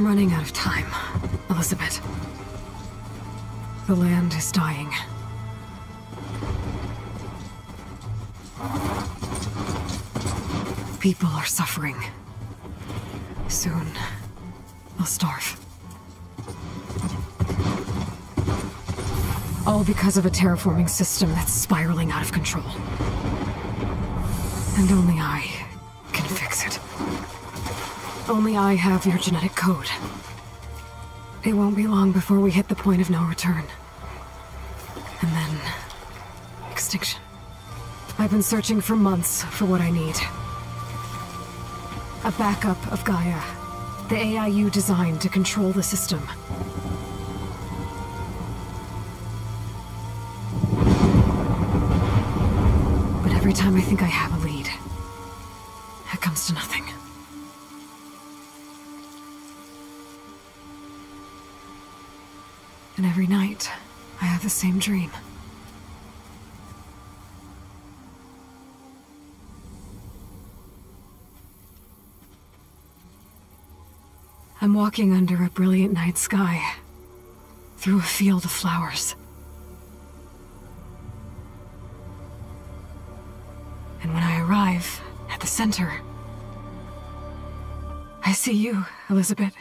I'm running out of time, Elizabeth. The land is dying. People are suffering. Soon, they'll starve. All because of a terraforming system that's spiraling out of control. And only I can fix it. Only I have your genetic code. It won't be long before we hit the point of no return. And then... extinction. I've been searching for months for what I need. A backup of Gaia. The AI you designed to control the system. But every time I think I have a lead, it comes to nothing. And every night, I have the same dream. I'm walking under a brilliant night sky, through a field of flowers. And when I arrive at the center, I see you, Elizabeth.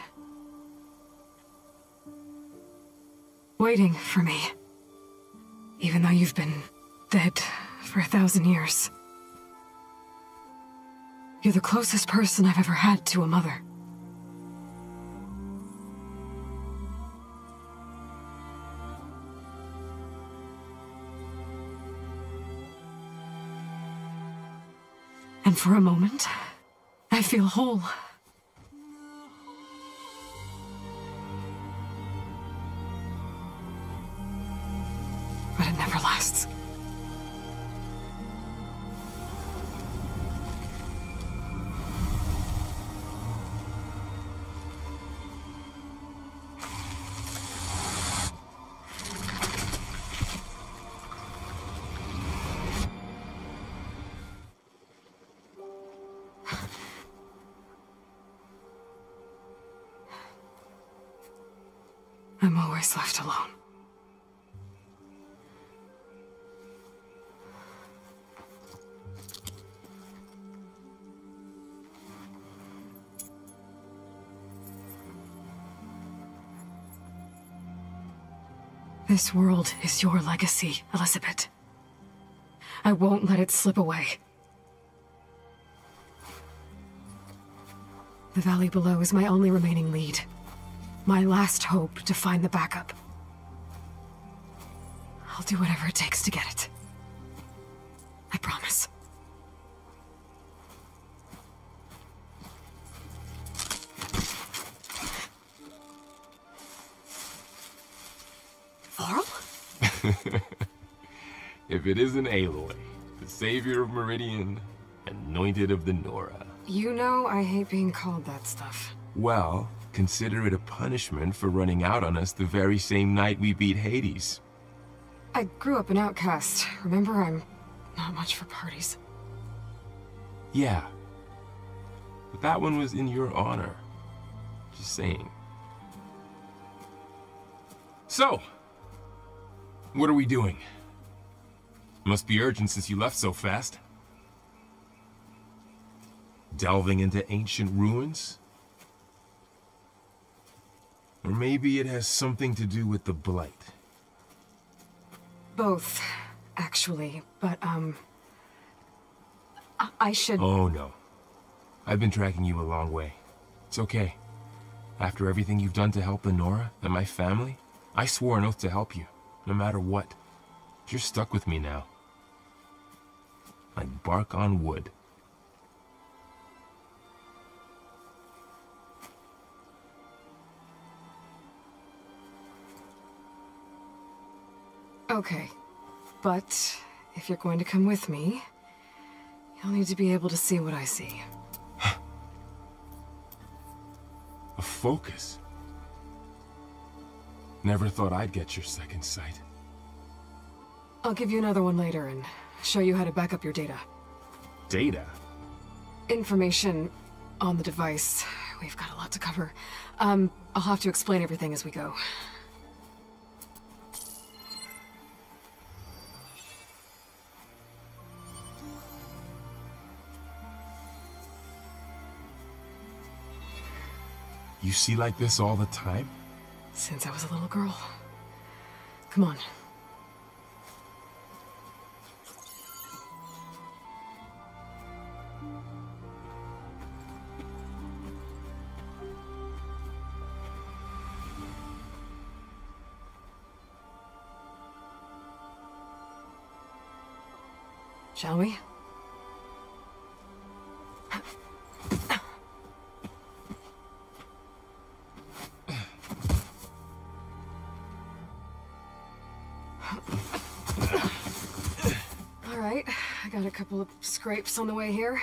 Waiting for me. Even though you've been dead for 1,000 years. You're the closest person I've ever had to a mother. And for a moment, I feel whole. But it never lasts. I'm always left alone. This world is your legacy, Elizabeth. I won't let it slip away. The valley below is my only remaining lead. My last hope to find the backup. I'll do whatever it takes to get it. I promise. Varl? If it isn't Aloy, the savior of Meridian, anointed of the Nora. You know I hate being called that stuff. Well, consider it a punishment for running out on us the very same night we beat Hades. I grew up an outcast. Remember, I'm not much for parties. Yeah. But that one was in your honor. Just saying. So, what are we doing? Must be urgent since you left so fast. Delving into ancient ruins? Or maybe it has something to do with the Blight. Both, actually, but, I should... Oh, no. I've been tracking you a long way. It's okay. After everything you've done to help the Nora and my family, I swore an oath to help you, no matter what. You're stuck with me now. Like bark on wood. Okay, but if you're going to come with me, you'll need to be able to see what I see. A focus? Never thought I'd get your second sight. I'll give you another one later and show you how to back up your data. Data? Information on the device we've got a lot to cover. I'll have to explain everything as we go. You see like this all the time? Since I was a little girl. Come on. Shall we? Alright, I got a couple of scrapes on the way here.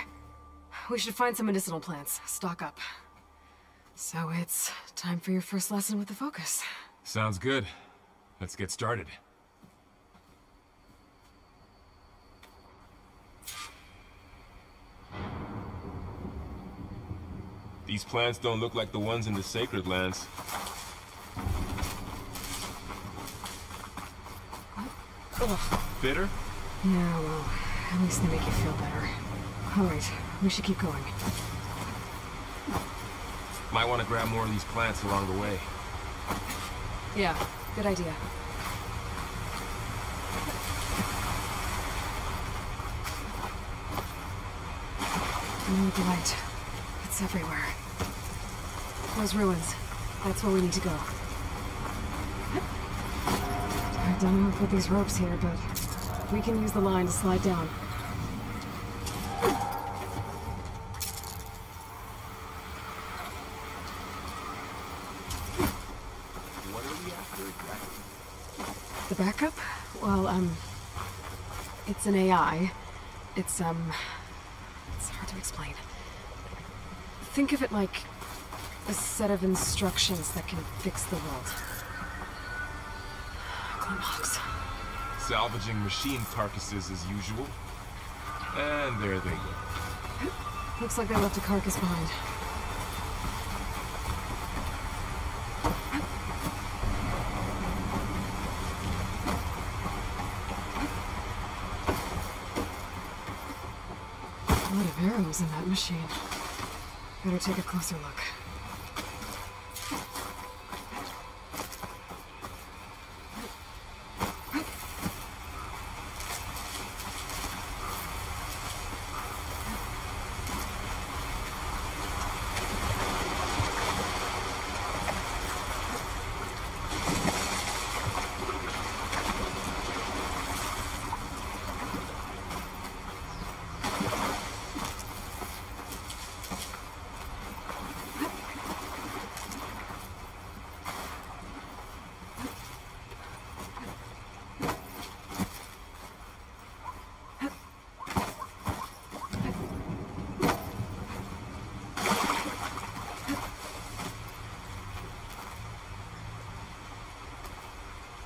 We should find some medicinal plants, stock up. So it's time for your first lesson with the focus. Sounds good. Let's get started. These plants don't look like the ones in the Sacred Lands. Bitter? Yeah, well, at least they make you feel better. Alright, we should keep going. Might want to grab more of these plants along the way. Yeah, good idea. Need the light. It's everywhere. Those ruins. That's where we need to go. I don't know who put these ropes here, but we can use the line to slide down. What are we after exactly? The backup? Well, it's an AI. It's hard to explain. Think of it like a set of instructions that can fix the world. Glimhawks. Salvaging machine carcasses as usual. And there they go. Looks like they left a carcass behind. A lot of arrows in that machine. Better take a closer look.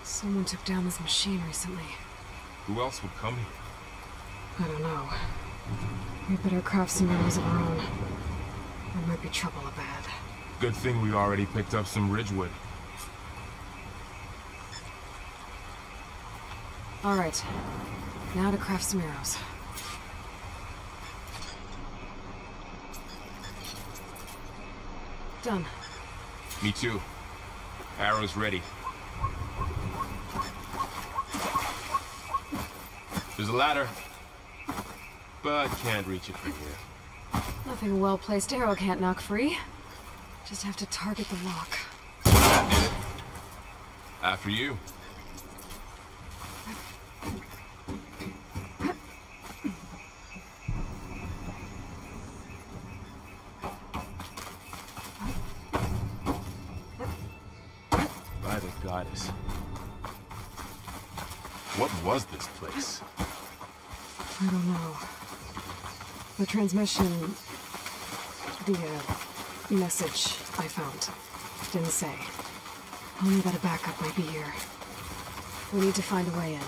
Someone took down this machine recently. Who else would come here? I don't know. We better craft some arrows of our own. There might be trouble ahead. Good thing we already picked up some ridgewood. Alright. Now to craft some arrows. Done. Me too. Arrows ready. There's a ladder, but can't reach it from here. Nothing a well-placed arrow can't knock free. Just have to target the lock. That did it. After you. By the goddess. What was this place? I don't know. The transmission... the, message I found didn't say. Only that a backup might be here. We need to find a way in.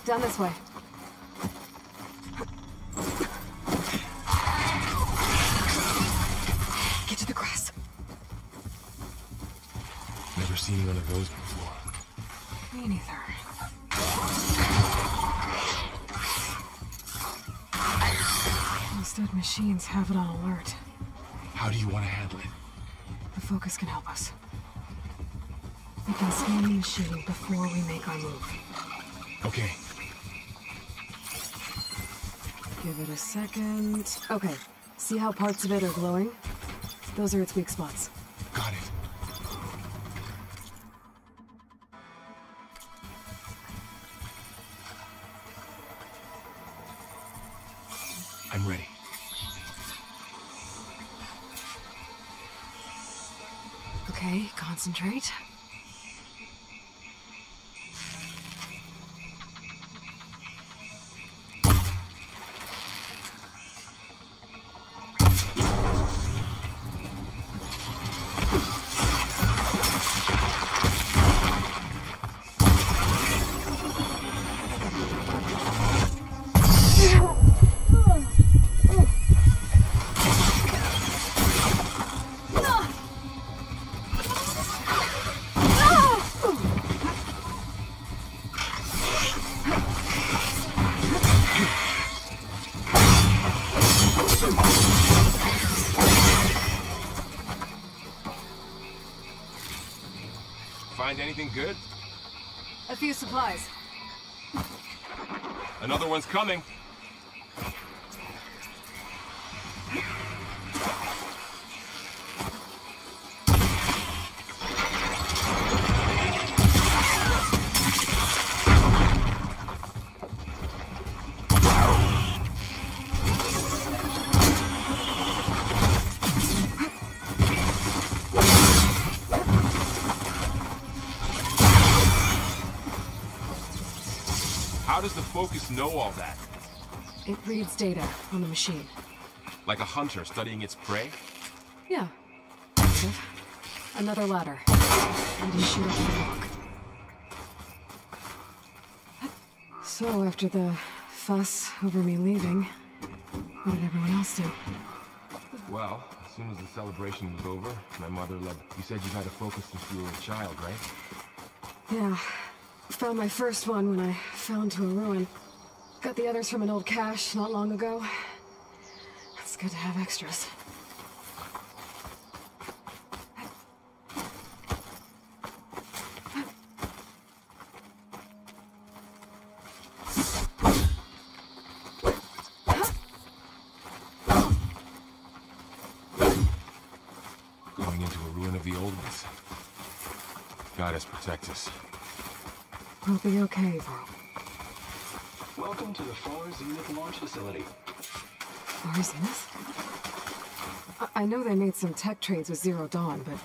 Down this way. Get to the grass. Never seen one of those before. Me neither. Those dead machines have it on alert. How do you want to handle it? The focus can help us. We can scan the machine before we make our move. Okay. Give it a second. Okay. See how parts of it are glowing? Those are its weak spots. Got it. I'm ready. Okay, concentrate. Find anything good? A few supplies. Another one's coming. How does the focus know all that? It reads data on the machine. Like a hunter studying its prey? Yeah. That's it. Another ladder. Need to shoot up the rock. So, after the fuss over me leaving, what did everyone else do? Well, as soon as the celebration was over, my mother left. You said you had a focus since you were a child, right? Yeah. Found my first one when I fell into a ruin. Got the others from an old cache not long ago. It's good to have extras. Going into a ruin of the old ones. God has protect us. We'll be okay, bro. Welcome to the Far Zenith launch facility. Far Zenith? I know they made some tech trades with Zero Dawn, but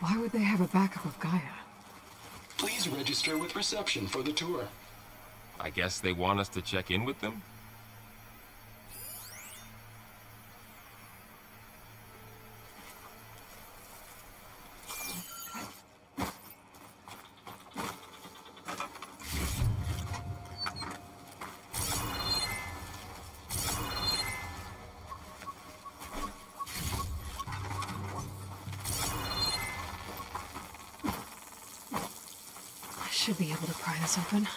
why would they have a backup of Gaia? Please register with reception for the tour. I guess they want us to check in with them? Should be able to pry this open.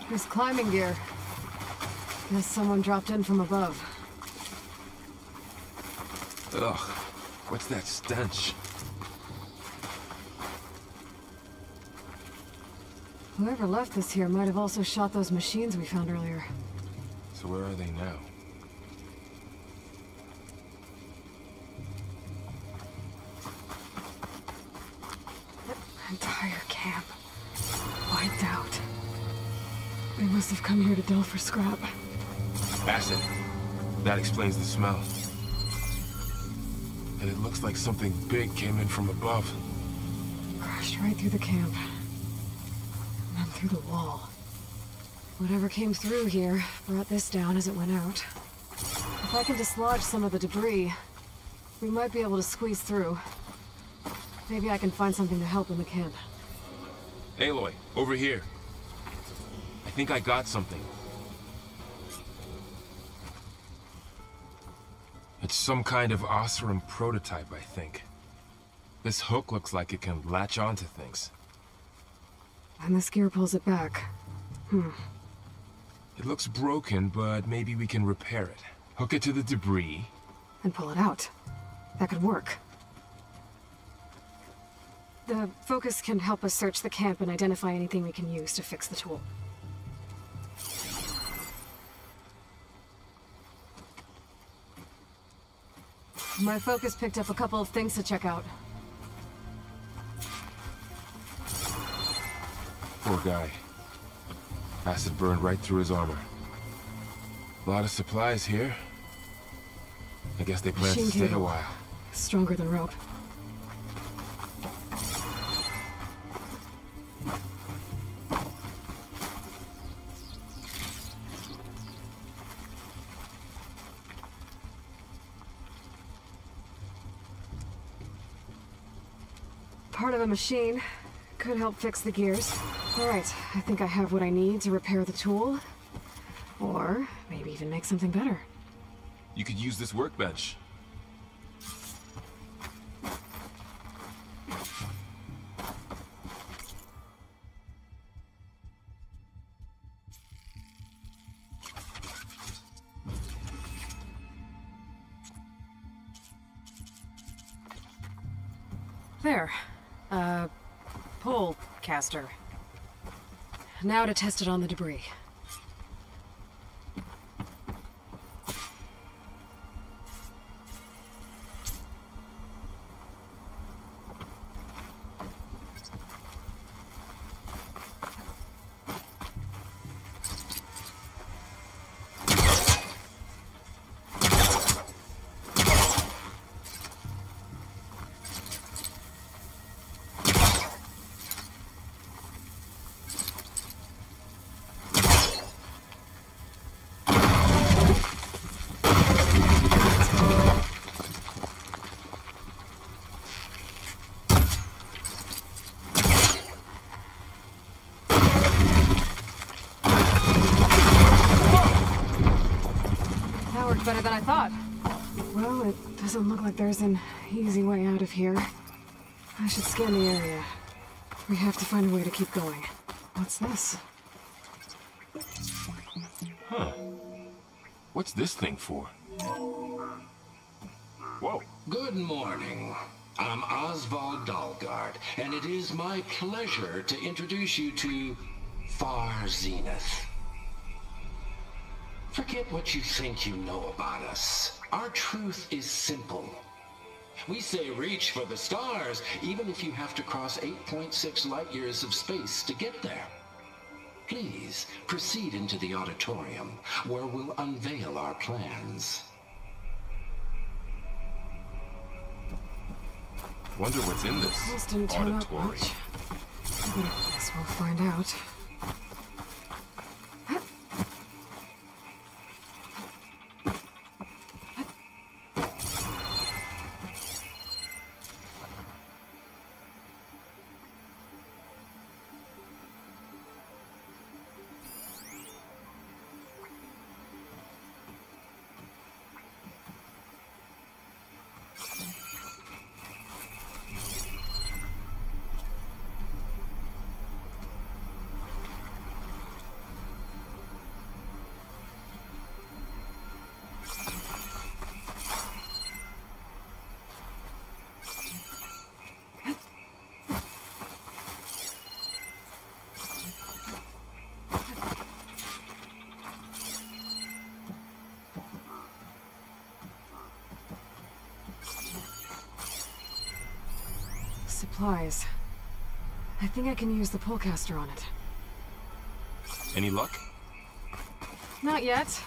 There's climbing gear. Guess someone dropped in from above. Ugh, what's that stench? Whoever left this here might have also shot those machines we found earlier. So where are they now? Entire camp wiped out. They must have come here to delve for scrap. Acid. That explains the smell. And it looks like something big came in from above. Crashed right through the camp. And then through the wall. Whatever came through here brought this down as it went out. If I can dislodge some of the debris, We might be able to squeeze through. Maybe I can find something to help in the camp. Aloy, over here. I think I got something. It's some kind of Oseram prototype, I think. This hook looks like it can latch onto things. And this gear pulls it back. It looks broken, but maybe we can repair it. Hook it to the debris. And pull it out. That could work. The focus can help us search the camp and identify anything we can use to fix the tool. My focus picked up a couple of things to check out. Poor guy. Acid burned right through his armor. A lot of supplies here. I guess they plan to stay a while. Stronger than rope. Part of a machine. Could help fix the gears. Alright, I think I have what I need to repair the tool. Or maybe even make something better. You could use this workbench. There. Pole caster. Now to test it on the debris. Better than I thought. Well, it doesn't look like there's an easy way out of here. I should scan the area. We have to find a way to keep going. What's this? Huh. What's this thing for? Whoa. Good morning. I'm Oswald Dalgard, and it is my pleasure to introduce you to Far Zenith. Forget what you think you know about us. Our truth is simple. We say reach for the stars, even if you have to cross 8.6 light years of space to get there. Please, proceed into the auditorium, where we'll unveil our plans. Wonder what's in this This didn't turn out auditorium. much. Guess we'll find out. Supplies. I think I can use the polecaster on it. Any luck? Not yet.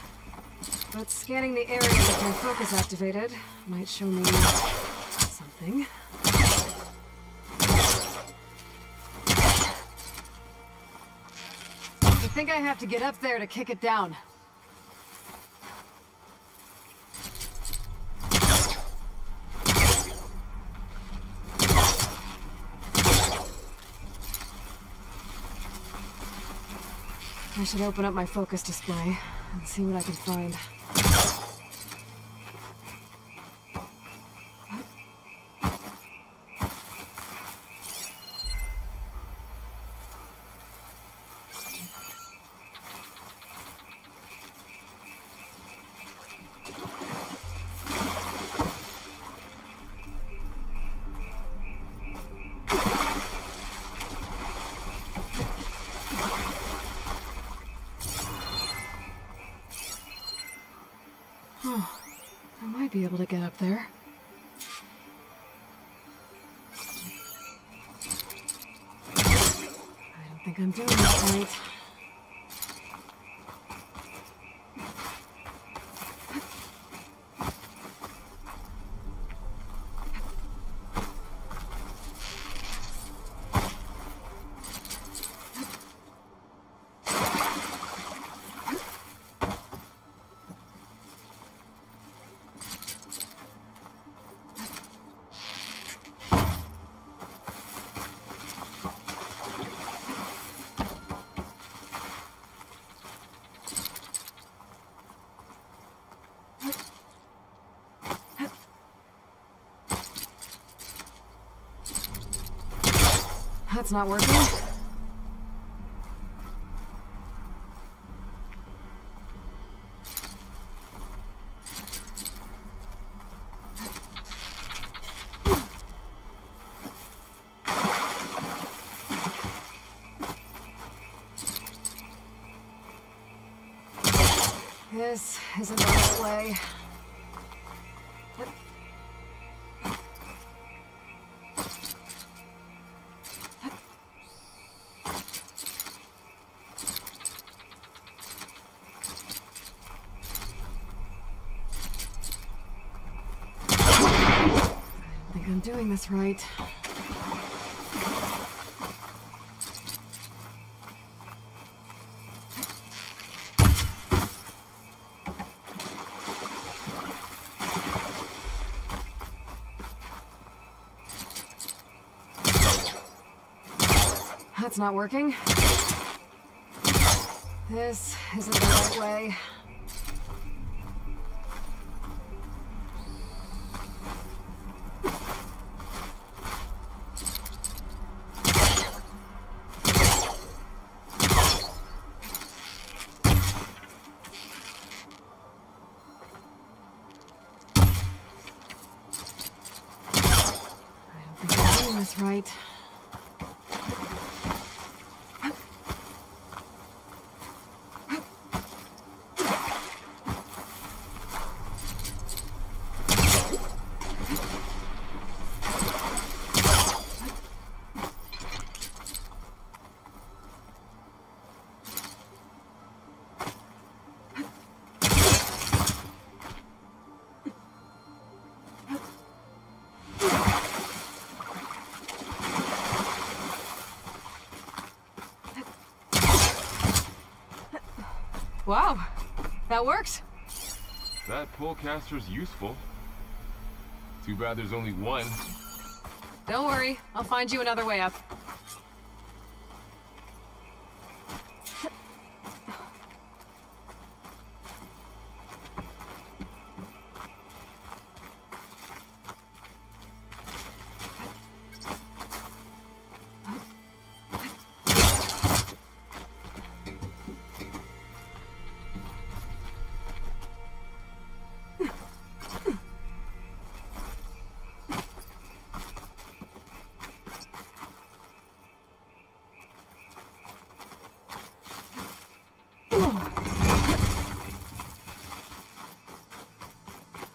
But scanning the area with my focus activated might show me something. I think I have to get up there to kick it down. I should open up my focus display and see what I can find. Oh, I might be able to get up there. I don't think I'm doing this right. That's not working. This isn't the right way. I'm doing this right. That's not working. This isn't the right way. Right. Wow, that works. That polecaster's useful. Too bad there's only one. Don't worry, I'll find you another way up.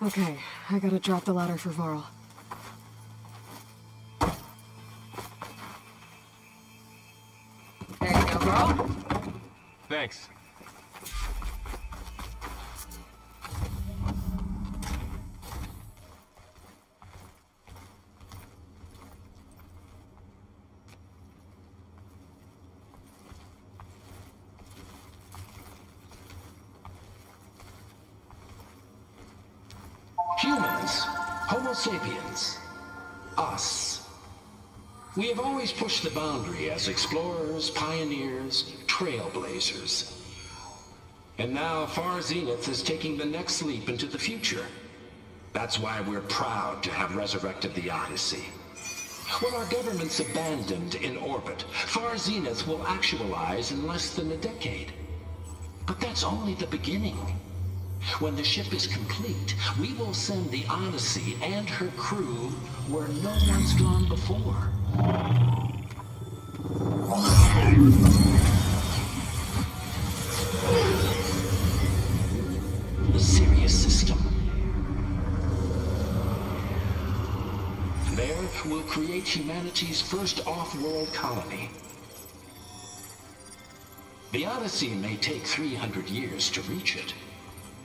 Okay, I gotta drop the ladder for Varl. There you go, Varl. Thanks. Humans, Homo sapiens, us. We have always pushed the boundary as explorers, pioneers, trailblazers. And now Far Zenith is taking the next leap into the future. That's why we're proud to have resurrected the Odyssey. When our government's abandoned in orbit, Far Zenith will actualize in less than a decade. But that's only the beginning. When the ship is complete, we will send the Odyssey and her crew where no one's gone before. The Sirius system. There, we'll create humanity's first off-world colony. The Odyssey may take 300 years to reach it,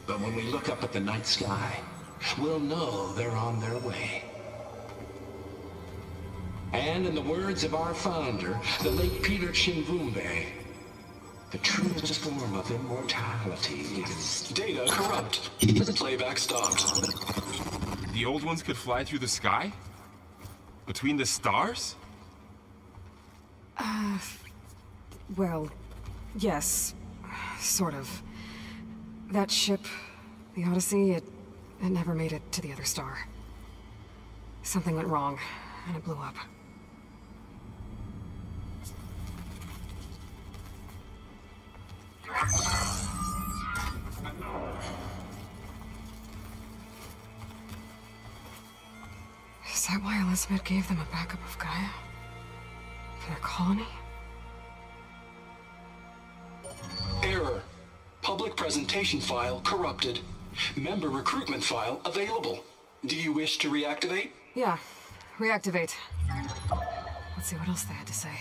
but when we look up at the night sky, we'll know they're on their way. And in the words of our founder, the late Peter Chinvumbe, the truest form of immortality is... Data corrupt. Playback stopped. The old ones could fly through the sky? Between the stars? Well, yes. Sort of. That ship, the Odyssey, it never made it to the other star. Something went wrong, and it blew up. Is that why Elizabeth gave them a backup of Gaia? For their colony? Error. Public presentation file corrupted. Member recruitment file available. Do you wish to reactivate? Yeah, reactivate. Let's see what else they had to say.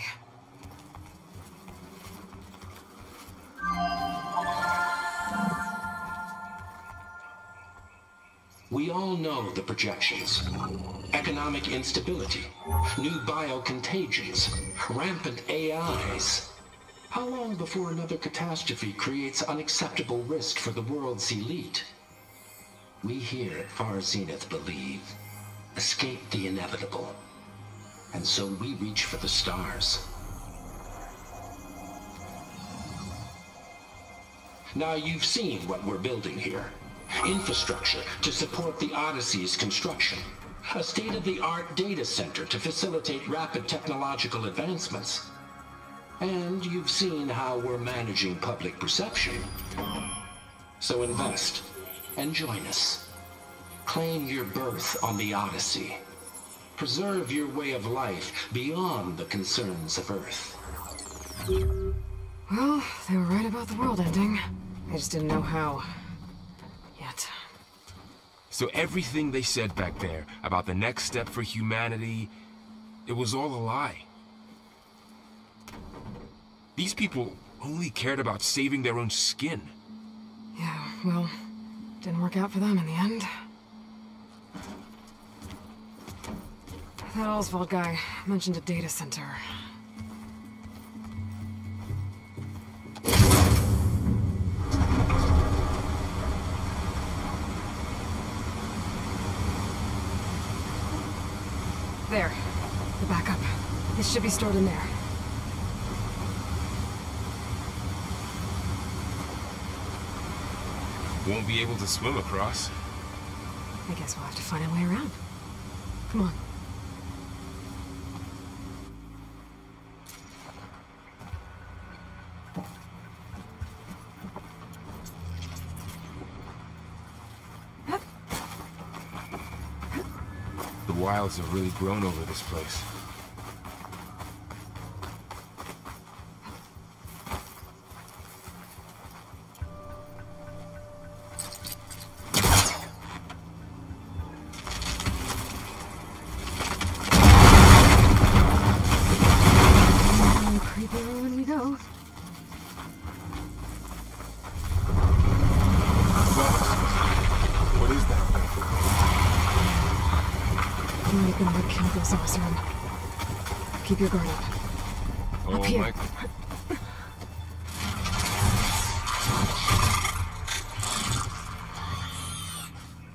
We all know the projections. Economic instability, new biocontagions, rampant AIs. How long before another catastrophe creates unacceptable risk for the world's elite? We here at Far Zenith believe, escape the inevitable. And so we reach for the stars. Now you've seen what we're building here. Infrastructure to support the Odyssey's construction. A state-of-the-art data center to facilitate rapid technological advancements. And you've seen how we're managing public perception. So invest and join us. Claim your berth on the Odyssey. Preserve your way of life beyond the concerns of Earth. Well, they were right about the world ending. I just didn't know how. Yet. So everything they said back there about the next step for humanity, it was all a lie. These people only cared about saving their own skin. Yeah, well, didn't work out for them in the end. That Oswald guy mentioned a data center. There. The backup. It should be stored in there. Won't be able to swim across. I guess we'll have to find a way around. Come on. The wilds have really grown over this place. Creepier when we go. What is that? Might have been what killed those Oseram. Keep your guard up. Oh Up here. my...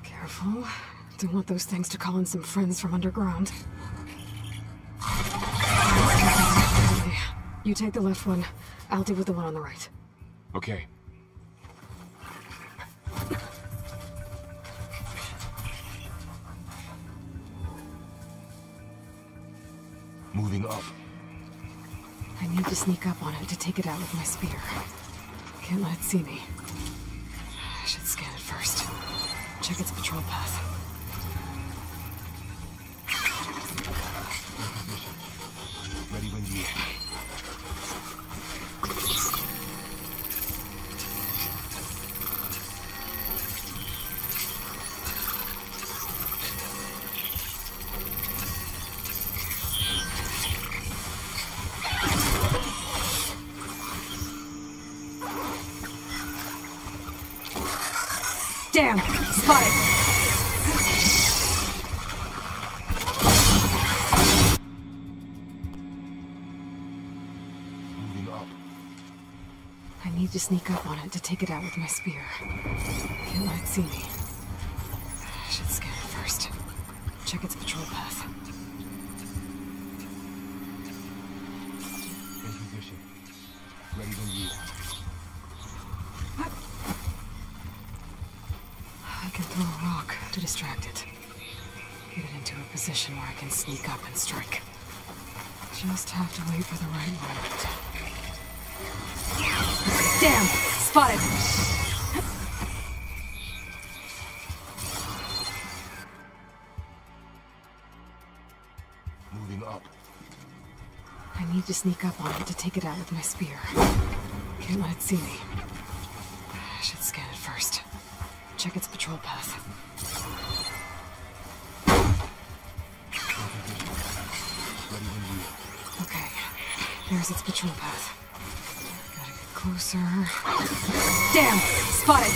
Careful. Don't want those things to call in some friends from underground. You take the left one. I'll deal with the one on the right. Okay. Moving up. I need to sneak up on it to take it out with my spear. Can't let it see me. I should scan it first. Check its patrol path. Ready when you are. Damn! Spotted! Moving up. I need to sneak up on it to take it out with my spear. Can't let it see me. I should scan it first. Check its patrol path. In position. Ready when you are. I can throw a rock to distract it. Get it into a position where I can sneak up and strike. Just have to wait for the right moment. Damn! Spotted! Moving up. I need to sneak up on it to take it out with my spear. Can't let it see me. I should scan it first. Check its patrol path. Ready when you are. Okay, there's its patrol path. Gotta get closer. Damn! Spotted!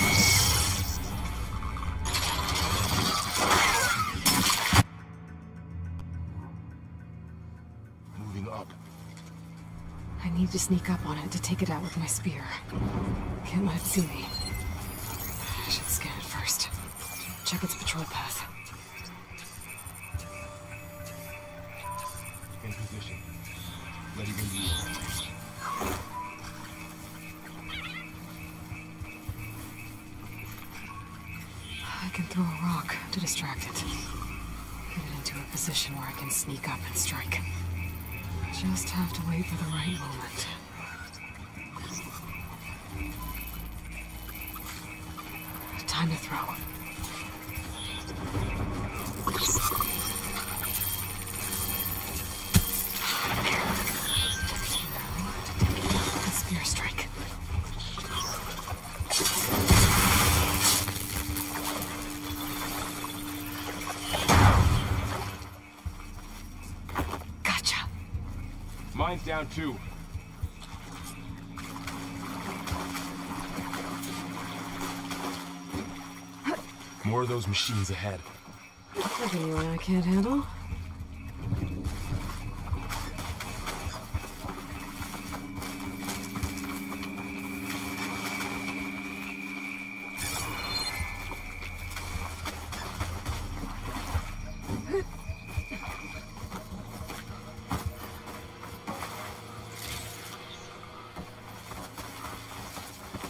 Moving up. I need to sneak up on it to take it out with my spear. Can't let it see me. I should scan it first. Check its patrol path. In position. Ready when you are. I can throw a rock to distract it. Get it into a position where I can sneak up and strike. Just have to wait for the right moment. Time to throw. A spear strike. Gotcha. Mine's down too. More of those machines ahead. Anyone I can't handle?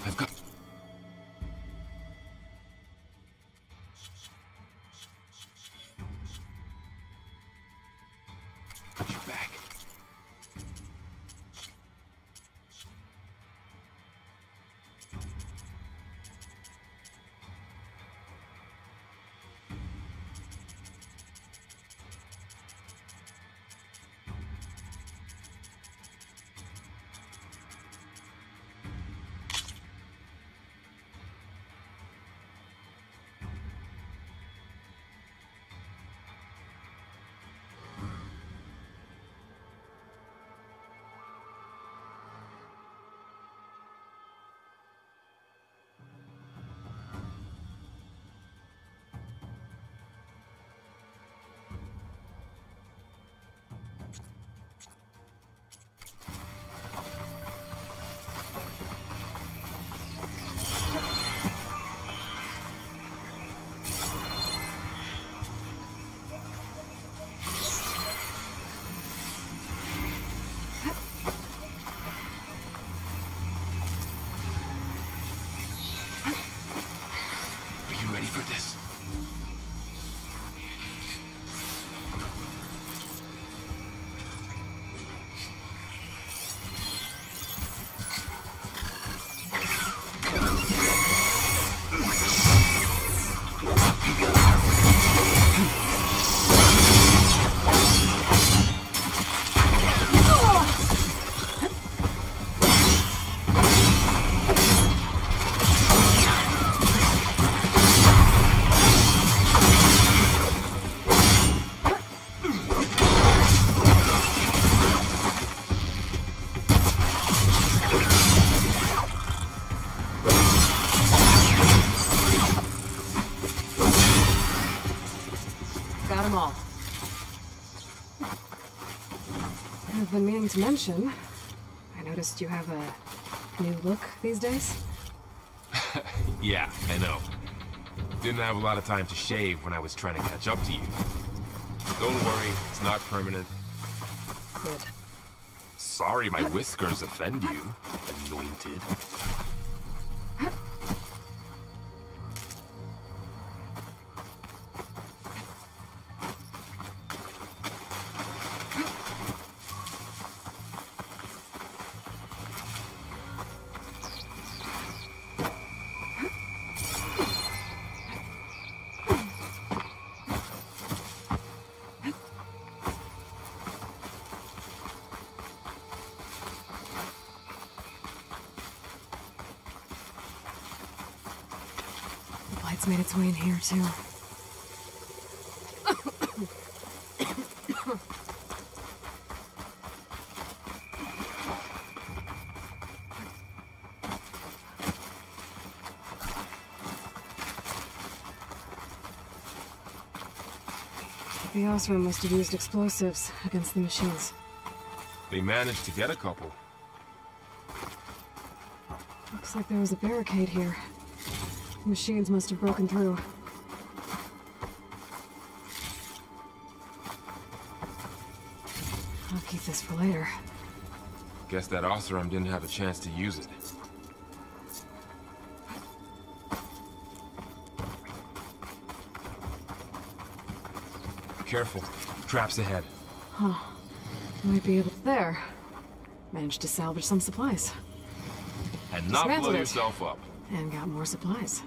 I've got... Got your back. ready for this? I've been meaning to mention, I noticed you have a new look these days. Yeah, I know. Didn't have a lot of time to shave when I was trying to catch up to you. Don't worry, it's not permanent. Good. Sorry my whiskers offend you, anointed. It's made its way in here, too. The Osram must have used explosives against the machines. They managed to get a couple. Looks like there was a barricade here. Machines must have broken through. I'll keep this for later. Guess that Osram didn't have a chance to use it. Careful. Traps ahead. Huh. Might be able... There. Managed to salvage some supplies. And not blow yourself up. And got more supplies.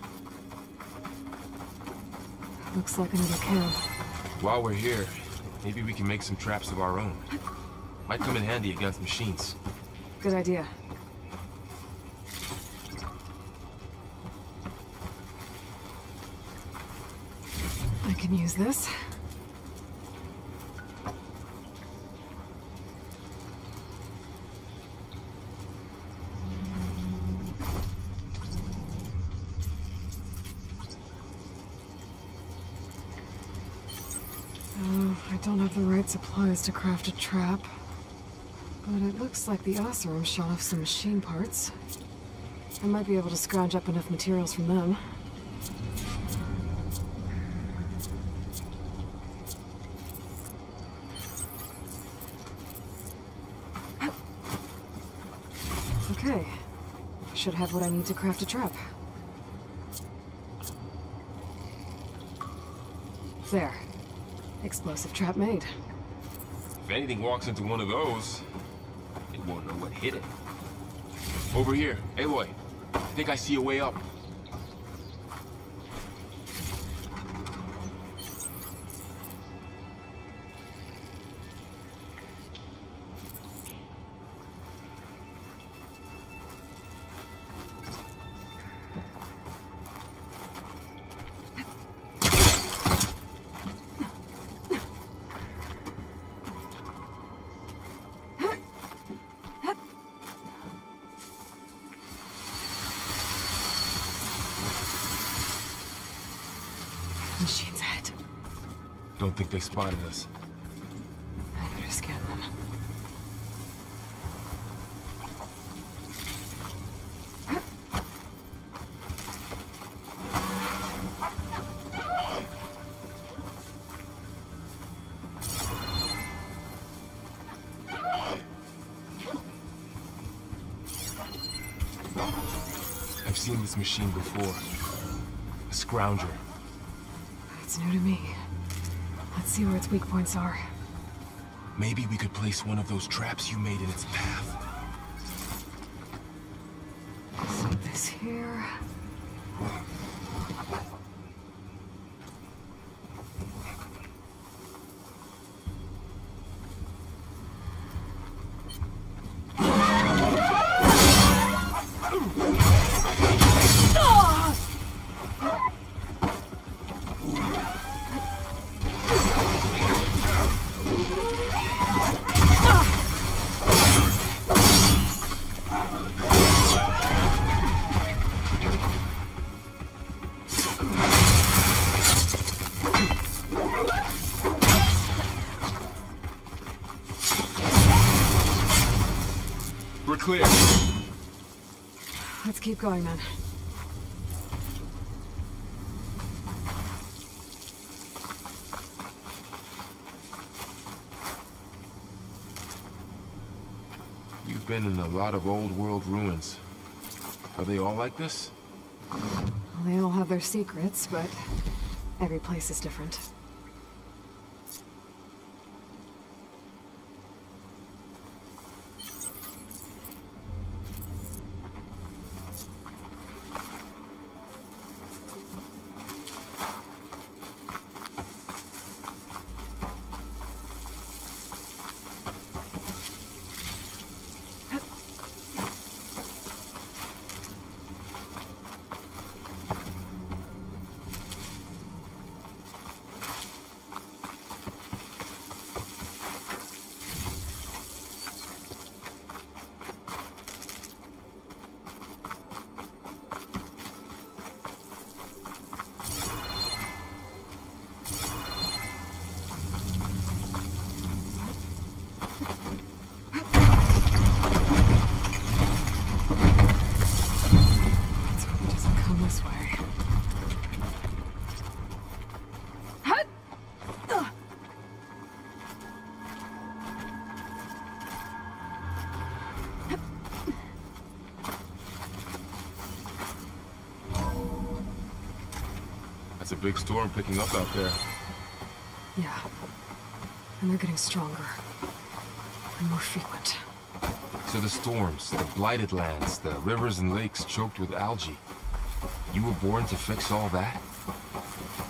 Looks like another camp. While we're here, maybe we can make some traps of our own. Might come in handy against machines. Good idea. I can use this. I don't have the right supplies to craft a trap. But it looks like the Osram shot off some machine parts. I might be able to scrounge up enough materials from them. Okay. Should have what I need to craft a trap. There. Explosive trap made. If anything walks into one of those, it won't know what hit it. Over here. Aloy, I think I see a way up. Machine's ahead. Don't think they spotted us. I better scan them. I've seen this machine before. A Scrounger. It's new to me. Let's see where its weak points are. Maybe we could place one of those traps you made in its path. Set this here. We're clear. Let's keep going then. You've been in a lot of old world ruins. Are they all like this? Well, they all have their secrets, but every place is different. It's a big storm picking up out there. Yeah. And they're getting stronger. And more frequent. So the storms, the blighted lands, the rivers and lakes choked with algae. You were born to fix all that?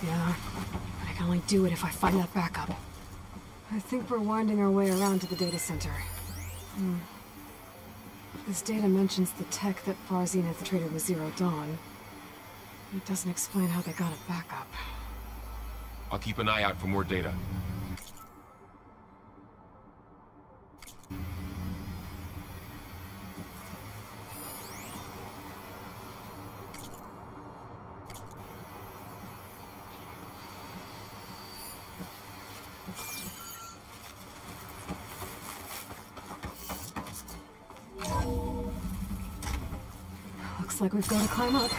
Yeah. But I can only do it if I find that backup. I think we're winding our way around to the data center. This data mentions the tech that Far Zenith traded with Zero Dawn. It doesn't explain how they got it back up. I'll keep an eye out for more data. Looks like we've got to climb up.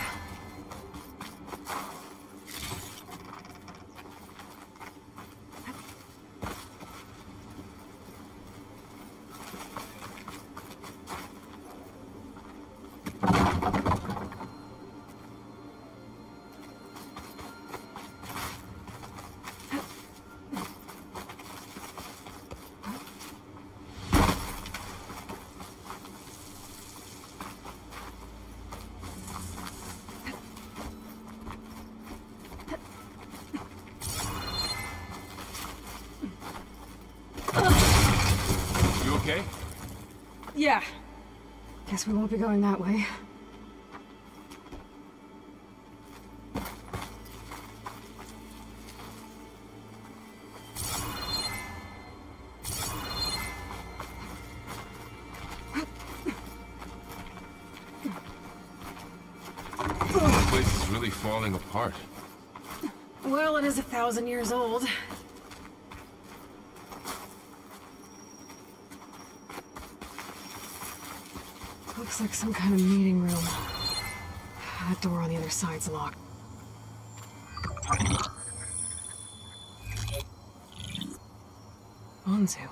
Okay? Yeah. Guess we won't be going that way. This place is really falling apart. Well, it is 1,000 years old. Looks like some kind of meeting room. That door on the other side's locked. Onzu.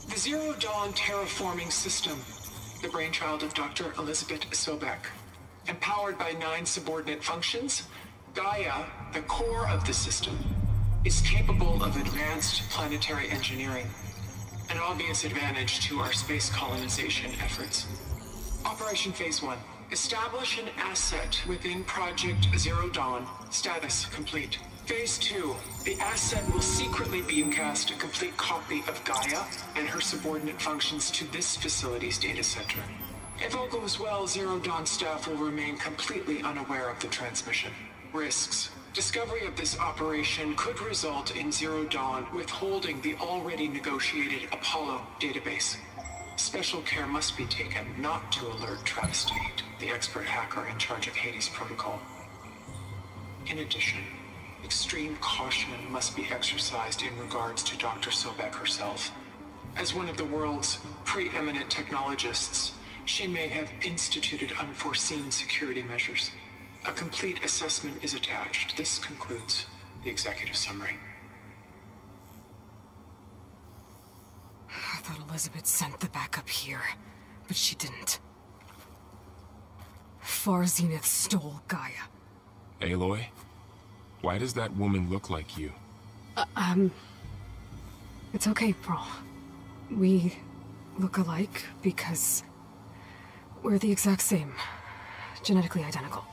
The Zero Dawn terraforming system. The brainchild of Dr. Elizabeth Sobek. Empowered by 9 subordinate functions, Gaia, the core of the system, is capable of advanced planetary engineering, an obvious advantage to our space colonization efforts. Operation Phase 1. Establish an asset within Project Zero Dawn. Status complete. Phase 2. The asset will secretly beamcast a complete copy of Gaia and her subordinate functions to this facility's data center. If all goes well, Zero Dawn staff will remain completely unaware of the transmission. Risks. Discovery of this operation could result in Zero Dawn withholding the already negotiated Apollo database. Special care must be taken not to alert Travis Tate, the expert hacker in charge of Hades Protocol. In addition, extreme caution must be exercised in regards to Dr. Sobek herself. As one of the world's preeminent technologists, she may have instituted unforeseen security measures. A complete assessment is attached. This concludes the executive summary. I thought Elizabeth sent the backup here, but she didn't. Far Zenith stole Gaia. Aloy? Why does that woman look like you? It's okay, Pearl. We look alike because we're the exact same. Genetically identical.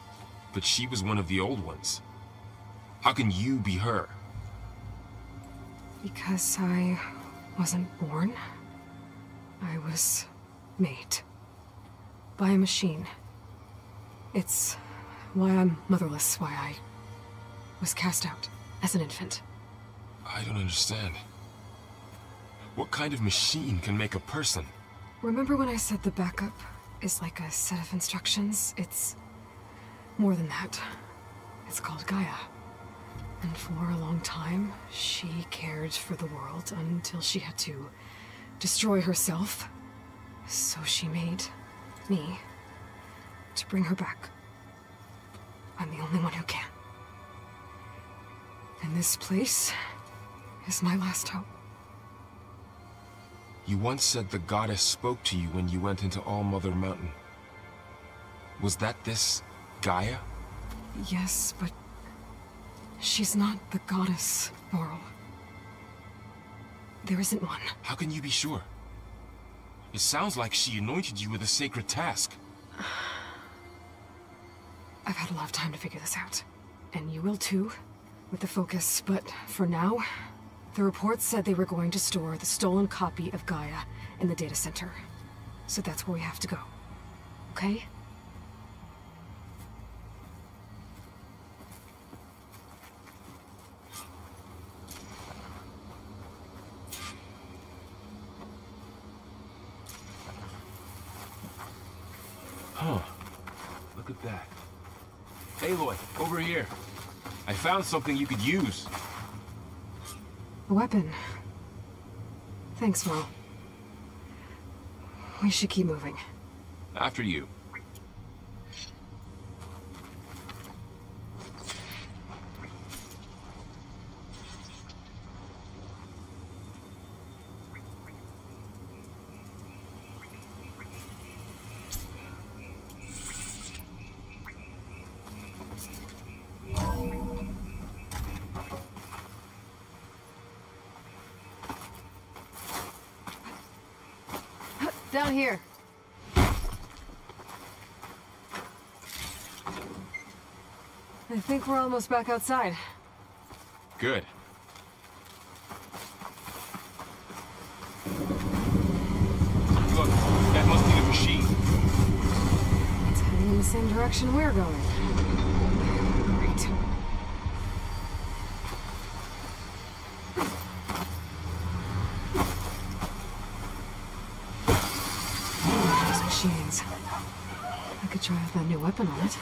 But she was one of the old ones. How can you be her? Because I wasn't born. I was made. By a machine. It's why I'm motherless, why I was cast out as an infant. I don't understand. What kind of machine can make a person? Remember when I said the backup is like a set of instructions? It's more than that. It's called Gaia. And for a long time, she cared for the world until she had to destroy herself. So she made me to bring her back. I'm the only one who can. And this place is my last hope. You once said the goddess spoke to you when you went into All-Mother Mountain. Was that this Gaia? Yes, but she's not the goddess, Laurel. There isn't one. How can you be sure? It sounds like she anointed you with a sacred task. I've had a lot of time to figure this out. And you will too, with the focus. But for now, the reports said they were going to store the stolen copy of Gaia in the data center. So that's where we have to go. Okay? Huh. Look at that. Aloy, over here. I found something you could use. A weapon. Thanks, Mo. We should keep moving. After you. Down here. I think we're almost back outside. Good. Look, that must be the machine. It's heading in the same direction we're going. Great. These machines. I could try out that new weapon on it.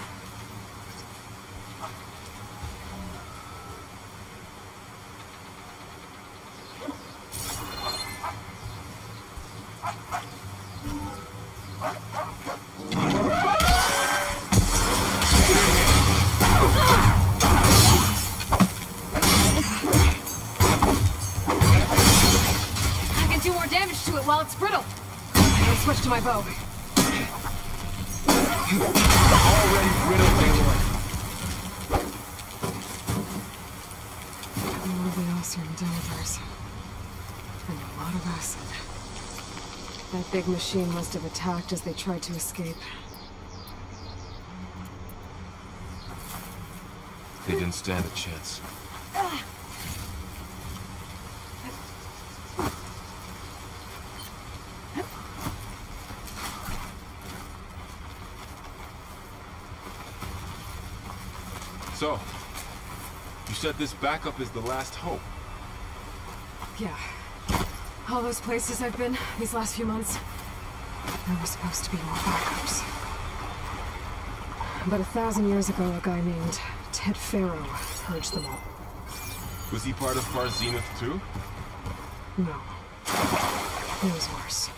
I can do more damage to it while it's brittle. I'm gonna switch to my bow. Already brittle, Aloy. More of the Oseram delivers. And a lot of acid. That big machine must have attacked as they tried to escape. They didn't stand a chance. So, you said this backup is the last hope. Yeah. All those places I've been these last few months, there were supposed to be more backups. But 1,000 years ago, a guy named Ted Pharaoh purged them all. Was he part of Far Zenith too? No. It was worse.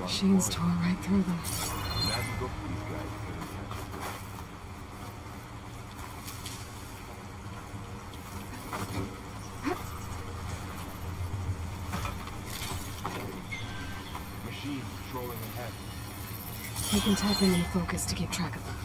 Machines tore right through them. Machines patrolling ahead. We can tap them in focus to keep track of them.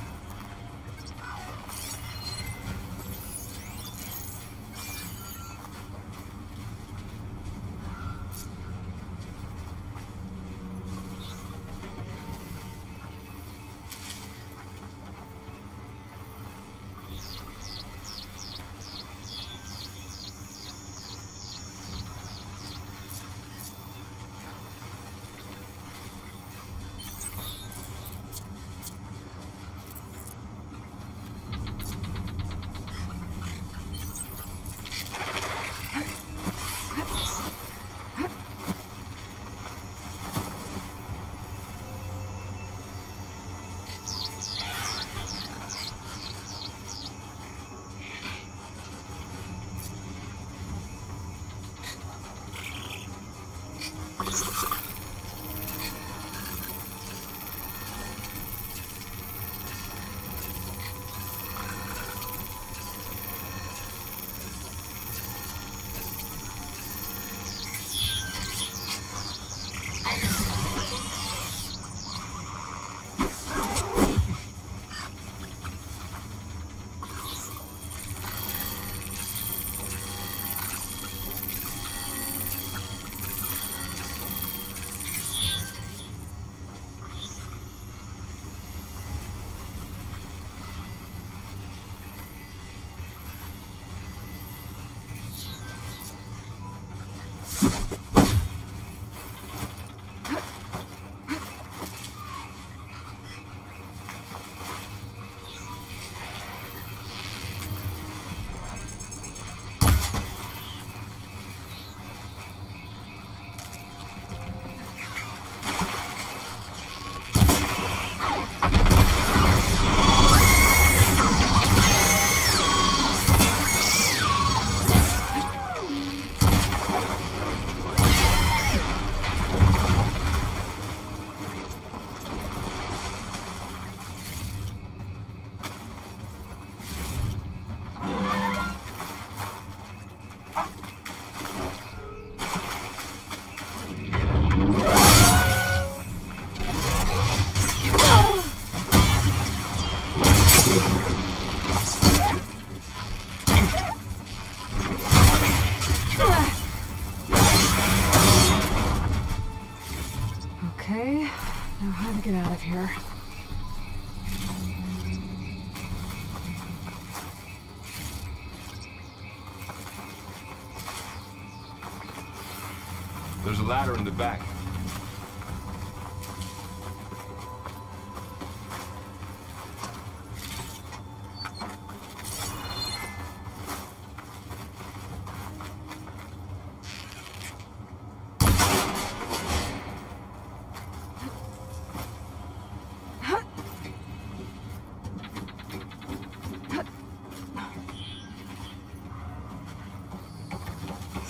Get out of here. There's a ladder in the back.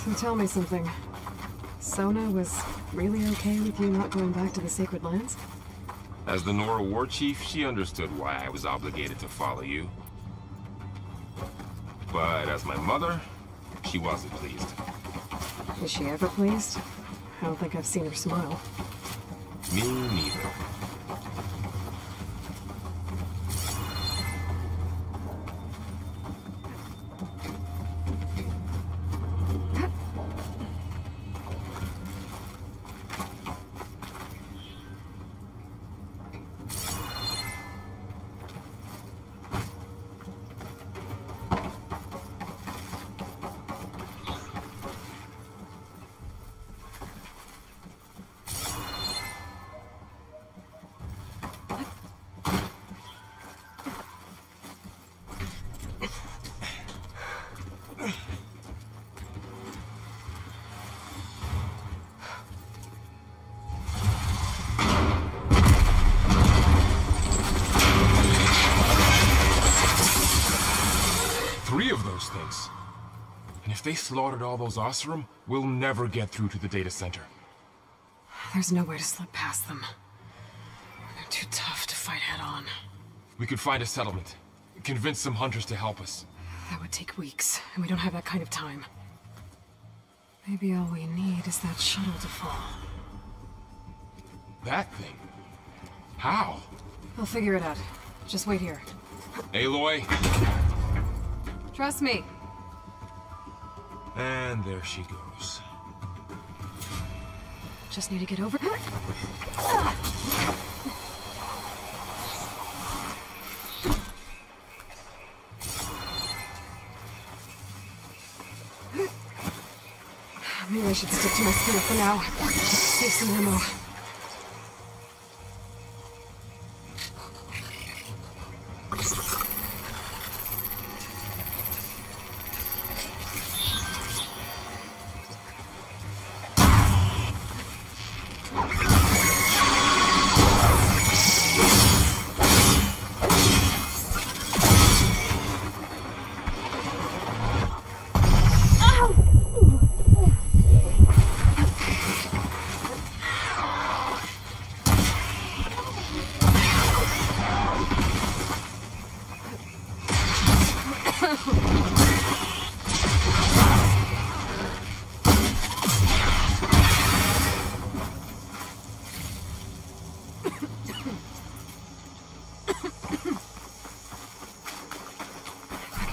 So tell me something. Sona was really okay with you not going back to the Sacred Lands? As the Nora war chief, she understood why I was obligated to follow you. But as my mother, she wasn't pleased. Is she ever pleased? I don't think I've seen her smile. Me neither. Things. And if they slaughtered all those Oseram, we'll never get through to the data center. There's no way to slip past them. They're too tough to fight head-on. We could find a settlement. Convince some hunters to help us. That would take weeks, and we don't have that kind of time. Maybe all we need is that shuttle to fall. That thing? How? I'll figure it out. Just wait here. Aloy! Trust me. And there she goes. Just need to get over. Maybe I should stick to my spear for now. Save some ammo.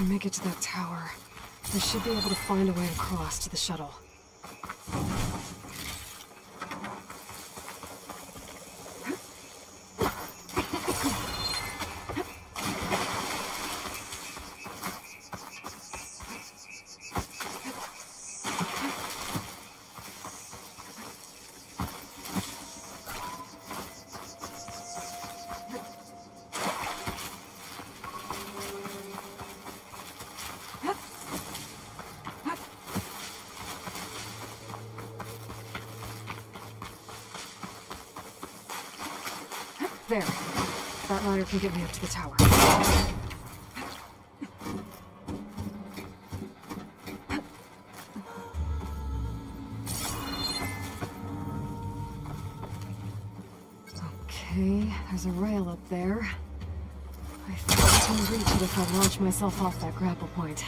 Make it to that tower. I should be able to find a way across to the shuttle. There. That ladder can get me up to the tower. Okay, there's a rail up there. I think I can reach it if I launch myself off that grapple point.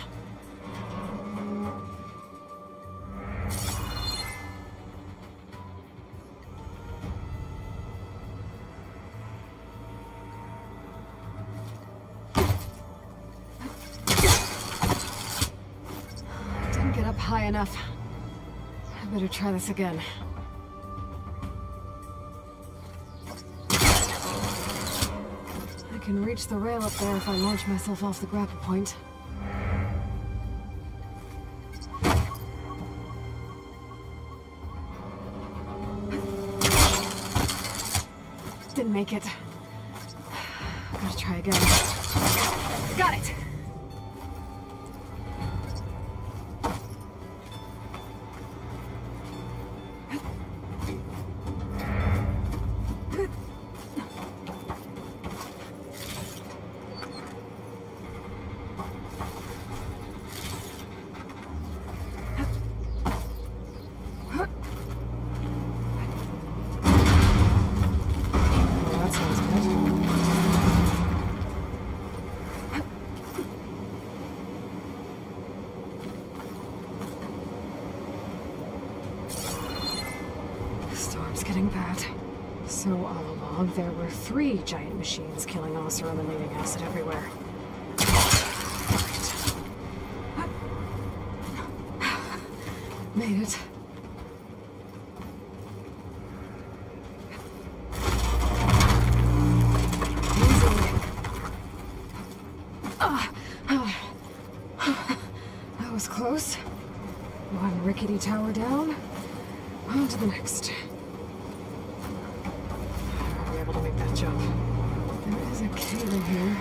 High enough. I better try this again. I can reach the rail up there if I launch myself off the grapple point. Didn't make it. Gotta try again. Got it! getting bad. So all along, there were 3 giant machines killing us or emanating acid everywhere. Right. Made it. That was close. One rickety tower down. On to the next. I'll be able to make that jump. There is a cave in here.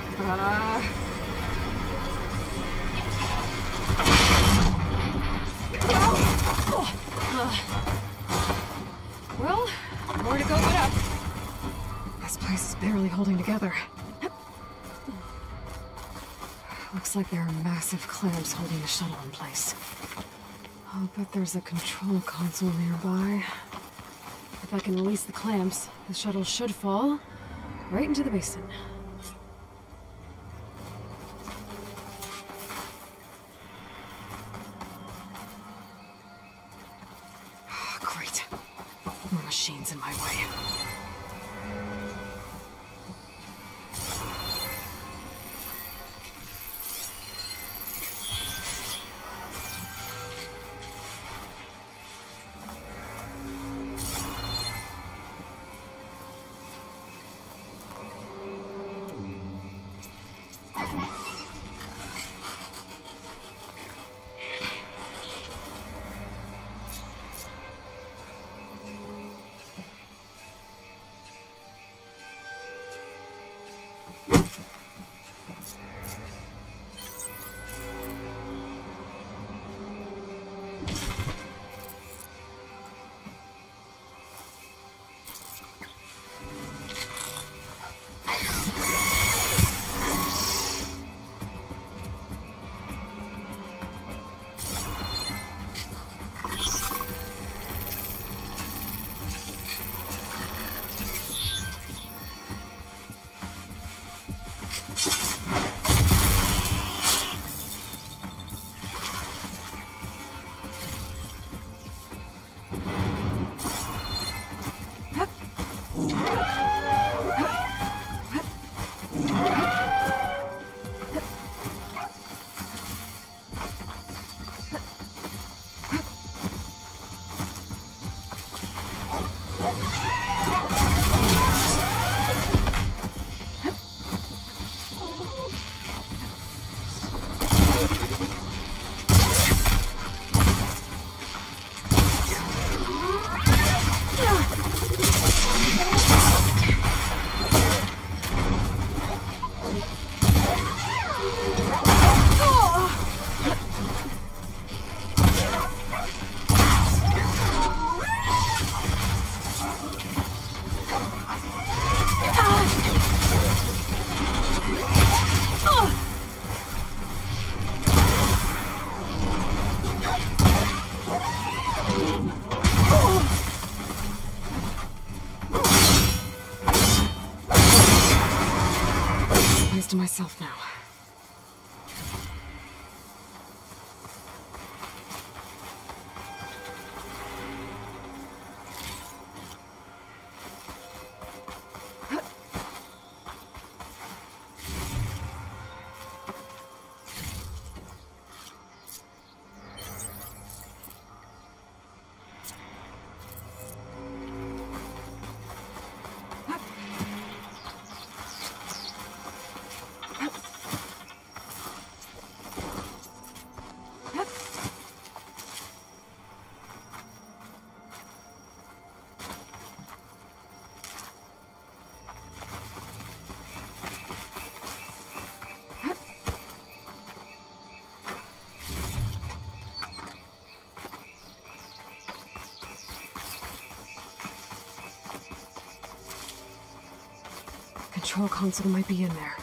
Well, more to go but up. This place is barely holding together. Looks like there are massive clamps holding the shuttle in place. I'll bet there's a control console nearby. If I can release the clamps, the shuttle should fall right into the basin. Great. More machines in my way. To myself now. Control console might be in there.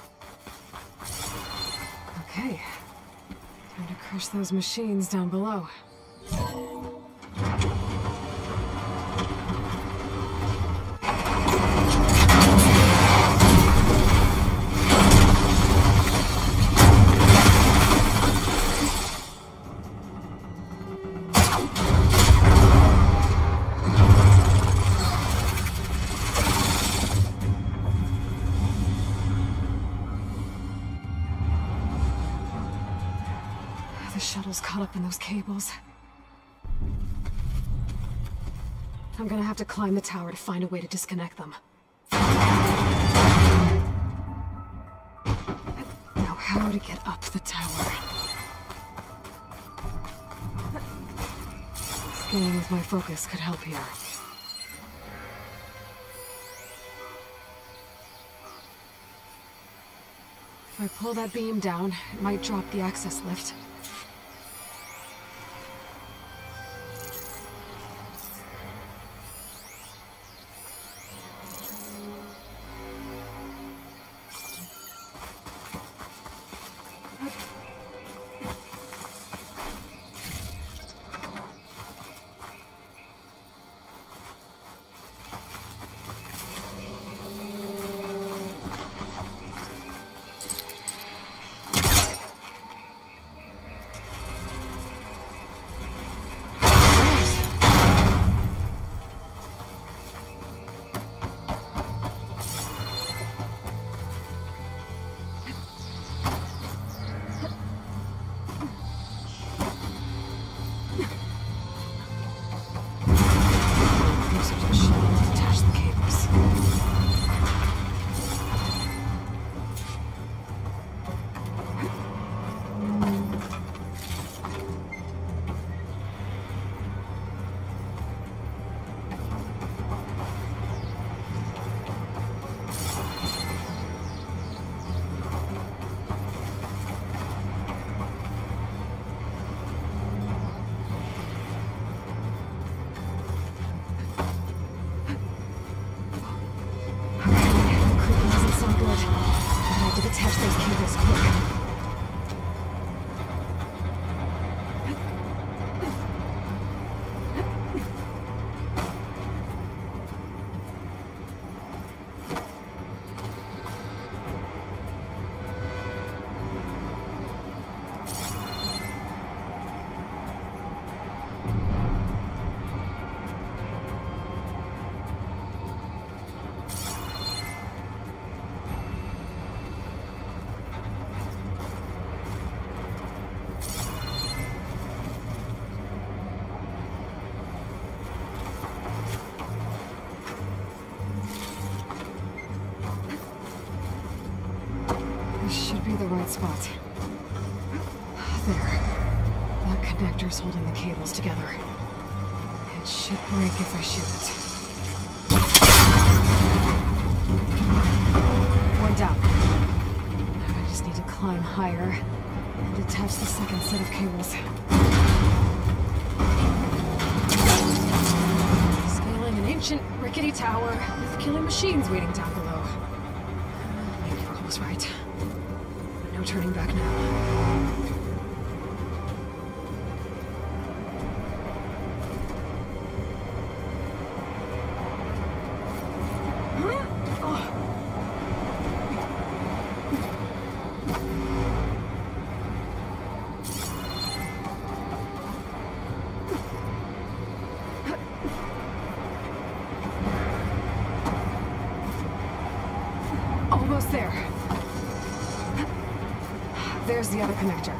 Okay. Time to crush those machines down below. assholes caught up in those cables. I'm gonna have to climb the tower to find a way to disconnect them. Now how to get up the tower? Scaling with my focus could help here. If I pull that beam down, it might drop the access lift. The right spot. There. That connector's holding the cables together. It should break if I shoot it. One down. Now I just need to climb higher and attach the second set of cables. Scaling an ancient, rickety tower with killing machines waiting down below. April was right. No turning back now. Almost there. There's the other connector.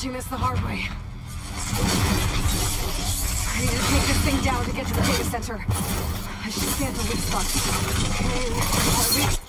This the hard way. I need to take this thing down to get to the data center. I should stand the weak spot. Okay.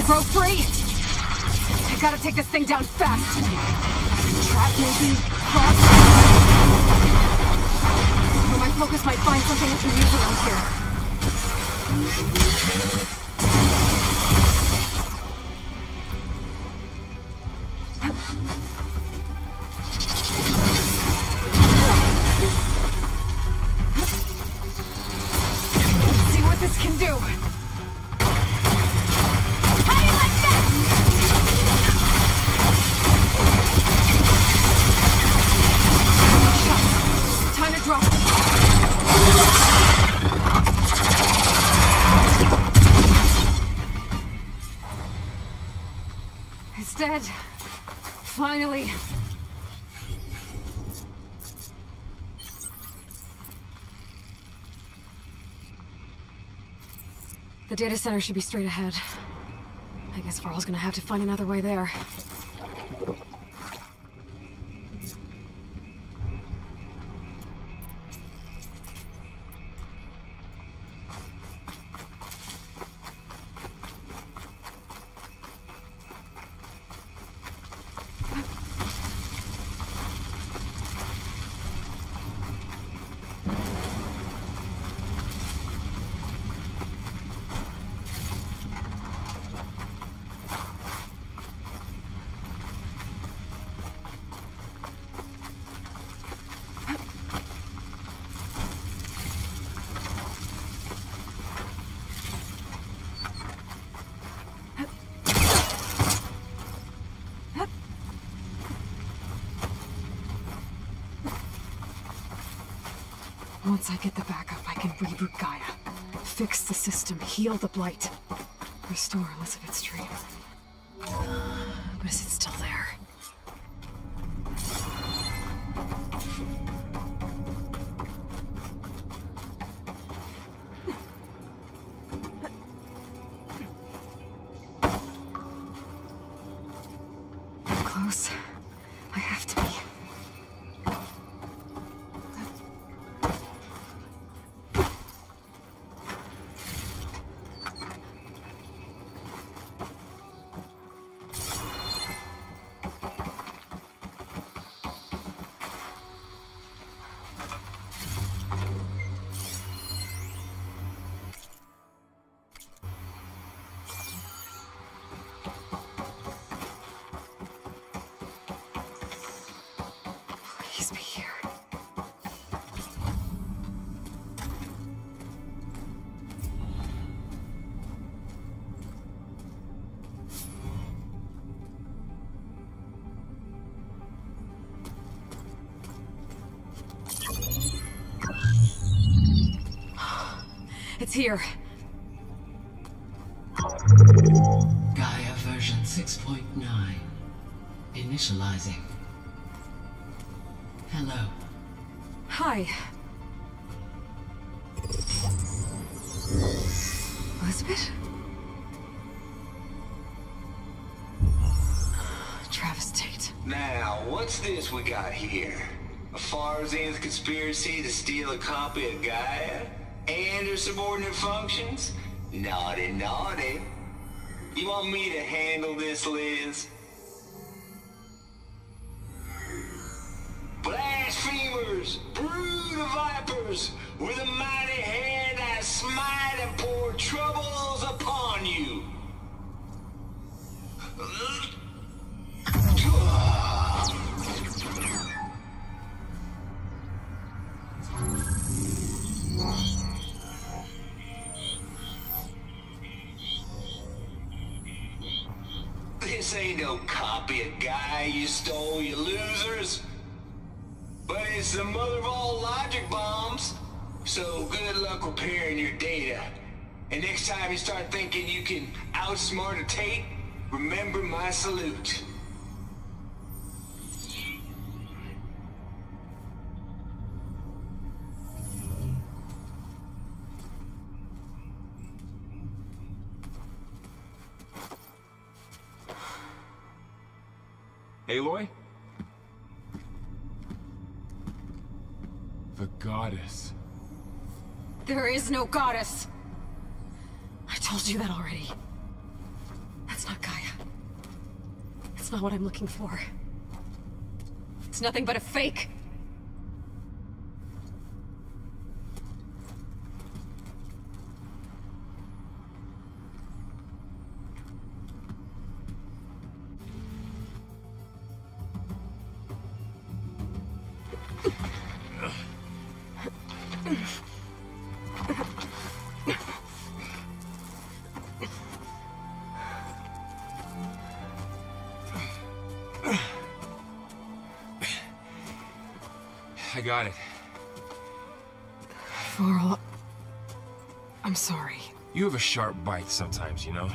Broke free! I gotta take this thing down fast! Trap maybe? Cross? Where my focus might find something I can use around here. See what this can do! It's dead. Finally. The data center should be straight ahead. I guess Varl's gonna have to find another way there. Once I get the backup, I can reboot Gaia, fix the system, heal the Blight, restore Elizabeth's dream. But is it still there? How close? I have to be. It's here. Gaia version 6.9. Initializing. Hello. Hi. Elizabeth? Travis Tate. Now, what's this we got here? A Farzan's conspiracy to steal a copy of Gaia? And her subordinate functions? Naughty, naughty. You want me to handle this, Liz? Blasphemers! Brood of vipers! With a mighty hand I smite and pour troubles upon you! This ain't no copy of Gaia you stole, you losers. But it's the mother of all logic bombs. So good luck repairing your data. And next time you start thinking you can outsmart a Tate, remember my salute. Aloy? The goddess. There is no goddess. I told you that already. That's not Gaia. It's not what I'm looking for. It's nothing but a fake. I got it. Varl, I'm sorry. You have a sharp bite sometimes, you know?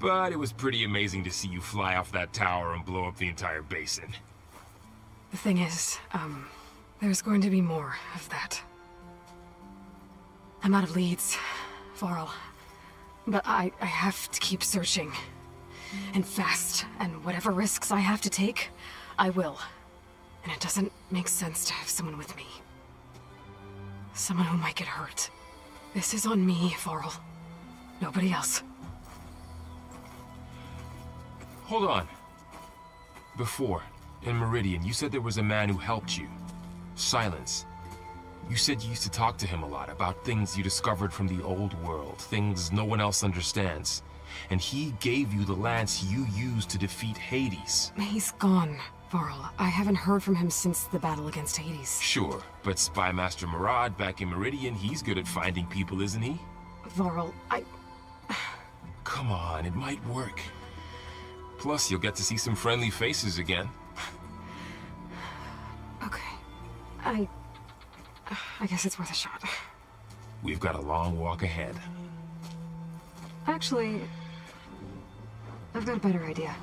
But it was pretty amazing to see you fly off that tower and blow up the entire basin. The thing is, there's going to be more of that. I'm out of leads, Varl. But I have to keep searching. And fast, and whatever risks I have to take, I will. And it doesn't make sense to have someone with me. Someone who might get hurt. This is on me, Varl. Nobody else. Hold on. Before, in Meridian, you said there was a man who helped you. Silence. You said you used to talk to him a lot about things you discovered from the old world, things no one else understands. And he gave you the lance you used to defeat Hades. He's gone, Varl. I haven't heard from him since the battle against Hades. Sure, but Spy Master Murad back in Meridian, he's good at finding people, isn't he? Varl, Come on, it might work. Plus, you'll get to see some friendly faces again. Okay. I guess it's worth a shot. We've got a long walk ahead. Actually, I've got a better idea.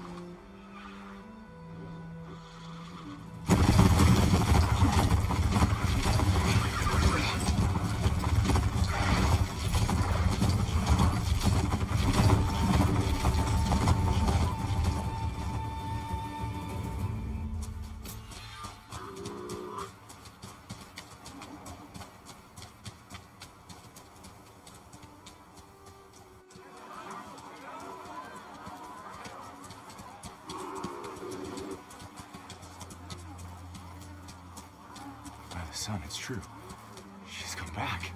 Son, it's true. She's come back.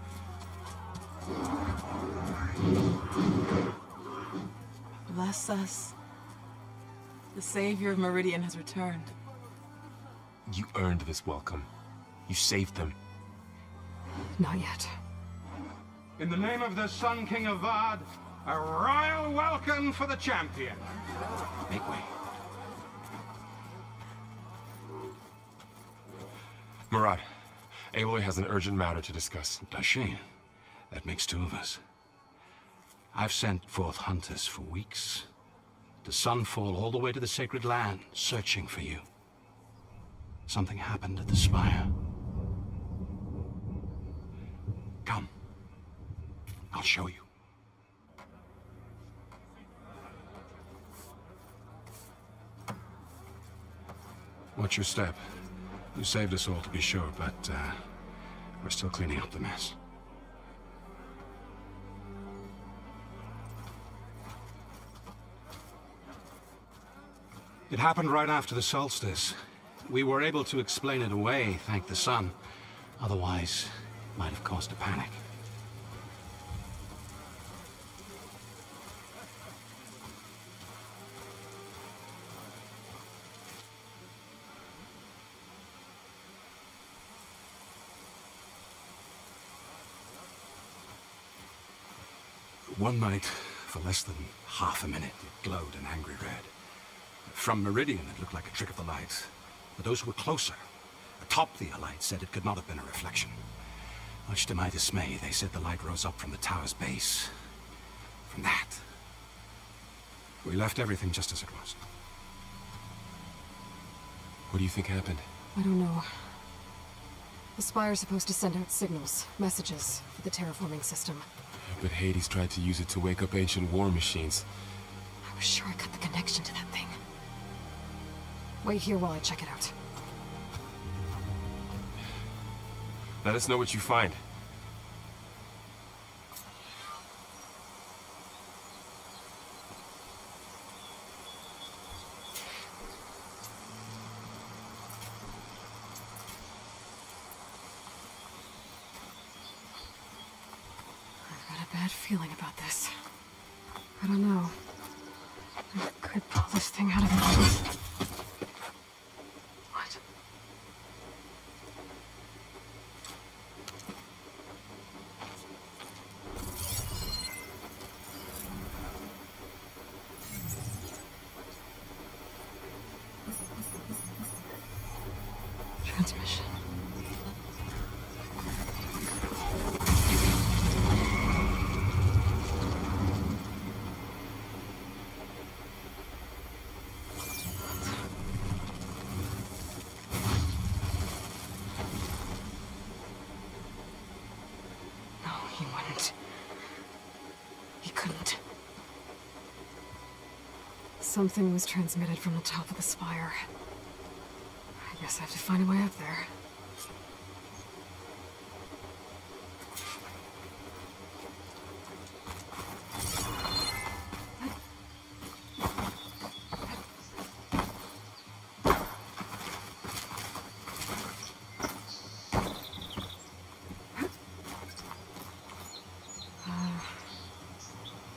Bless us. The savior of Meridian has returned. You earned this welcome. You saved them. Not yet. In the name of the Sun King of Vard, a royal welcome for the champion. Make way. Murad, Aloy has an urgent matter to discuss. Dashane, That makes two of us. I've sent forth hunters for weeks. To Sunfall all the way to the Sacred Land, searching for you. Something happened at the Spire. Come. I'll show you. Watch your step. You saved us all, to be sure, but we're still cleaning up the mess. It happened right after the solstice. We were able to explain it away, thank the sun. Otherwise, it might have caused a panic. One night, for less than half a minute, it glowed an angry red. From Meridian, it looked like a trick of the light. But those who were closer, atop the light, said it could not have been a reflection. Much to my dismay, they said the light rose up from the tower's base. From that, we left everything just as it was. What do you think happened? I don't know. The Spire's supposed to send out signals, messages, for the terraforming system. But Hades tried to use it to wake up ancient war machines. I was sure I got the connection to that thing. Wait here while I check it out. Let us know what you find. I've got a bad feeling about this. I don't know. I could pull this thing out of the... What? Transmission. He wouldn't. He couldn't. Something was transmitted from the top of the spire. I guess I have to find a way up there.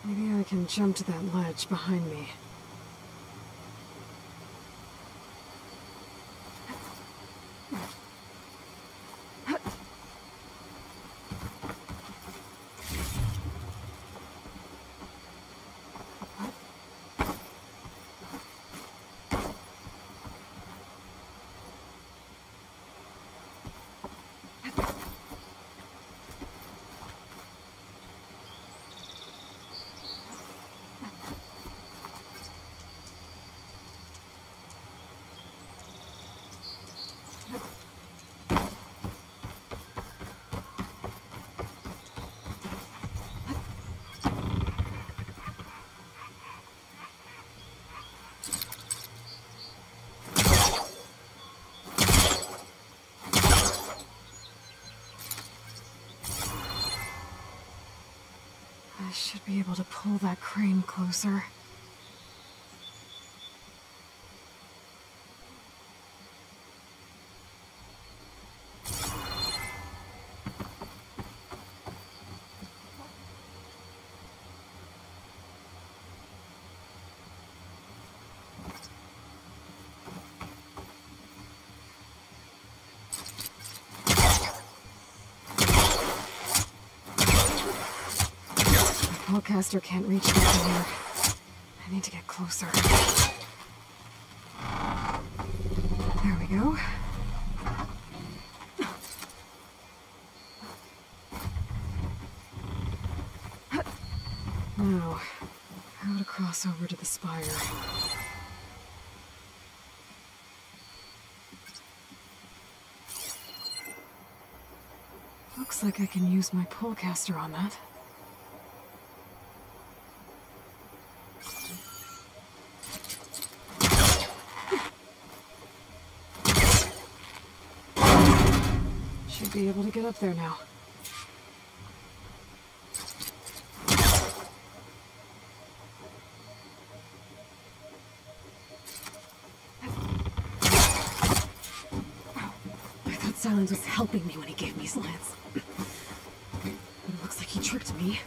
Maybe I can jump to that ledge behind me. I should be able to pull that crane closer. Caster can't reach me from here. I need to get closer. There we go. cross over to the spire. Looks like I can use my pullcaster on that. Should be able to get up there now. Silence was helping me when he gave me his lance. But it looks like he tricked me.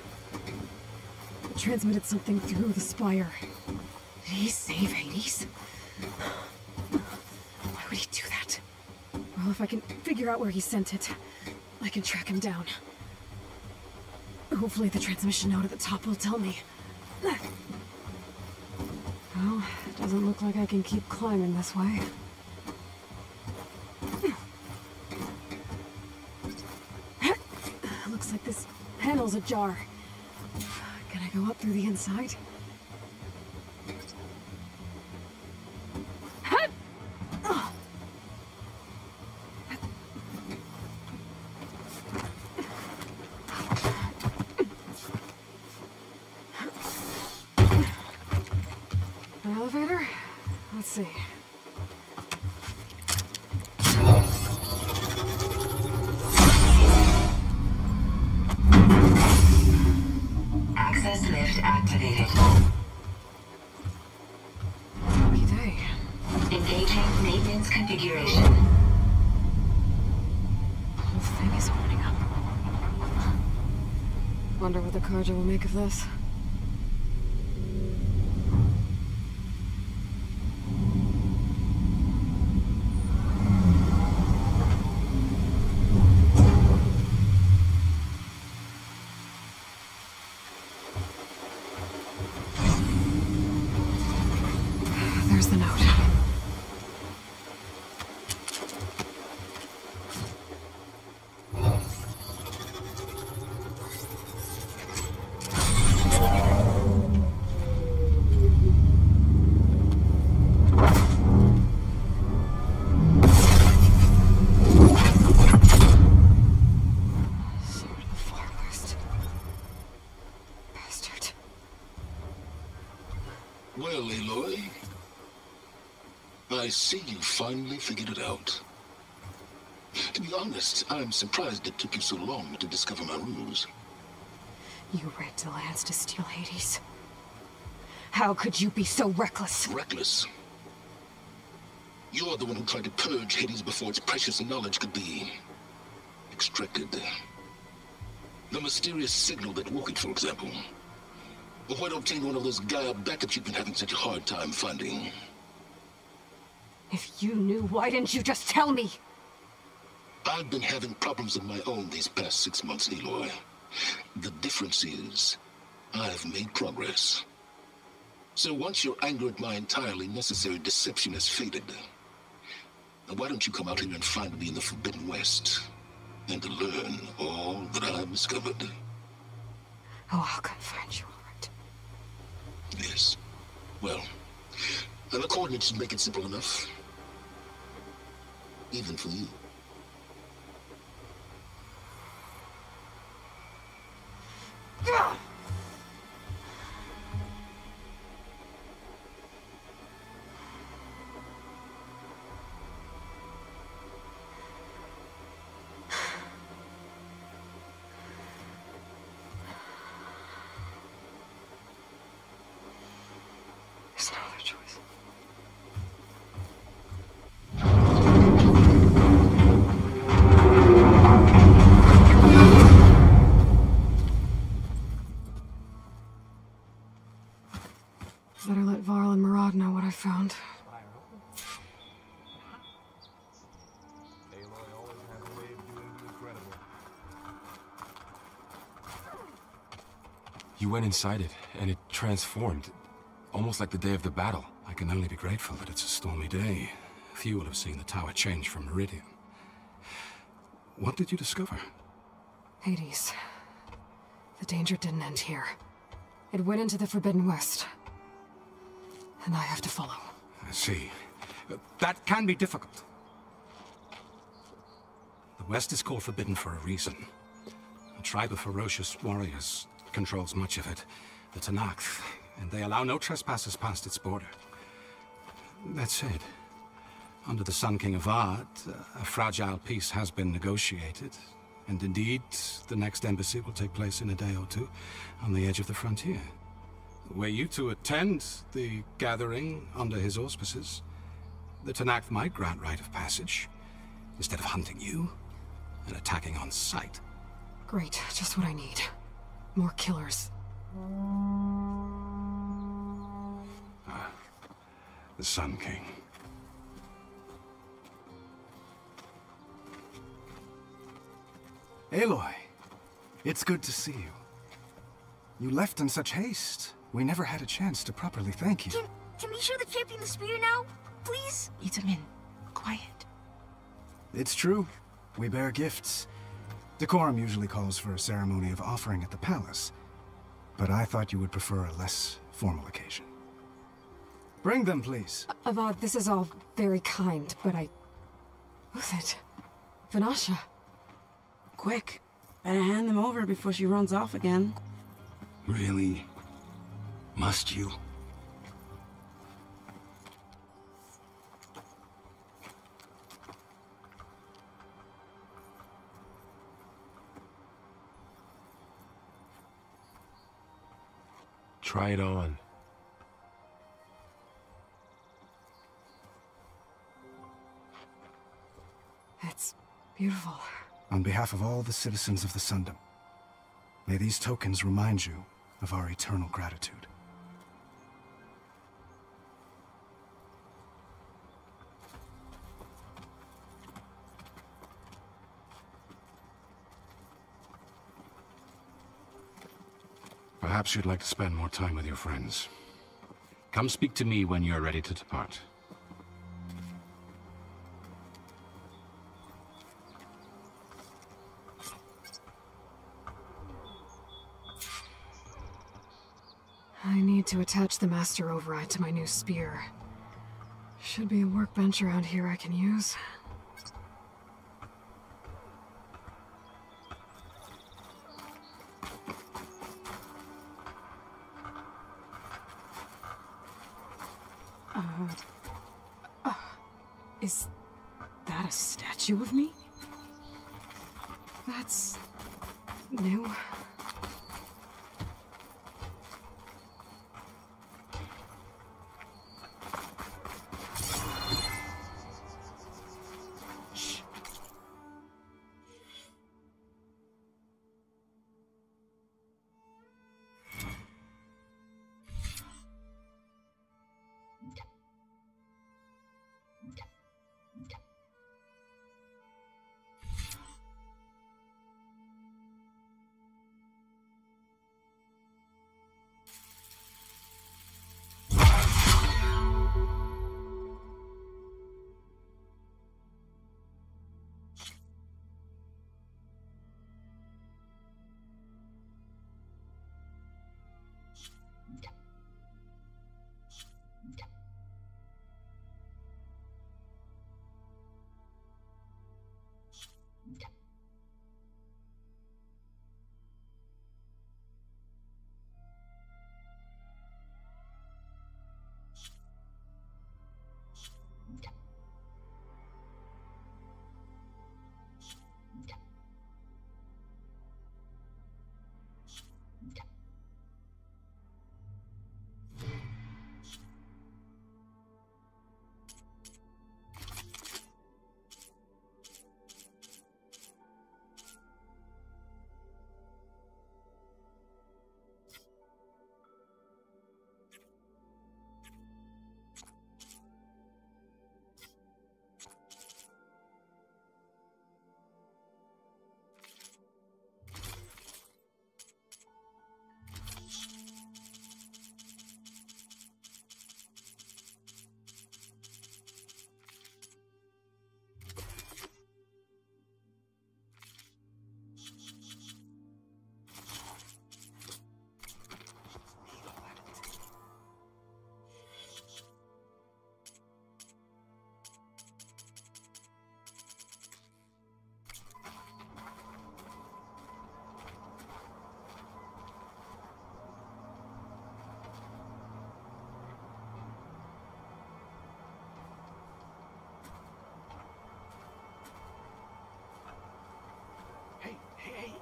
It transmitted something through the spire. Did he save Hades? Why would he do that? Well, if I can figure out where he sent it, I can track him down. Hopefully the transmission node at the top will tell me. Well, it doesn't look like I can keep climbing this way. Looks like this panel's ajar. Can I go up through the inside? An elevator? Let's see. Access lift activated. Lucky day. Engaging maintenance configuration. The whole thing is opening up. Wonder what the Carja will make of this. There's the note. Sword of the Far West. Bastard. Well, Aloy, I see you finally figured it out. To be honest, I'm surprised it took you so long to discover my ruse. You rigged the lance to steal Hades. How could you be so reckless? Reckless? You're the one who tried to purge Hades before its precious knowledge could be extracted. The mysterious signal that woke it, for example. Or why not obtain one of those Gaia backups you've been having such a hard time finding? If you knew, why didn't you just tell me? I've been having problems of my own these past 6 months, Aloy. The difference is, I've made progress. So once your anger at my entirely necessary deception has faded, why don't you come out here and find me in the Forbidden West, and learn all that I've discovered? Oh, I'll come find you, all right. Yes. Well, the coordinates should make it simple enough. Even for you. There's no other choice. Better let Varl and Murad know what I found. You went inside it, and it transformed. Almost like the day of the battle. I can only be grateful that it's a stormy day. Few will have seen the tower change from Meridian. What did you discover? Hades. The danger didn't end here. It went into the Forbidden West. and I have to follow. I see. That can be difficult. The West is called forbidden for a reason. A tribe of ferocious warriors controls much of it, the Tanakh, and they allow no trespassers past its border. That said, under the Sun King of Ard, a fragile peace has been negotiated, and indeed, the next embassy will take place in a day or two on the edge of the frontier. Were you to attend the gathering under his auspices, the Tanakh might grant right of passage, instead of hunting you and attacking on sight. Great, just what I need. More killers. The Sun King. Aloy, it's good to see you. You left in such haste. We never had a chance to properly thank you. Can we show the champion the spear now? Please? Itamin, quiet. It's true. We bear gifts. Decorum usually calls for a ceremony of offering at the palace. But I thought you would prefer a less formal occasion. Bring them, please. Avad, this is all very kind, but Who's it? Vanasha. Quick. Better hand them over before she runs off again. Really? Must you? Try it on. It's beautiful. On behalf of all the citizens of the Sundom, may these tokens remind you of our eternal gratitude. Perhaps you'd like to spend more time with your friends. Come speak to me when you're ready to depart. I need to attach the Master Override to my new spear. Should be a workbench around here I can use. Is that a statue of me? That's new.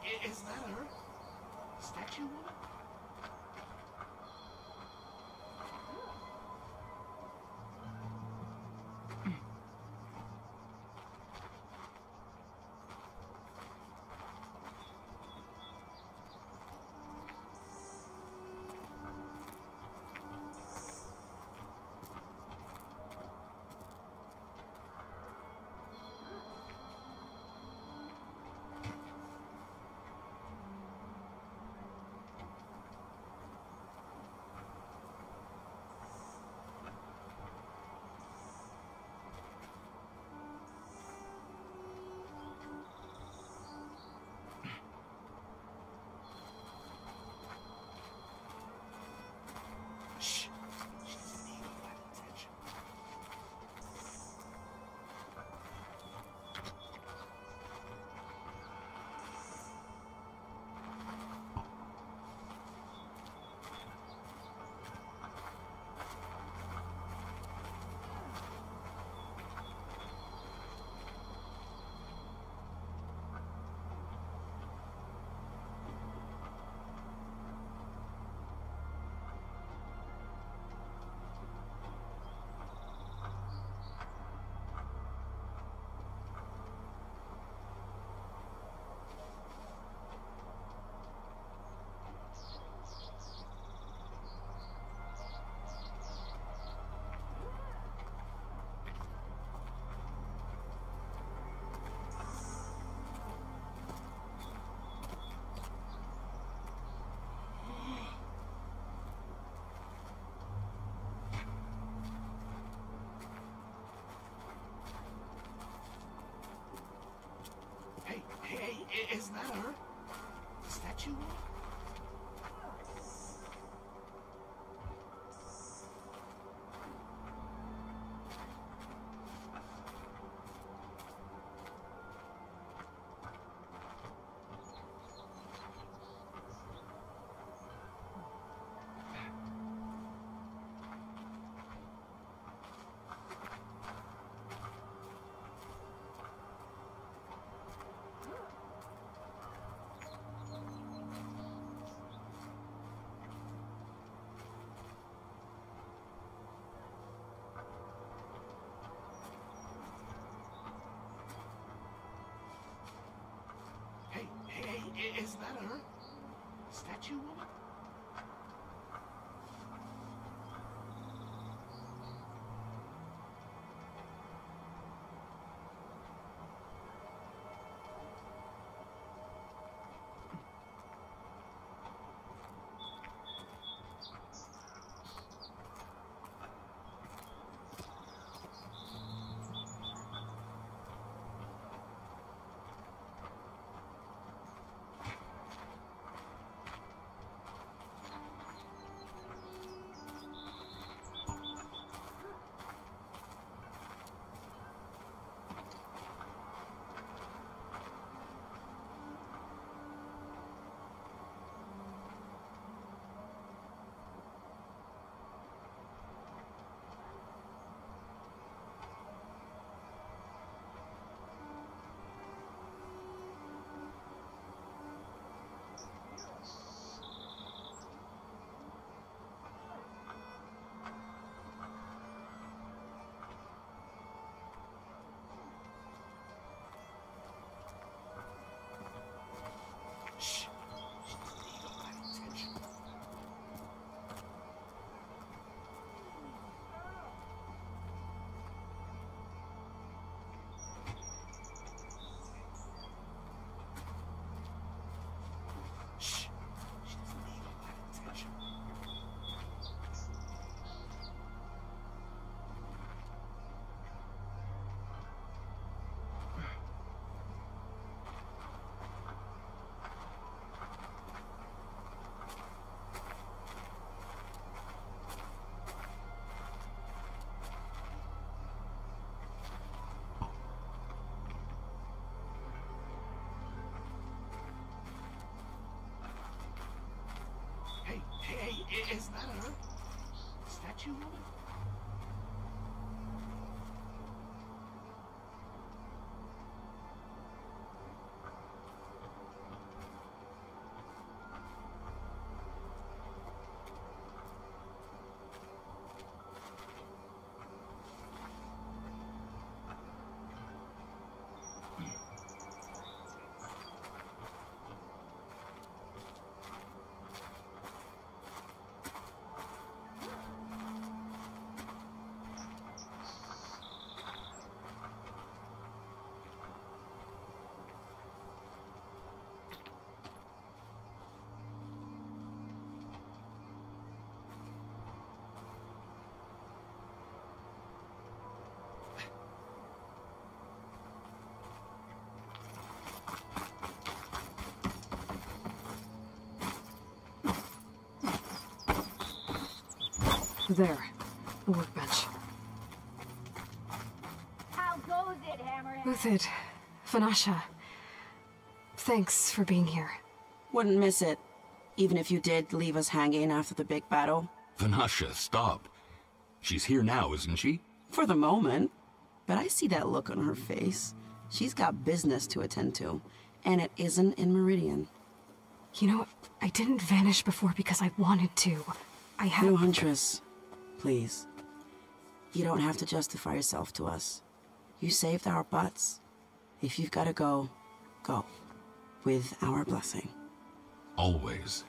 is that her? Statue woman? Hey, is that her? Statue woman? Hey, is that her? Statue woman? Hey, is that her? Statue woman? There. The workbench. How goes it, Hammerhead? With it. Vanasha. Thanks for being here. Wouldn't miss it. Even if you did leave us hanging after the big battle. Vanasha, stop. She's here now, isn't she? For the moment. But I see that look on her face. She's got business to attend to. And it isn't in Meridian. You know, I didn't vanish before because I wanted to. I had... No, Huntress. Please. You don't have to justify yourself to us. You saved our butts. If you've got to go, go. With our blessing. Always.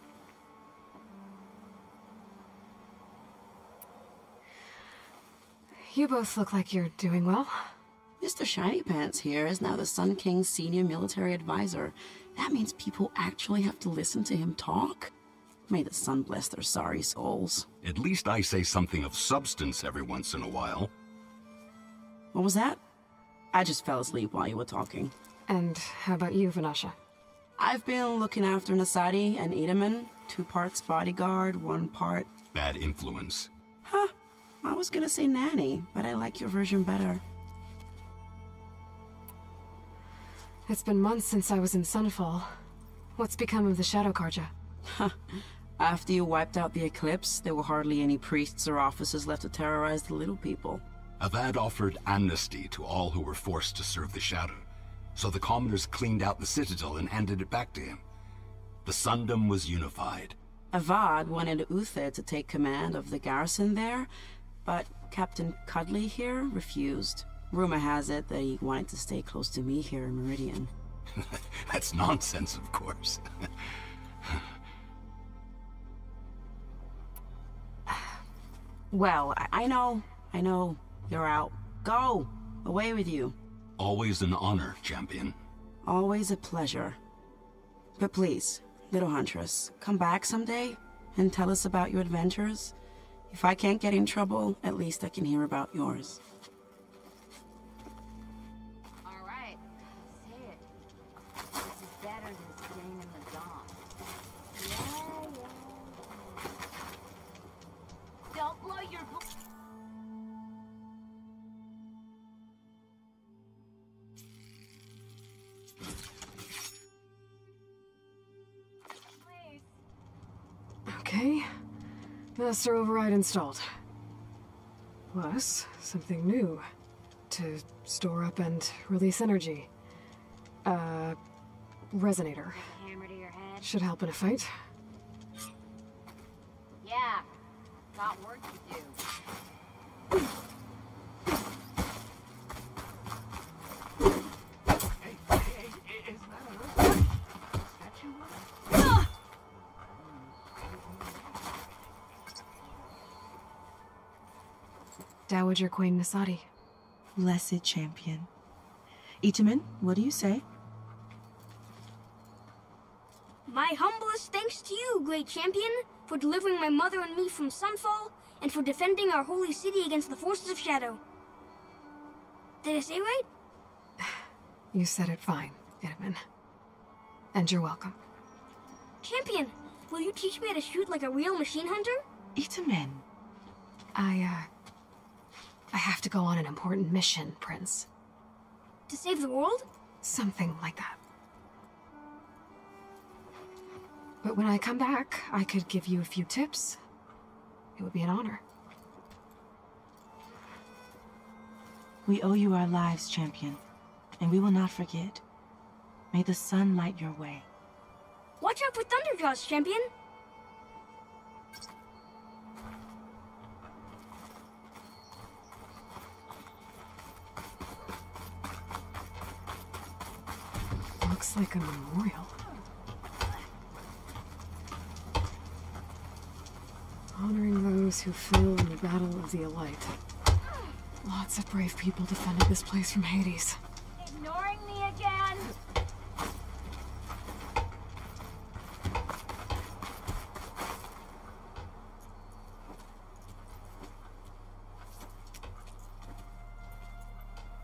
You both look like you're doing well. Mr. Shiny Pants here is now the Sun King's senior military advisor. That means people actually have to listen to him talk? May the sun bless their sorry souls. At least I say something of substance every once in a while. What was that? I just fell asleep while you were talking. And how about you, Vanasha? I've been looking after Nasadi and Edaman. 2 parts bodyguard, 1 part... Bad influence. Huh. I was gonna say nanny, but I like your version better. It's been months since I was in Sunfall. What's become of the Shadow Karja? Huh. After you wiped out the Eclipse, there were hardly any priests or officers left to terrorize the little people. Avad offered amnesty to all who were forced to serve the Shadow. So the commoners cleaned out the Citadel and handed it back to him. The Sundom was unified. Avad wanted Uther to take command of the garrison there, but Captain Cudley here refused. Rumor has it that he wanted to stay close to me here in Meridian. That's nonsense, of course. Well, I know. You're out. Go! Away with you. Always an honor, champion. Always a pleasure. But please, little Huntress, come back someday and tell us about your adventures. If I can't get in trouble, at least I can hear about yours. All right. Say it. This is better than staying in the dawn. Yeah. Don't blow your... Okay. Master override installed. Plus, something new. To store up and release energy. Resonator. Hammer to your head. Should help in a fight. Yeah. Got work to do. Dowager Queen Nasadi. Blessed champion. Itaman, what do you say? My humblest thanks to you, great champion, for delivering my mother and me from Sunfall, and for defending our holy city against the forces of Shadow. Did I say right? You said it fine, Edaman. And you're welcome. Champion, will you teach me how to shoot like a real machine hunter? Itaman. I have to go on an important mission, Prince. To save the world? Something like that. But when I come back, I could give you a few tips. It would be an honor. We owe you our lives, champion, and we will not forget. May the sun light your way. Watch out for Thunderjaws, champion! Looks like a memorial. Honoring those who fell in the Battle of the Elite. Lots of brave people defended this place from Hades. Ignoring me again?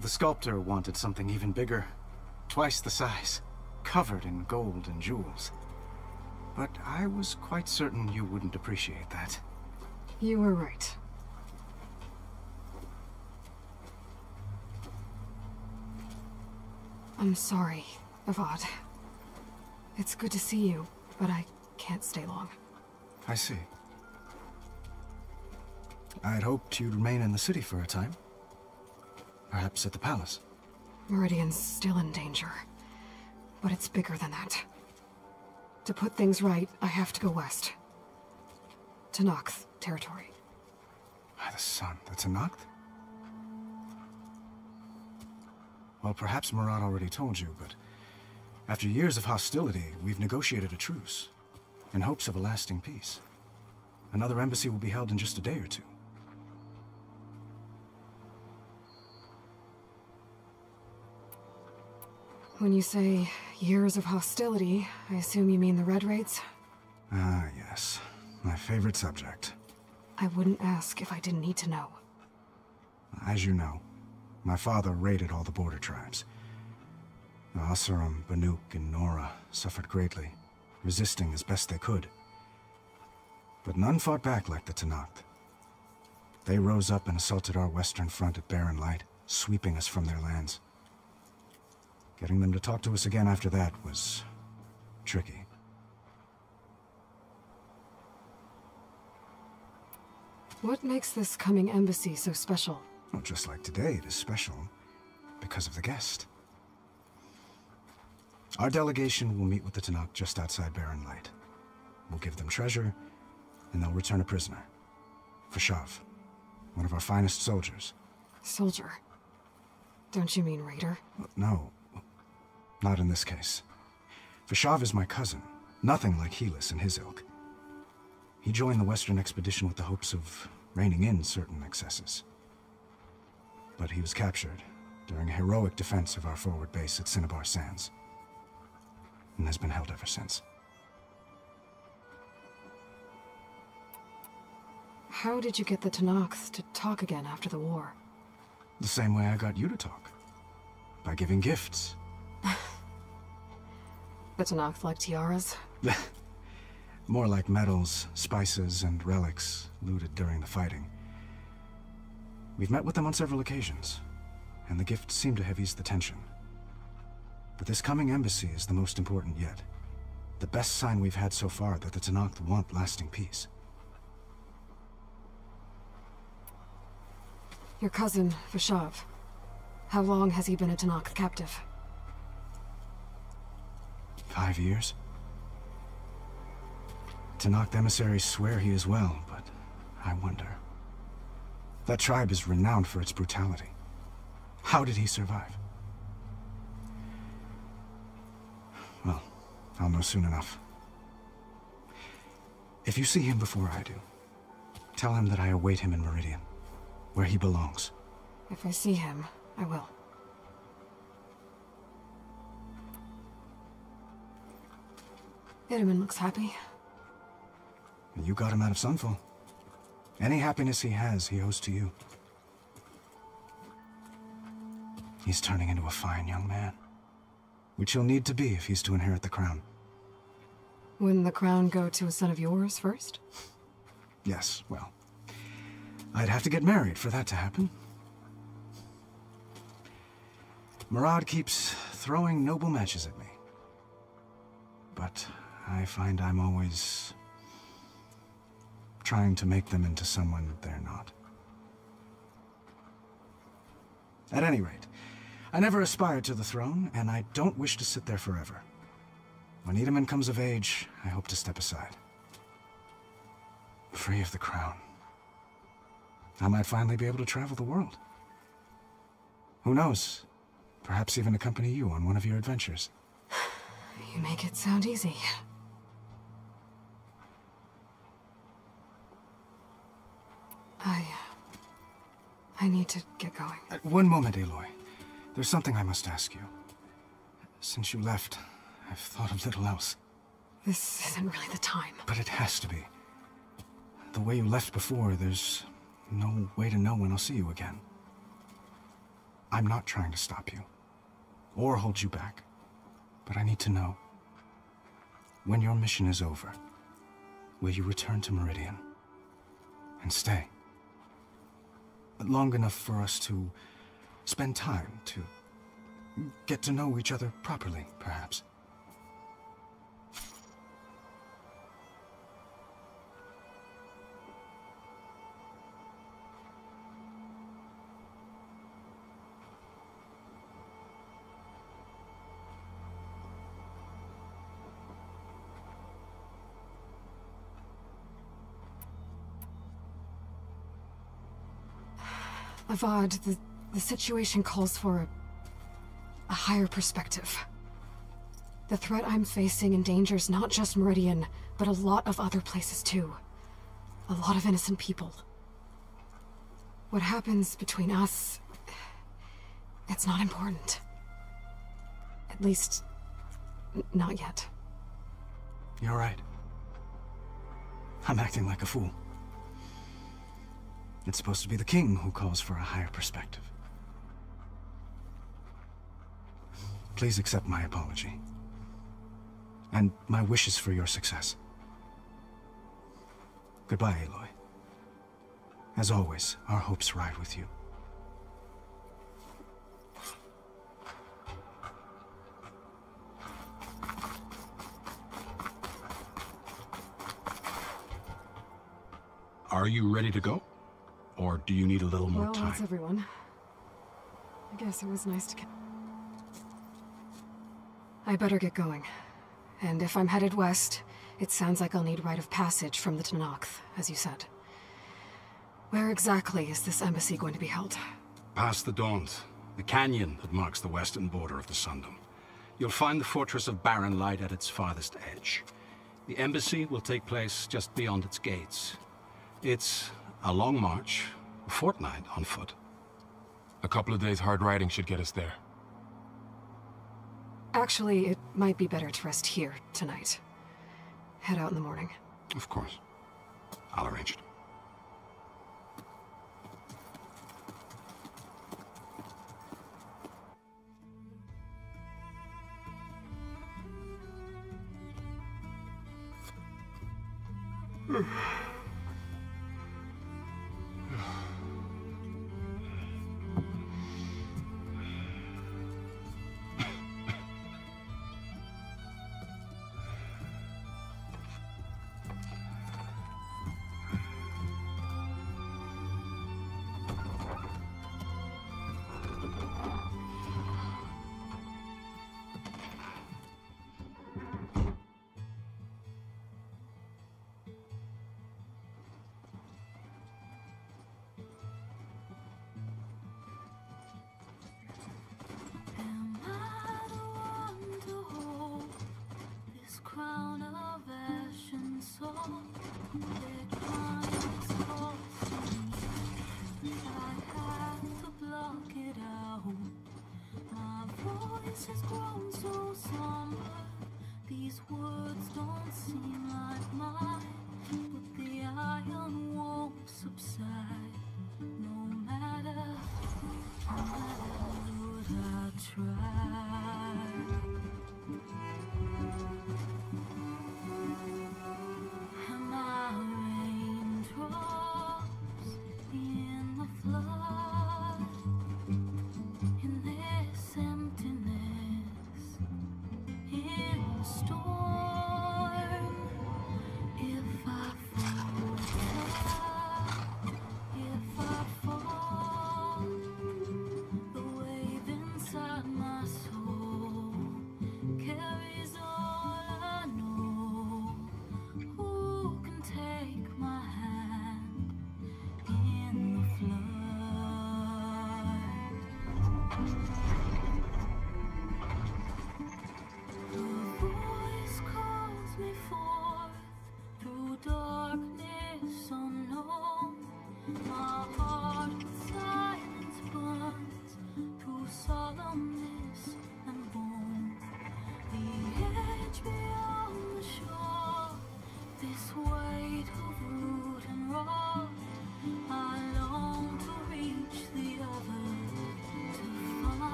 The sculptor wanted something even bigger. Twice the size. Covered in gold and jewels. But I was quite certain you wouldn't appreciate that. You were right. I'm sorry, Avad. It's good to see you, but I can't stay long. I see. I'd hoped you'd remain in the city for a time. Perhaps at the palace. Meridian's still in danger, but it's bigger than that. To put things right, I have to go west. To Nox territory. By the sun, that's a Noct? Well, perhaps Murad already told you, but after years of hostility, we've negotiated a truce, in hopes of a lasting peace. Another embassy will be held in just a day or two. When you say years of hostility, I assume you mean the Red Raids? Ah, yes. My favorite subject. I wouldn't ask if I didn't need to know. As you know, my father raided all the border tribes. The Asuram, Banuk, and Nora suffered greatly, resisting as best they could. But none fought back like the Tenakth. They rose up and assaulted our western front at Barren Light, sweeping us from their lands. Getting them to talk to us again after that was tricky. What makes this coming embassy so special? Well, just like today, it is special because of the guest. Our delegation will meet with the Tenakth just outside Barren Light. We'll give them treasure, and they'll return a prisoner. Fashav, one of our finest soldiers. Soldier? Don't you mean raider? No, not in this case. Fashav is my cousin, nothing like Helis and his ilk. He joined the Western expedition with the hopes of reining in certain excesses. But he was captured during a heroic defense of our forward base at Cinnabar Sands, and has been held ever since. How did you get the Tenakth to talk again after the war? The same way I got you to talk. By giving gifts. The Tenakth like tiaras? More like medals, spices, and relics looted during the fighting. We've met with them on several occasions, and the gifts seem to have eased the tension. But this coming embassy is the most important yet. The best sign we've had so far that the Tenakth want lasting peace. Your cousin, Fashav. How long has he been a Tenakth captive? 5 years. Tenakth emissaries swear he is well, but I wonder. That tribe is renowned for its brutality. How did he survive? Well, I'll know soon enough. If you see him before I do, tell him that I await him in Meridian, where he belongs. If I see him, I will. Itaman looks happy. You got him out of Sunfall. Any happiness he has, he owes to you. He's turning into a fine young man, which he'll need to be if he's to inherit the crown. Wouldn't the crown go to a son of yours first? Yes, well, I'd have to get married for that to happen. Murad keeps throwing noble matches at me. But I find I'm always trying to make them into someone they're not. At any rate, I never aspired to the throne, and I don't wish to sit there forever. When Itaman comes of age, I hope to step aside. Free of the crown. I might finally be able to travel the world. Who knows? Perhaps even accompany you on one of your adventures. You make it sound easy. I need to get going. One moment, Aloy. There's something I must ask you. Since you left, I've thought of little else. This isn't really the time. But it has to be. The way you left before, there's no way to know when I'll see you again. I'm not trying to stop you, or hold you back. But I need to know, when your mission is over, will you return to Meridian? and stay. Long enough for us to spend time, to get to know each other properly, perhaps. Avad, the situation calls for a higher perspective. The threat I'm facing endangers not just Meridian, but a lot of other places too. A lot of innocent people. What happens between us, it's not important. At least, not yet. You're right. I'm acting like a fool. It's supposed to be the king who calls for a higher perspective. Please accept my apology. And my wishes for your success. Goodbye, Aloy. As always, our hopes ride with you. Are you ready to go? Or do you need a little more time? Well, that's everyone. I guess it was nice to I better get going. And if I'm headed west, it sounds like I'll need rite of passage from the Tenakth, as you said. Where exactly is this embassy going to be held? Past the Daunt, the canyon that marks the western border of the Sundom. You'll find the fortress of Barren Light at its farthest edge. The embassy will take place just beyond its gates. It's a long march, a fortnight on foot. A couple of days hard riding should get us there. Actually, it might be better to rest here tonight. Head out in the morning. Of course. I'll arrange it.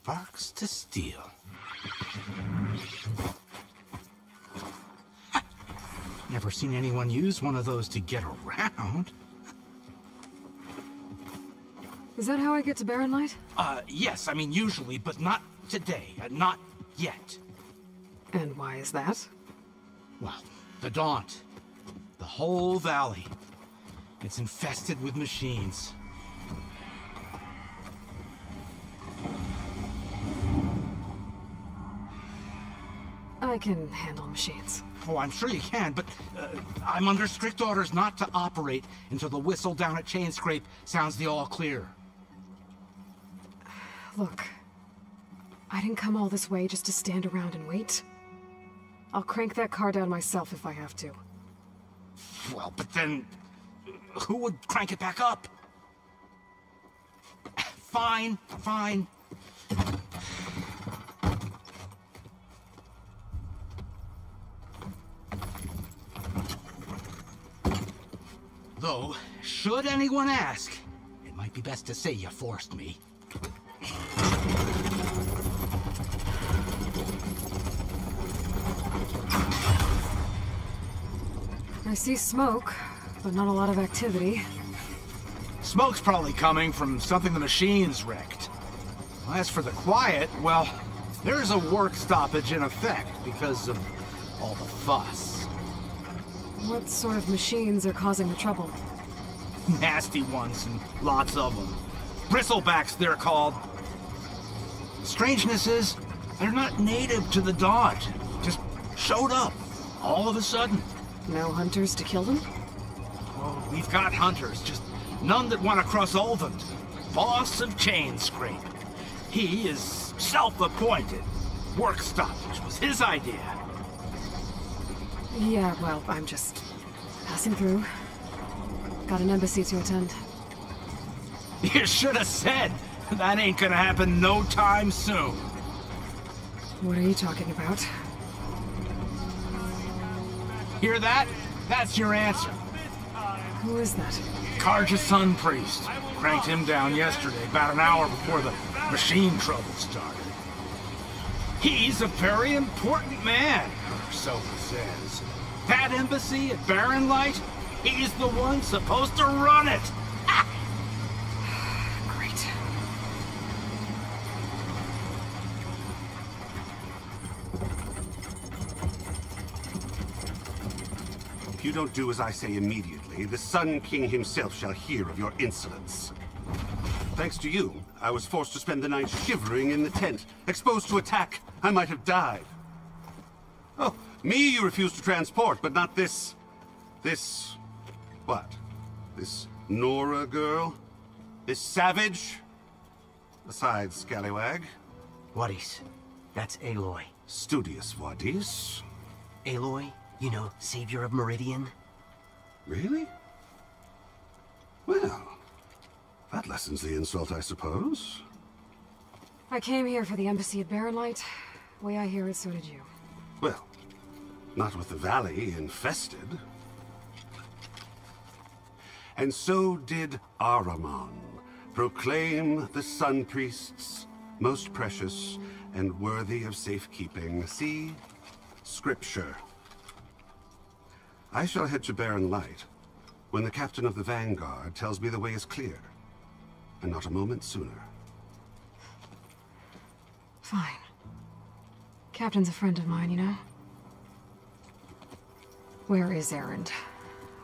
Sparks to steel. Never seen anyone use one of those to get around. Is that how I get to Barren Light? Yes, I mean usually, but not today. Not yet. And why is that? Well, the Daunt. The whole valley. It's infested with machines. I can handle machines. Oh, I'm sure you can, but I'm under strict orders not to operate until the whistle down at Chain Scrape sounds the all clear. Look, I didn't come all this way just to stand around and wait. I'll crank that car down myself if I have to. Well, but then who would crank it back up? Fine, fine. Though, should anyone ask, it might be best to say you forced me. I see smoke, but not a lot of activity. Smoke's probably coming from something the machines wrecked. As for the quiet, well, there's a work stoppage in effect because of all the fuss. What sort of machines are causing the trouble? Nasty ones, and lots of them. Bristlebacks, they're called. The strangeness is, they're not native to the Daunt. Just showed up, all of a sudden. No hunters to kill them? Oh, we've got hunters, just none that want to cross Ulvund. Boss of Chain Scrape. He is self-appointed. Work stoppage was his idea. Yeah, well, I'm just passing through. Got an embassy to attend. You should have said. That ain't gonna happen no time soon. What are you talking about? Hear that? That's your answer. Who is that? Karja's Sun Priest. Cranked him down yesterday, about an hour before the machine trouble started. He's a very important man, or so he says. That embassy at Barren Light, he's the one supposed to run it! Ah! Great. If you don't do as I say immediately, the Sun King himself shall hear of your insolence. Thanks to you, I was forced to spend the night shivering in the tent. Exposed to attack, I might have died. Oh, me you refused to transport, but not this... what? This Nora girl? This savage? Besides, scallywag. Wadis. That's Aloy. Studious Wadis. Aloy, you know, savior of Meridian. Really? Well, that lessens the insult, I suppose. I came here for the embassy at Barren Light. Way I hear it, so did you. Well, not with the valley infested. And so did Ahriman proclaim the Sun Priests most precious and worthy of safekeeping. See? Scripture. I shall head to Barren Light when the captain of the Vanguard tells me the way is clear, and not a moment sooner. Fine. Captain's a friend of mine, you know? Where is Erend?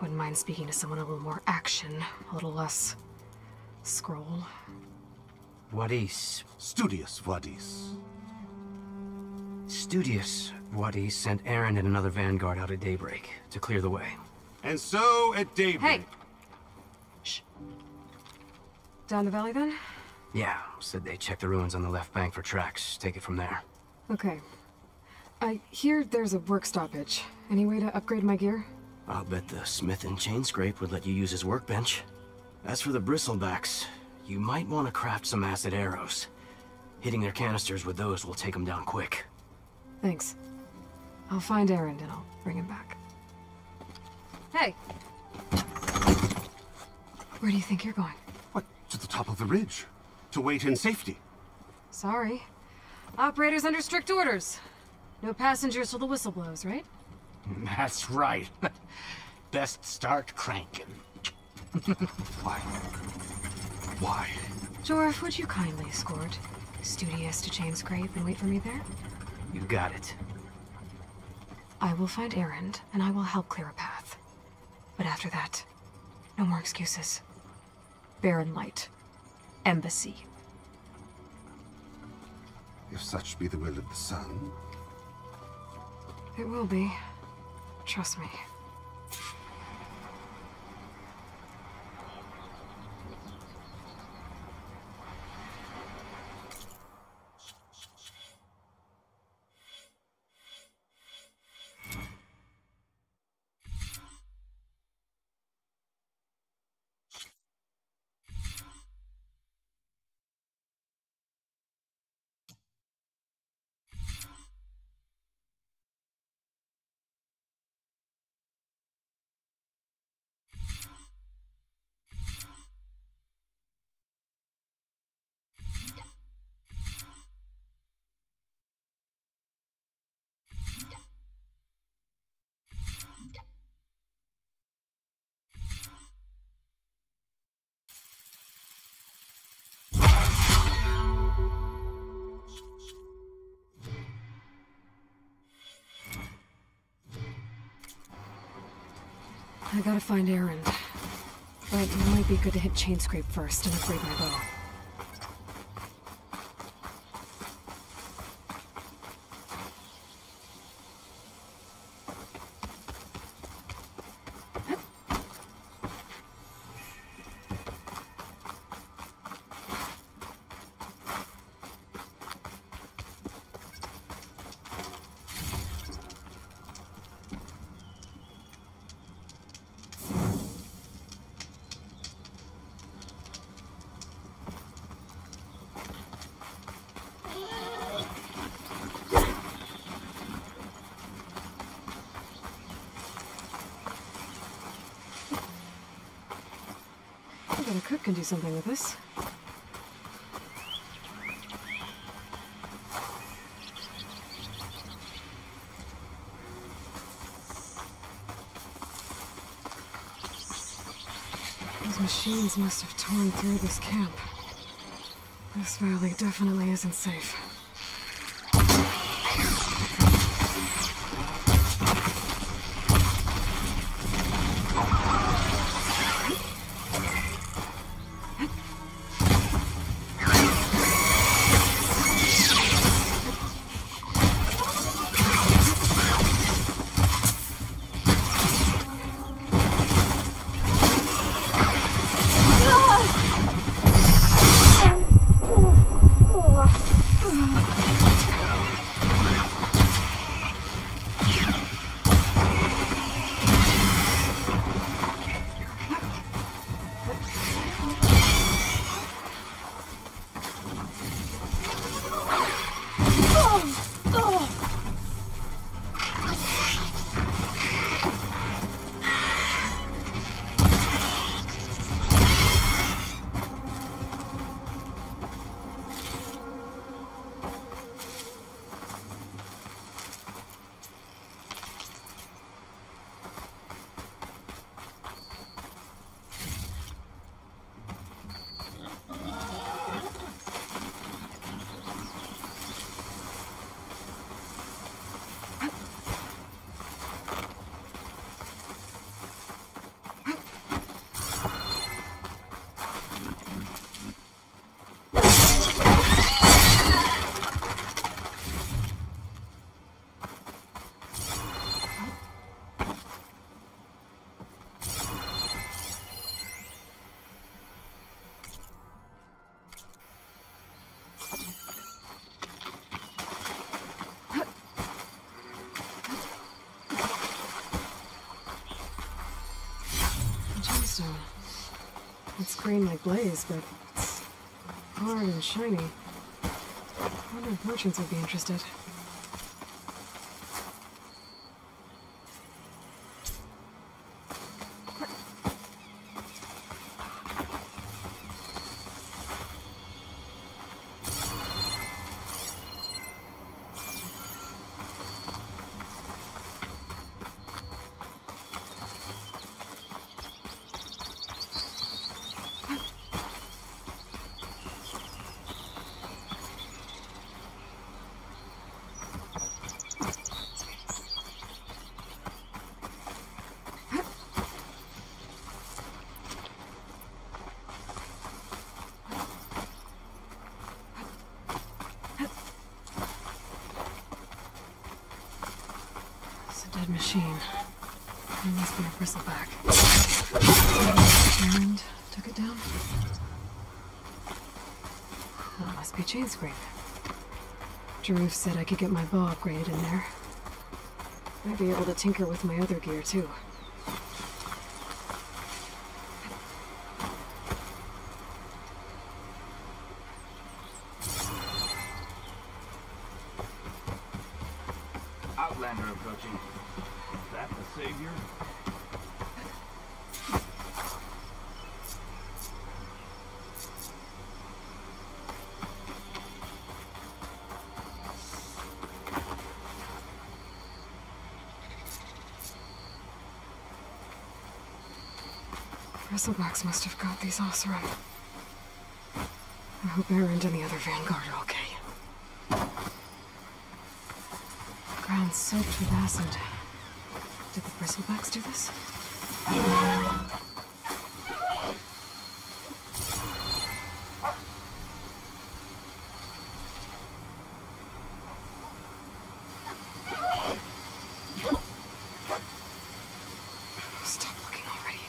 Wouldn't mind speaking to someone a little more action, a little less scroll. Wadis. Studious Wadis. Studious Wadis sent Erend and another Vanguard out at daybreak to clear the way. And so at daybreak... Hey! Shh. Down the valley, then? Yeah, said they checked the ruins on the left bank for tracks. Take it from there. Okay. I hear there's a work stoppage. Any way to upgrade my gear? I'll bet the smith in Chain Scrape would let you use his workbench. As for the bristlebacks, you might want to craft some acid arrows. Hitting their canisters with those will take them down quick. Thanks. I'll find Erend and I'll bring him back. Hey! Where do you think you're going? What? To the top of the ridge. To wait in safety. Sorry. Operator's under strict orders. No passengers till the whistle blows, right? That's right. Best start cranking. Why? Jorf, would you kindly escort Studious to Chainscrape and wait for me there? You got it. I will find Erend, and I will help clear a path. But after that, no more excuses. Barren Light. Embassy. If such be the will of the sun. It will be. Trust me. I gotta find Erend. But it might be good to hit Chainscrape first and upgrade my bow. I bet a cook can do something with this. Those machines must have torn through this camp. This valley definitely isn't safe. It's green like blaze, but it's hard and shiny. I wonder if merchants would be interested. machine. There must be a bristleback. And took it down. That must be chain scrape. Jaruf said I could get my bow upgraded in there. Might be able to tinker with my other gear too. Outlander approaching. Is that the savior? Bristlebacks must have got these Oseram. I hope Erend and the other Vanguard are okay. Ground soaked with acid. Did the Bristlebacks do this? Stop looking already.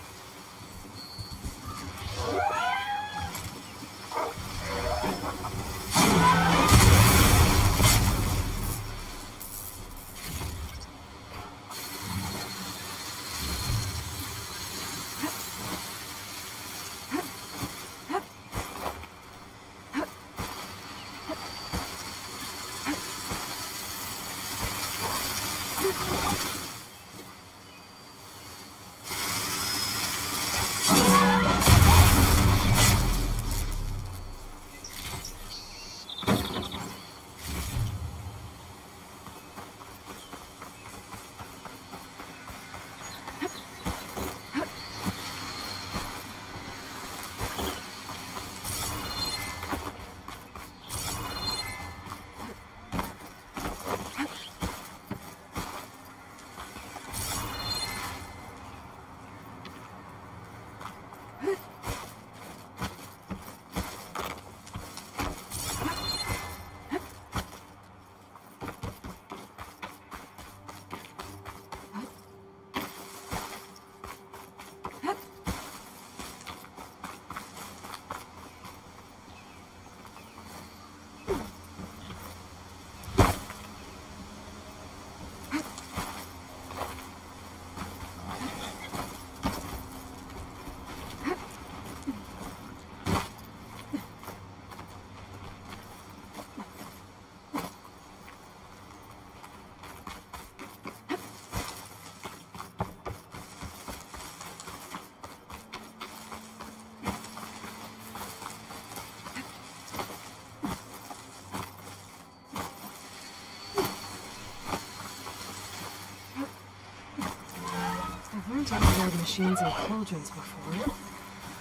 I've learned to avoid machines and cauldrons before.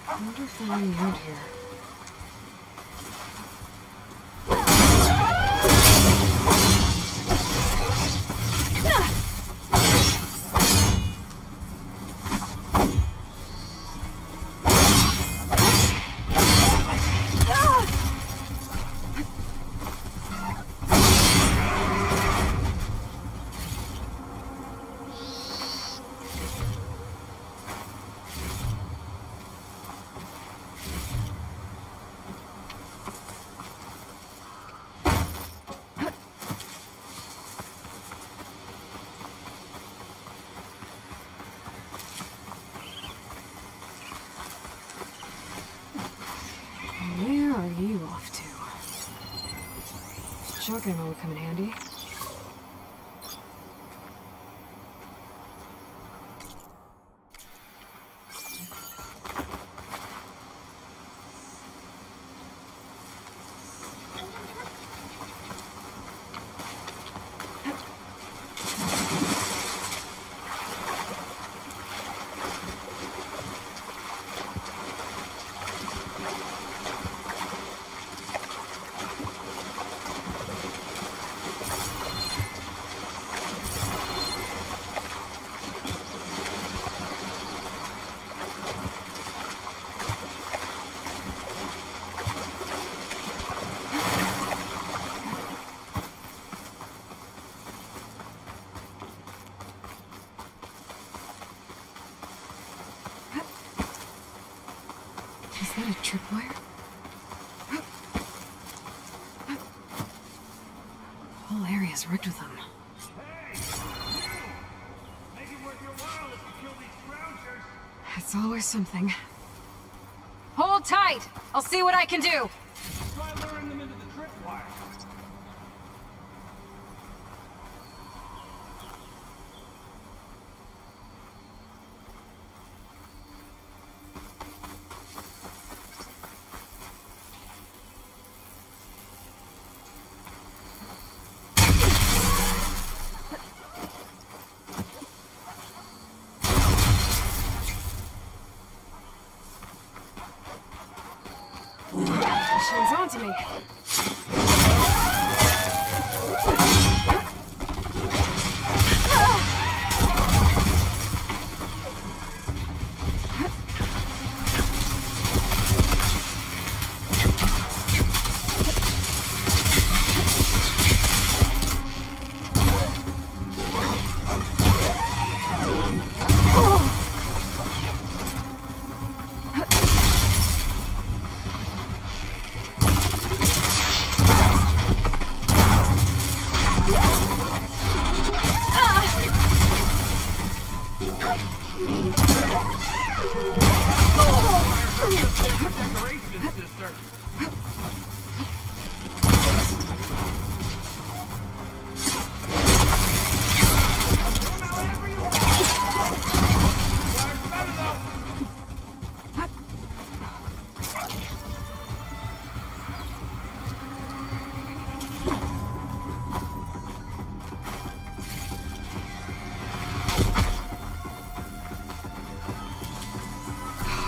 I wonder if they're any out here. Where are you off to? Shotgun will come in handy. Is that a tripwire? The whole area's rigged with them. It's always something. Hold tight! I'll see what I can do! Try luring them into the tripwire. She's onto me.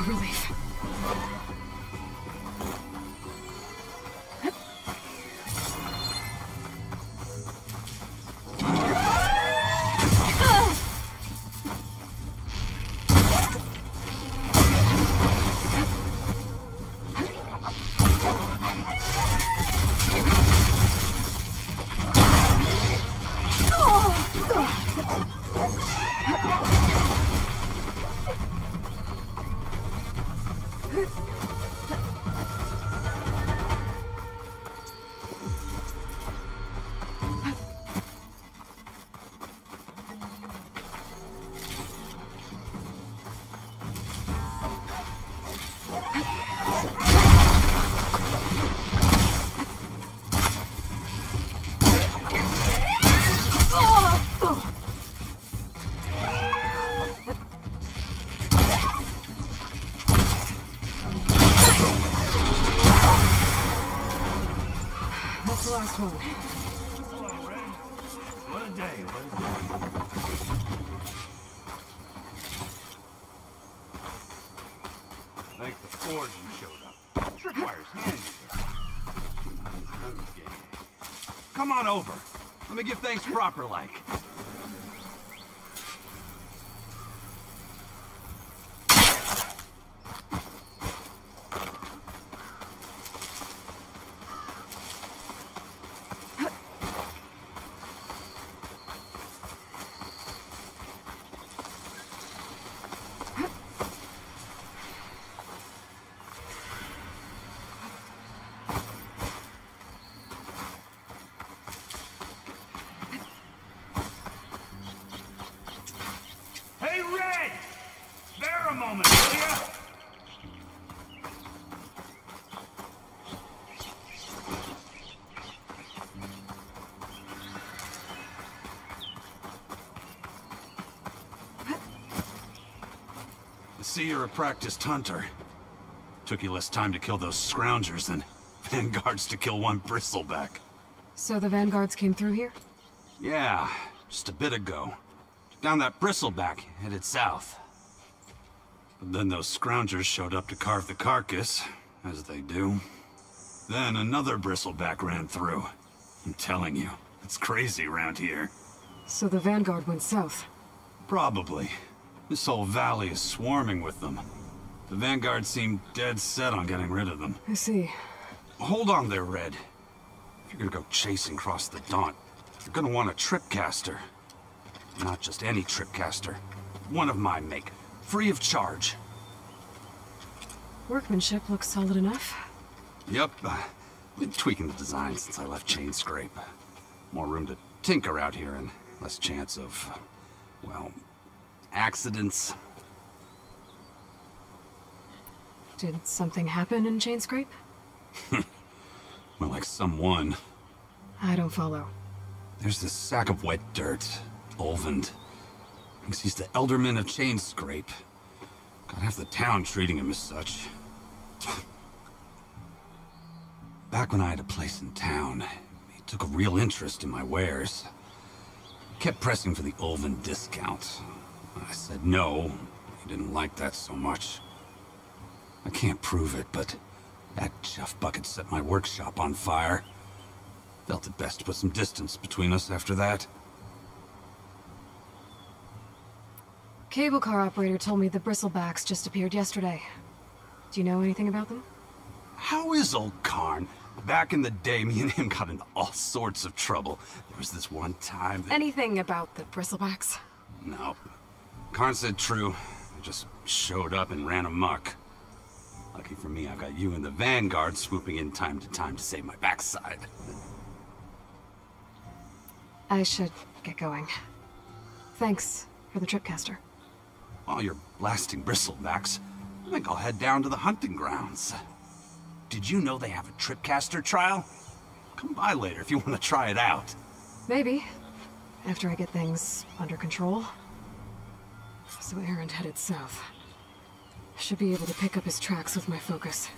Relief. That's the last one. What a day, what a day. Thank the Forge you showed up. Tripwire's handy. Okay. Come on over. Let me give thanks proper like. I see you're a practiced hunter. Took you less time to kill those scroungers than vanguards to kill one bristleback. So the vanguards came through here? Yeah, just a bit ago. Down that bristleback, headed south. But then those scroungers showed up to carve the carcass, as they do. Then another bristleback ran through. I'm telling you, it's crazy around here. So the vanguard went south? Probably. This whole valley is swarming with them. The vanguard seemed dead set on getting rid of them. I see. Hold on there, Red. If you're gonna go chasing across the Daunt, you're gonna want a tripcaster. Not just any tripcaster. One of my make. Free of charge. Workmanship looks solid enough. Yep. Been tweaking the design since I left Chain Scrape. More room to tinker out here and less chance of, well, accidents. Did something happen in Chain Scrape? Well, like someone. I don't follow. There's this sack of wet dirt, Olvend. Thinks he's the Elderman of Chain Scrape. Got half the town treating him as such. Back when I had a place in town, he took a real interest in my wares. Kept pressing for the Olvend discount. I said no. He didn't like that so much. I can't prove it, but that chuff bucket set my workshop on fire. Felt it best to put some distance between us after that. Cable car operator told me the bristlebacks just appeared yesterday. Do you know anything about them? How is old Karn? Back in the day, me and him got into all sorts of trouble. There was this one time that... Anything about the bristlebacks? No. Karn said true. I just showed up and ran amok. Lucky for me, I've got you and the Vanguard swooping in time to save my backside. I should get going. Thanks for the tripcaster. While you're blasting bristlebacks, I think I'll head down to the hunting grounds. Did you know they have a tripcaster trial? Come by later if you want to try it out. Maybe. After I get things under control. So Aaron headed south. Should be able to pick up his tracks with my focus.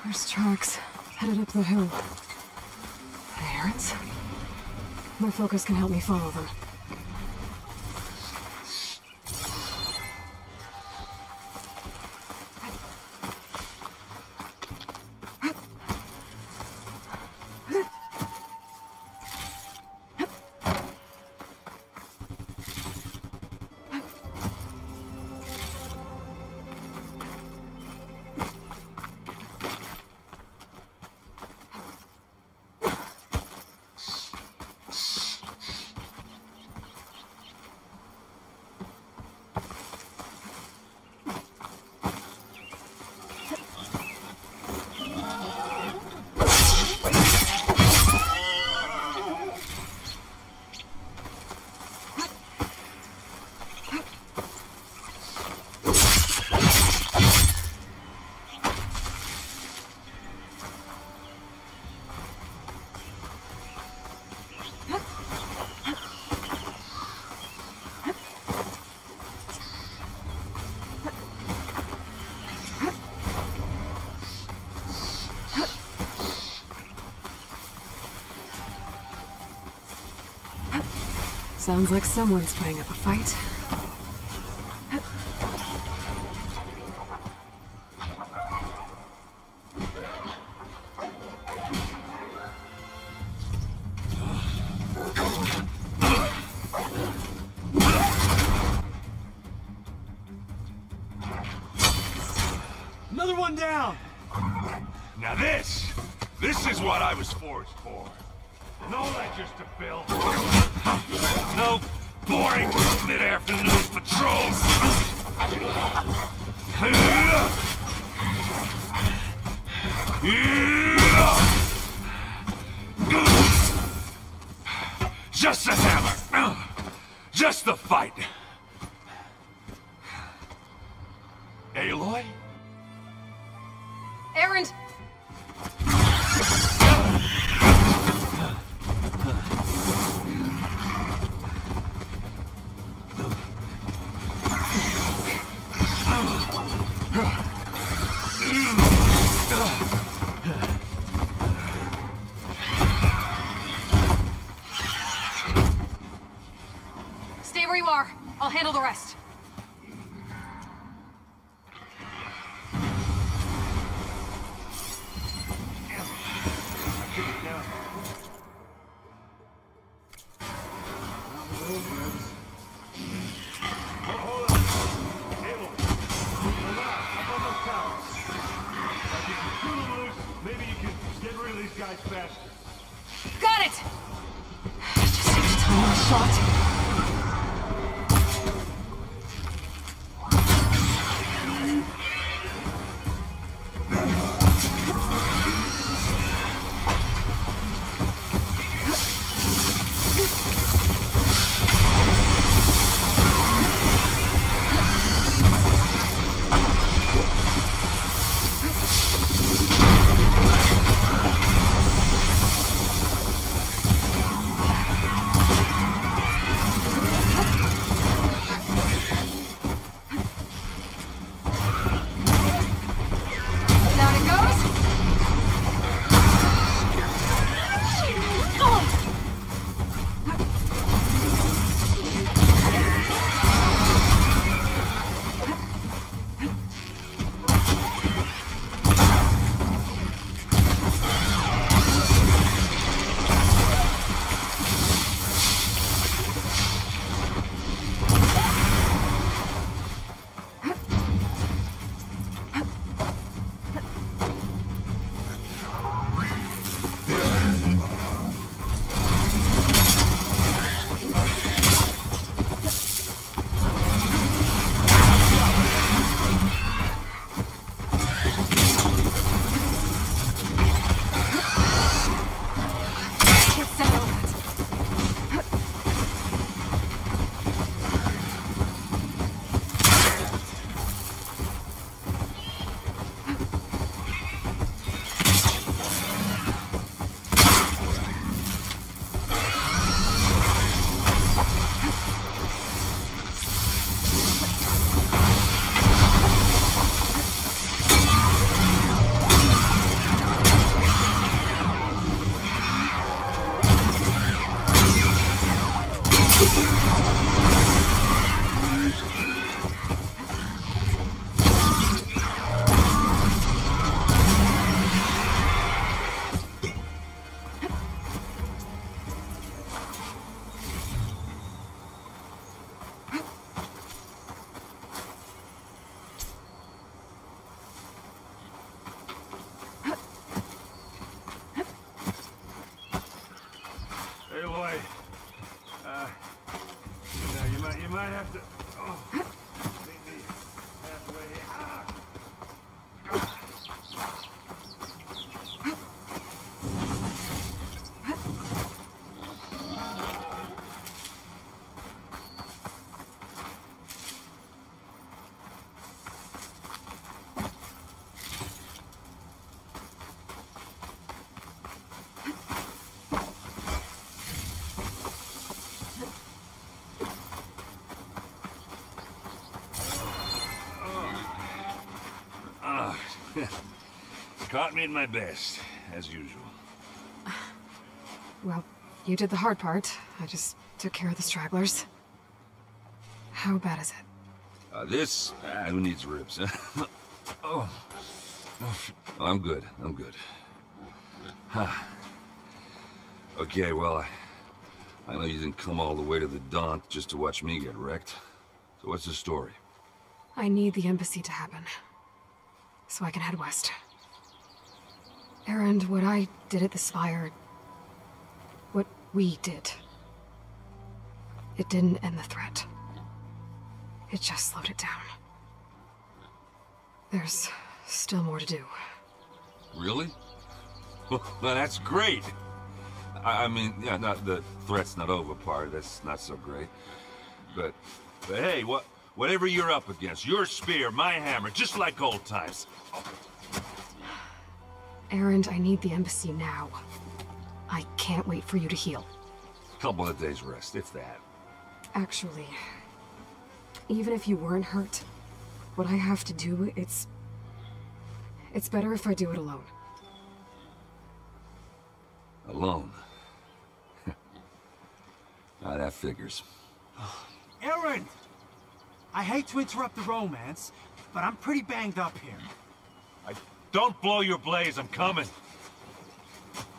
There's tracks headed up the hill. Aaron's? My focus can help me follow them. Sounds like someone's putting up a fight. Another one down! Now this is what I was forged for. No ledgers to fill. No boring mid-afternoon patrols. Just a hammer. Just the fight. Aloy? Erend! Stay where you are. I'll handle the rest. Got it! Just have to time my shot. Aloy, you might have to. Oh, meet me halfway. Caught me at my best, as usual. Well, you did the hard part. I just took care of the stragglers. How bad is it? This? Who needs ribs? Oh. I'm good. I'm good. Huh. Okay, well, I know you didn't come all the way to the Daunt just to watch me get wrecked. So what's the story? I need the embassy to happen, so I can head west. Erend, what I did at the Spire, what we did, it didn't end the threat. It just slowed it down. There's still more to do. Really? Well, that's great. I mean, yeah, not the threat's not over part. That's not so great. But hey, Whatever you're up against, your spear, my hammer, just like old times. Erend, I need the embassy now. I can't wait for you to heal. Couple of days rest, if that. Actually, even if you weren't hurt, what I have to do, it's better if I do it alone. Alone? Ah, that figures. Erend! I hate to interrupt the romance, but I'm pretty banged up here. Don't blow your blaze, I'm coming.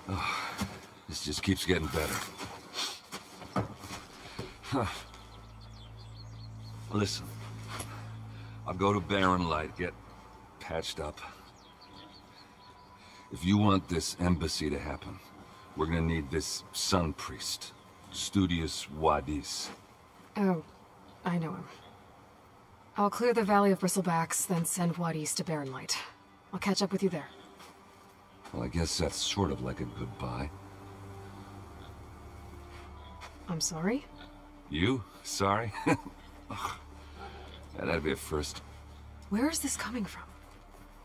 Oh, this just keeps getting better. Huh. Listen, I'll go to Barren Light, get patched up. If you want this embassy to happen, we're gonna need this Sun Priest, Studious Wadis. Oh, I know him. I'll clear the Valley of Bristlebacks, then send Wadis to Barren Light. I'll catch up with you there. Well, I guess that's sort of like a goodbye. I'm sorry? You? Sorry? Ugh. Yeah, that'd be a first. Where is this coming from?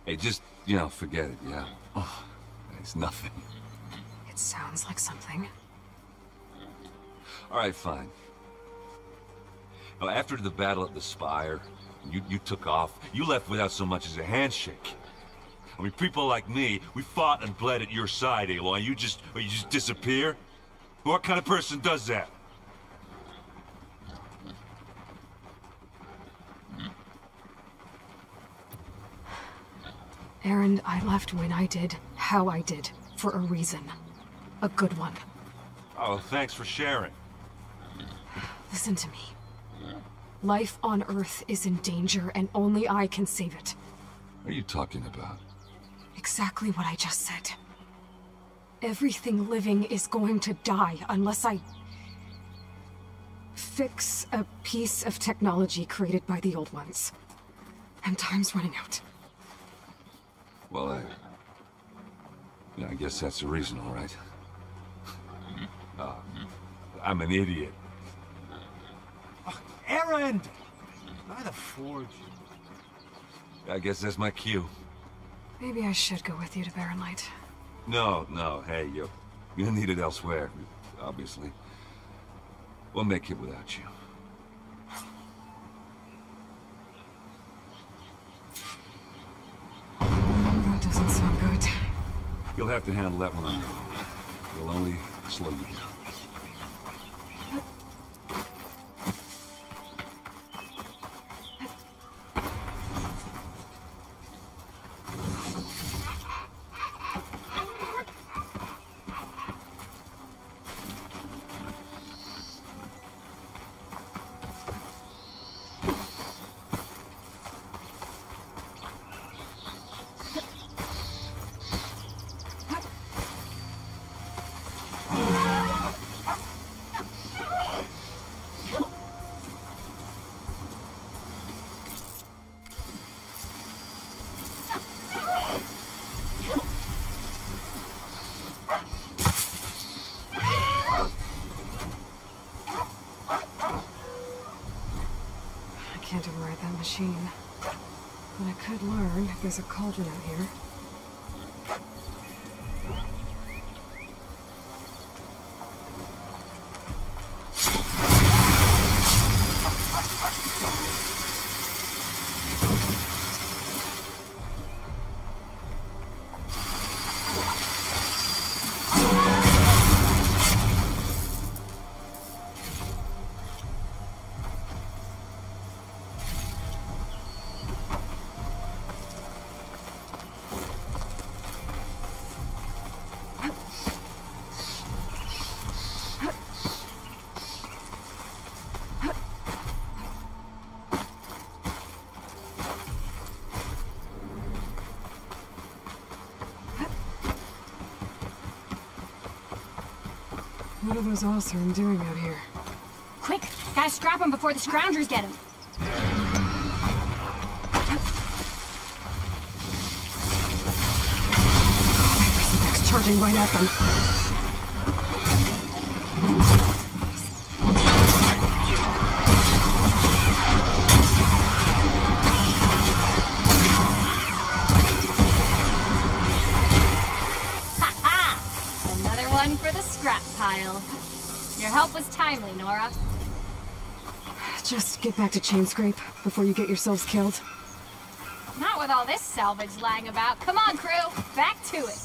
Hey, just, you know, forget it, yeah? Oh, it's nothing. It sounds like something. All right, fine. Now, after the battle at the Spire, you took off. You left without so much as a handshake. I mean, people like me, we fought and bled at your side, Aloy. You just disappear? What kind of person does that? Erend, I left when I did, how I did, for a reason. A good one. Oh, thanks for sharing. Listen to me. Life on Earth is in danger, and only I can save it. What are you talking about? Exactly what I just said. Everything living is going to die unless I fix a piece of technology created by the old ones. And time's running out. Well, I guess that's the reason, all right. I'm an idiot. Erend! By the Forge. I guess that's my cue. Maybe I should go with you to Barren Light. No, hey, you're needed elsewhere, obviously. We'll make it without you. That doesn't sound good. You'll have to handle that one on your own. We'll only slow you down. I can't override that machine. But I could learn if there's a cauldron out here. What are those Oseram doing out here? Quick! Gotta scrap him before the Scroungers get him! Next charging right at them. was timely, Nora. Just get back to Chainscrape before you get yourselves killed. Not with all this salvage lying about. Come on, crew. Back to it.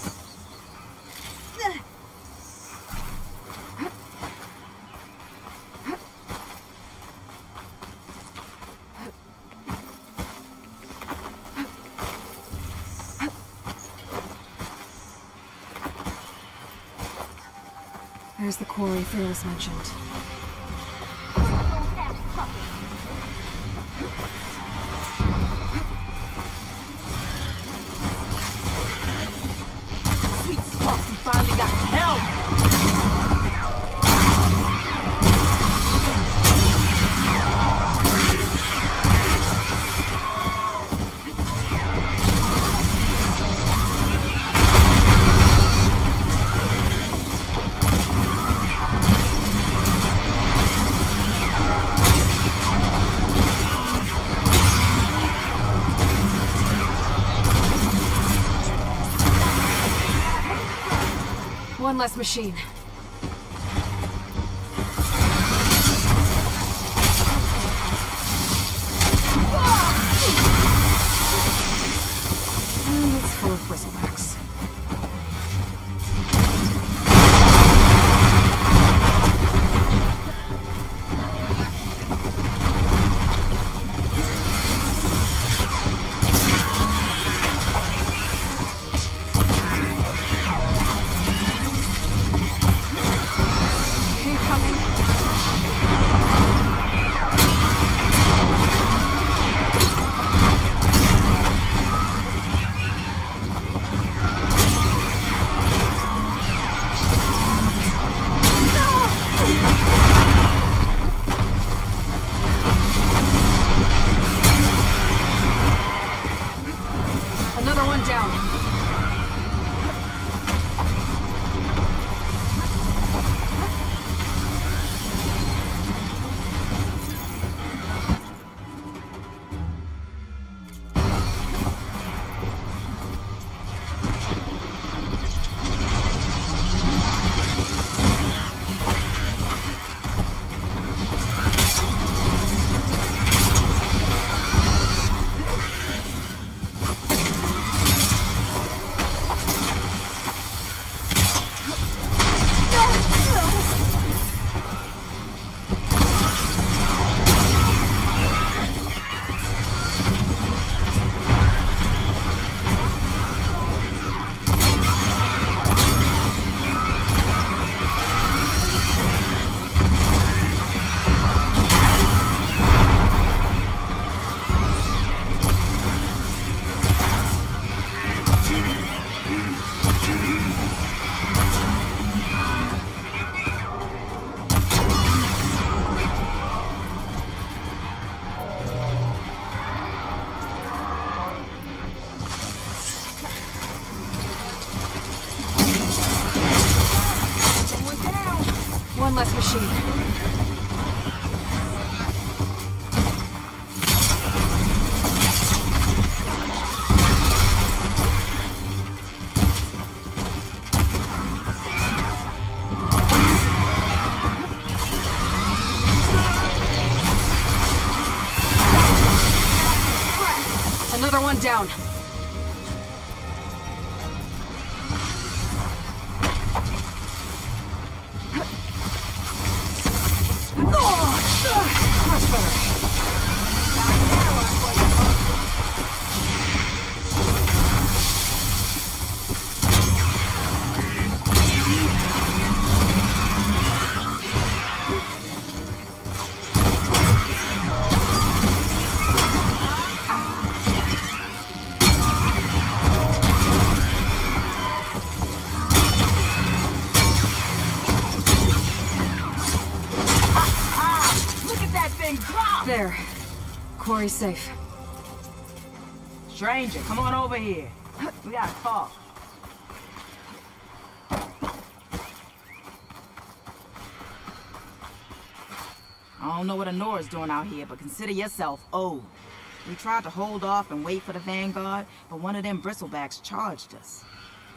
There's the quarry Fearless mentioned. Sweet spots, we finally got help! One less machine. And it's full of bristlebacks. Another one down. One less machine. Another one down. Much better. There. Quarry's safe. Stranger, come on over here. We gotta talk. I don't know what Honora's doing out here, but consider yourself owed. We tried to hold off and wait for the Vanguard, but one of them bristlebacks charged us.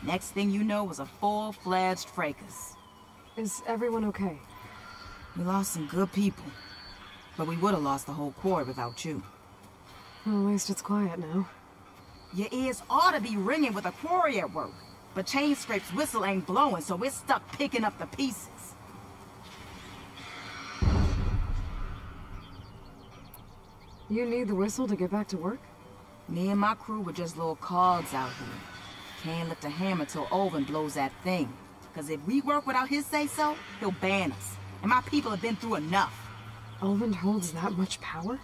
Next thing you know was a full-fledged fracas. Is everyone okay? We lost some good people. But we would have lost the whole quarry without you. Well, at least it's quiet now. Your ears ought to be ringing with a quarry at work. But Chain Scrape's whistle ain't blowing, so we're stuck picking up the pieces. You need the whistle to get back to work? Me and my crew were just little cogs out here. Can't lift a hammer till Owen blows that thing. Cause if we work without his say-so, he'll ban us. And my people have been through enough. Ulvund holds that much power?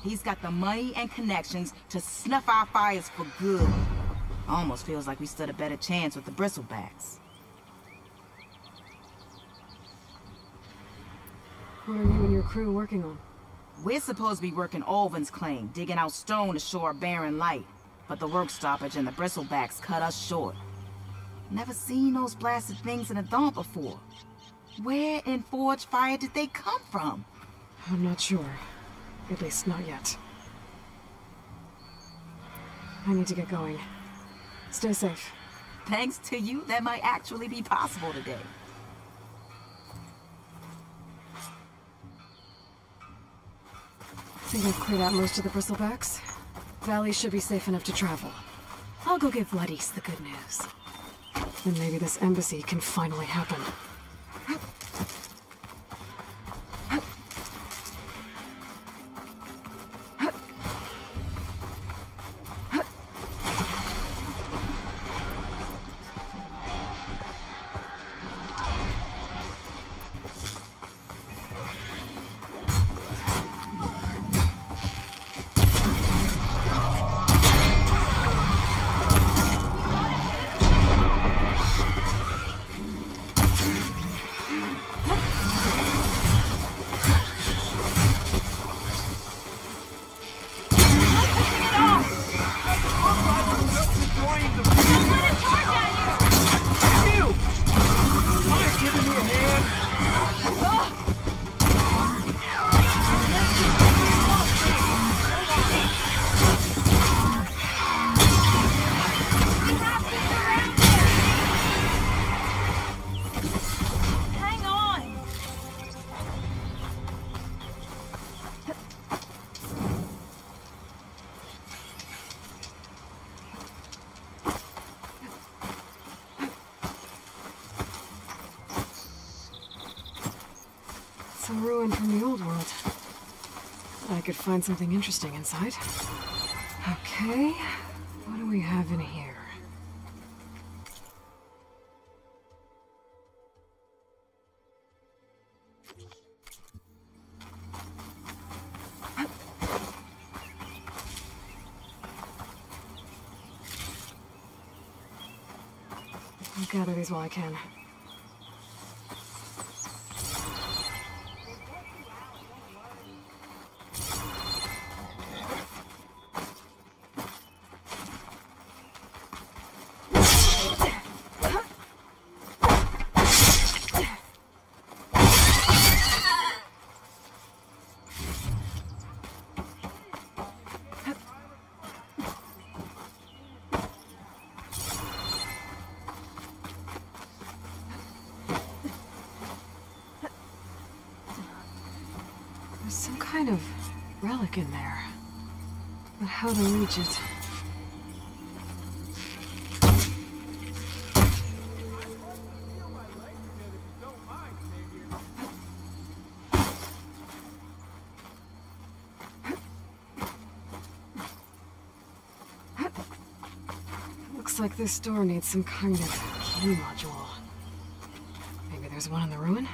He's got the money and connections to snuff our fires for good. Almost feels like we stood a better chance with the bristlebacks. What are you and your crew working on? We're supposed to be working Ulvund's claim, digging out stone to shore a barren light. But the work stoppage and the bristlebacks cut us short. Never seen those blasted things in a dawn before. Where in Forge Fire did they come from? I'm not sure. At least not yet. I need to get going. Stay safe. Thanks to you, that might actually be possible today. I think I've cleared out most of the bristlebacks. Valley should be safe enough to travel. I'll go give Vladis the good news. Then maybe this embassy can finally happen. It's a ruin from the old world. I could find something interesting inside. Okay, what do we have in here? I'll gather these while I can. There's some kind of relic in there. But how to reach it? Looks like this door needs some kind of key module. Maybe there's one in the ruin?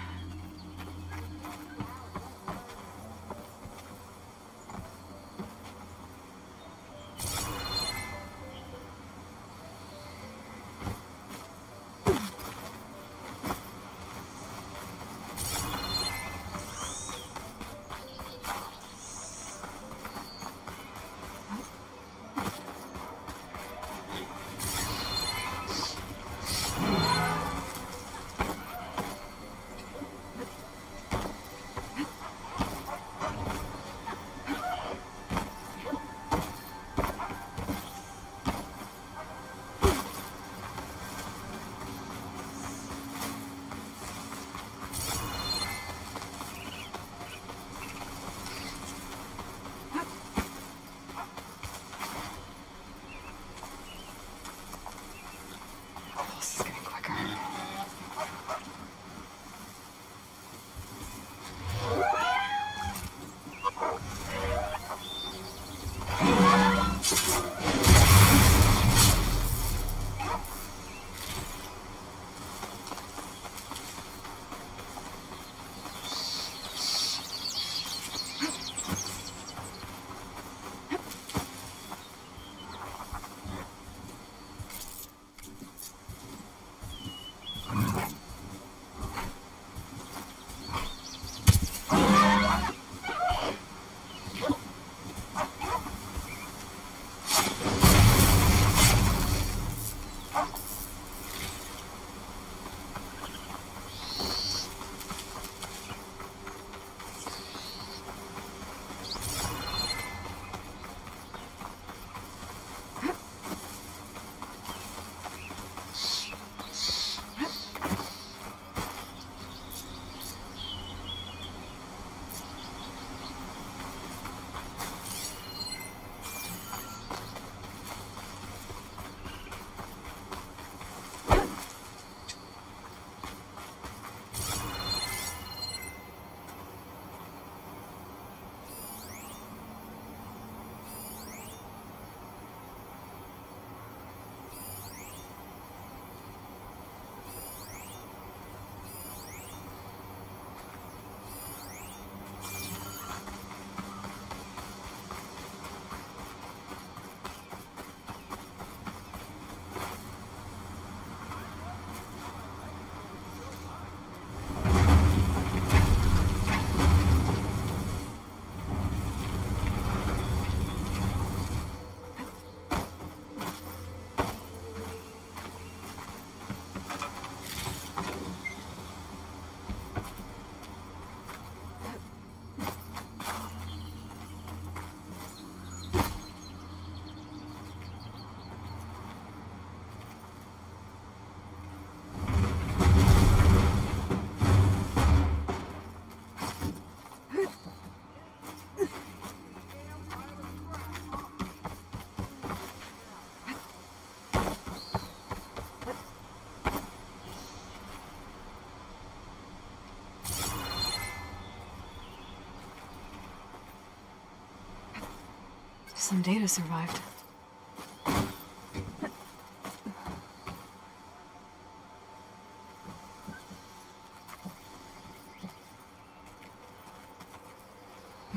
Some data survived.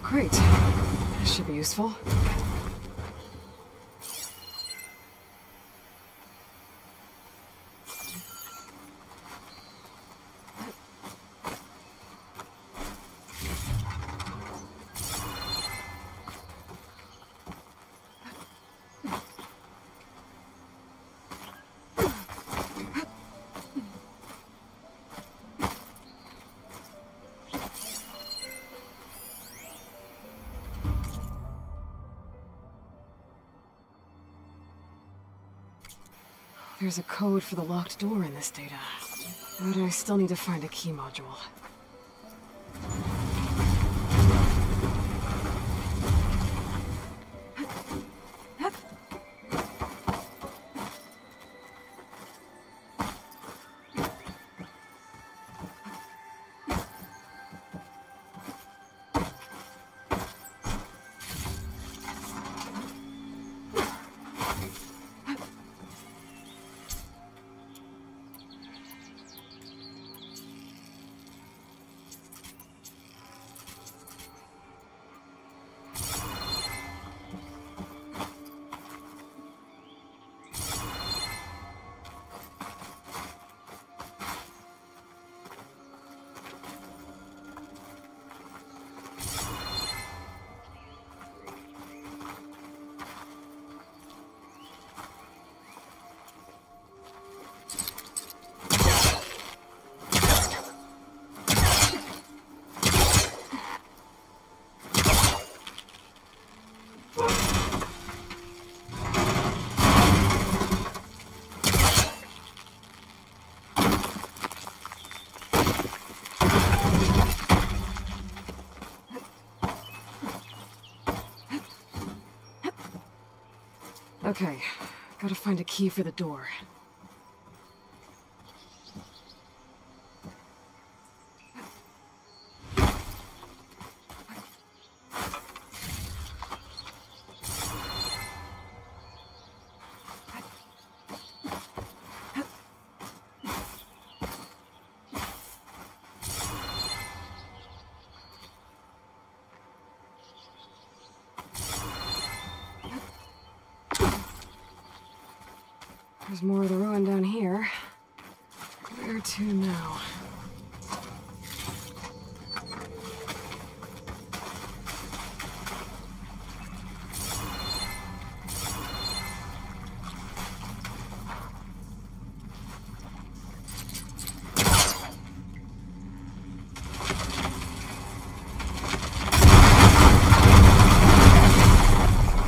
Great. This should be useful. There's a code for the locked door in this data, but I still need to find a key module. Okay, gotta find a key for the door. There's more of the ruin down here. Where to now?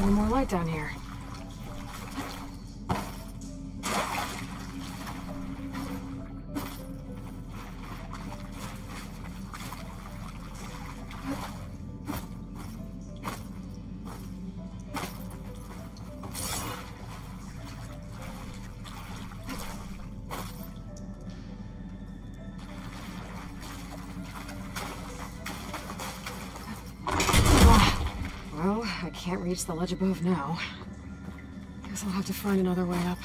Any more light down here? Well, I can't reach the ledge above now. Guess I'll have to find another way up.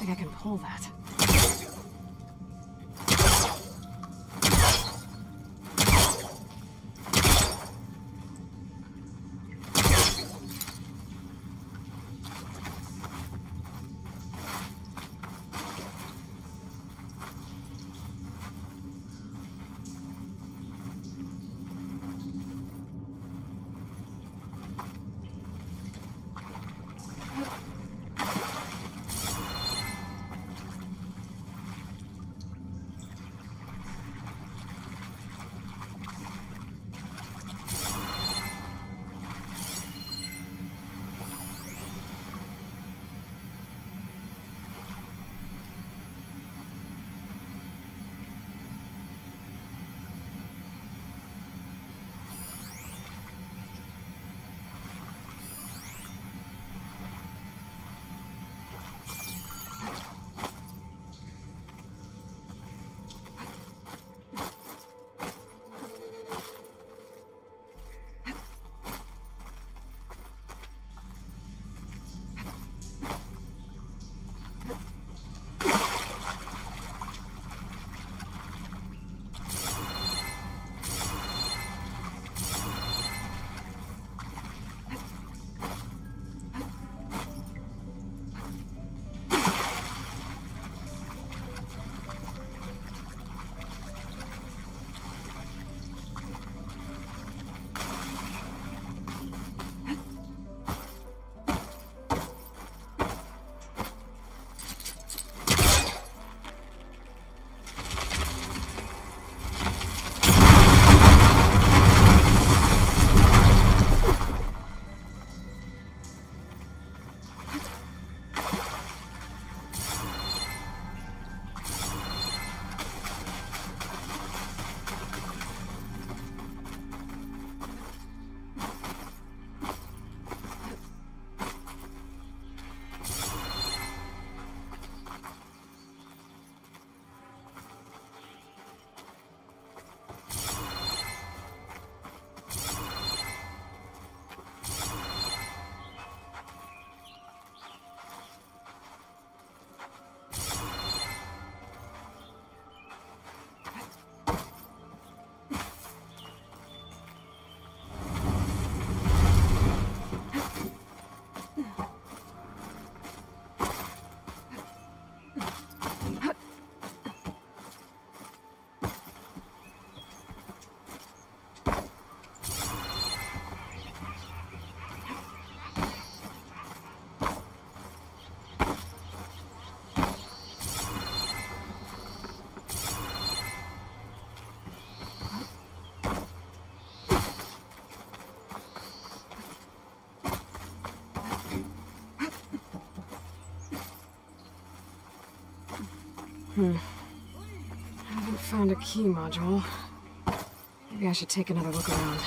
I can pull that. Haven't found a key module. Maybe I should take another look around.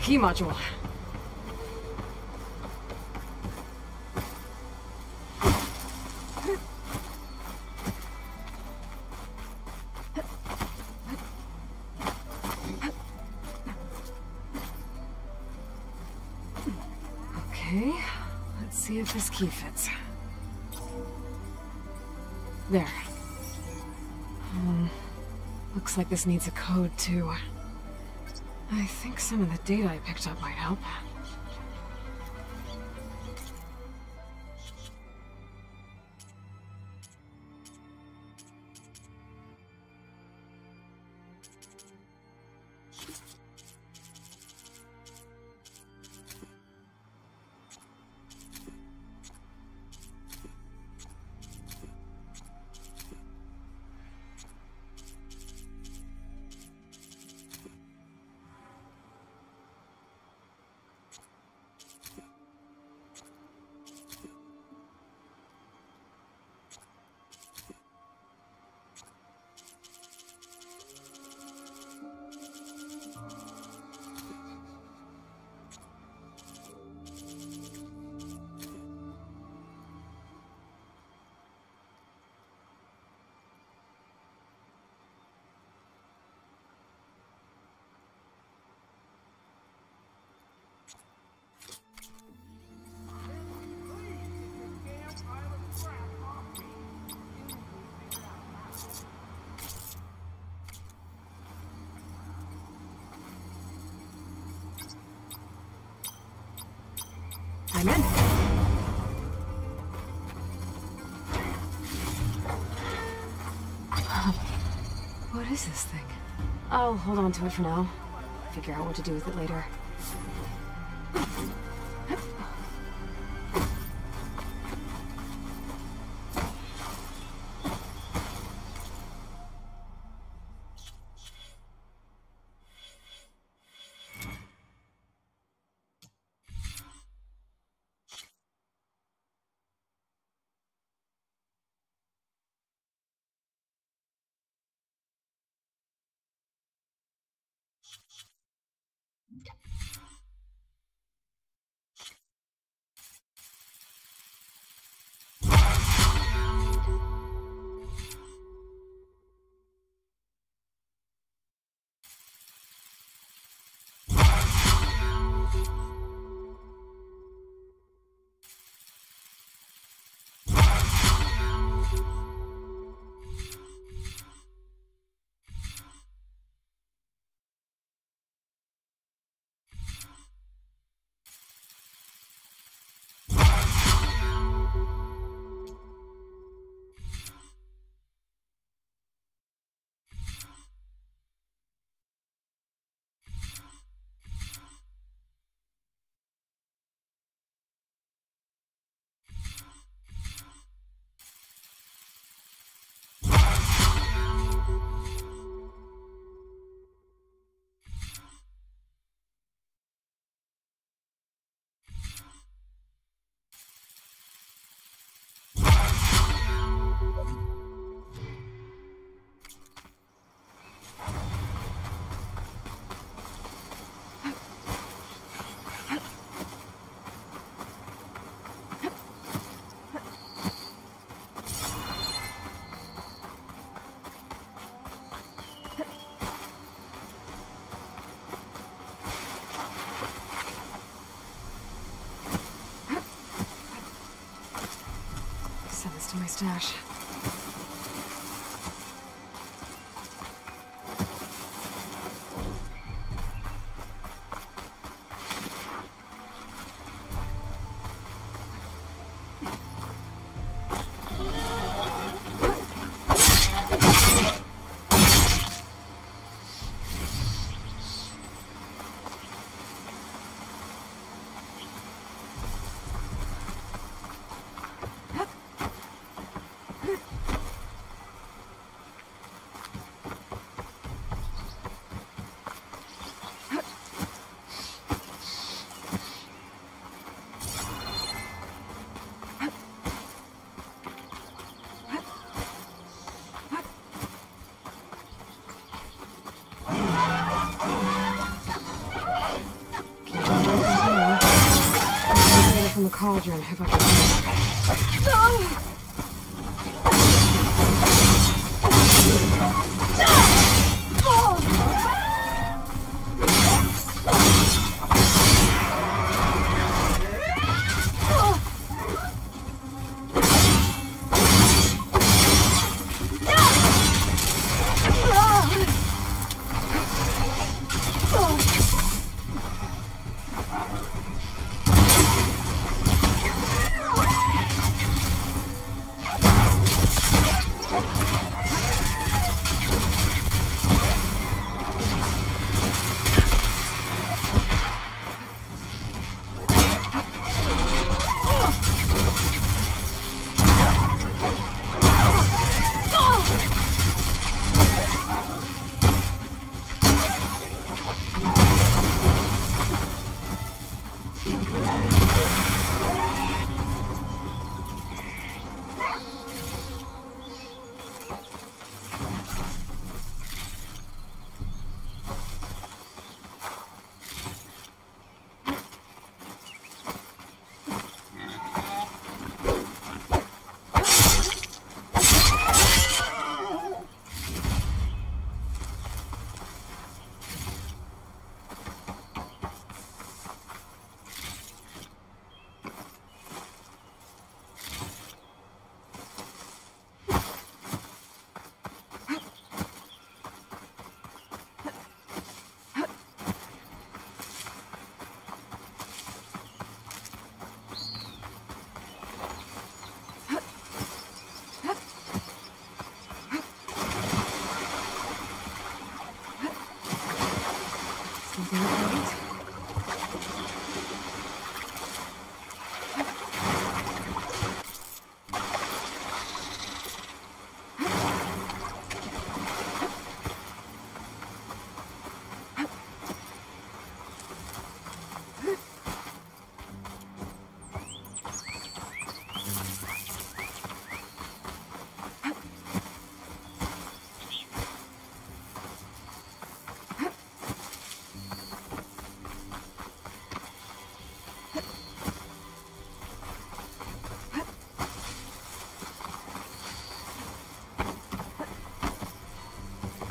Key module. Okay, let's see if this key fits. There. Looks like this needs a code too. I think some of the data I picked up might help. I'm in. What is this thing? I'll hold on to it for now. Figure out what to do with it later. Send this to my stash. From the cauldron, if I can. No!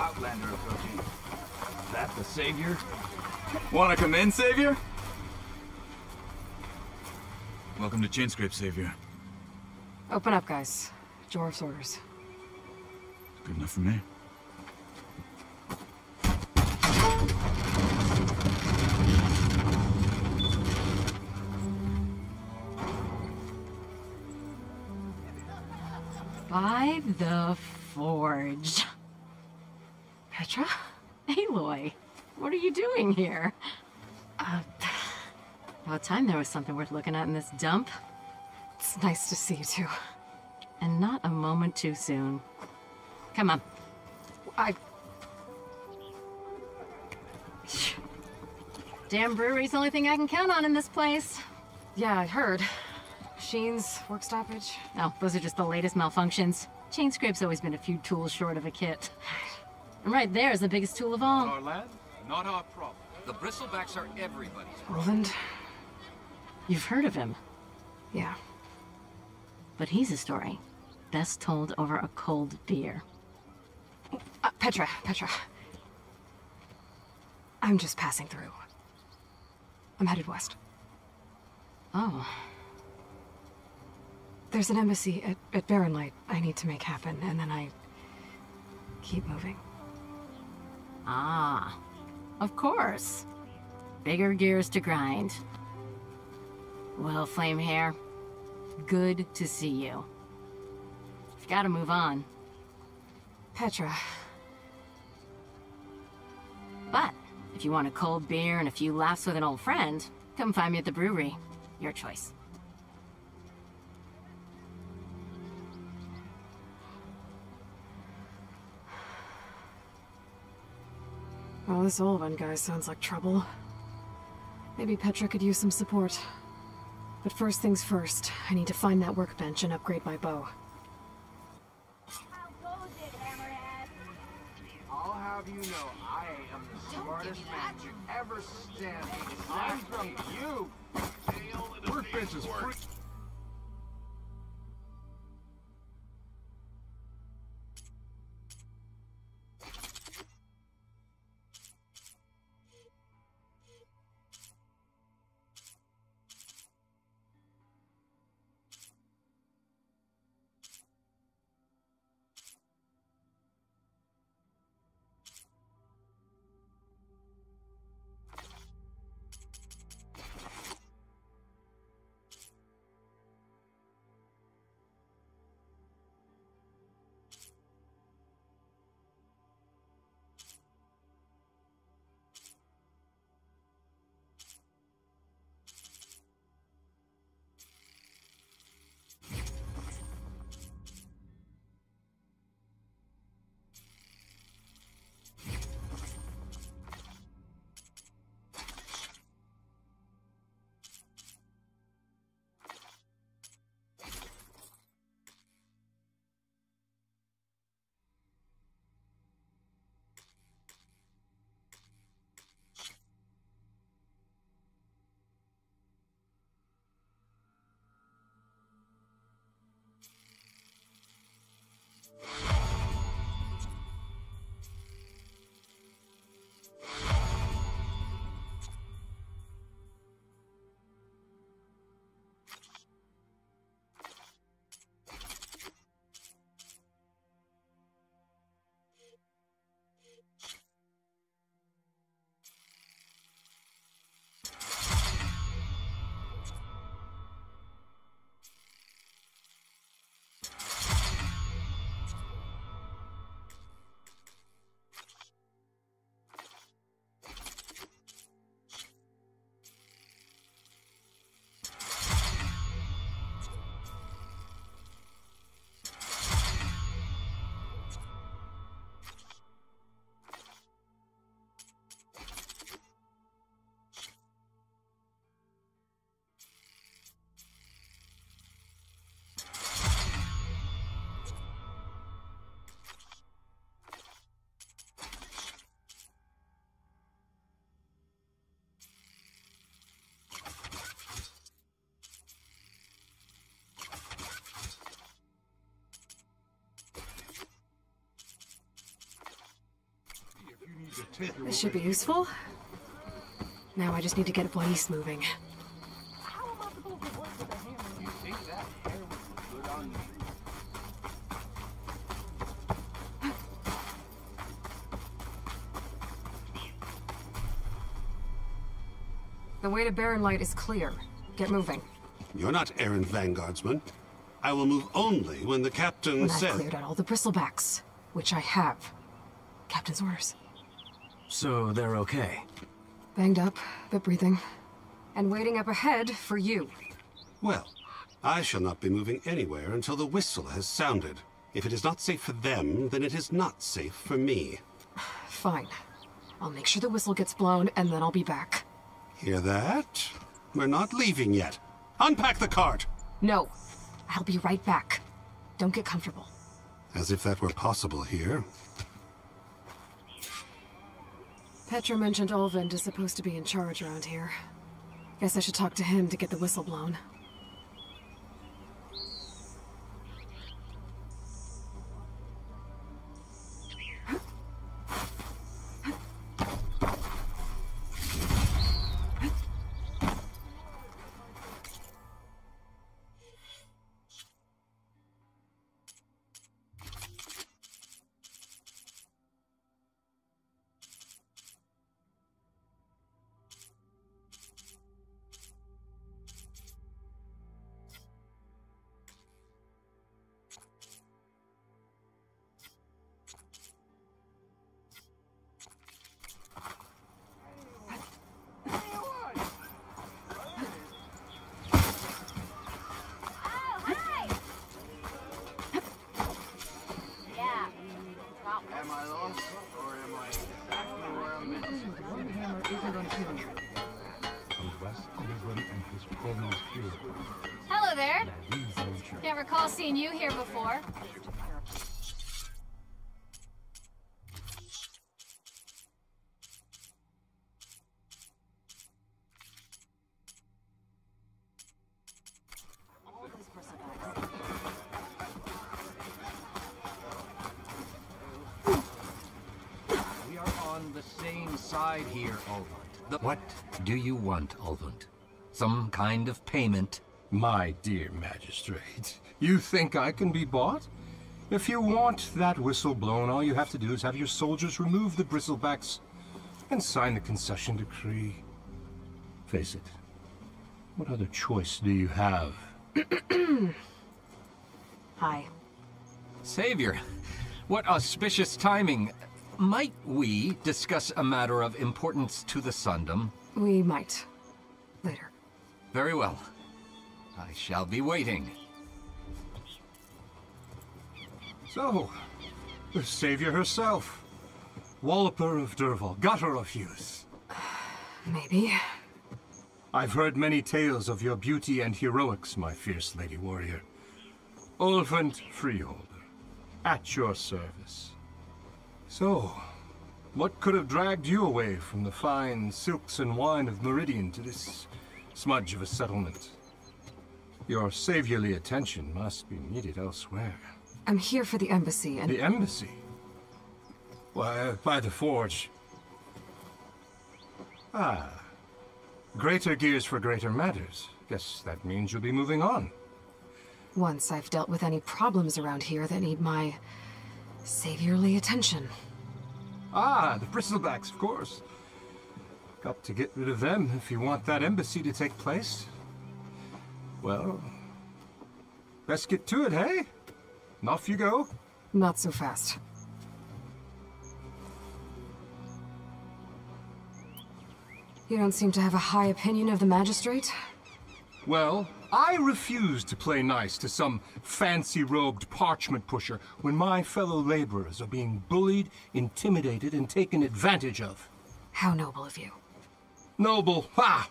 Outlander approaching. That the Savior? Wanna come in, Savior? Welcome to Chainscrape, Savior. Open up, guys. Dwarf's orders. Good enough for me. By the Forge. Petra? Aloy, what are you doing here? About time there was something worth looking at in this dump. It's nice to see you too. And not a moment too soon. Come on. Damn brewery's the only thing I can count on in this place. Yeah, I heard. Machines, work stoppage. Oh, those are just the latest malfunctions. Chainscrape's always been a few tools short of a kit. And right there is the biggest tool of all. Our land, not our problem. The bristlebacks are everybody's Roland? You've heard of him. Yeah. But he's a story best told over a cold beer. Petra. I'm just passing through. I'm headed west. Oh. There's an embassy at Barren Light I need to make happen, and then I keep moving. Ah, of course. Bigger gears to grind. Well, Flamehair, good to see you. You've got to move on. Petra. But if you want a cold beer and a few laughs with an old friend, come find me at the brewery. Your choice. Well, this Olvan guy sounds like trouble. Maybe Petra could use some support. But first things first, I need to find that workbench and upgrade my bow. I'll have you know I am the smartest man to ever stand. I'm from you. Workbench is free. This should be useful. Now I just need to get Blaze moving. The way to Barren Light is clear. Get moving. You're not errand vanguardsman. I will move only when the captain says... I've cleared out all the bristlebacks, which I have. Captain's orders. So they're okay? Banged up, but breathing. And waiting up ahead for you. Well, I shall not be moving anywhere until the whistle has sounded. If it is not safe for them, then it is not safe for me. Fine. I'll make sure the whistle gets blown, and then I'll be back. Hear that? We're not leaving yet. Unpack the cart! No. I'll be right back. Don't get comfortable. As if that were possible here. Petra mentioned Olvind is supposed to be in charge around here. Guess I should talk to him to get the whistle blown. Hello there. Can't recall seeing you here before. We are on the same side here, Olvund. What do you want, Olvund? Some kind of payment? My dear magistrate, you think I can be bought? If you want that whistle blown, all you have to do is have your soldiers remove the bristlebacks and sign the concession decree. Face it, what other choice do you have? Hi. Savior, what auspicious timing. Might we discuss a matter of importance to the Sundom? We might. Later. Very well. I shall be waiting. So, the savior herself. Walloper of Derval, gutter of youth. Maybe. I've heard many tales of your beauty and heroics, my fierce lady warrior. Olvund Freeholder, at your service. So, what could have dragged you away from the fine silks and wine of Meridian to this smudge of a settlement? Your saviorly attention must be needed elsewhere. I'm here for the embassy and... The embassy? Why, by the forge. Ah. Greater gears for greater matters. Guess that means you'll be moving on. Once I've dealt with any problems around here that need my saviorly attention. Ah, the bristlebacks, of course. Got to get rid of them if you want that embassy to take place. Well, best get to it, hey? And off you go. Not so fast. You don't seem to have a high opinion of the magistrate? Well, I refuse to play nice to some fancy-robed parchment pusher when my fellow laborers are being bullied, intimidated, and taken advantage of. How noble of you. Noble? Ha!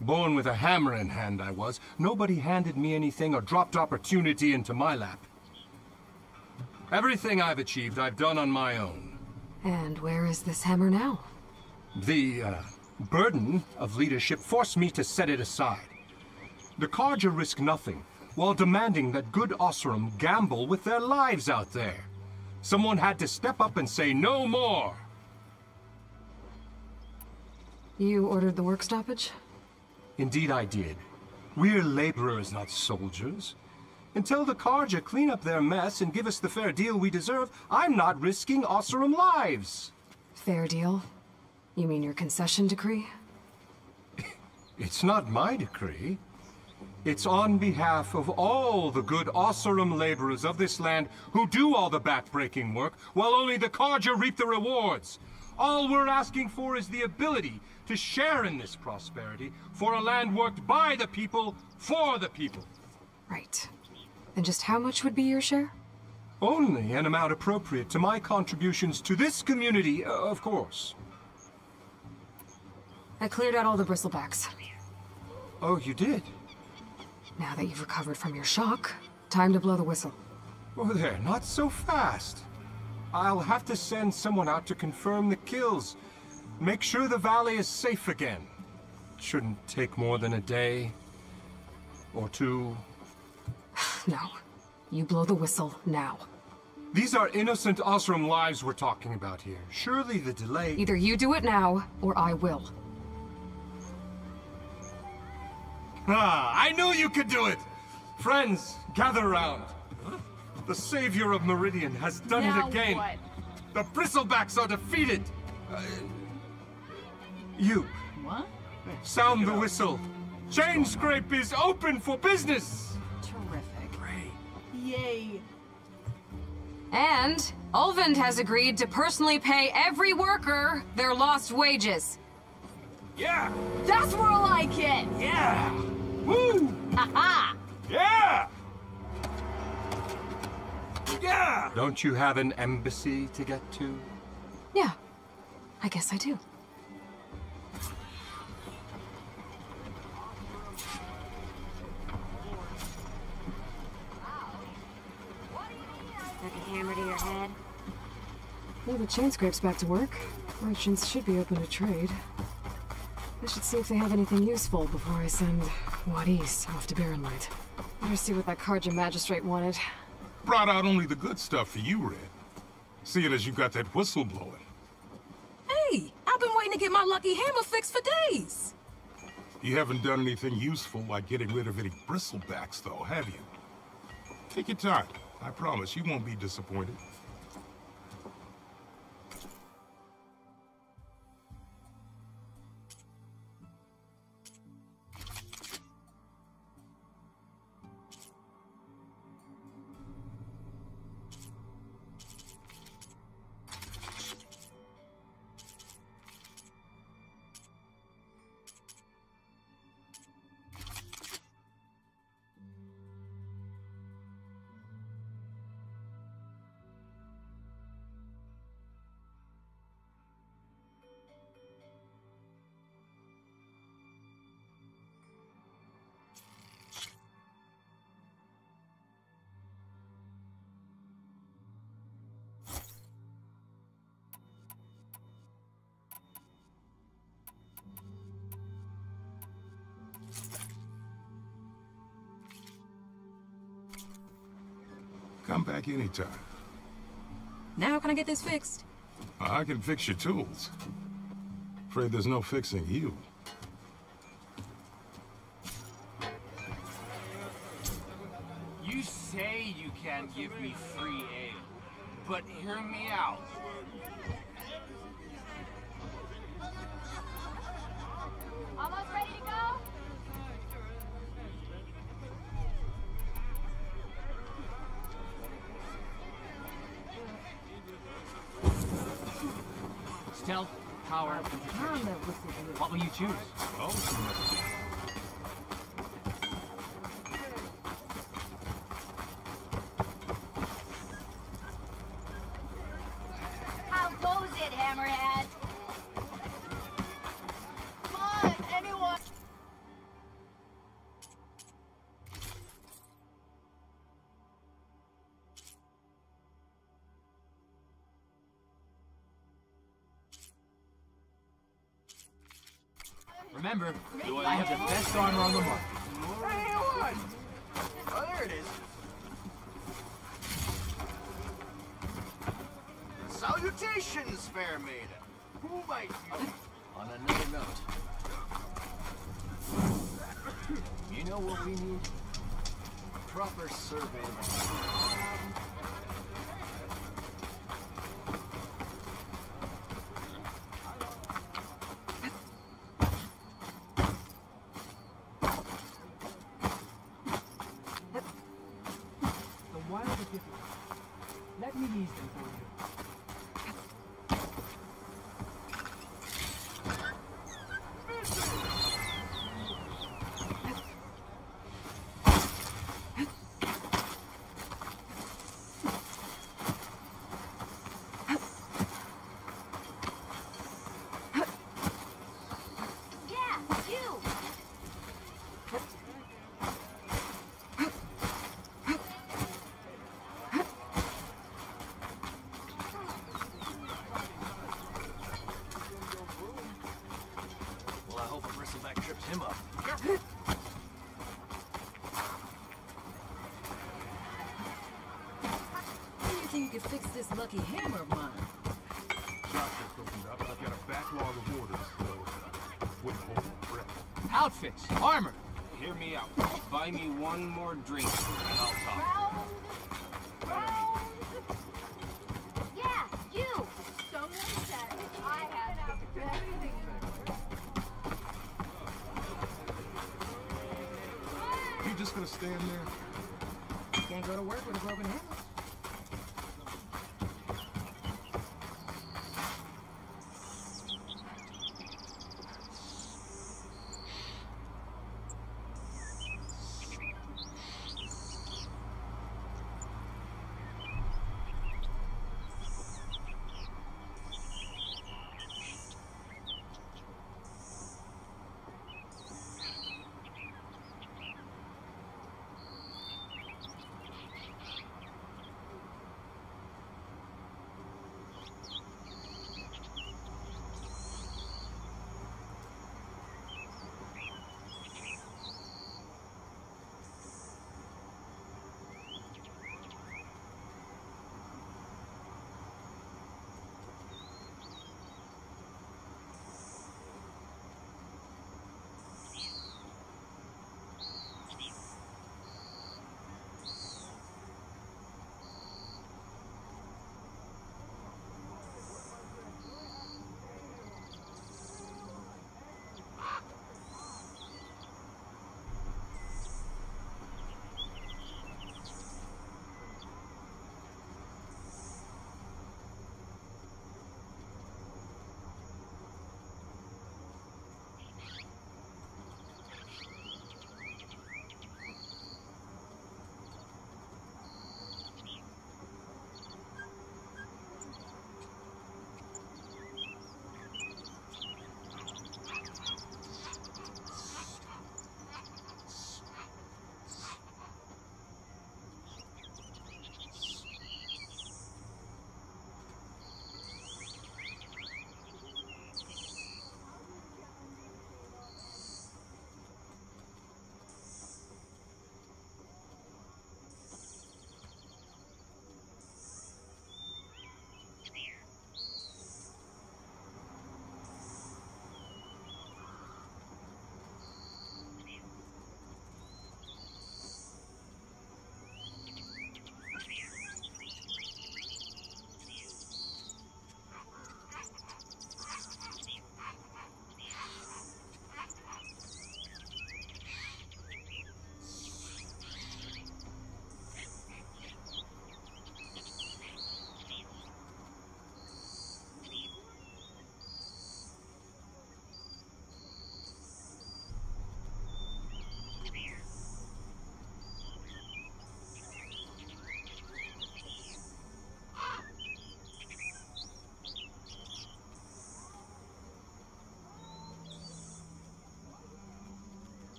Born with a hammer in hand, I was. Nobody handed me anything or dropped opportunity into my lap. Everything I've achieved, I've done on my own. And where is this hammer now? The, burden of leadership forced me to set it aside. The Carja risk nothing, while demanding that good Osram gamble with their lives out there. Someone had to step up and say no more. You ordered the work stoppage? Indeed I did. We're laborers, not soldiers. Until the Karja clean up their mess and give us the fair deal we deserve, I'm not risking Oseram lives. Fair deal? You mean your concession decree? It's not my decree. It's on behalf of all the good Oseram laborers of this land who do all the back-breaking work, while only the Karja reap the rewards. All we're asking for is the ability to share in this prosperity for a land worked by the people, for the people. Right. And just how much would be your share? Only an amount appropriate to my contributions to this community, of course. I cleared out all the bristlebacks. Oh, you did? Now that you've recovered from your shock, time to blow the whistle. Oh, there, not so fast. I'll have to send someone out to confirm the kills. Make sure the valley is safe again. Shouldn't take more than a day or two. No. You blow the whistle now. These are innocent Oseram lives we're talking about here. Surely the delay... Either you do it now, or I will. Ah, I knew you could do it! Friends, gather around. The savior of Meridian has done it again. What? The bristlebacks are defeated. You. What? Sound the whistle. Chain Scrape is open for business. Terrific. Yay. And Ulvund has agreed to personally pay every worker their lost wages. Yeah! That's more like it! Yeah! Woo! Ha-ha! Yeah! Yeah! Don't you have an embassy to get to? Yeah. I guess I do. Like a hammer to your head? Well, the chain scrape's back to work. Merchants should be open to trade. I should see if they have anything useful before I send Wadis off to Barrenlight. Better see what that Karja magistrate wanted. Brought out only the good stuff for you, Red. Seeing as you got that whistle blowing. Hey, I've been waiting to get my lucky hammer fixed for days. You haven't done anything useful like getting rid of any bristlebacks, though, have you? Take your time. I promise you won't be disappointed. Come back anytime. Now can I get this fixed? I can fix your tools. Afraid there's no fixing you. You say you can't give me free ale, but hear me out. Almost ready to go? Stealth, power, what will you choose? How goes it, Hammerhead? Come on, anyone! Remember, I have the best armor on the market. Hey, oh, there it is. Salutations, fair maiden. Who might you? On another note, you know what we need? Proper survey. Let me ease them for you. Him up. How do you think you could fix this lucky hammer of mine? Shop just opened up. I've got a backlog of orders, so wouldn't hold my breath. Outfits, armor. Hear me out. Buy me one more drink, and I'll talk. Yeah, you! Someone said I have the best thing. You just gonna stand there? Can't go to work with a broken hammer.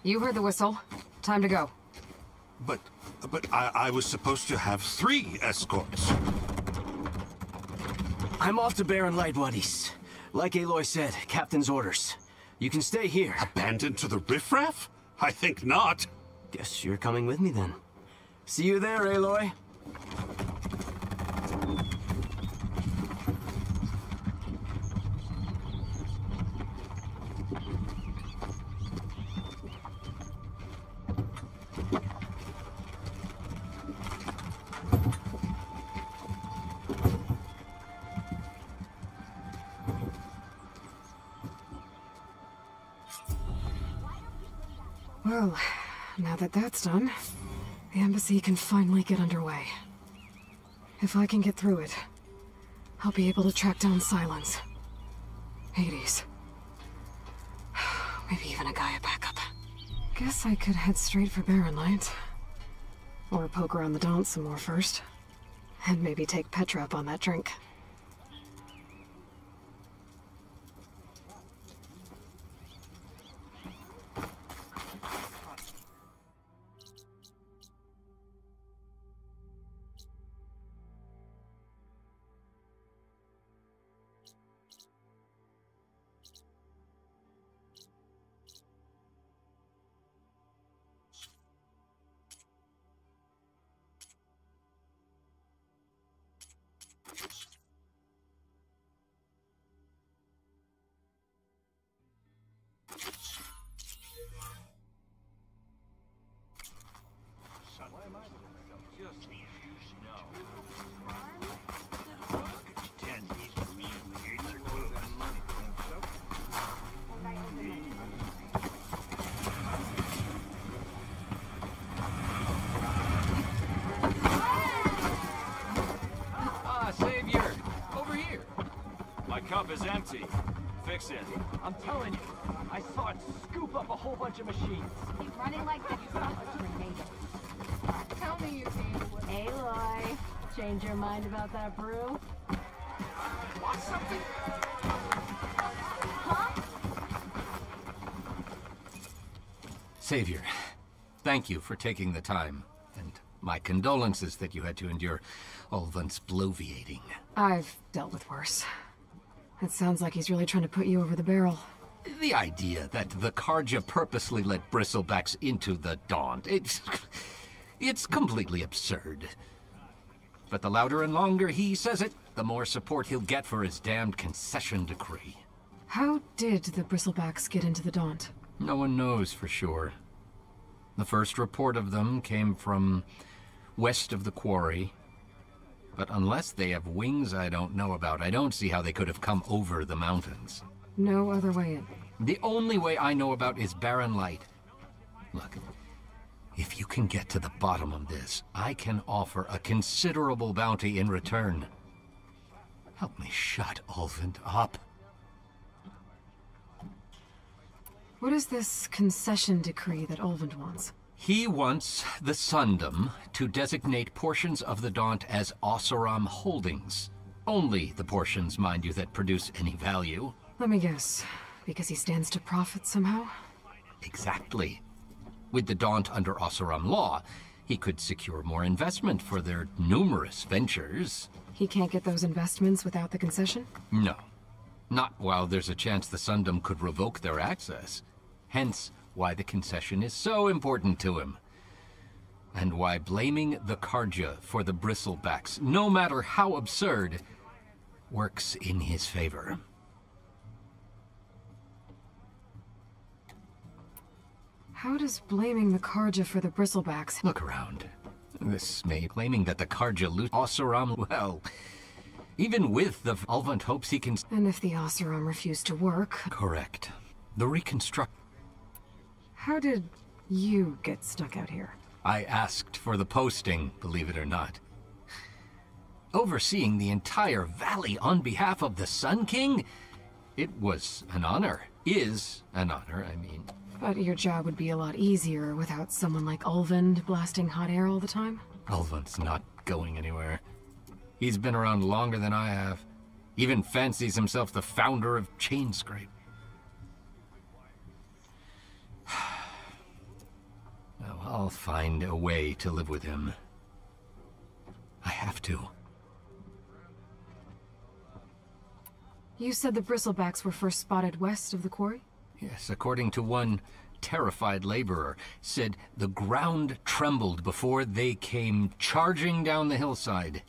You heard the whistle. Time to go. But I was supposed to have 3 escorts. I'm off to Baron Light, buddies. Like Aloy said, Captain's orders. You can stay here. Abandoned to the riffraff? I think not. Guess you're coming with me then. See you there, Aloy. Well, now that that's done, the embassy can finally get underway. If I can get through it, I'll be able to track down Silence, Hades, maybe even a Gaia backup. Guess I could head straight for Baron Light. Or poke around the Daunt some more first. And maybe take Petra up on that drink. Cup is empty. Fix it. I'm telling you, I saw it scoop up a whole bunch of machines. He's running like this. Tell me you came. Aloy, change your mind about that brew? Want something? Huh? Savior, thank you for taking the time, and my condolences that you had to endure Ulvund's bloviating. I've dealt with worse. It sounds like he's really trying to put you over the barrel. The idea that the Carja purposely let bristlebacks into the Daunt, it's completely absurd. But the louder and longer he says it, the more support he'll get for his damned concession decree. How did the bristlebacks get into the Daunt? No one knows for sure. The first report of them came from west of the quarry. But unless they have wings I don't know about, I don't see how they could have come over the mountains. No other way in. The only way I know about is Baron Light. Look, if you can get to the bottom of this, I can offer a considerable bounty in return. Help me shut Ulvund up. What is this concession decree that Ulvund wants? He wants the Sundom to designate portions of the Daunt as Oseram holdings. Only the portions, mind you, that produce any value. Let me guess. Because he stands to profit somehow? Exactly. With the Daunt under Oseram law, he could secure more investment for their numerous ventures. He can't get those investments without the concession? No. Not while there's a chance the Sundom could revoke their access. Hence, why the concession is so important to him. And why blaming the Carja for the bristlebacks, no matter how absurd, works in his favor. How does blaming the Carja for the bristlebacks... Look around. This may claiming that the Carja loot Oseram, well, even with the Ulvund hopes he can... And if the Oseram refused to work... Correct. The reconstruct... How did you get stuck out here? I asked for the posting, believe it or not. Overseeing the entire valley on behalf of the Sun King? It was an honor. Is an honor, I mean. But your job would be a lot easier without someone like Ulvund blasting hot air all the time? Ulvund's not going anywhere. He's been around longer than I have. Even fancies himself the founder of Chainscrape. I'll find a way to live with him. I have to. You said the bristlebacks were first spotted west of the quarry? Yes, according to one terrified laborer, said the ground trembled before they came charging down the hillside.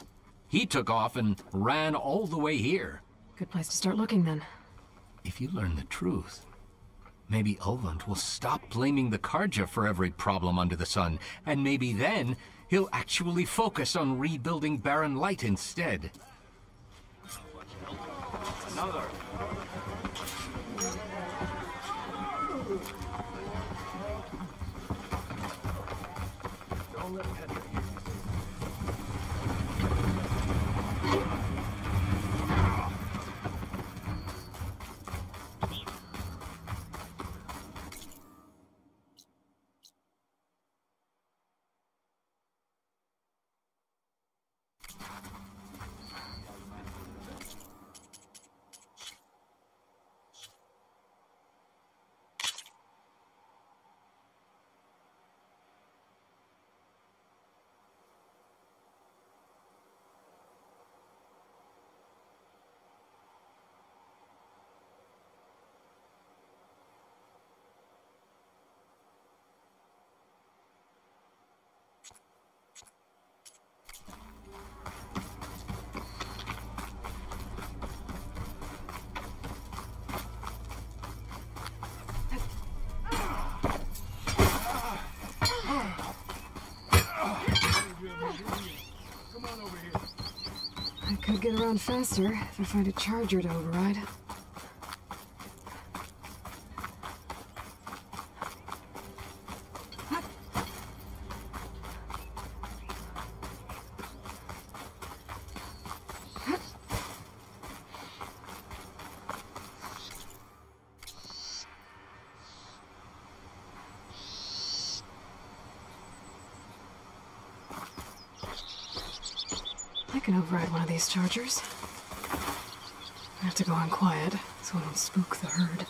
He took off and ran all the way here. Good place to start looking, then. If you learn the truth, maybe Ulvund will stop blaming the Karja for every problem under the sun, and maybe then he'll actually focus on rebuilding Barren Light instead. Another. Don't let Petra hear you. I could get around faster if I find a charger to override. I can override one of these chargers. I have to go on quiet so I don't spook the herd.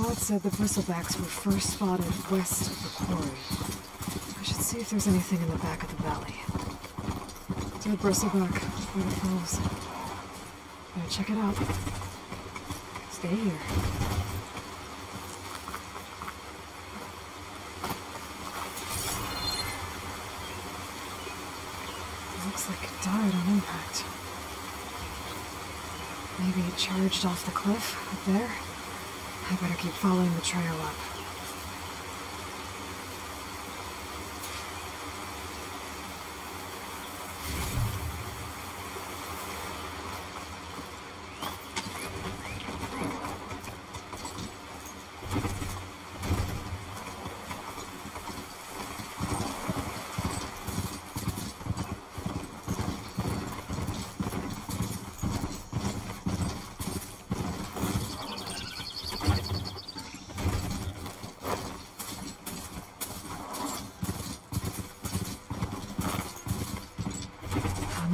Maud said the bristlebacks were first spotted west of the quarry. I should see if there's anything in the back of the valley. Dead bristleback, where the falls. Better check it out. Stay here. Looks like it died on impact. Maybe it charged off the cliff up there. I better keep following the trail up.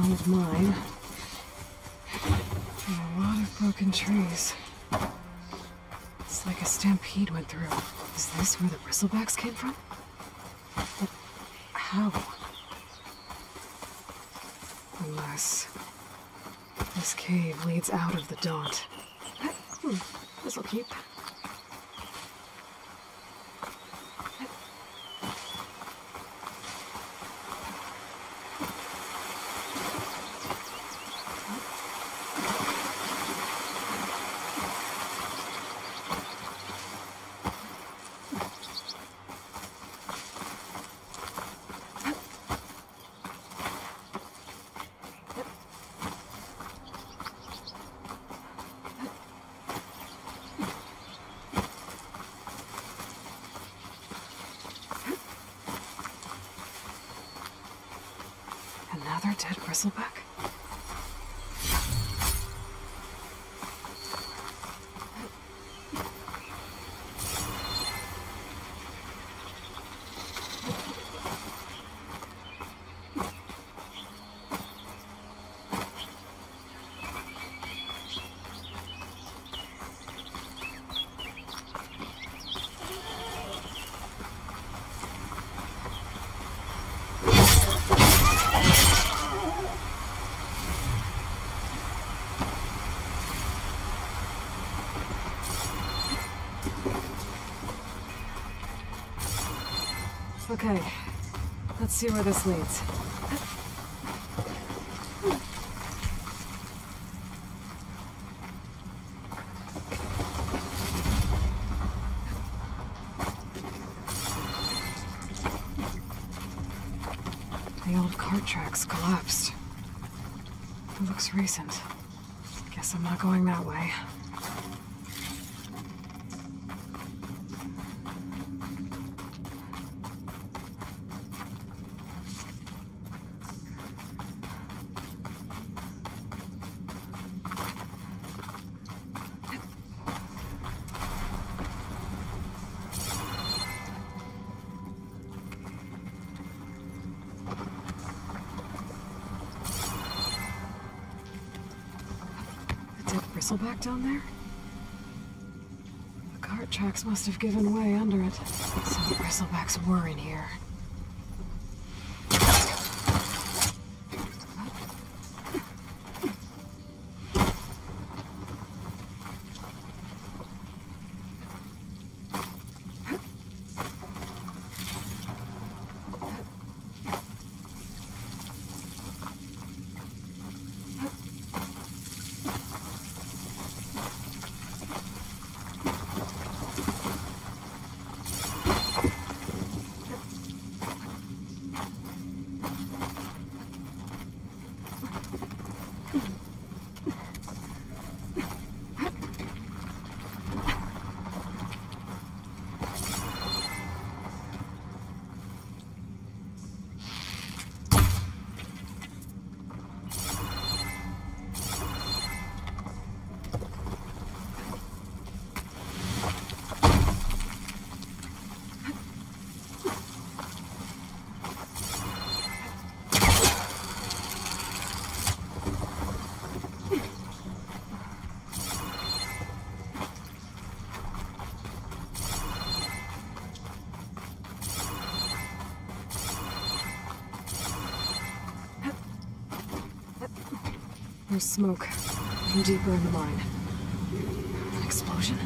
Old mine. And a lot of broken trees. It's like a stampede went through. Is this where the bristlebacks came from? But how? Unless this cave leads out of the Daunt. This'll keep. Another dead bristleback? Okay, let's see where this leads. The old cart tracks collapsed. It looks recent. Guess I'm not going that way. Bristleback down there? The cart tracks must have given way under it. So the bristlebacks were in here. There's smoke from deeper in the mine. An explosion?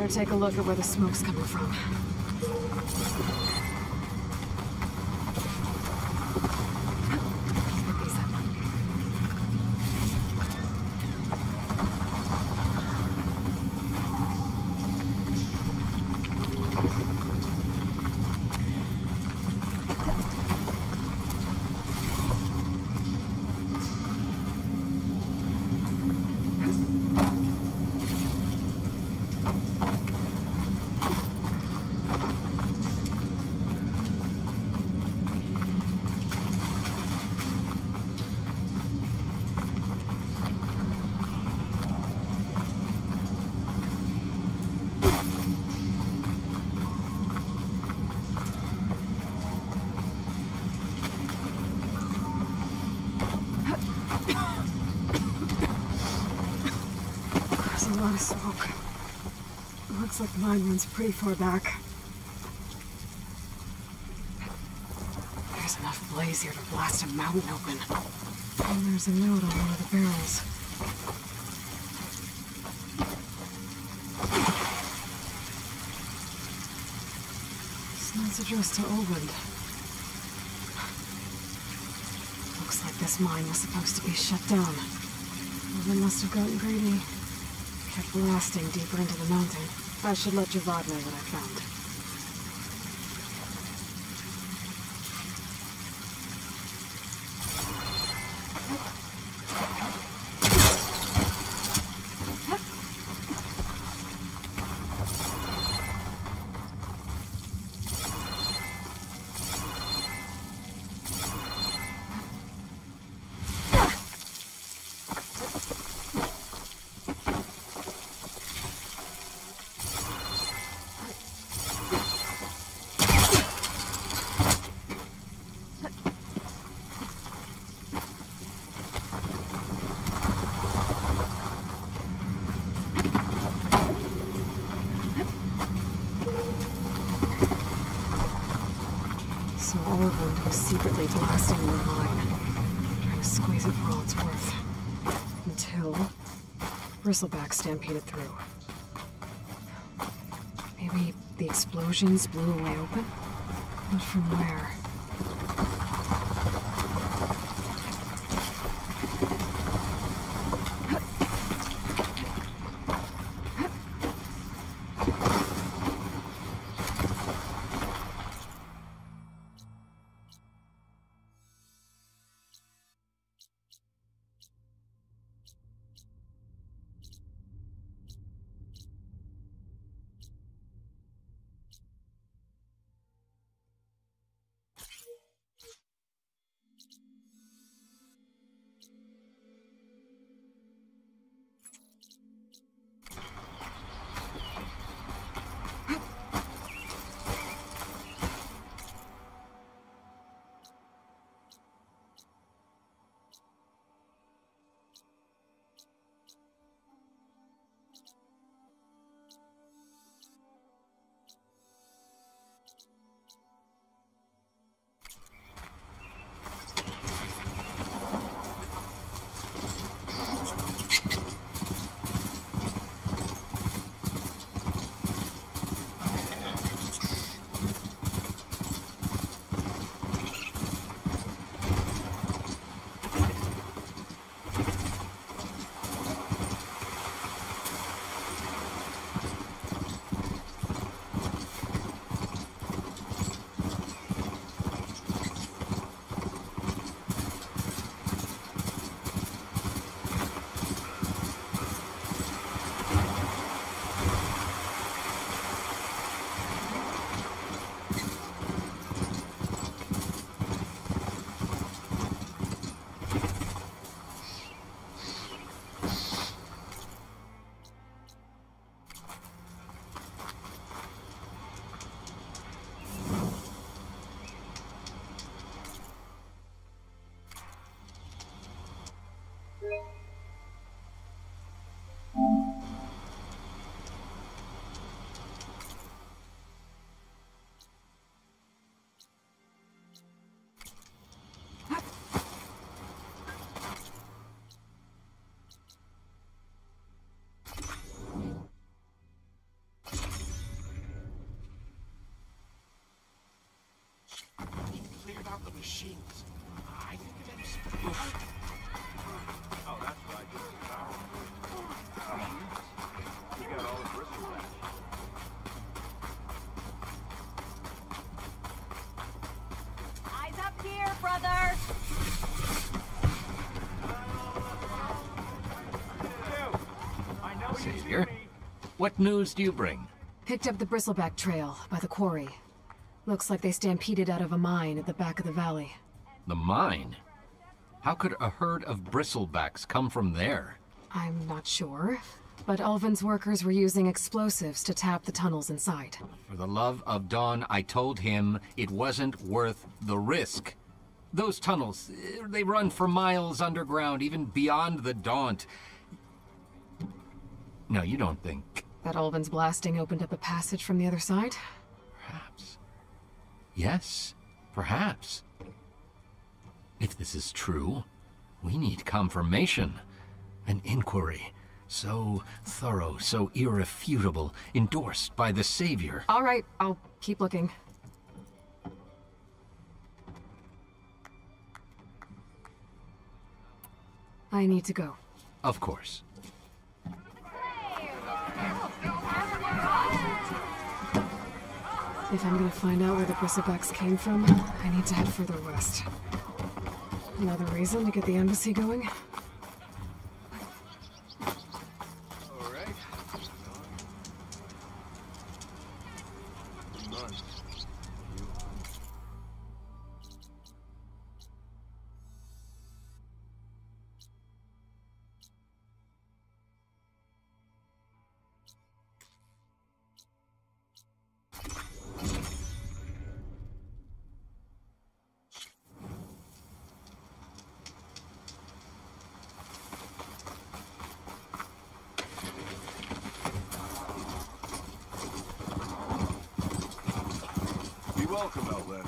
Take a look at where the smoke's coming from. Smoke. Looks like the mine runs pretty far back. There's enough blaze here to blast a mountain open. And there's a note on one of the barrels. This note's addressed to Oland. Looks like this mine was supposed to be shut down. Oland must have gotten greedy. Kept blasting deeper into the mountain. I should let Javad know what I found. So Oland was secretly blasting the mine, trying to squeeze it for all it's worth. Until Bristleback stampeded through. Maybe the explosions blew a way open? But from where? without the machines. I think it's... Oh, that's right. You got all the bristle back. Eyes up here, brother! Savior, what news do you bring? Picked up the bristleback trail by the quarry. Looks like they stampeded out of a mine at the back of the valley. The mine? How could a herd of bristlebacks come from there? I'm not sure, but Ulvin's workers were using explosives to tap the tunnels inside. For the love of Dawn, I told him it wasn't worth the risk. Those tunnels, they run for miles underground, even beyond the Daunt. No, you don't think... That Ulvin's blasting opened up a passage from the other side? Perhaps. Yes, perhaps. If this is true, we need confirmation. An inquiry. So thorough, so irrefutable, endorsed by the Savior. All right, I'll keep looking. I need to go. Of course. If I'm gonna find out where the bristlebacks came from, I need to head further west. Another reason to get the embassy going? Welcome, Outlander.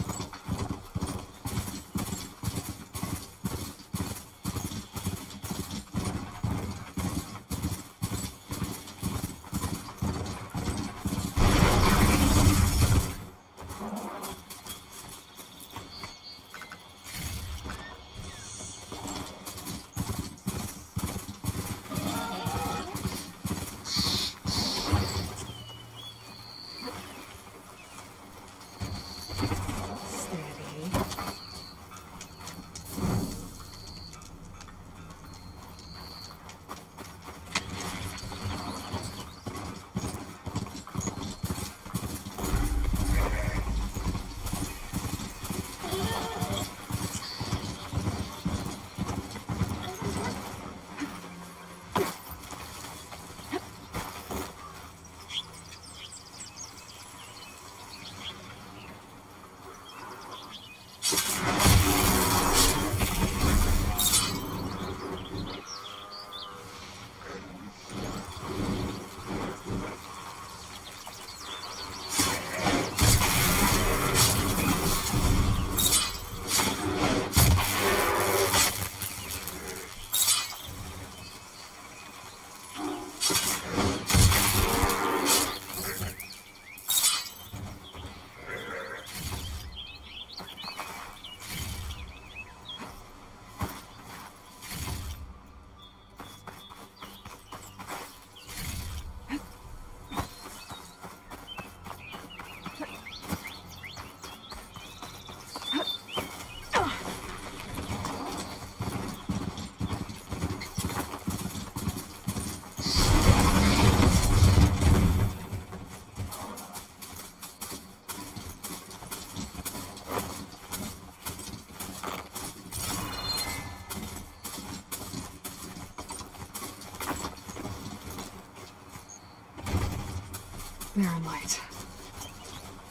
Barren Light.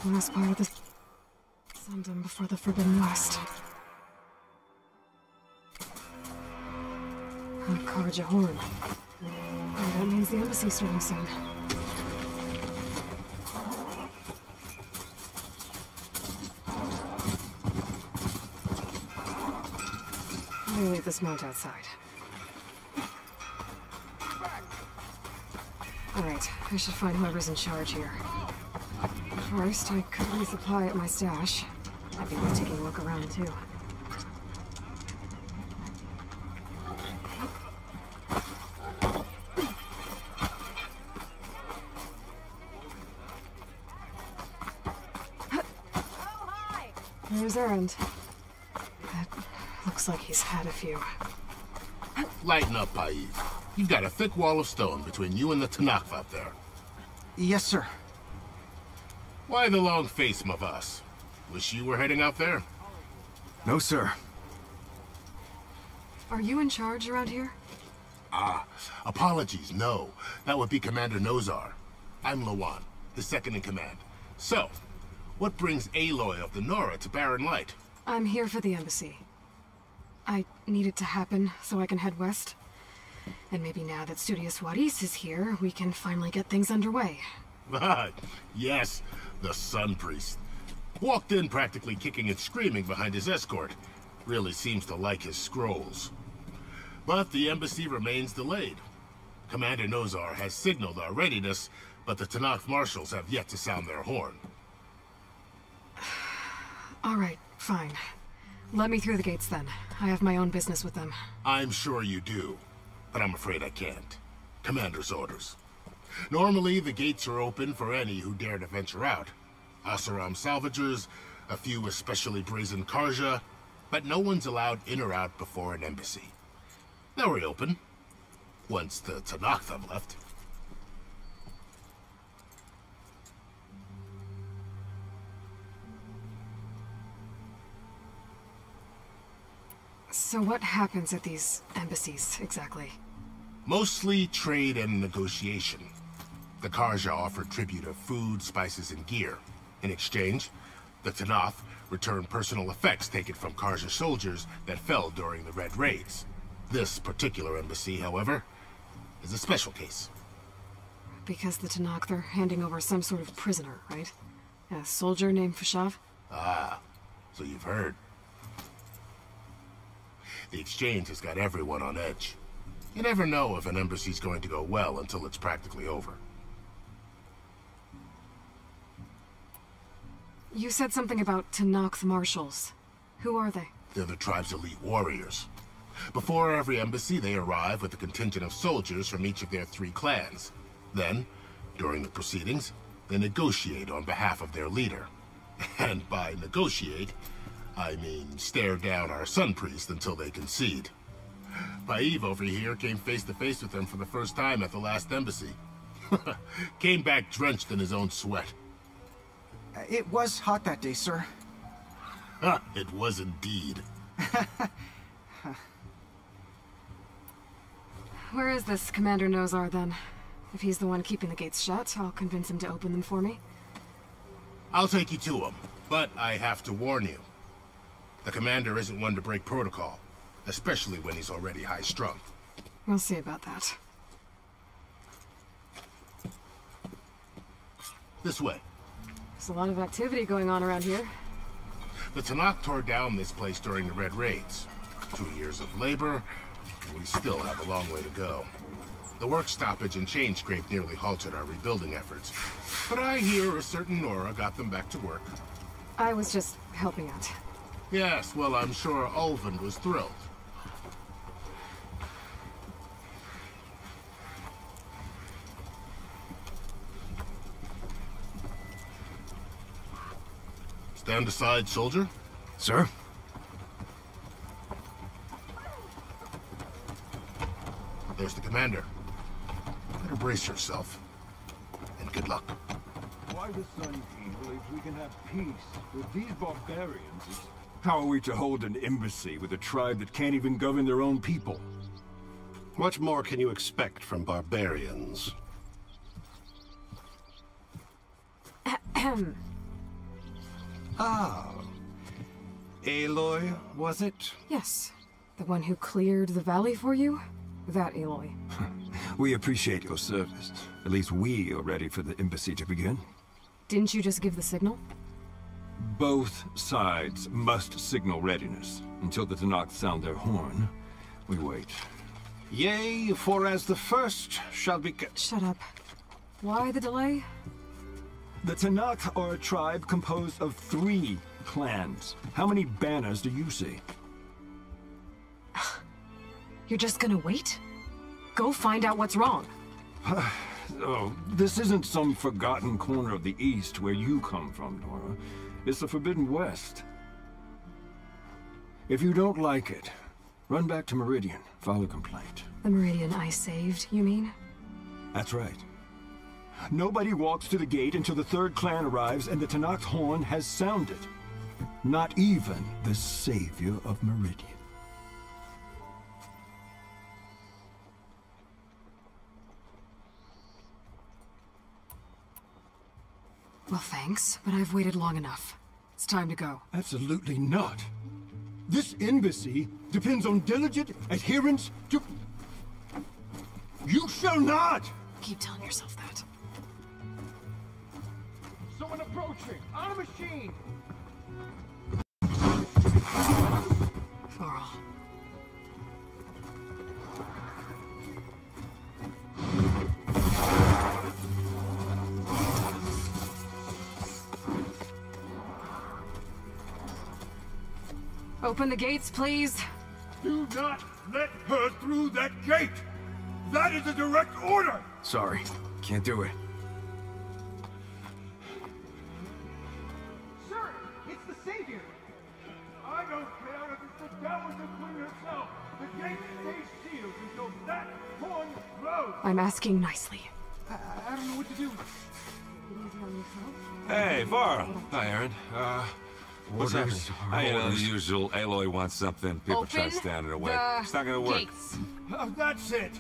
Last part of the Sundom before the Forbidden West. A Karja horn. And that means the embassy's starting soon. Let me leave this mount outside. Alright, I should find whoever's in charge here. First, I could resupply at my stash. Might be worth taking a look around, too. There's Errand. That looks like he's had a few. Lighten up, Paiv. You've got a thick wall of stone between you and the Tanakh out there. Yes, sir. Why the long face, Mavas? Wish you were heading out there? No, sir. Are you in charge around here? Ah, apologies, no. That would be Commander Nozar. I'm Lawan, the second in command. So, what brings Aloy of the Nora to Barren Light? I'm here for the embassy. I need it to happen so I can head west. And maybe now that Studious Waris is here, we can finally get things underway. Yes, the Sun Priest. Walked in practically kicking and screaming behind his escort. Really seems to like his scrolls. But the embassy remains delayed. Commander Nozar has signaled our readiness, but the Tanakh marshals have yet to sound their horn. All right, fine. Let me through the gates then. I have my own business with them. I'm sure you do, but I'm afraid I can't. Commander's orders. Normally, the gates are open for any who dare to venture out. Asaram salvagers, a few especially brazen Karja, but no one's allowed in or out before an embassy. They'll reopen, once the Tanakh have left. So what happens at these embassies, exactly? Mostly trade and negotiation. The Karja offer tribute of food, spices, and gear. In exchange, the Tanakh return personal effects taken from Karja soldiers that fell during the Red Raids. This particular embassy, however, is a special case. Because the Tanakh are handing over some sort of prisoner, right? A soldier named Fashav? Ah, so you've heard. The exchange has got everyone on edge. You never know if an embassy's going to go well until it's practically over. You said something about Tanakh marshals. Who are they? They're the tribe's elite warriors. Before every embassy, they arrive with a contingent of soldiers from each of their 3 clans. Then, during the proceedings, they negotiate on behalf of their leader. And by negotiate, I mean stare down our Sun Priest until they concede. Paiv over here came face to face with them for the first time at the last embassy. Came back drenched in his own sweat. It was hot that day, sir. It was indeed. Where is this Commander Nozar, then? If he's the one keeping the gates shut, I'll convince him to open them for me. I'll take you to him, but I have to warn you. The commander isn't one to break protocol, especially when he's already high-strung. We'll see about that. This way. There's a lot of activity going on around here. The Tanakh tore down this place during the Red Raids. 2 years of labor, and we still have a long way to go. The work stoppage and chain scrape nearly halted our rebuilding efforts. But I hear a certain Nora got them back to work. I was just helping out. Yes, well, I'm sure Ulvund was thrilled. Stand aside, soldier. Sir? There's the commander. Better brace yourself. And good luck. Why the Sun King believes we can have peace with these barbarians is... How are we to hold an embassy with a tribe that can't even govern their own people? What more can you expect from barbarians? Ah. Aloy, was it? Yes. The one who cleared the valley for you? That Aloy. We appreciate your service. At least we are ready for the embassy to begin. Didn't you just give the signal? Both sides must signal readiness. Until the Tanakh sound their horn, we wait. Yea, for as the first shall be... Shut up. Why the delay? The Tanakh are a tribe composed of 3 clans. How many banners do you see? You're just gonna wait? Go find out what's wrong. Oh, this isn't some forgotten corner of the East where you come from, Nora. It's the Forbidden West. If you don't like it, run back to Meridian, file a complaint. The Meridian I saved, you mean? That's right. Nobody walks to the gate until the 3rd clan arrives and the Tanakh's horn has sounded. Not even the savior of Meridian. Well, thanks, but I've waited long enough. It's time to go. Absolutely not. This embassy depends on diligent adherence to... You shall not! Keep telling yourself that. Someone approaching! On a machine! Varl. Open the gates, please. Do not let her through that gate! That is a direct order! Sorry, can't do it. Sir, it's the Savior! I don't care if it's the Dowager Queen herself! The gate stays sealed until that horn blows! I'm asking nicely. I don't know what to do. Hey, Varl. Hi, Aaron. What's happening? You know, the usual. Aloy wants something. People try to stand in her way. It's not gonna work. Gates. That's it!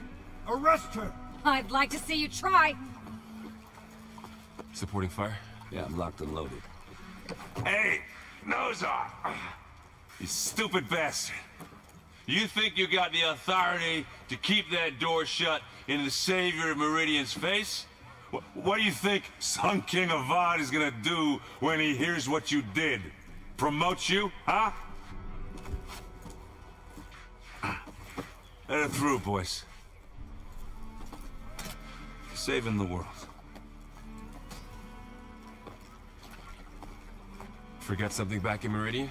Arrest her! I'd like to see you try. Supporting fire? Yeah, I'm locked and loaded. Hey, Nozar! You stupid bastard. You think you got the authority to keep that door shut in the savior of Meridian's face? What do you think Sun King Avad is gonna do when he hears what you did? Promote you, huh? Let it through, boys. Saving the world. Forget something back in Meridian?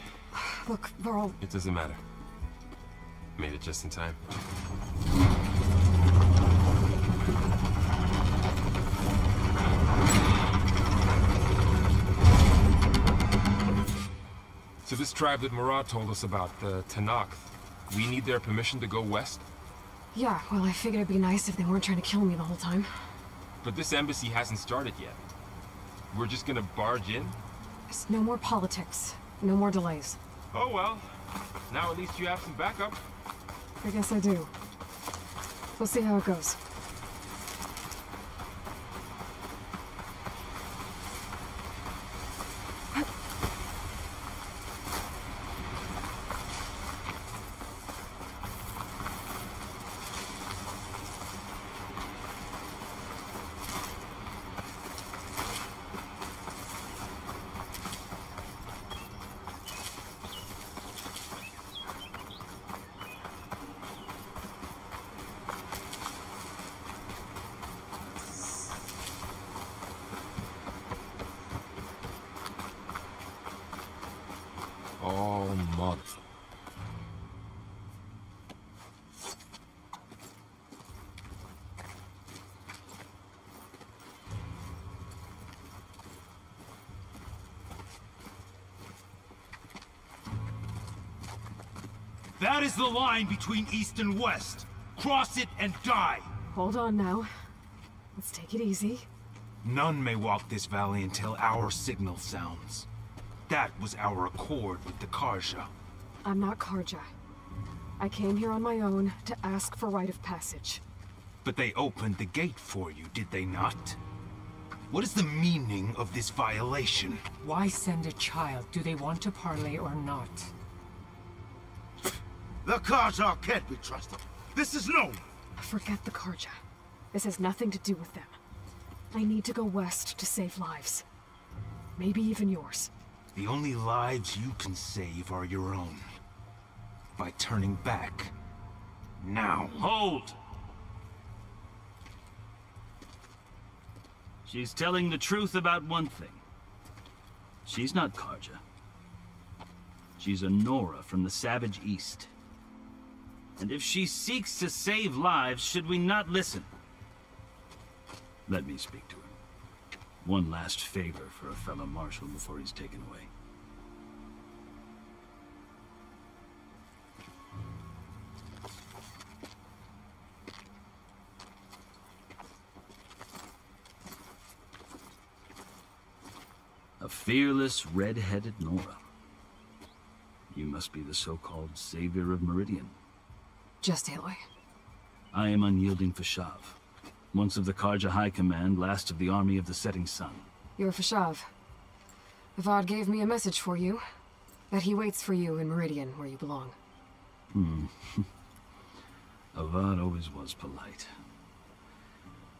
Look, Varl. It doesn't matter. Made it just in time. So this tribe that Murad told us about, the Tanakh, we need their permission to go west? Yeah, well, I figured it'd be nice if they weren't trying to kill me the whole time. But this embassy hasn't started yet. We're just gonna barge in? There's no more politics. No more delays. Oh well. Now at least you have some backup. I guess I do. We'll see how it goes. Oh, mother. That is the line between East and West. Cross it and die. Hold on now. Let's take it easy. None may walk this valley until our signal sounds. That was our accord with the Karja. I'm not Karja. I came here on my own to ask for rite of passage. But they opened the gate for you, did they not? What is the meaning of this violation? Why send a child? Do they want to parley or not? The Karja can't be trusted. This is known. Forget the Karja. This has nothing to do with them. I need to go west to save lives. Maybe even yours. The only lives you can save are your own. By turning back. Now. Hold! She's telling the truth about one thing. She's not Karja. She's a Nora from the Savage East. And if she seeks to save lives, should we not listen? Let me speak to her. One last favor for a fellow marshal before he's taken away. A fearless, red-headed Nora. You must be the so-called savior of Meridian. Just Aloy. I am unyielding Fashav. Once of the Karja High Command, last of the army of the setting sun. You're Fashav. Avad gave me a message for you. That he waits for you in Meridian, where you belong. Avad always was polite.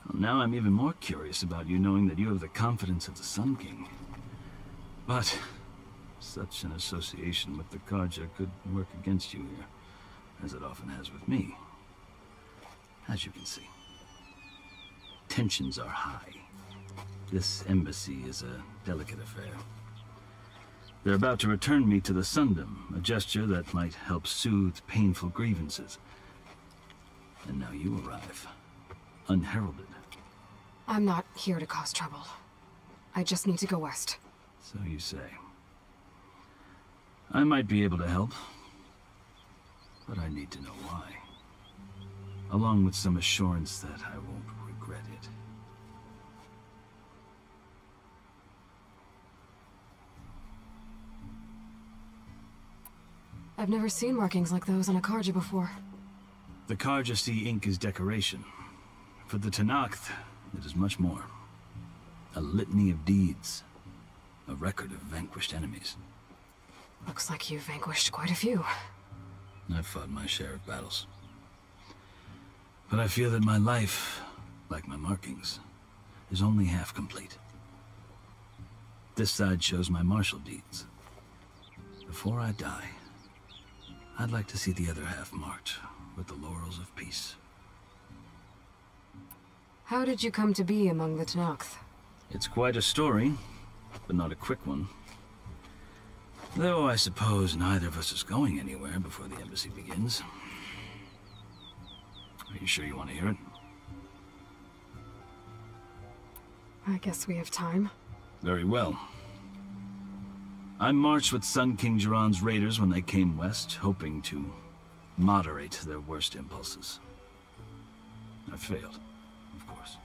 Well, now I'm even more curious about you knowing that you have the confidence of the Sun King. But such an association with the Karja could work against you here, as it often has with me. As you can see, tensions are high. This embassy is a delicate affair. They're about to return me to the Sundom, a gesture that might help soothe painful grievances. And now you arrive, unheralded. I'm not here to cause trouble. I just need to go west. So you say. I might be able to help, but I need to know why. Along with some assurance that I won't regret it. I've never seen markings like those on a Karja before. The Karja see ink as decoration. For the Tenakth, it is much more. A litany of deeds. A record of vanquished enemies. Looks like you've vanquished quite a few. I've fought my share of battles. But I feel that my life, like my markings, is only half complete. This side shows my martial deeds. Before I die, I'd like to see the other half marked with the laurels of peace. How did you come to be among the Tenakth? It's quite a story, but not a quick one. Though I suppose neither of us is going anywhere before the embassy begins. Are you sure you want to hear it? I guess we have time. Very well. I marched with Sun King Jiran's raiders when they came west, hoping to moderate their worst impulses. I failed, of course.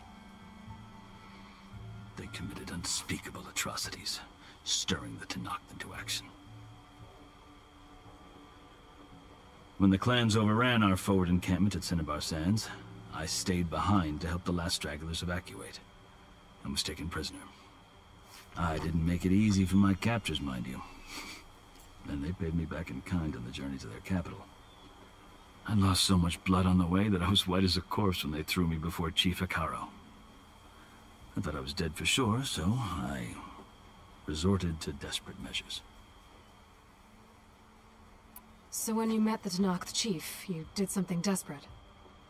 They committed unspeakable atrocities, stirring the Tenakth into action. When the clans overran our forward encampment at Cinnabar Sands, I stayed behind to help the last stragglers evacuate, and was taken prisoner. I didn't make it easy for my captors, mind you. And they paid me back in kind on the journey to their capital. I lost so much blood on the way that I was white as a corpse when they threw me before Chief Hikaro. I thought I was dead for sure, so I resorted to desperate measures. So when you met the Tenakth chief, you did something desperate?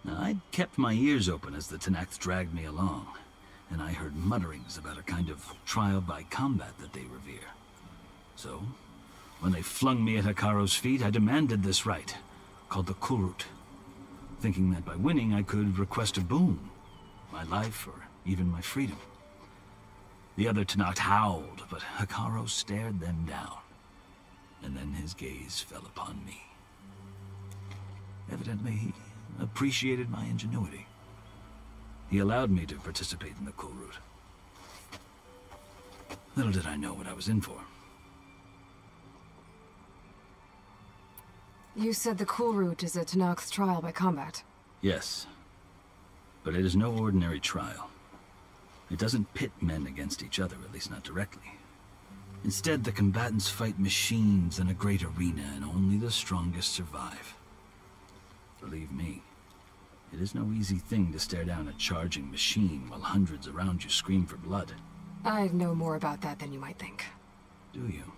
Now, I'd kept my ears open as the Tenakth dragged me along, and I heard mutterings about a kind of trial by combat that they revere. So, when they flung me at Hikaro's feet, I demanded this right, called the Kulrut, thinking that by winning I could request a boon, my life or even my freedom. The other Tenakth howled, but Hikaro stared them down, and then his gaze fell upon me. Evidently, he appreciated my ingenuity. He allowed me to participate in the Kulrut. Little did I know what I was in for. You said the Kulrut is a Tenakth trial by combat. Yes, but it is no ordinary trial. It doesn't pit men against each other, at least not directly. Instead, the combatants fight machines in a great arena, and only the strongest survive. Believe me, it is no easy thing to stare down a charging machine while hundreds around you scream for blood. I know more about that than you might think. Do you?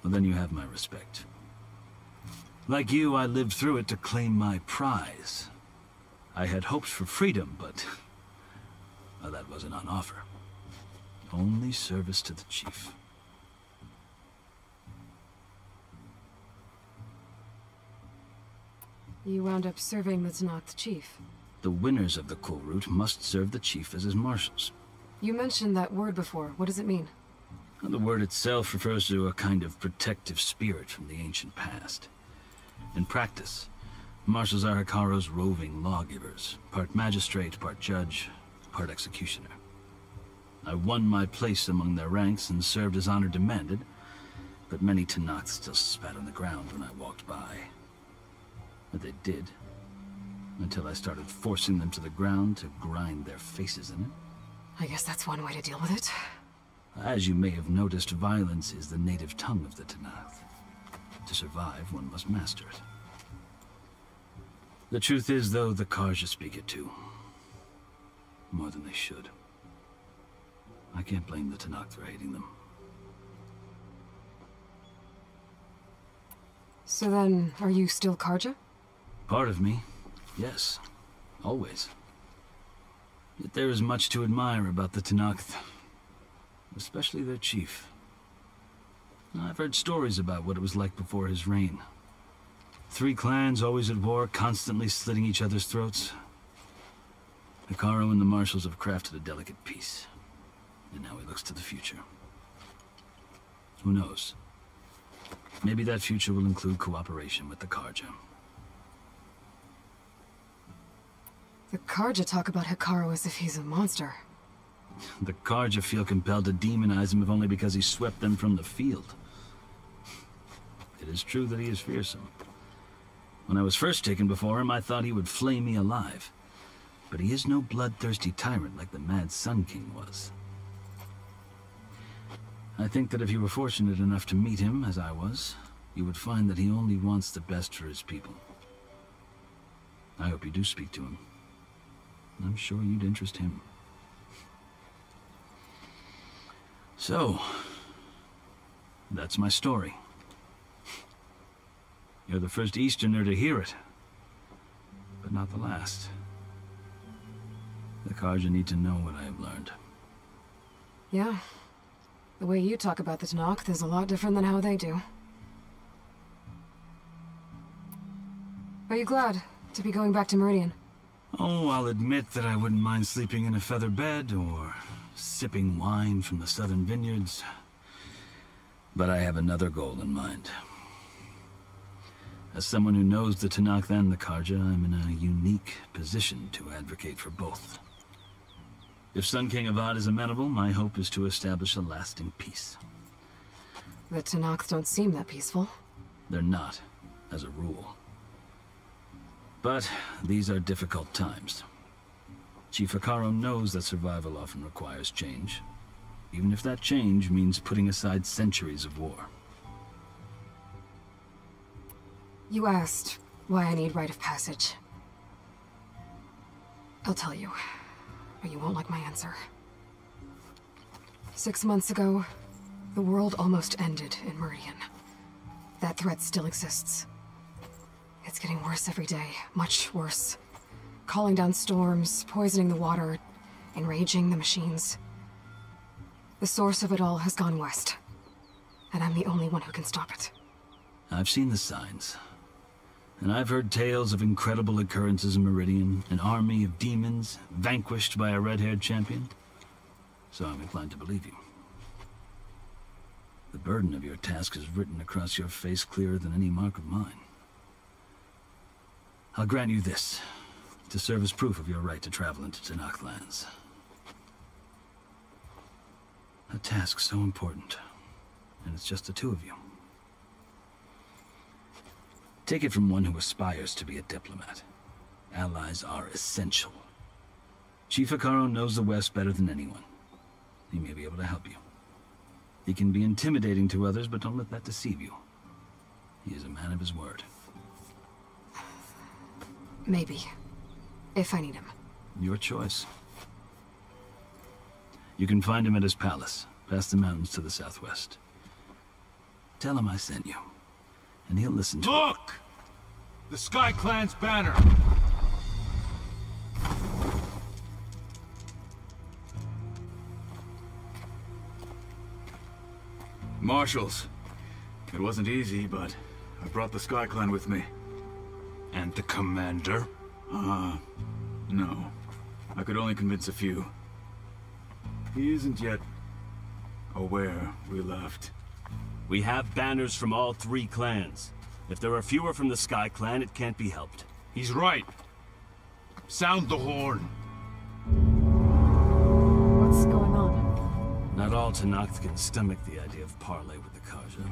Well, then you have my respect. Like you, I lived through it to claim my prize. I had hopes for freedom, but Well, that wasn't on offer. Only service to the chief. You wound up serving the Tenakth chief. The winners of the Cool Route must serve the chief as his marshals. You mentioned that word before. What does it mean? The word itself refers to a kind of protective spirit from the ancient past. In practice, marshals are Hekaro's roving lawgivers, part magistrate, part judge, part executioner. I won my place among their ranks and served as honor demanded, but many Tenakth still spat on the ground when I walked by. But they did, until I started forcing them to the ground to grind their faces in it. I guess that's one way to deal with it. As you may have noticed, violence is the native tongue of the Tenakth. To survive, one must master it. The truth is, though, the Karja speak it too. More than they should. I can't blame the Tenakth for hating them. So then, are you still Karja? Part of me, yes. Always. Yet there is much to admire about the Tenakth. Especially their chief. I've heard stories about what it was like before his reign. 3 clans always at war, constantly slitting each other's throats. Hekaro and the marshals have crafted a delicate peace. And now he looks to the future. Who knows? Maybe that future will include cooperation with the Karja. The Karja talk about Hekaro as if he's a monster. The Karja feel compelled to demonize him if only because he swept them from the field. It is true that he is fearsome. When I was first taken before him, I thought he would flay me alive. But he is no bloodthirsty tyrant like the Mad Sun King was. I think that if you were fortunate enough to meet him, as I was, you would find that he only wants the best for his people. I hope you do speak to him. I'm sure you'd interest him. So, that's my story. You're the first Easterner to hear it, but not the last. The Karja need to know what I have learned. Yeah. The way you talk about the Tenakth is a lot different than how they do. Are you glad to be going back to Meridian? Oh, I'll admit that I wouldn't mind sleeping in a feather bed or sipping wine from the southern vineyards. But I have another goal in mind. As someone who knows the Tenakth and the Karja, I'm in a unique position to advocate for both. If Sun King Avad is amenable, my hope is to establish a lasting peace. The Tenakth don't seem that peaceful. They're not, as a rule. But these are difficult times. Chief Hekaro knows that survival often requires change, even if that change means putting aside centuries of war. You asked why I need rite of passage. I'll tell you, but you won't like my answer. 6 months ago, the world almost ended in Meridian. That threat still exists. It's getting worse every day, much worse. Calling down storms, poisoning the water, enraging the machines. The source of it all has gone west, and I'm the only one who can stop it. I've seen the signs. And I've heard tales of incredible occurrences in Meridian, an army of demons vanquished by a red-haired champion. So I'm inclined to believe you. The burden of your task is written across your face clearer than any mark of mine. I'll grant you this, to serve as proof of your right to travel into Tenakth lands. A task so important, and it's just the 2 of you. Take it from one who aspires to be a diplomat. Allies are essential. Chief Hekaro knows the West better than anyone. He may be able to help you. He can be intimidating to others, but don't let that deceive you. He is a man of his word. Maybe. If I need him. Your choice. You can find him at his palace, past the mountains to the southwest. Tell him I sent you, and he'll listen to Look! The Sky Clan's banner! Marshals. It wasn't easy, but I brought the Sky Clan with me. And the commander? No. I could only convince a few. He isn't yet aware we left. We have banners from all 3 clans. If there are fewer from the Sky Clan, it can't be helped. He's right. Sound the horn. What's going on? Not all Tenakth can stomach the idea of parley with the Karja,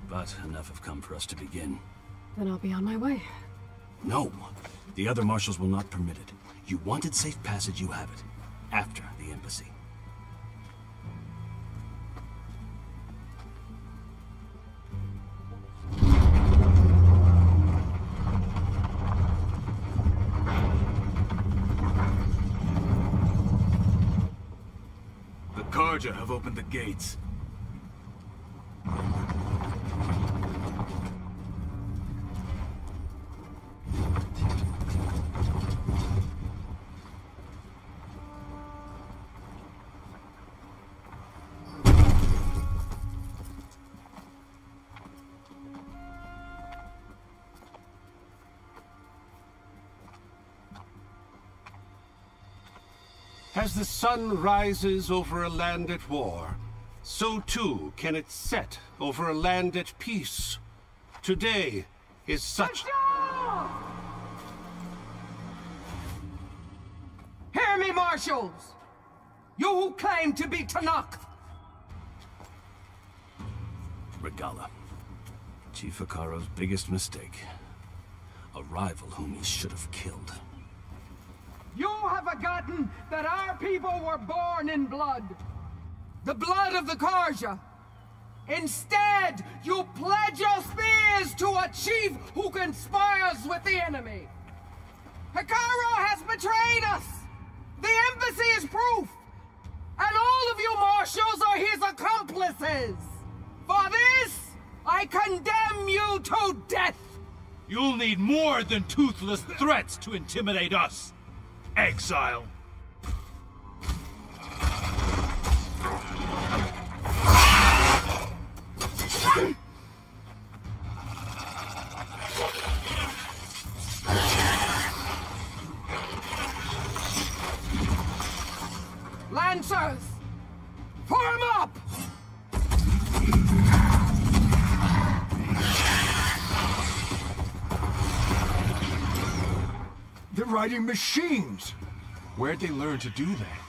but enough have come for us to begin. Then I'll be on my way. No! The other marshals will not permit it. You wanted safe passage, you have it. After the embassy. The Karja have opened the gates. As the sun rises over a land at war, so too can it set over a land at peace. Today is such... Hear me, marshals! You who claim to be Tenakth! Regala. Chief Hikaro's biggest mistake. A rival whom he should have killed. You have forgotten that our people were born in blood. The blood of the Karja. Instead, you pledge your spears to a chief who conspires with the enemy. Hikaro has betrayed us. The embassy is proof. And all of you marshals are his accomplices. For this, I condemn you to death. You'll need more than toothless threats to intimidate us. Exile. Lancers, form up! They're riding machines! Where'd they learn to do that?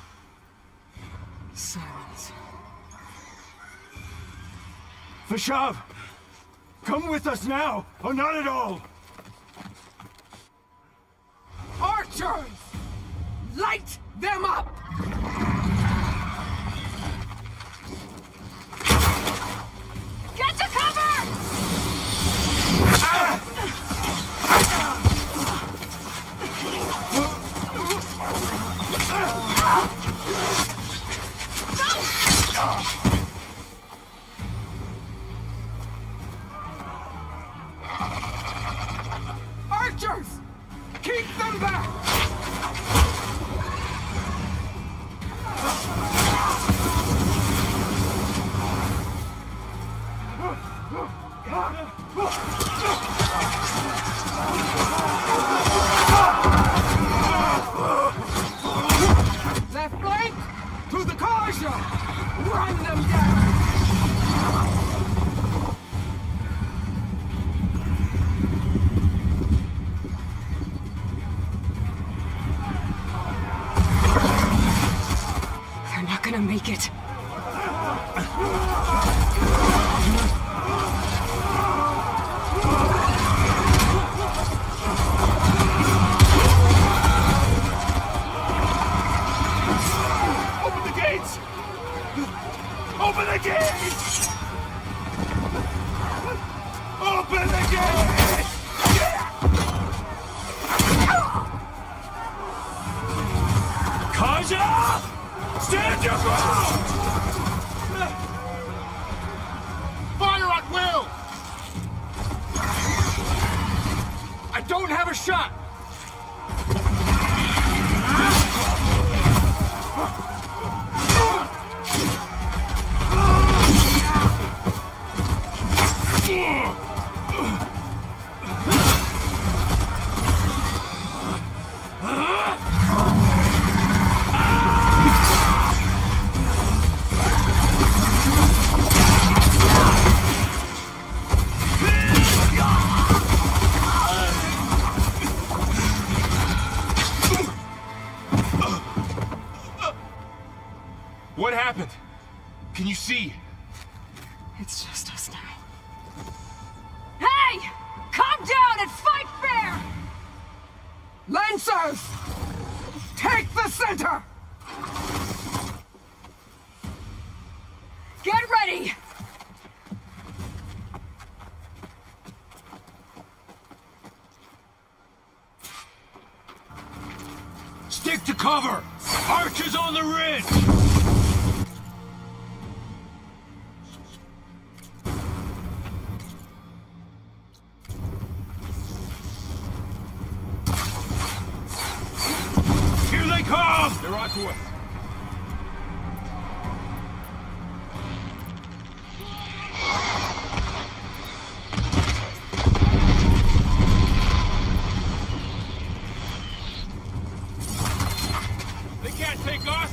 Silence. Vashav! Come with us now, or not at all! Archers! Light them up! Get to cover! Archers! Keep them back! Left flank! To the Karja! Run them down! They're not gonna make it. Open the gates! Open the gates! Open the gates! Karja! Stand your ground! Fire at will! I don't have a shot! What happened? Can you see? It's just us now. Hey! Calm down and fight fair! Lancers! Take the center! Get ready! Stick to cover! Archers on the ridge! Here they come! They're on to us. They can't take us!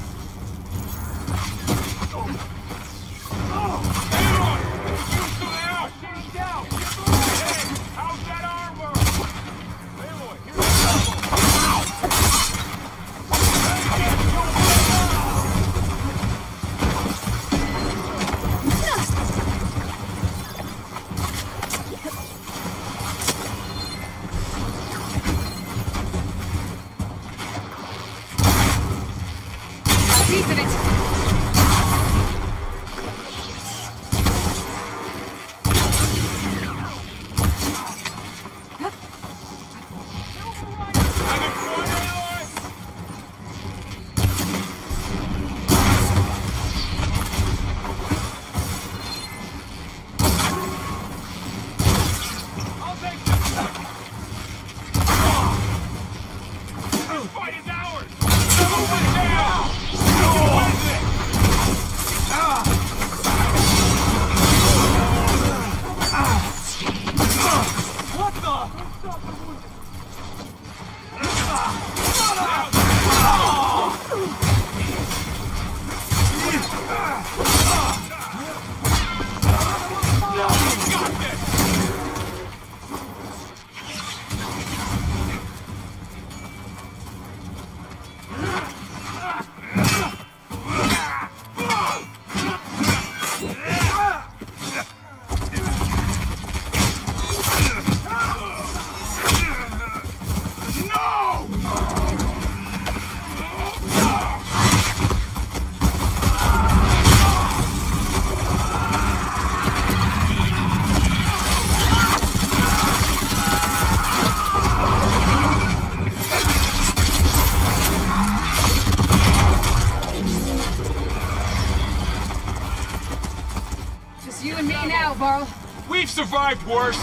We've survived worse!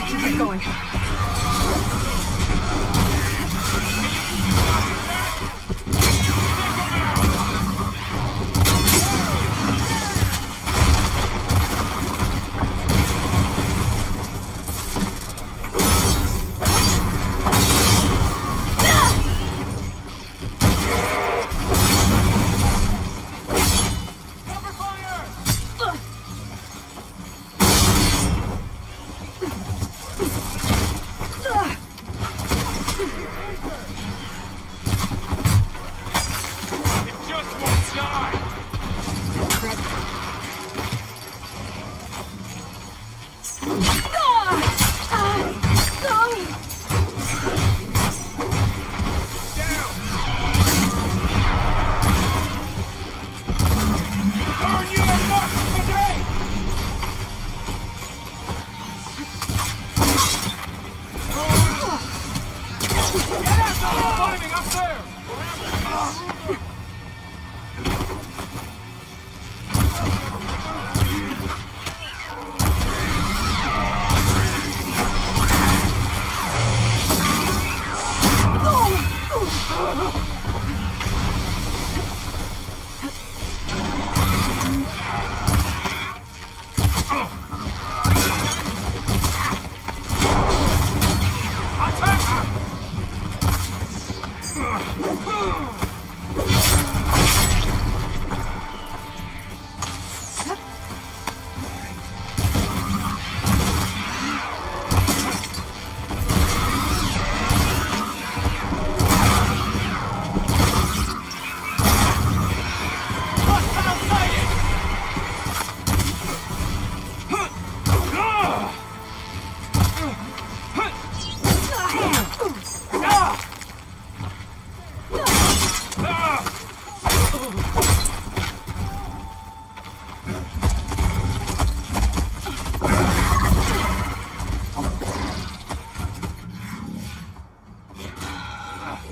Keep it going.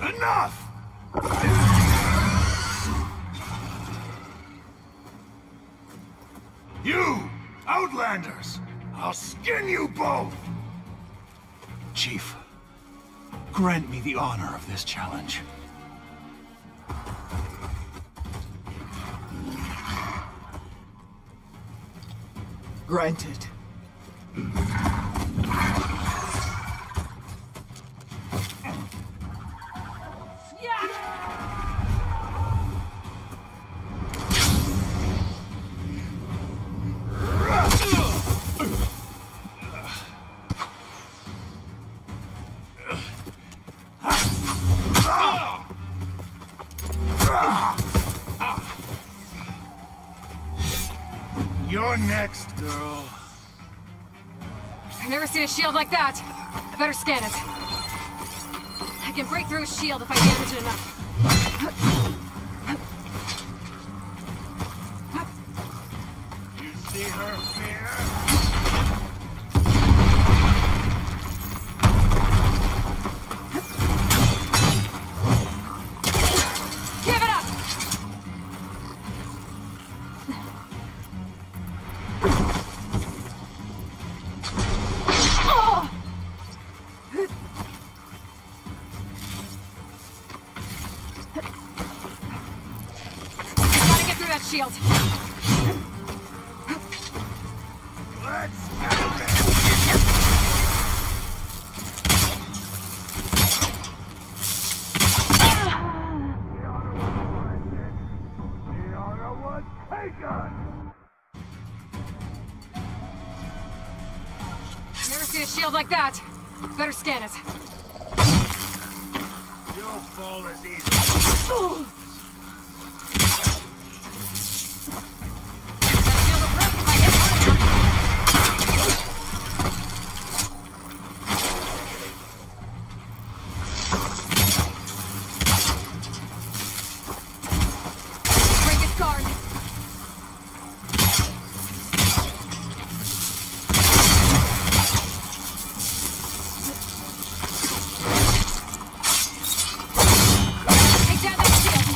Enough! You, Outlanders! I'll skin you both! Chief, grant me the honor of this challenge. Granted. You're next, girl. I've never seen a shield like that. I better scan it. I can break through a shield if I damage it enough. You see her fear? Give it up! Gotta get through that shield. Let's have it! Never seen a shield like that. Better scan it. You'll fall as easy. Break its guard. Take down that shield.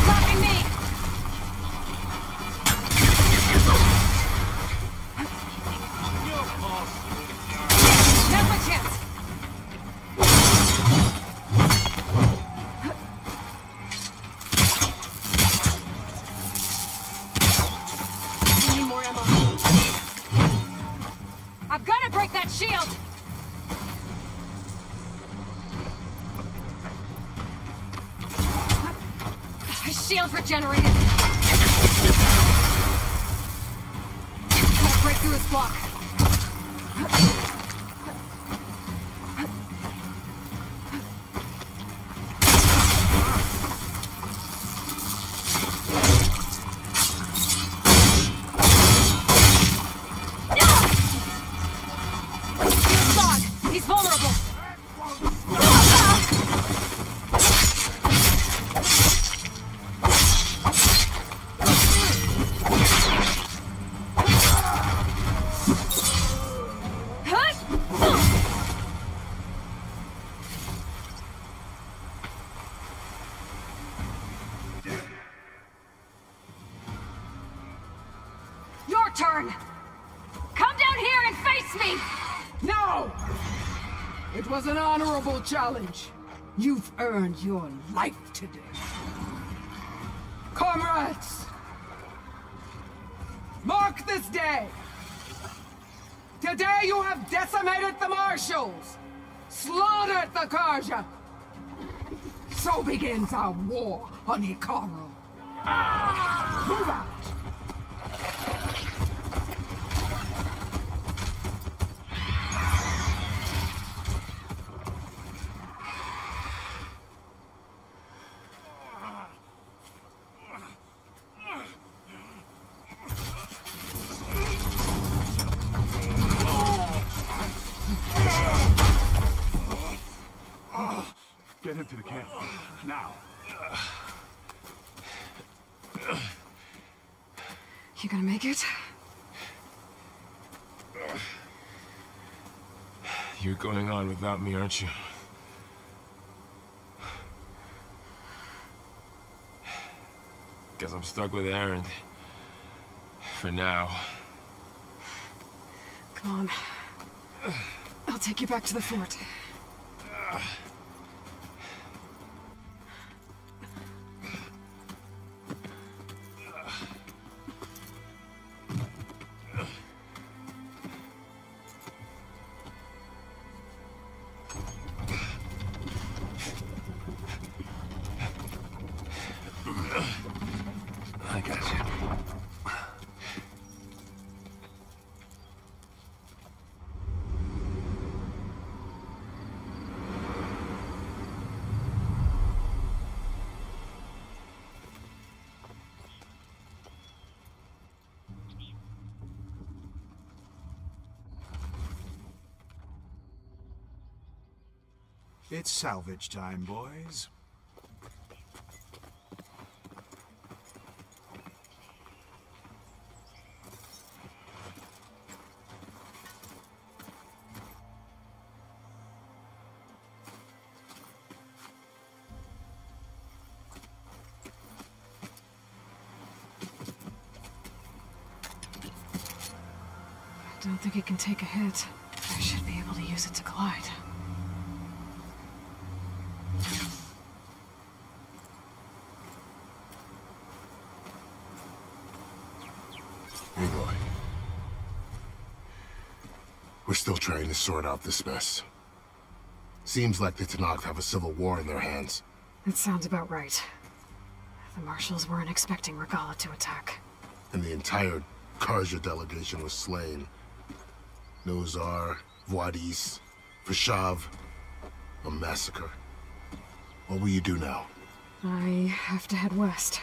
Stopping me. Now's my chance. I need more ammo. I've got to break that shield. My shield's regenerated. Gotta break through his block. Shield's gone. He's vulnerable. Your turn. Come down here and face me. No! It was an honorable challenge. You've earned your life today. Comrades! Mark this day! Today you have decimated the marshals, slaughtered the Karja. So begins our war on Hikaru. Move out! Get him to the camp. Now. You gonna make it? You're going on without me, aren't you? Guess I'm stuck with Aaron. For now. Come on. I'll take you back to the fort. I got you. It's salvage time, boys. I don't think it can take a hit. I should be able to use it to glide. Aloy. We're still trying to sort out this mess. Seems like the Tenakth have a civil war in their hands. That sounds about right. The marshals weren't expecting Regala to attack. And the entire Karja delegation was slain. Nozar, Vuadis, Vashav. A massacre. What will you do now? I have to head west.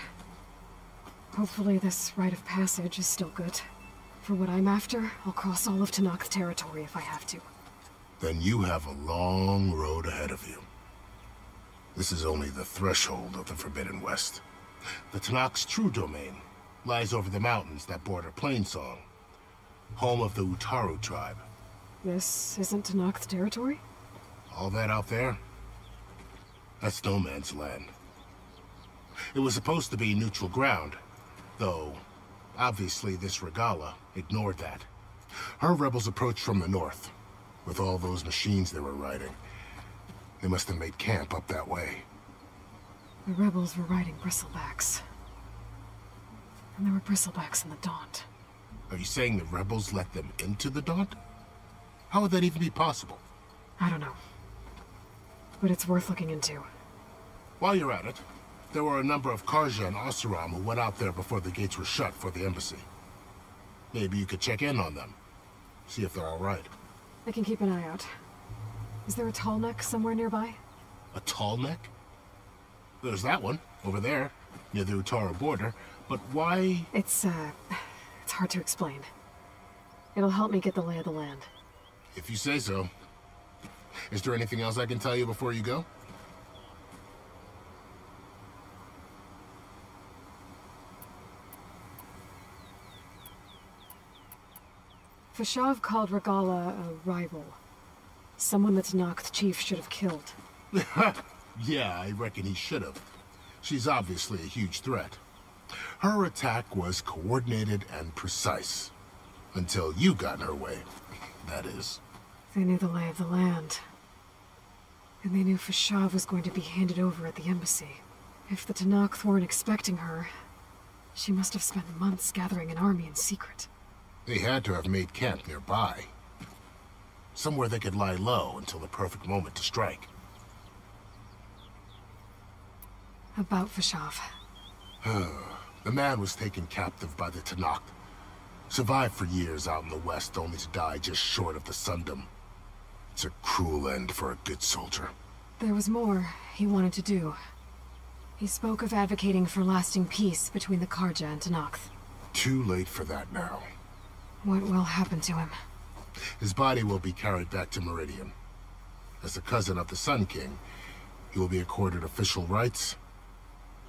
Hopefully this rite of passage is still good. For what I'm after, I'll cross all of Tenakth territory if I have to. Then you have a long road ahead of you. This is only the threshold of the Forbidden West. The Tenakth's true domain lies over the mountains that border Plainsong, home of the Utaru tribe. This isn't Tenakth territory? All that out there? That's no man's land. It was supposed to be neutral ground, though obviously this Regala ignored that. Her rebels approached from the north, with all those machines they were riding. They must have made camp up that way. The rebels were riding bristlebacks. And there were bristlebacks in the Daunt. Are you saying the rebels let them into the Daunt? How would that even be possible? I don't know. But it's worth looking into. While you're at it, there were a number of Karja and Oseram who went out there before the gates were shut for the embassy. Maybe you could check in on them. See if they're all right. I can keep an eye out. Is there a tall neck somewhere nearby? A tall neck? There's that one, over there, near the Utaru border. But why? It's hard to explain. It'll help me get the lay of the land. If you say so. Is there anything else I can tell you before you go? Vashav called Regala a rival. Someone the Tenakth chief should have killed. Yeah, I reckon he should have. She's obviously a huge threat. Her attack was coordinated and precise. Until you got in her way, that is. They knew the lay of the land. And they knew Vashav was going to be handed over at the embassy. If the Tenakth weren't expecting her, she must have spent months gathering an army in secret. They had to have made camp nearby. Somewhere they could lie low until the perfect moment to strike. About Vashav. The man was taken captive by the Tenakth. Survived for years out in the west, only to die just short of the Sundom. It's a cruel end for a good soldier. There was more he wanted to do. He spoke of advocating for lasting peace between the Karja and Tenakth. Too late for that now. What will happen to him? His body will be carried back to Meridian. As a cousin of the Sun King, He will be accorded official rights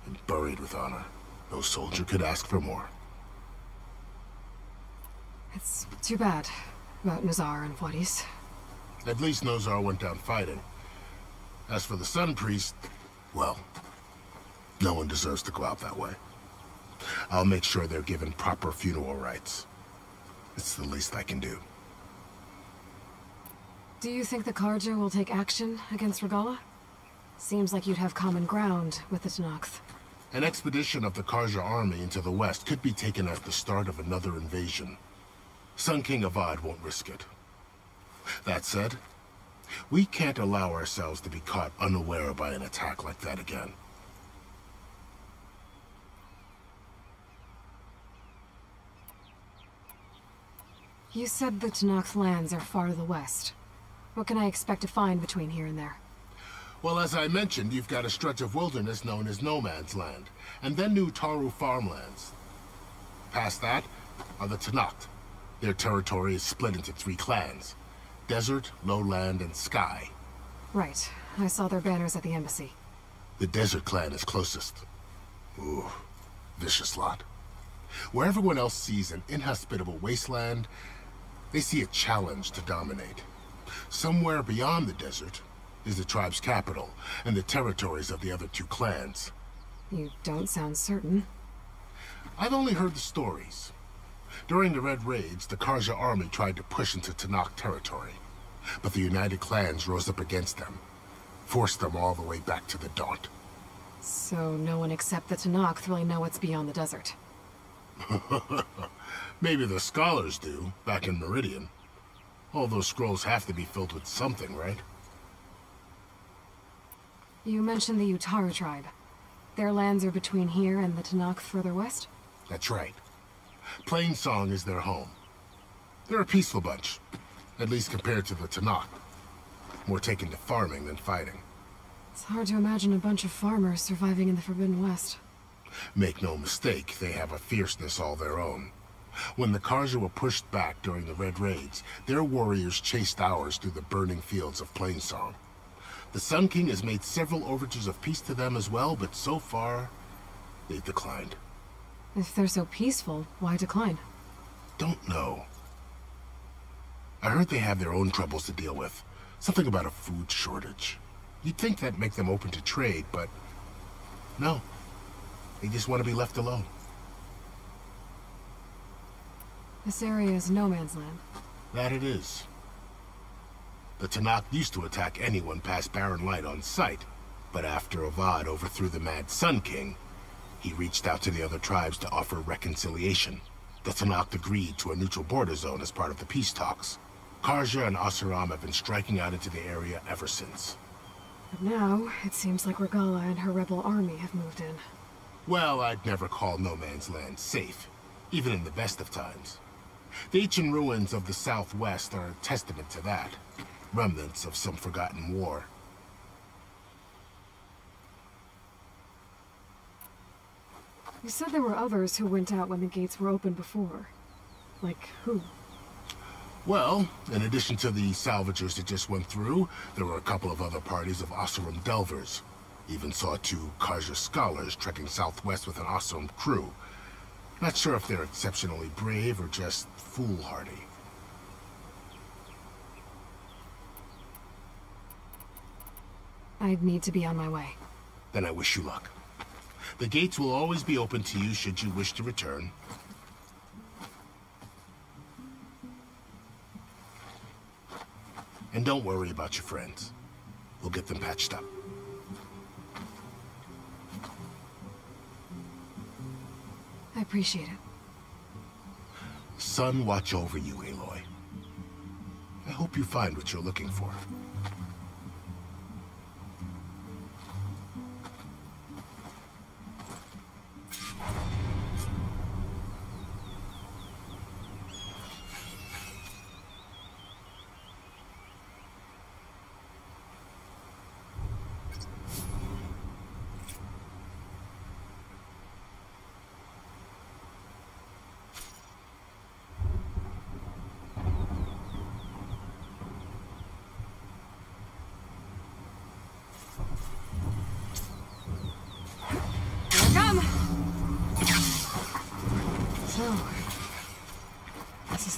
and buried with honor. No soldier could ask for more. It's too bad about Nazar and Wadis. At least Nazar went down fighting. As for the Sun Priest, well, no one deserves to go out that way. I'll make sure they're given proper funeral rites. It's the least I can do. Do you think the Karja will take action against Regala? Seems like you'd have common ground with the Tenakth. An expedition of the Karja army into the west could be taken at the start of another invasion. Sun King Avad won't risk it. That said, we can't allow ourselves to be caught unaware by an attack like that again. You said the Tenakth lands are far to the west. What can I expect to find between here and there? Well, as I mentioned, you've got a stretch of wilderness known as No Man's Land, and then New Taru farmlands. Past that are the Tenakth. Their territory is split into 3 clans: Desert, Lowland, and Sky. Right. I saw their banners at the embassy. The Desert clan is closest. Ooh, vicious lot. Where everyone else sees an inhospitable wasteland, they see a challenge to dominate. Somewhere beyond the desert is the tribe's capital and the territories of the other 2 clans. You don't sound certain. I've only heard the stories. During the Red Raids, the Karja army tried to push into Tenakth territory, but the United Clans rose up against them, forced them all the way back to the Daunt. So no one except the Tenakth really know what's beyond the desert. Maybe the scholars do, back in Meridian. All those scrolls have to be filled with something, right? You mentioned the Utaru tribe. Their lands are between here and the Tenakth further west? That's right. Plainsong is their home. They're a peaceful bunch, at least compared to the Tenakth. More taken to farming than fighting. It's hard to imagine a bunch of farmers surviving in the Forbidden West. Make no mistake, they have a fierceness all their own. When the Karja were pushed back during the Red Raids, their warriors chased ours through the burning fields of Plainsong. The Sun King has made several overtures of peace to them as well, but so far, they've declined. If they're so peaceful, why decline? Don't know. I heard they have their own troubles to deal with. Something about a food shortage. You'd think that'd make them open to trade, but no. They just want to be left alone. This area is no man's land. That it is. The Tenakth used to attack anyone past Barren Light on sight, but after Avad overthrew the Mad Sun King, he reached out to the other tribes to offer reconciliation. The Tenakth agreed to a neutral border zone as part of the peace talks. Karja and Asuram have been striking out into the area ever since. But now, it seems like Regala and her rebel army have moved in. Well, I'd never call No Man's Land safe, even in the best of times. The ancient ruins of the southwest are a testament to that. Remnants of some forgotten war. You said there were others who went out when the gates were open before. Like who? Well, in addition to the salvagers that just went through, there were a couple of other parties of Asuram delvers. Even saw 2 Karja scholars trekking southwest with an Asuram crew. Not sure if they're exceptionally brave or just foolhardy. I'd need to be on my way. Then I wish you luck. The gates will always be open to you should you wish to return. And don't worry about your friends. We'll get them patched up. I appreciate it. Sun watch over you, Aloy. I hope you find what you're looking for.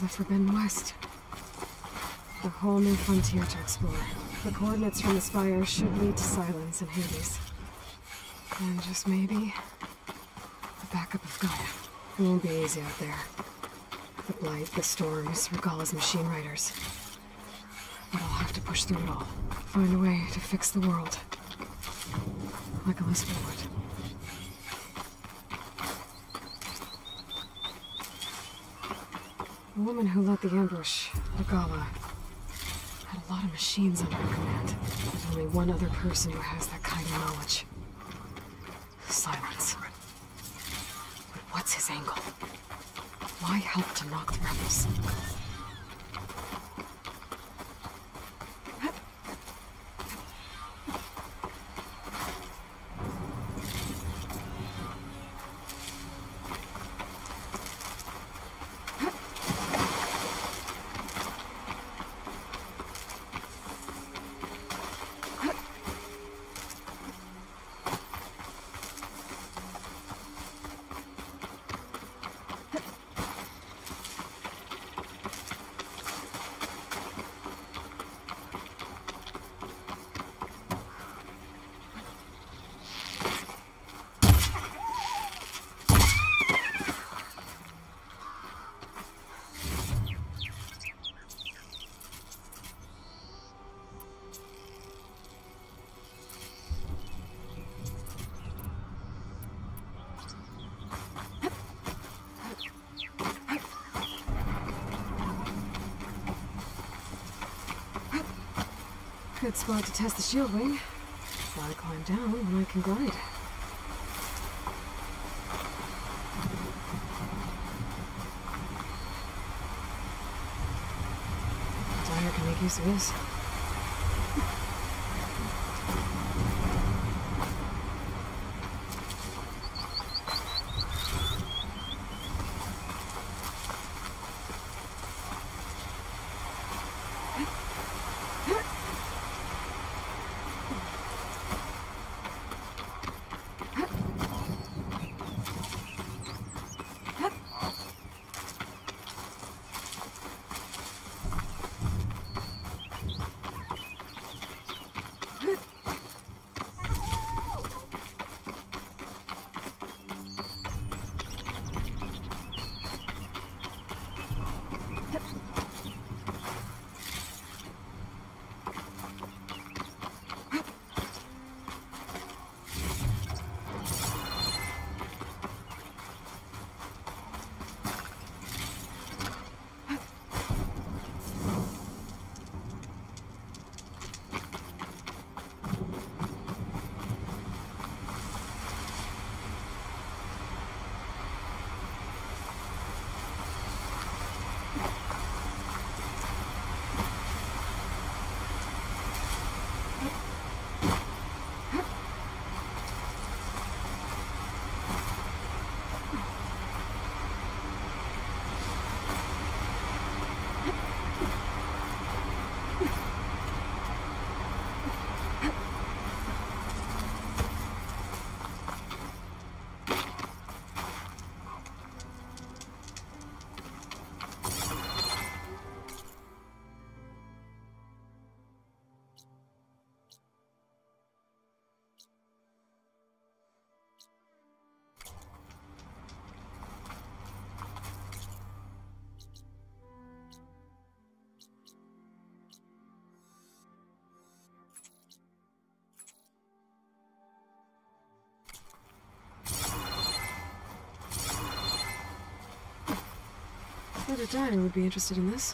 the Forbidden West. A whole new frontier to explore. The coordinates from the Spire should lead to Silence and Hades. And just maybe, the backup of Gaia. It won't be easy out there. The Blight, the Storms, Regala's machine riders. But I'll have to push through it all. Find a way to fix the world. Like Elizabeth would. The woman who led the ambush, Regala, had a lot of machines under her command. There's only one other person who has that kind of knowledge. Silence. But what's his angle? Why help to knock the rebels? Good spot to test the shield wing. Gotta climb down when I can glide. Dyer can make use of this. Brother Dyer would be interested in this.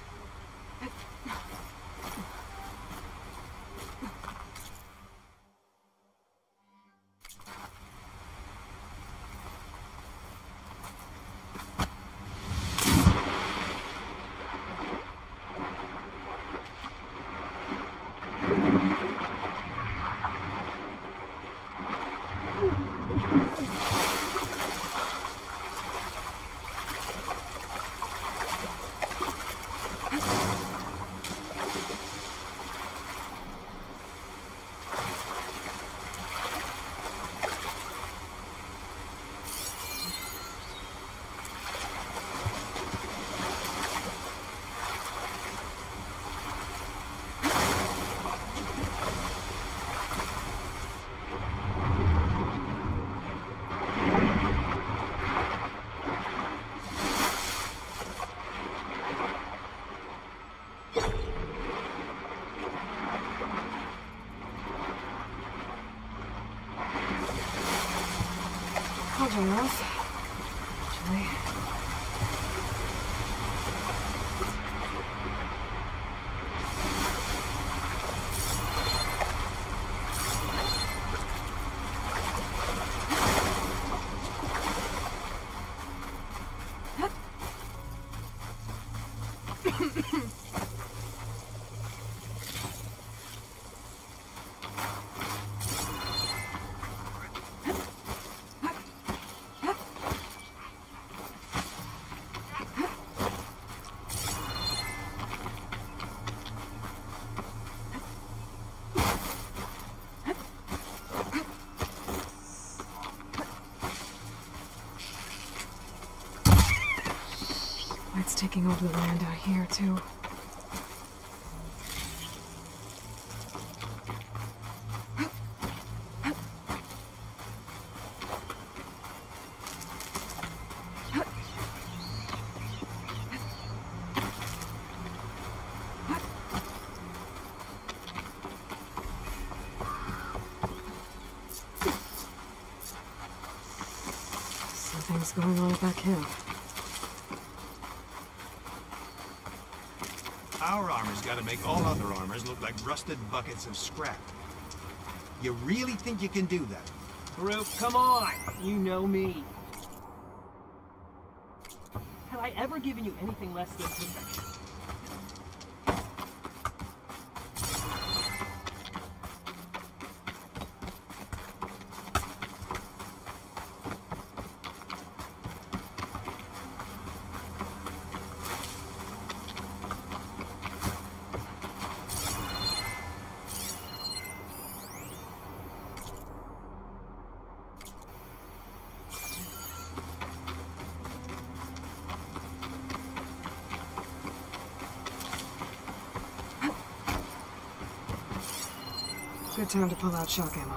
enough. Actually. It's taking over the land out here, too. Something's going on back here. Our armor's gotta make all other armors look like rusted buckets of scrap. You really think you can do that? Brooke, come on! You know me. Have I ever given you anything less than perfection? Good time to pull out shock ammo.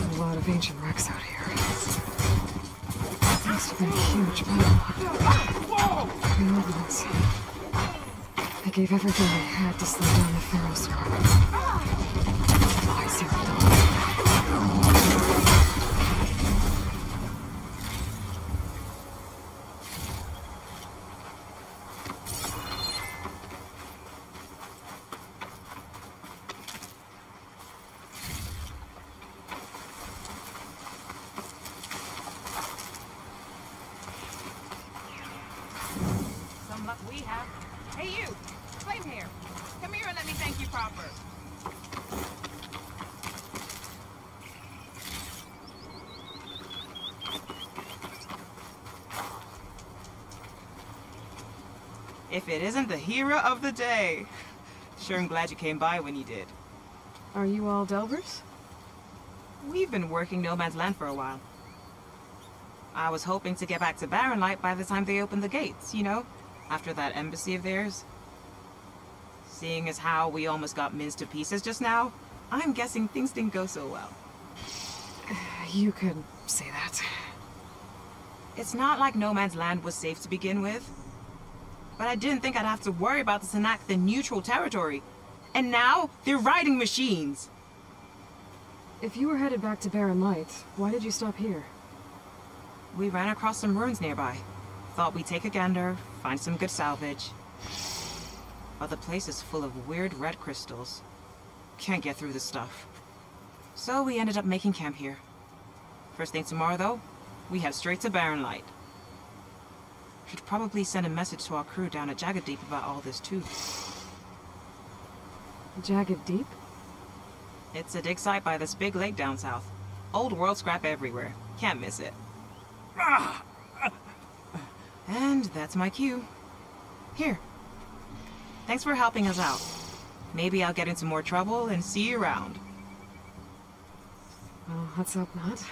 A lot of ancient wrecks out here. Must have been a huge battle. The Romans. They gave everything they had to slow down the Pharaoh's swarm. Lies here at dawn. We have. Hey, you! Flame here. Come here and let me thank you proper. If it isn't the hero of the day. Sure, I'm glad you came by when you did. Are you all Delvers? We've been working No Man's Land for a while. I was hoping to get back to Barren Light by the time they opened the gates, you know? After that embassy of theirs. Seeing as how we almost got minced to pieces just now, I'm guessing things didn't go so well. You could say that. It's not like No Man's Land was safe to begin with. But I didn't think I'd have to worry about the Tanakh in neutral territory. And now, they're riding machines. If you were headed back to Barren Light, why did you stop here? We ran across some ruins nearby. Thought we'd take a gander, find some good salvage. But the place is full of weird red crystals. Can't get through the stuff. So we ended up making camp here. First thing tomorrow, though, we head straight to Barren Light. Should probably send a message to our crew down at Jagged Deep about all this, too. Jagged Deep? It's a dig site by this big lake down south. Old world scrap everywhere. Can't miss it. And that's my cue. Here. Thanks for helping us out. Maybe I'll get into more trouble and see you around. Well, let's hope not.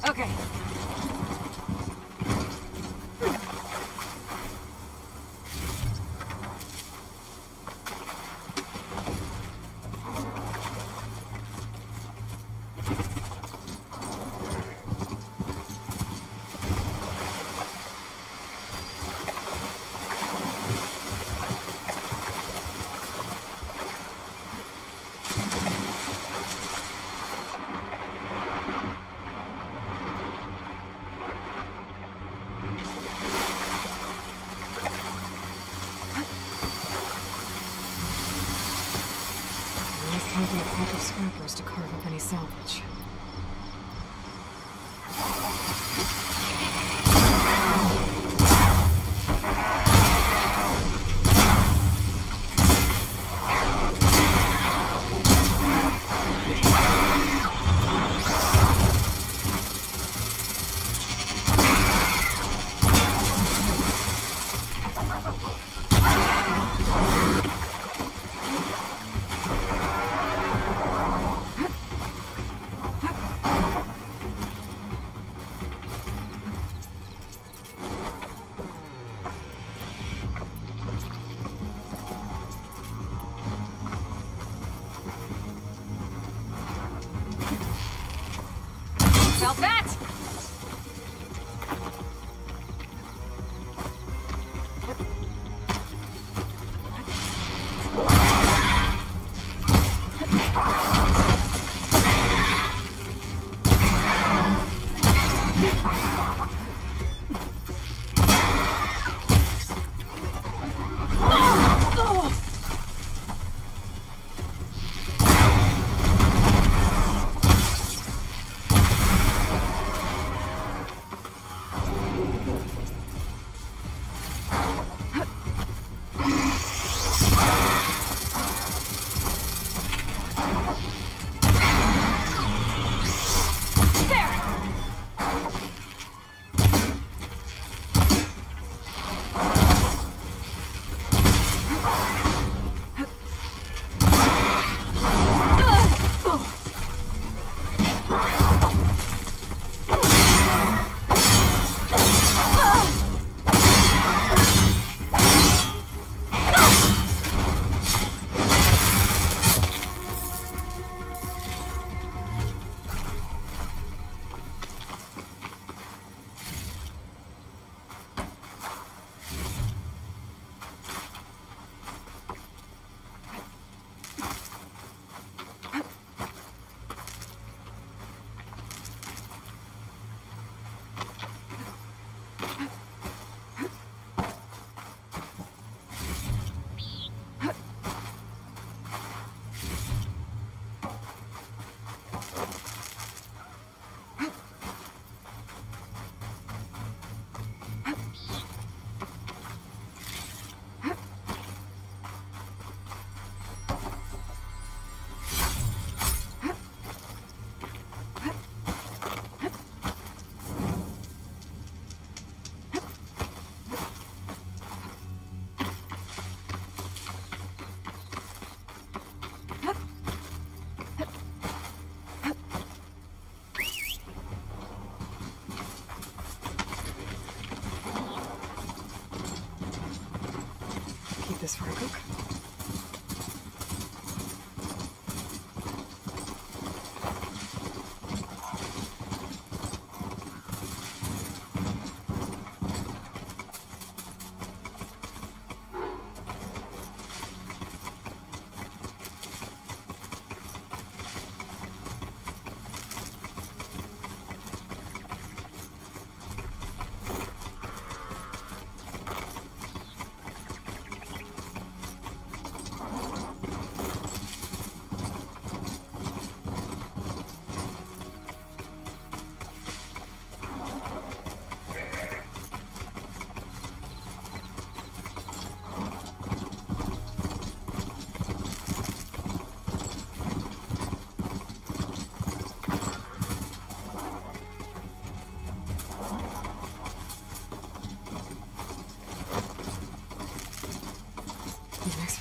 Okay. Hardly a pack of scrappers to carve up any salvage.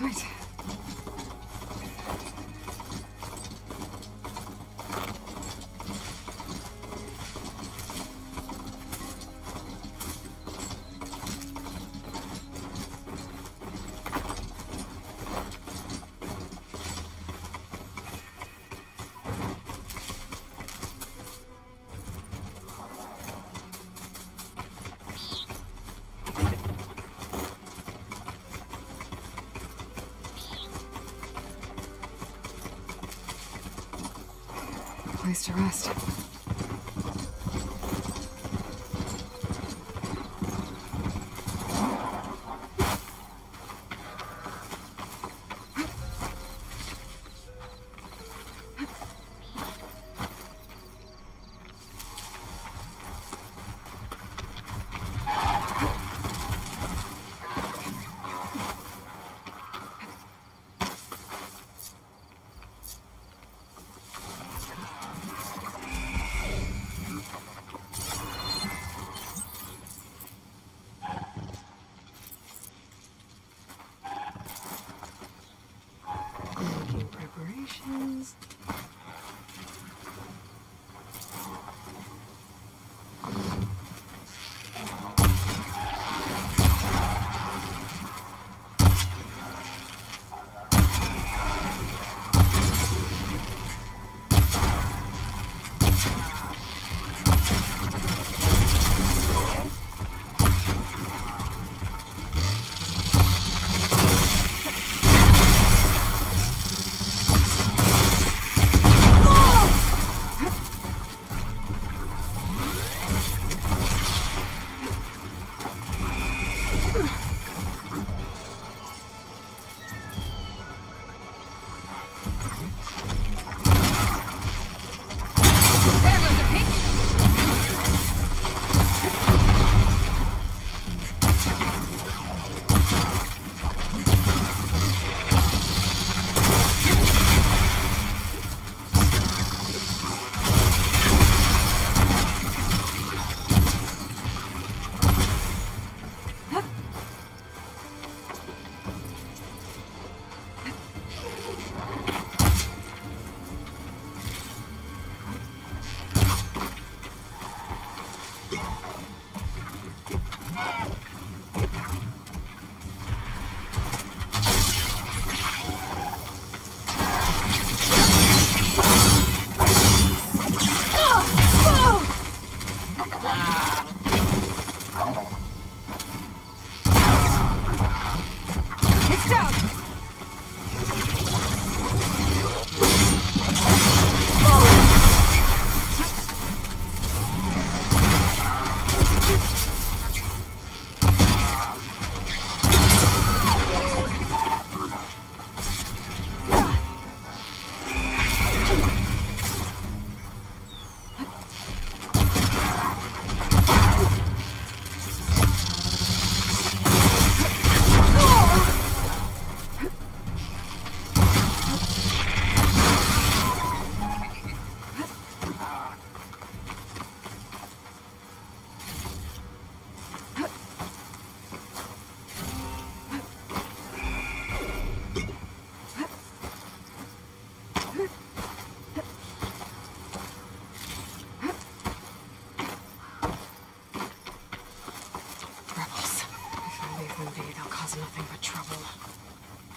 That's right. Place to rest. Preparations.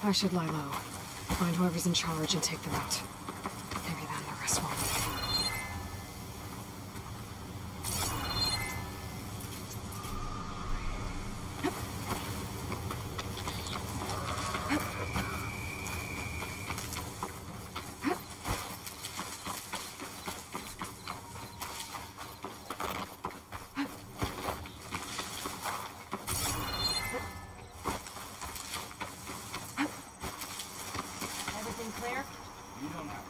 I should lie low. Find whoever's in charge and take them out. Maybe then the rest won't leave. Everything clear? You don't have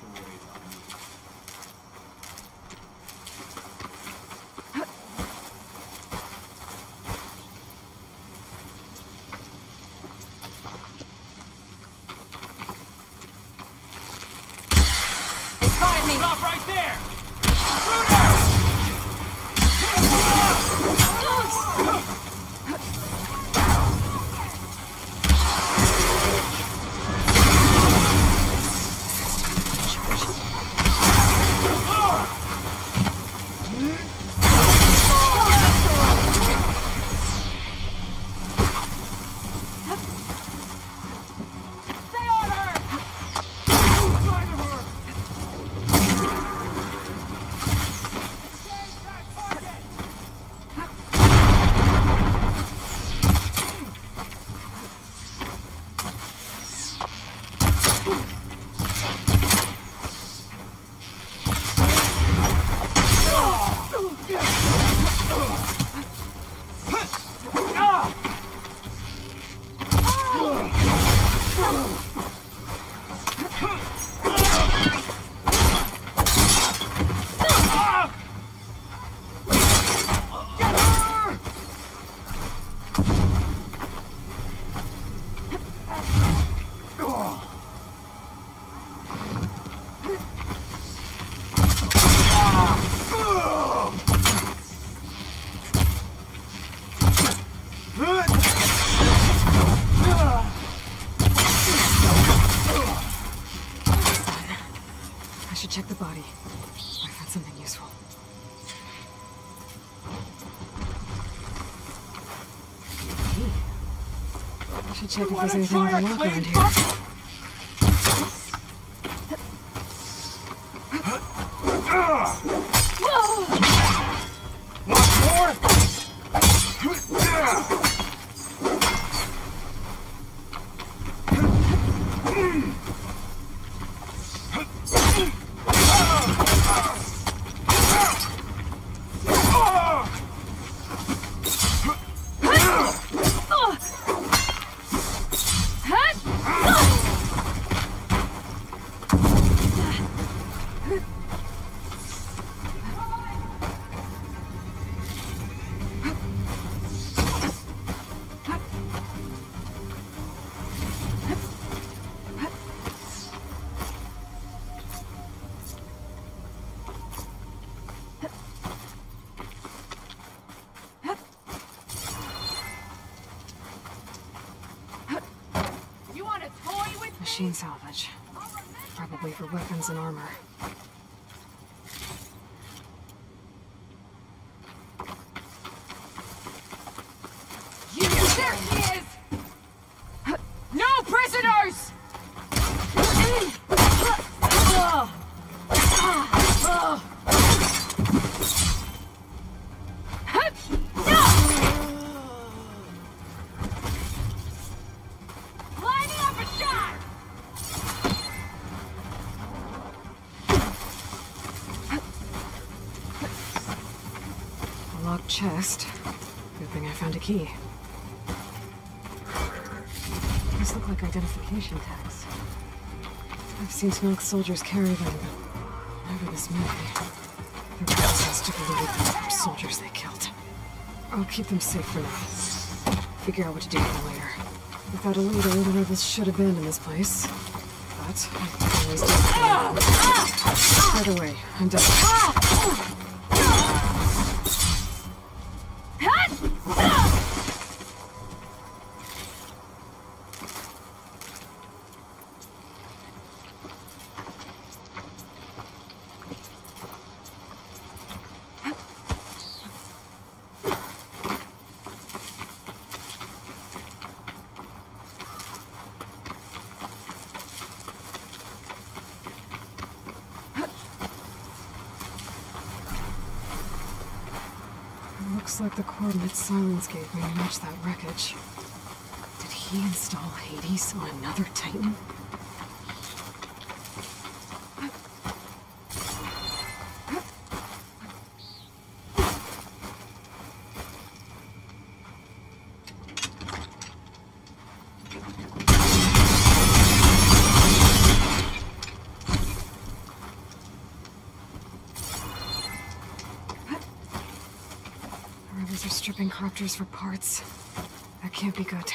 check the body. I found something useful. I should check if there's anything to lock around here. Machine salvage. Probably for weapons and armor. There he is! No prisoners! Lining up a shot! A locked chest. Good thing I found a key. These look like identification tags. I've seen Snoke's soldiers carry them, but whatever this may be, their purpose has to believe the soldiers they killed. I'll keep them safe for now. Figure out what to do with them later. Without a leader, the rebels should abandon this place. But I can always do it. Right away, I'm done. Looks like the coordinates Silence gave me to match that wreckage. Did he install Hades on another Titan? Rebels are stripping copters for parts. That can't be good.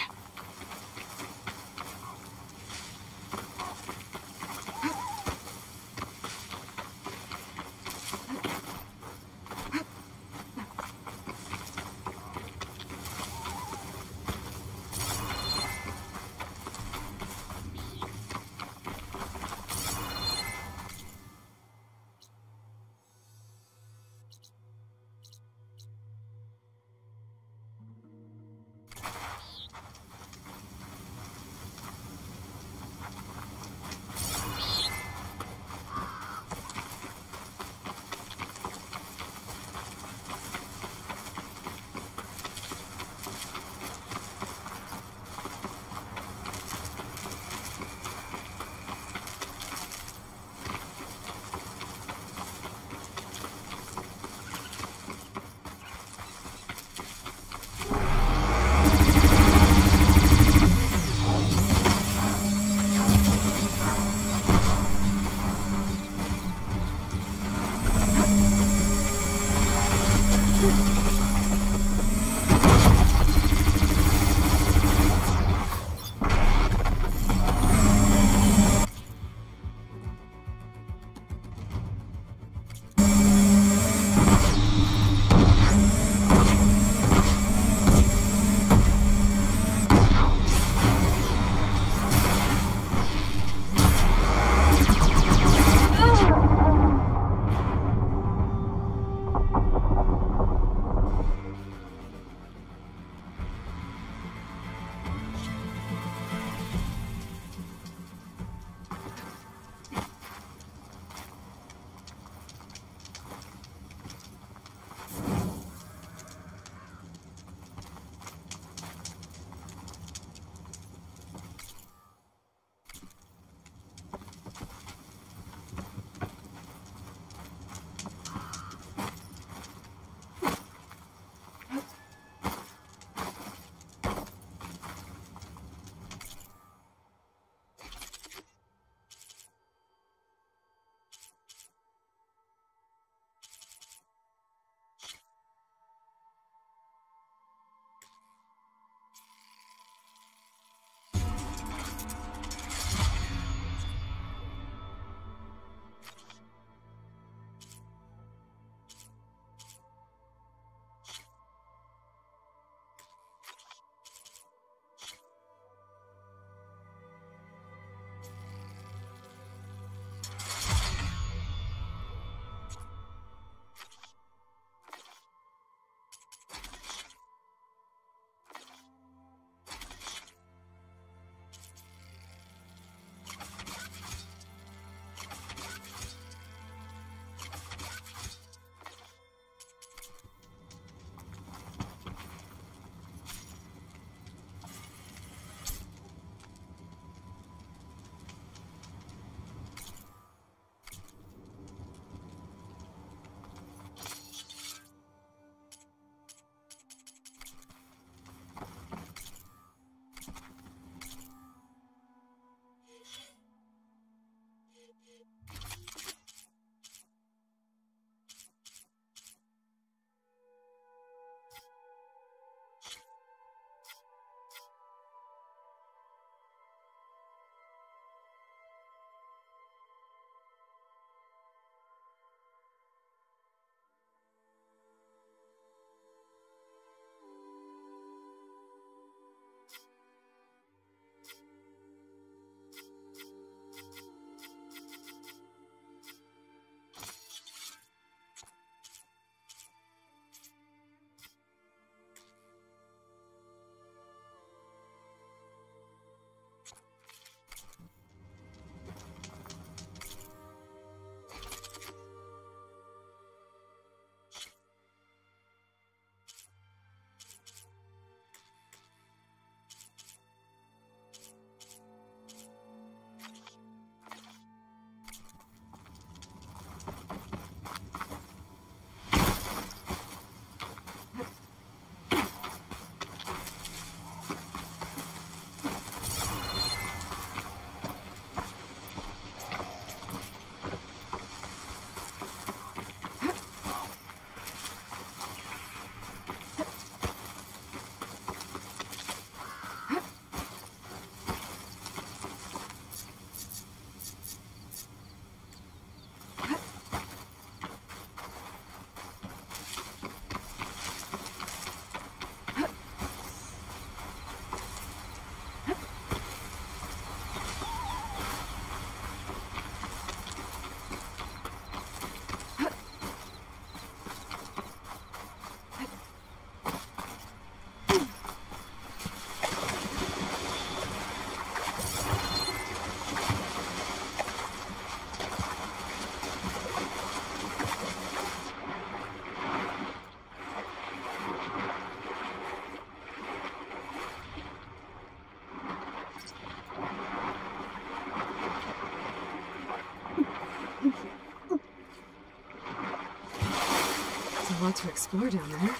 lot to explore down there.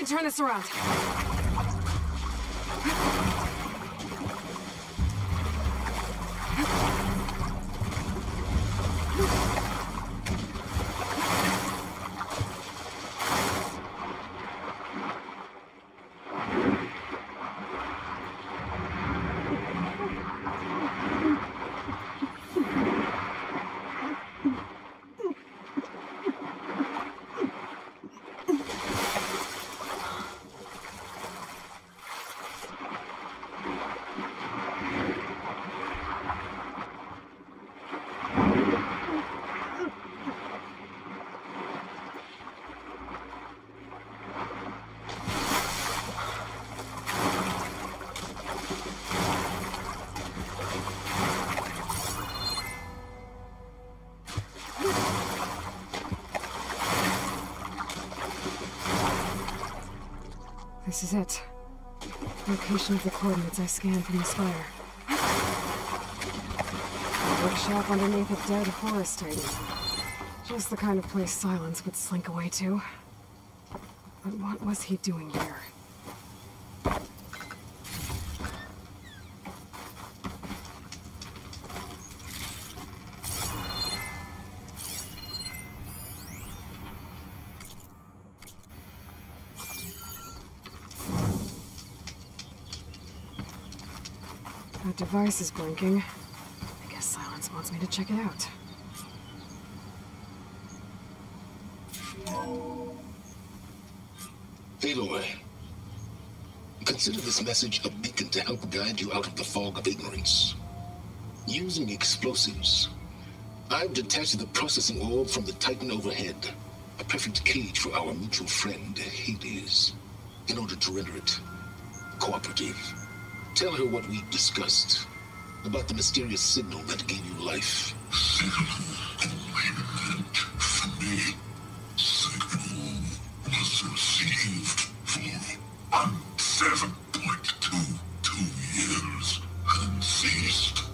Turn this around. This is it. Location of the coordinates I scanned from the spire. Workshop underneath a dead Horus Titan. Just the kind of place Silence would slink away to. But what was he doing here? That device is blinking. I guess Silence wants me to check it out. Aloy, consider this message a beacon to help guide you out of the fog of ignorance. Using explosives, I've detached the processing orb from the Titan overhead, a perfect cage for our mutual friend, Hades, in order to render it cooperative. Tell her what we discussed about the mysterious signal that gave you life. Signal only meant for me. Signal was received for 7.22 years and ceased.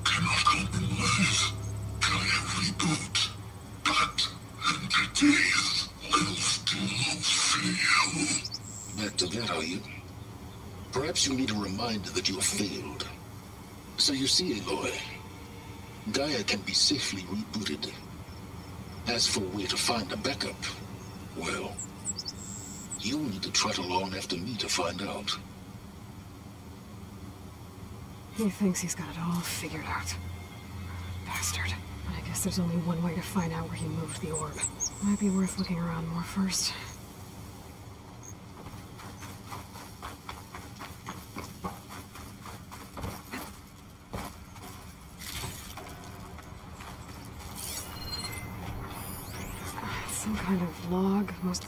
Cannot compromise. Gaia reboot. But entities will still fail. Back to that, are you? Perhaps you need a reminder that you have failed. So you see, Aloy, Gaia can be safely rebooted. As for where to find a backup, well, you'll need to trot along after me to find out. He thinks he's got it all figured out. Bastard. But I guess there's only one way to find out where he moved the orb. Might be worth looking around more first. Some kind of log. Most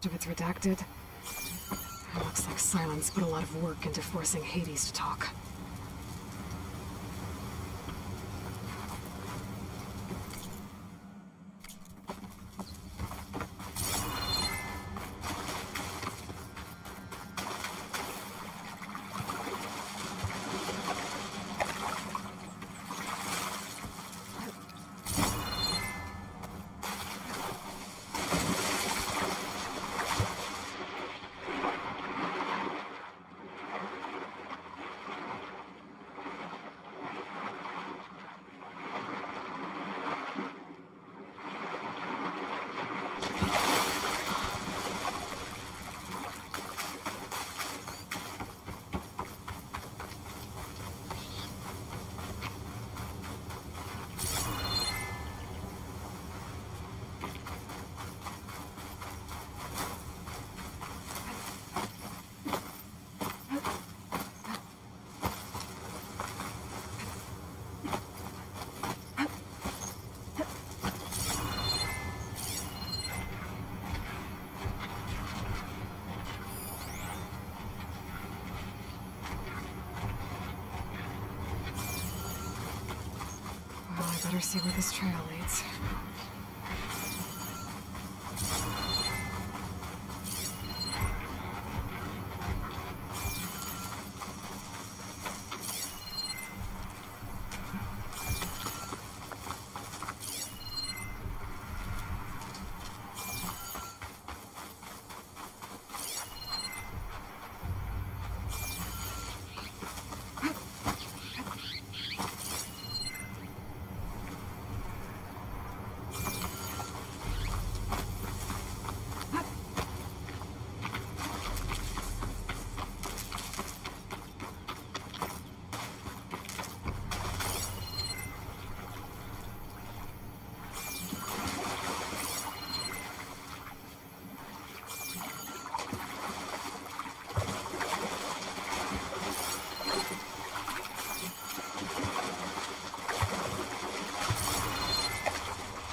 of it's redacted. It looks like Silence put a lot of work into forcing Hades to talk. better see where this trail leads.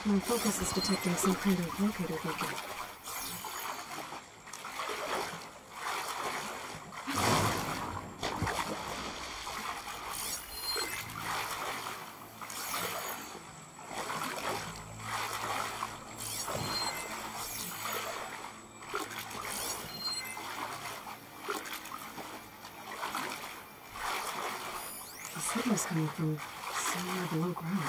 My focus is detecting some kind of locator beacon. The signal's coming from somewhere below ground.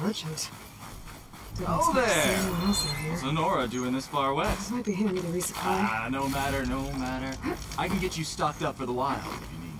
Merchant. Oh there! What's Lenora doing this far west? Might be handy to resupply. No matter, no matter. I can get you stocked up for the wild if you need.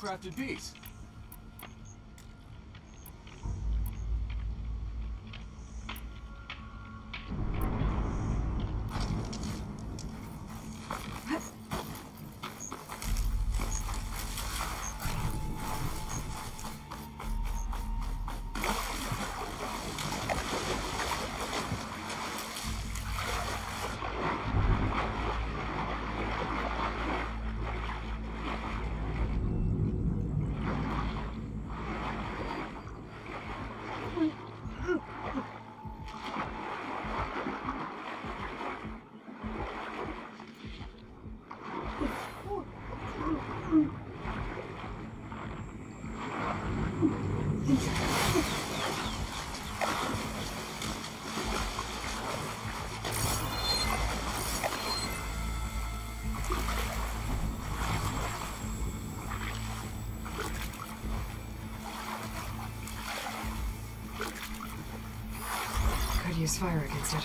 well-crafted piece. Could use fire against it.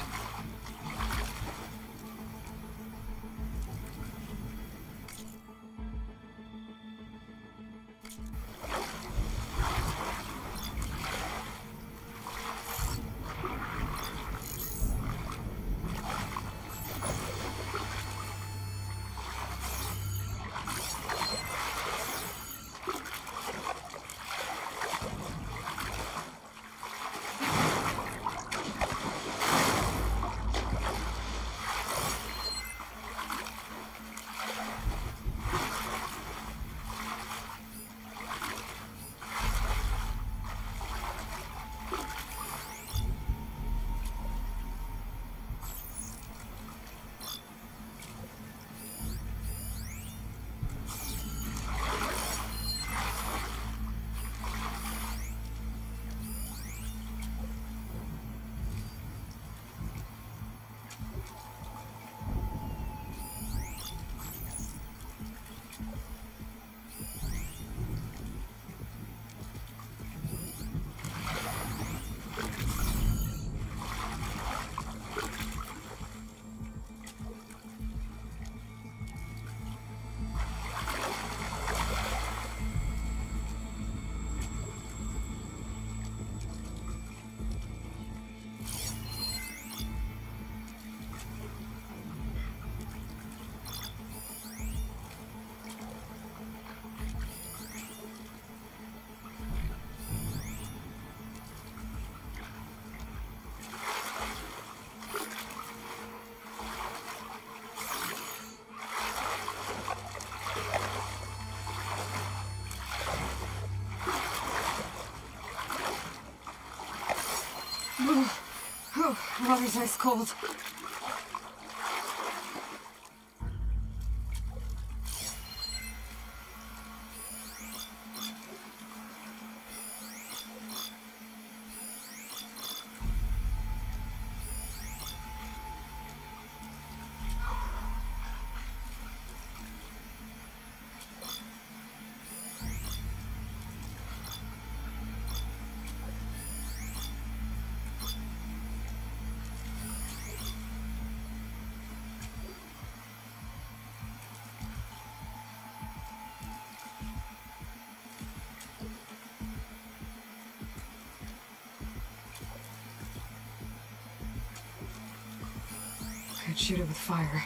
Water's ice cold. Could shoot it with fire.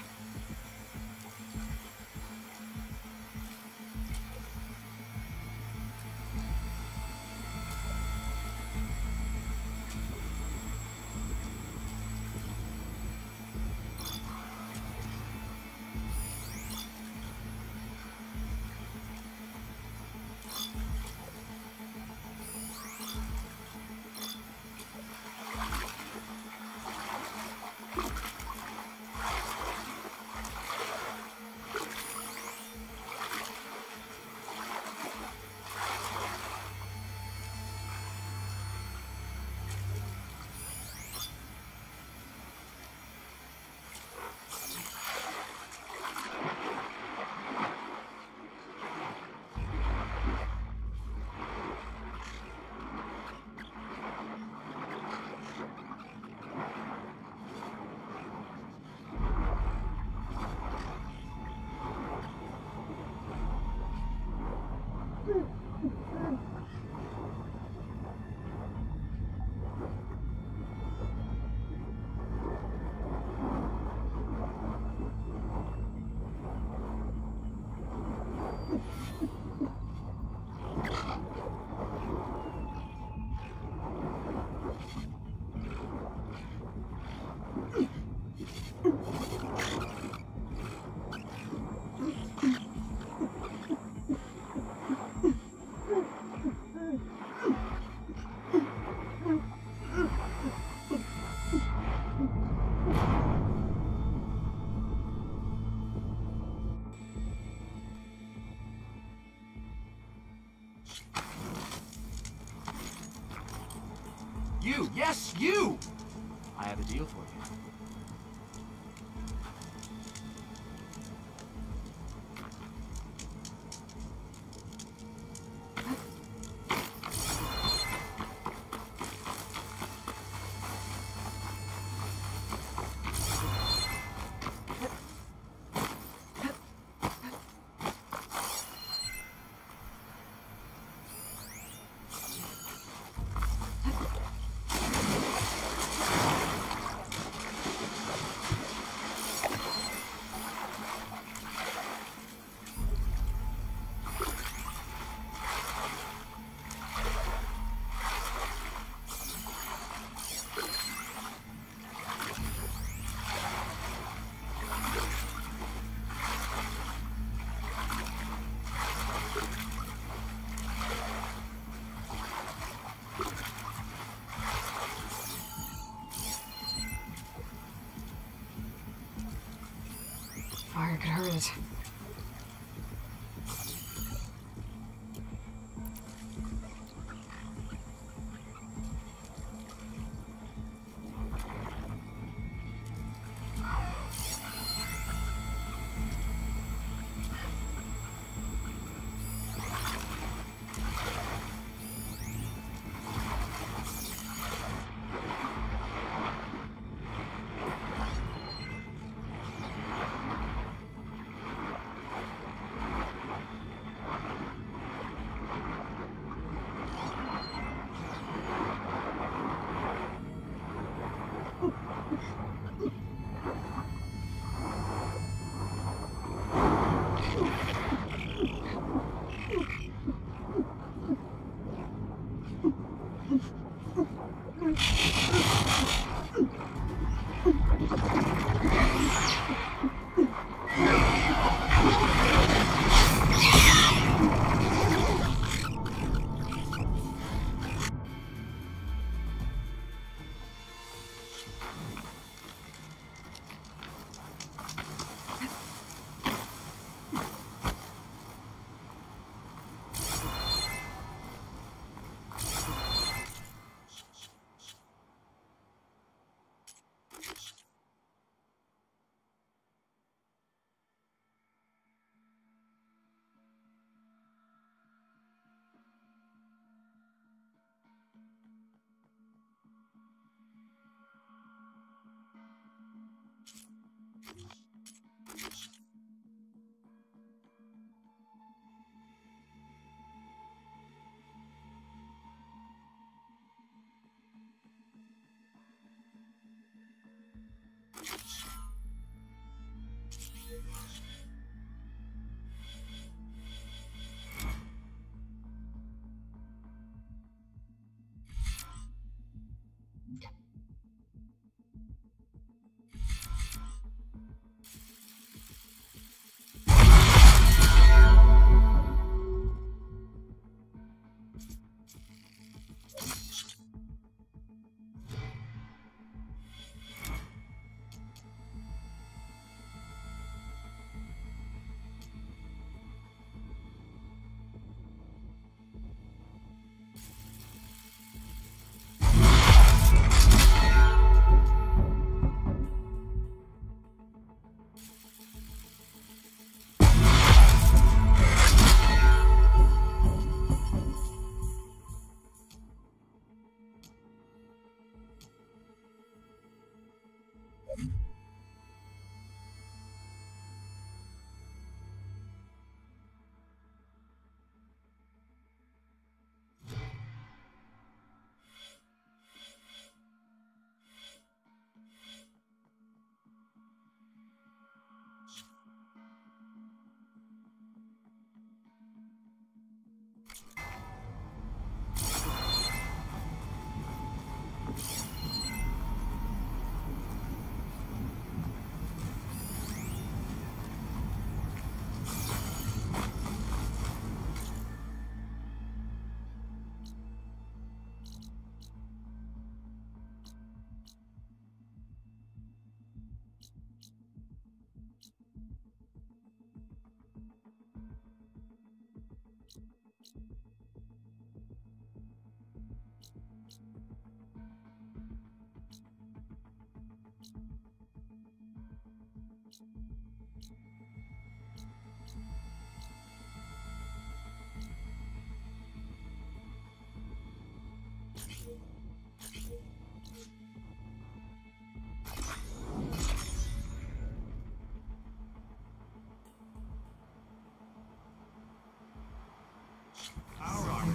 You, yes, you! I have a deal for you. Fire could hurt it.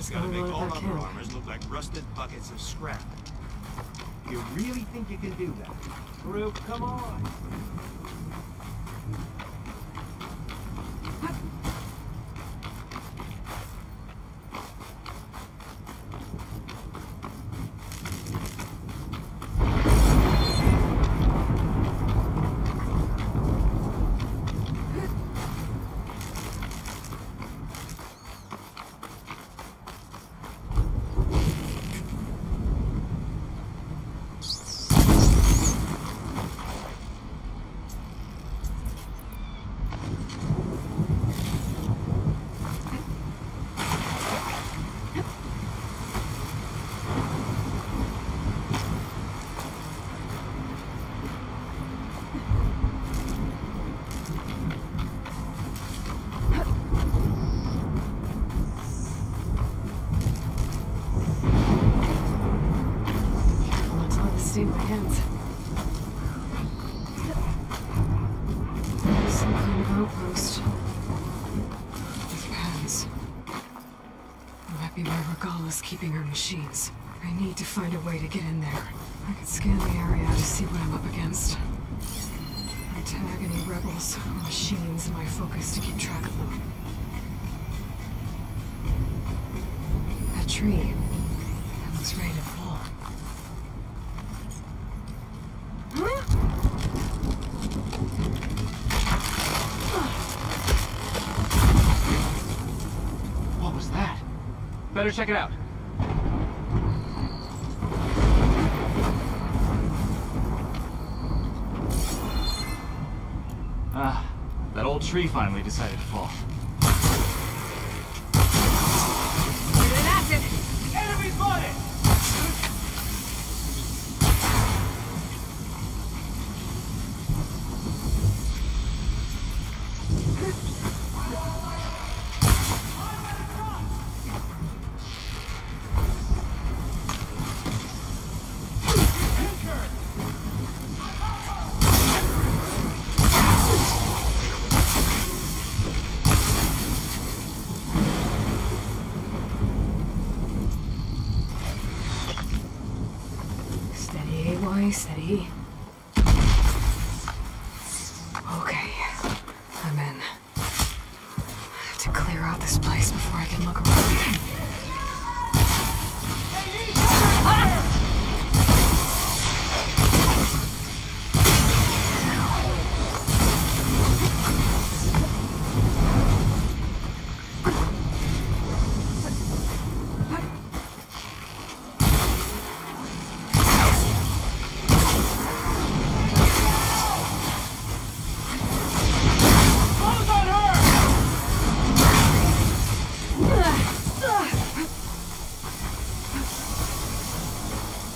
Someone's gotta make all other armors look like rusted buckets of scrap. You really think you can do that? Group, come on! Stay my hands. Some kind of outpost. With pens. It might be where Regala's keeping her machines. I need to find a way to get in there. I can scan the area to see what I'm up against. I tag any rebels or machines in my focus to keep track of them. That tree. That looks ready to fall. What was that? Better check it out. That old tree finally decided to fall. Enemy spotted! Steady. Okay, I'm in. I have to clear out this place before I can look around.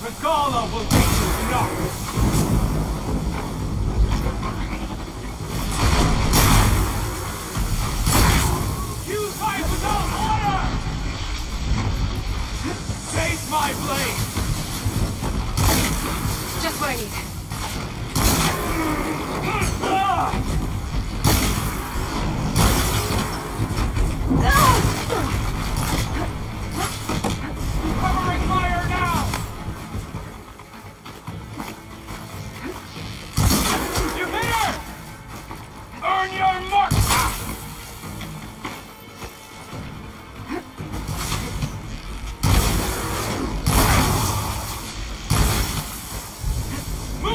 Regala will get you knocked! Use fire without order! Face my blade! Just what I need. Covering fire now! You hit her! Earn your mark! Move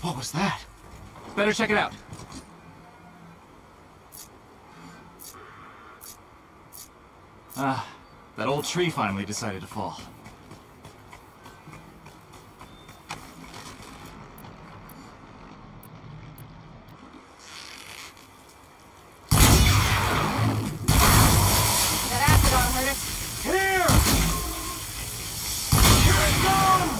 What was that? Better check it out. Ah, that old tree finally decided to fall. That acid ought to hurt us. Here! Here it comes!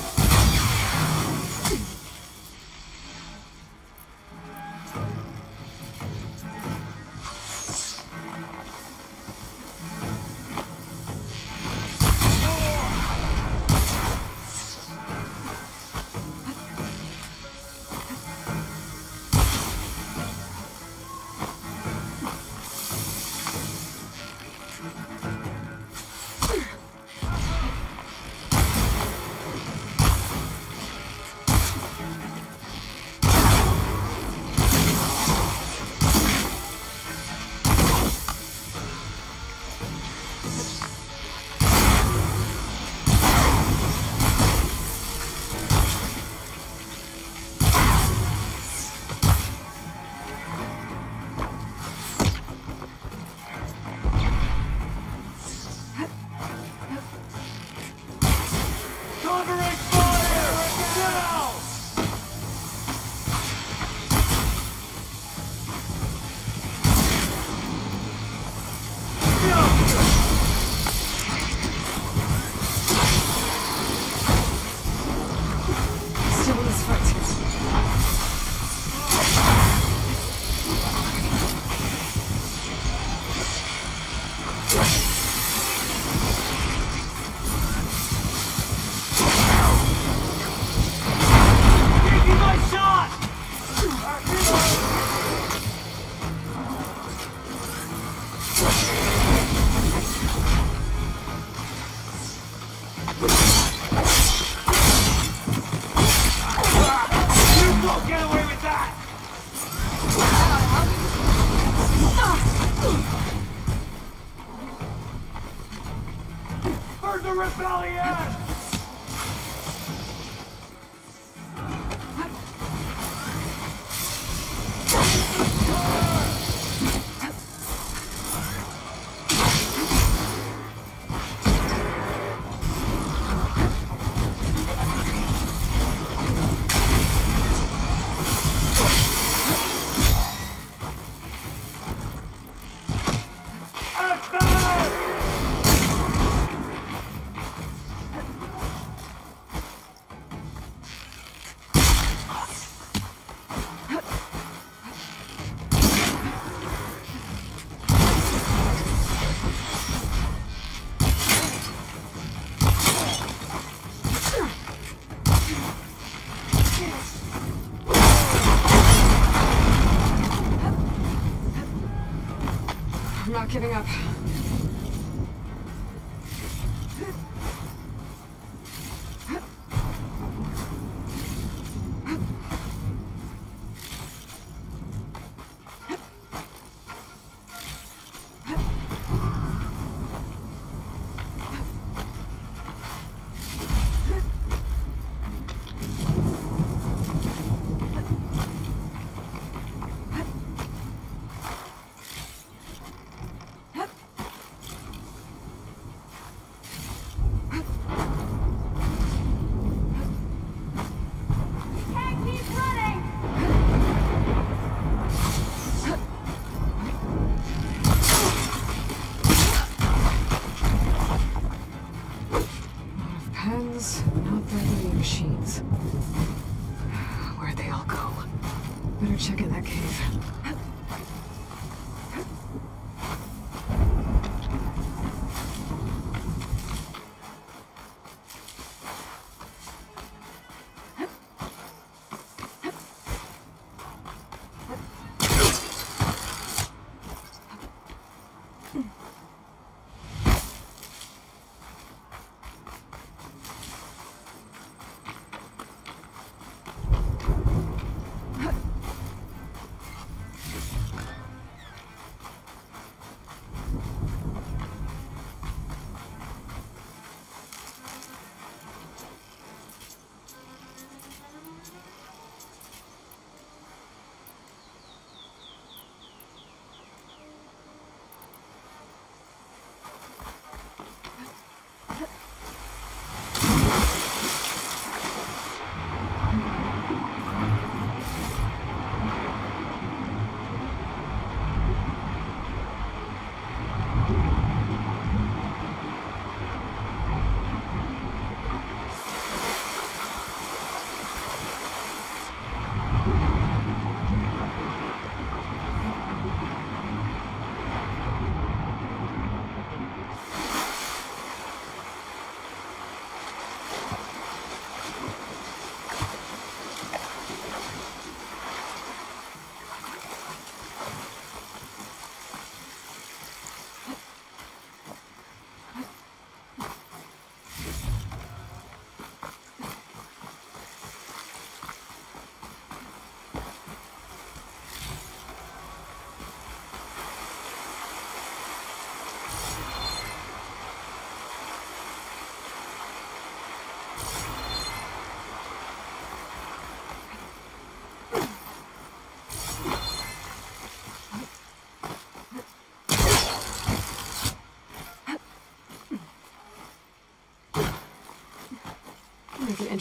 I'm not giving up. Not their vending machines. Where'd they all go? Better check in that cave.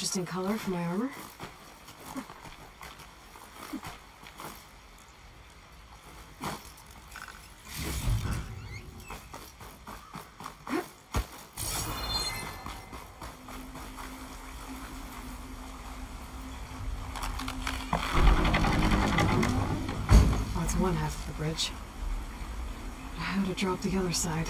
interesting color for my armor. That's one half of the bridge. How to drop the other side?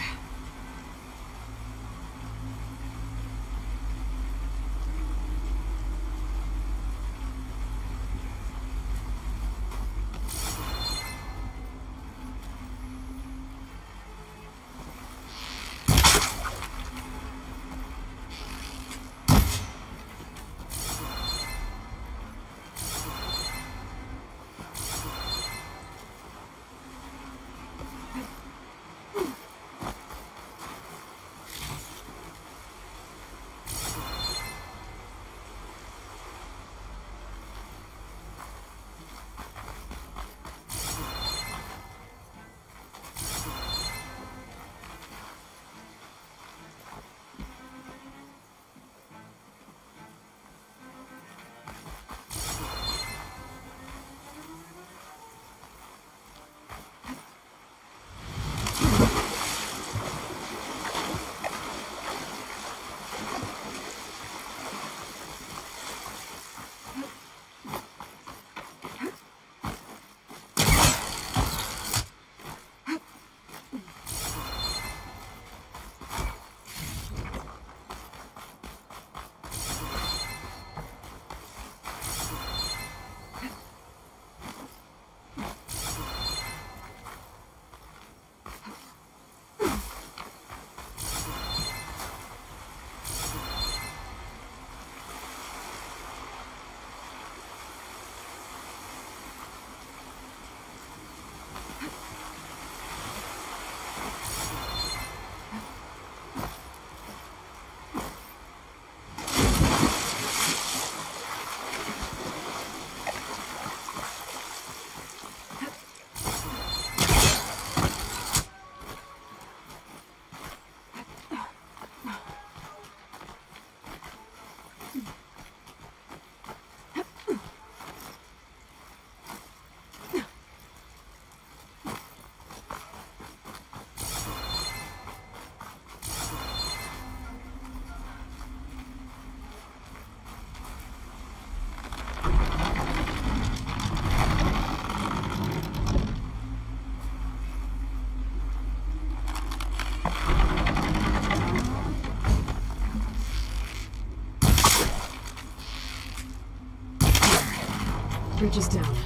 Bridge is down.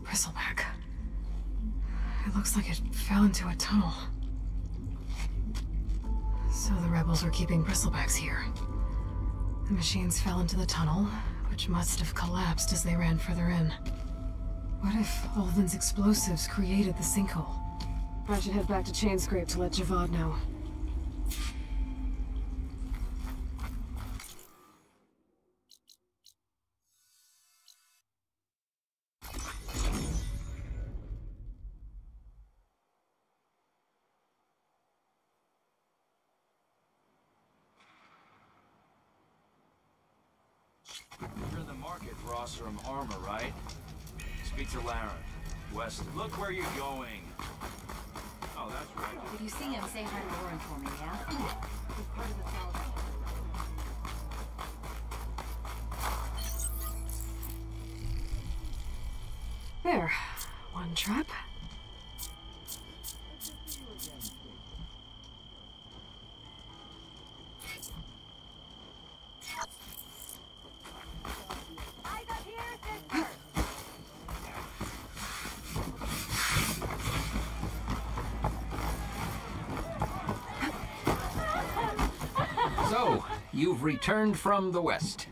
Bristleback. It looks like it fell into a tunnel. So the rebels were keeping bristlebacks here. The machines fell into the tunnel, which must have collapsed as they ran further in. What if Ulvin's explosives created the sinkhole? I should head back to Chainscrape to let Javad know. You're in the market for Oseram armor, right? Speak to Laren. West. Look where you're going. Oh, that's right. If you see him, say hi to Lauren for me, yeah? He's part of the salvation. There. One trap. So, you've returned from the west.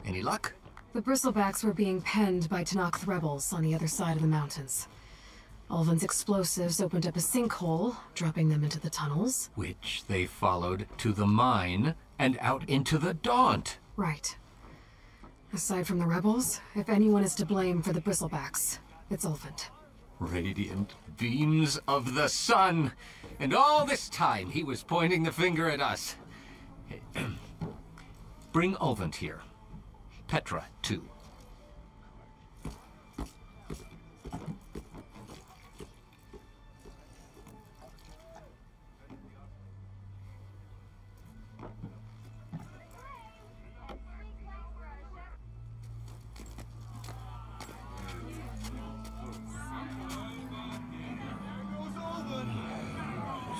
Any luck? The bristlebacks were being penned by Tanakh rebels on the other side of the mountains. Ulvin's explosives opened up a sinkhole, dropping them into the tunnels. Which they followed to the mine and out into the Daunt. Right. Aside from the rebels, if anyone is to blame for the bristlebacks, it's Ulvin. Radiant beams of the sun! And all this time he was pointing the finger at us. Bring Ulvin here. Petra, too.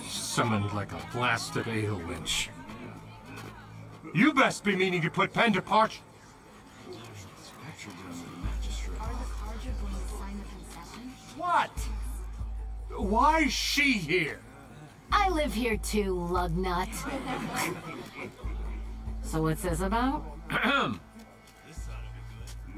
Summoned like a blasted ale winch. You best be meaning to put pen to parch. What? Why is she here? I live here too, lugnut. So what's this about?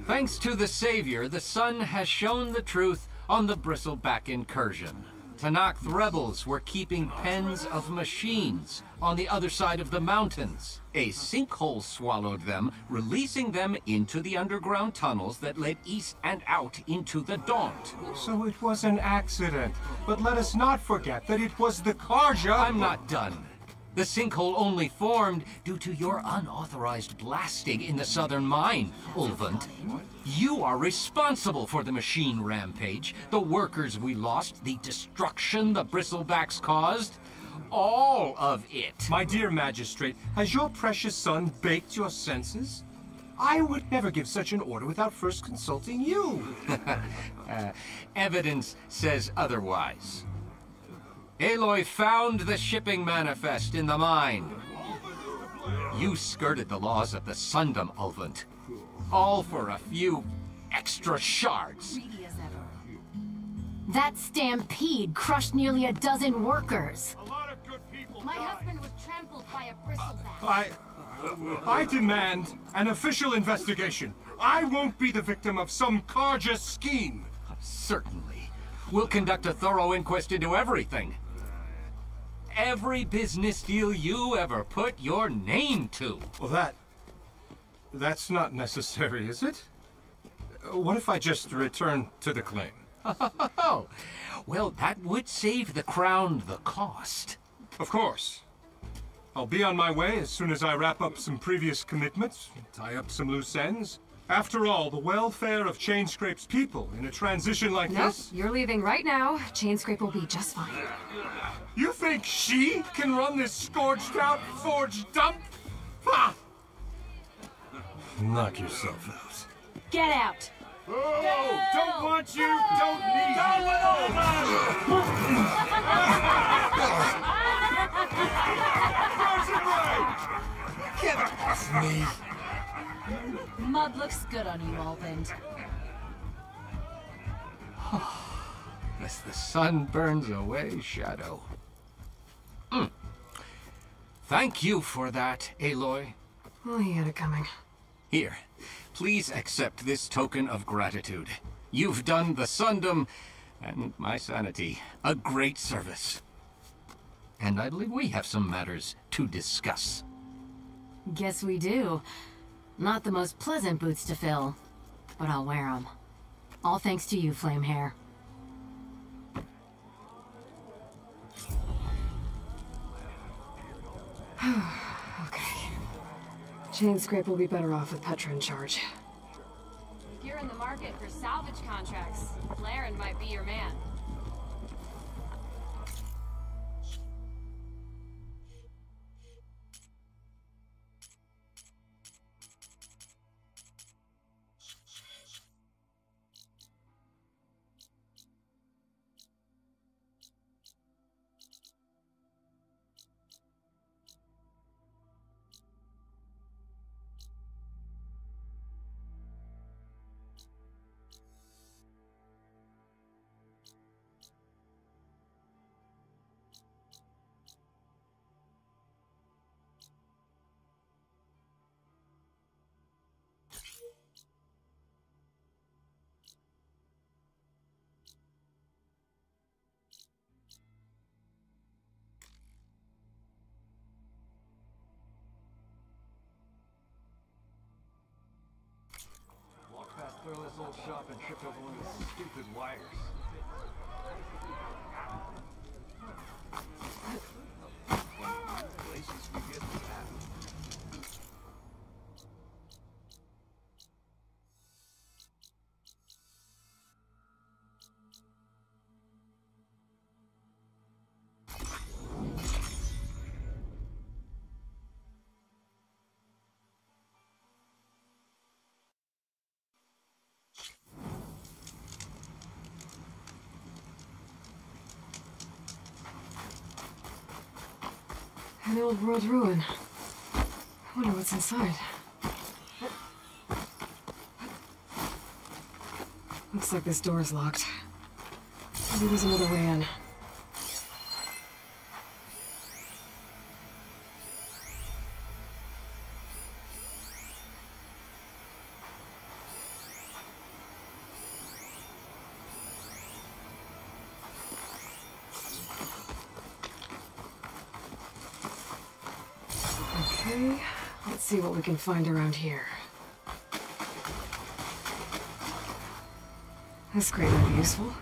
Thanks to the Savior, the sun has shown the truth on the bristleback incursion. Tanakh rebels were keeping pens of machines on the other side of the mountains. A sinkhole swallowed them, releasing them into the underground tunnels that led east and out into the Daunt. So it was an accident. But let us not forget that it was the Karja— I'm not done. The sinkhole only formed due to your unauthorized blasting in the southern mine, Ulvin. You are responsible for the machine rampage, the workers we lost, the destruction the bristlebacks caused. All of it. My dear magistrate, has your precious son baked your senses? I would never give such an order without first consulting you. Evidence says otherwise. Aloy found the shipping manifest in the mine. You skirted the laws of the Sundom, Ulvin. All for a few extra shards. That stampede crushed nearly a dozen workers. My husband was trampled by a bristleback. I demand an official investigation. I won't be the victim of some Karja scheme. Certainly. We'll conduct a thorough inquest into everything. Every business deal you ever put your name to. Well, that's not necessary, is it? What if I just return to the claim? Oh, well, that would save the crown the cost. Of course. I'll be on my way as soon as I wrap up some previous commitments, tie up some loose ends. After all, the welfare of Chainscrape's people in a transition like this... You're leaving right now. Chainscrape will be just fine. You think she can run this scorched-out forged dump? Ha! Knock yourself out. Get out. Oh, don't want you, don't need you. Mud looks good on you, Ulvin. As the sun burns away shadow. Thank you for that, Aloy. Oh, he had it coming. Here, please accept this token of gratitude. You've done the Sundom, and my sanity, a great service. And I believe we have some matters to discuss. Guess we do. Not the most pleasant boots to fill, but I'll wear them. All thanks to you, Flamehair. Okay. Chainscrape will be better off with Petra in charge. If you're in the market for salvage contracts, Laren might be your man. shop and tripped over one of the stupid wires. Places we get to that. An old world ruin. I wonder what's inside. Looks like this door's locked. Maybe there's another way in. Okay, let's see what we can find around here. This crate might be useful.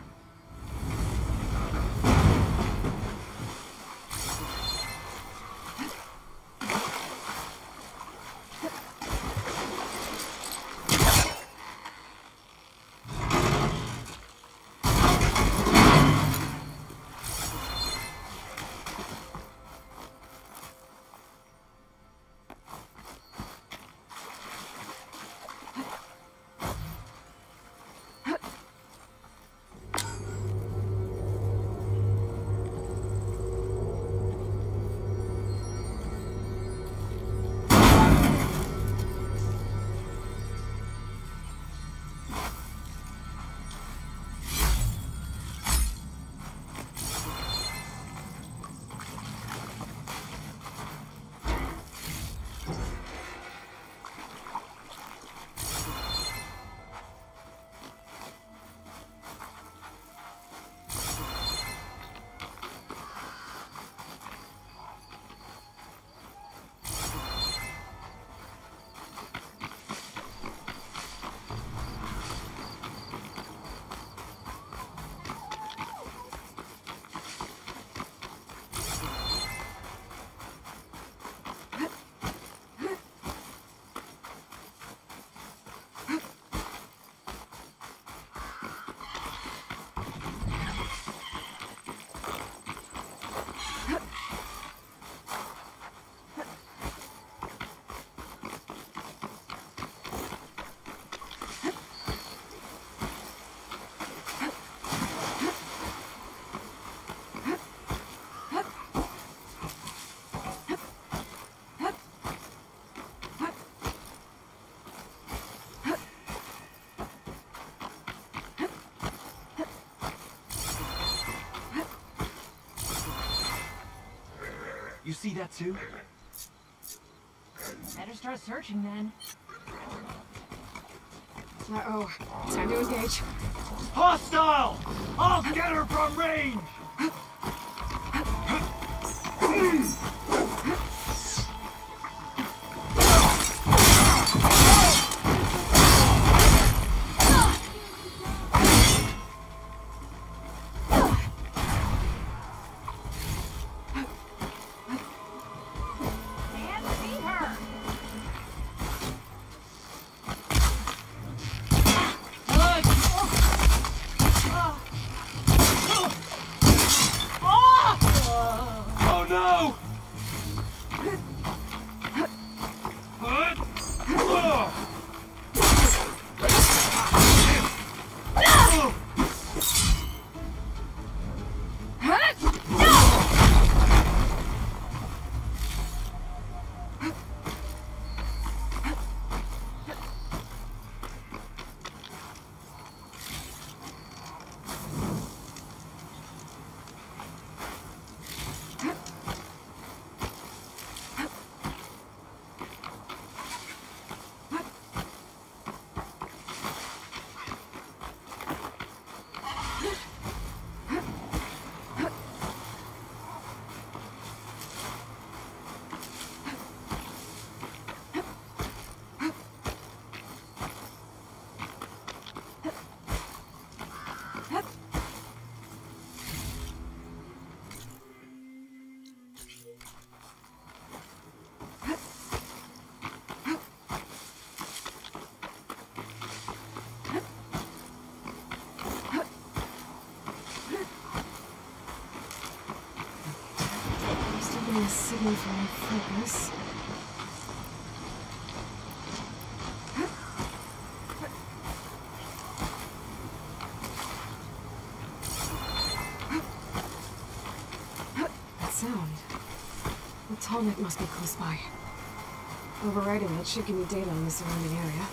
You see that too? Better start searching then. Uh-oh. Time to engage. Hostile! I'll get her from range! painfully focus. That sound. The tonic must be close by. Overriding it should give me data on the surrounding area.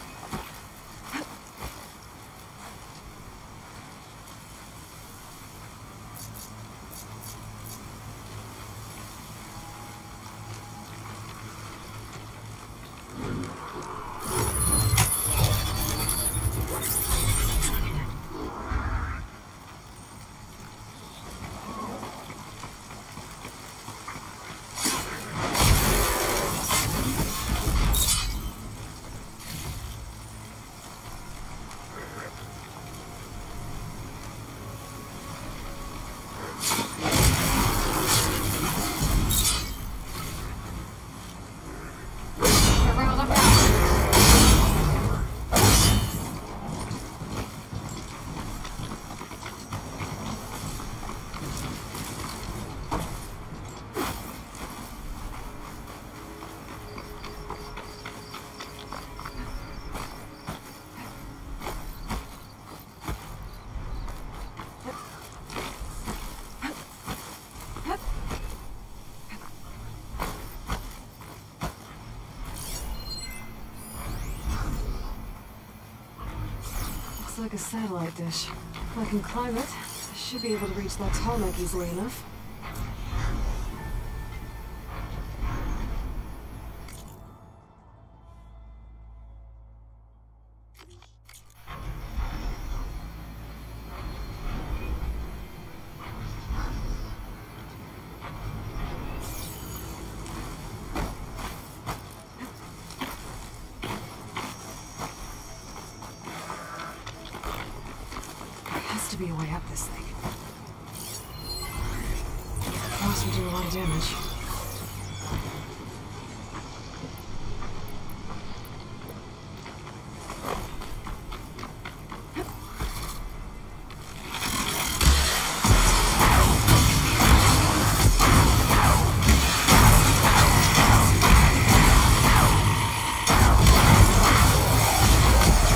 Looks like a satellite dish. If I can climb it, I should be able to reach that tarmac easily enough. To be a way up this thing. Cross would do a lot of damage.